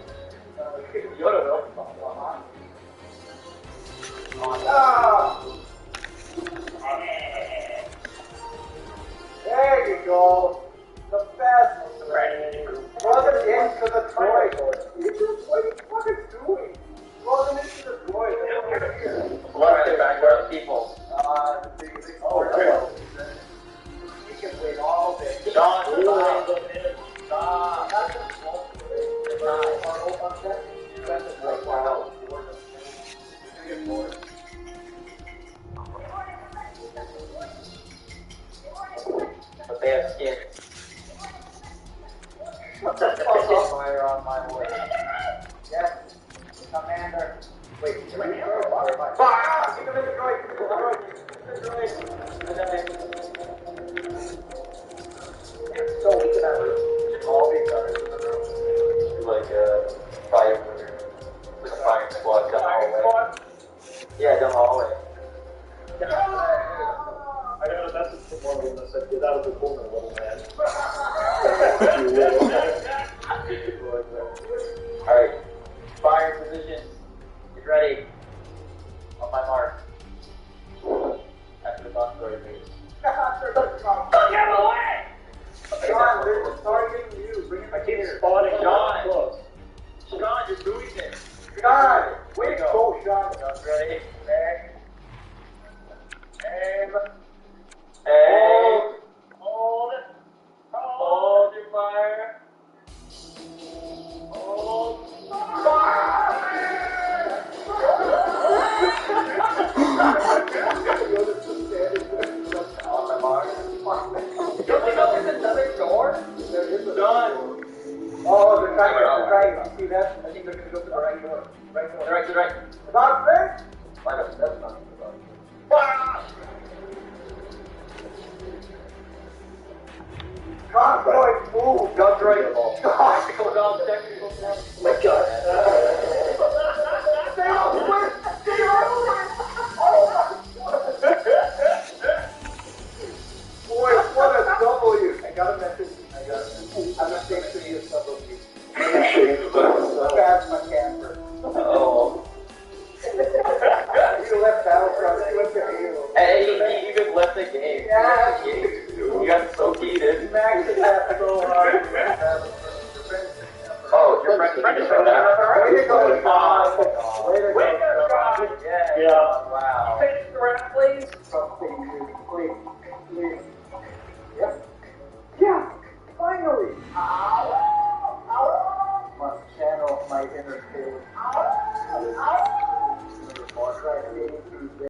Yoda though. There you go. The best. Wasn't into the toy. What are you fucking doing? Wasn't into the toy. What are the background people? Okay. We can wait all day. John, But they have skin. Fire on my way. Yes, Commander. Wait, can I fire! Give him the droid! So we can have all these others in the room. Like fire, like a firing squad down the hallway. Yeah, down the hallway. I got a message from one of them that said, "Get out of the corner, little man." Alright, fire position. Get ready. On my mark. After the Ultroid base. Don't get away! John, they're targeting you. Bring him I keep here. spotting John. close. Sean, you're doing this. John, way to Go. go, John. John's ready. Aim. Hold your fire. Hold. On my mark. Don't you know there's another door? There is a John. Oh, they're trying to see that? I think they're going to go to the right door. Right door. To the right. About this? Line up. That's not Droid, move! Go droid. Technical down. Oh my God. Stay on! Boy, what a W! I got a message. I'm not saying to you a W. That's my camper. Oh. You left Battlefront, you went to Halo. Hey, you even left the game. Yeah. You got so heated. Max is that so hard. Oh, your friend is right now. Way to go, John. Way to go, John. Yeah. Wow. Finish the rap, please.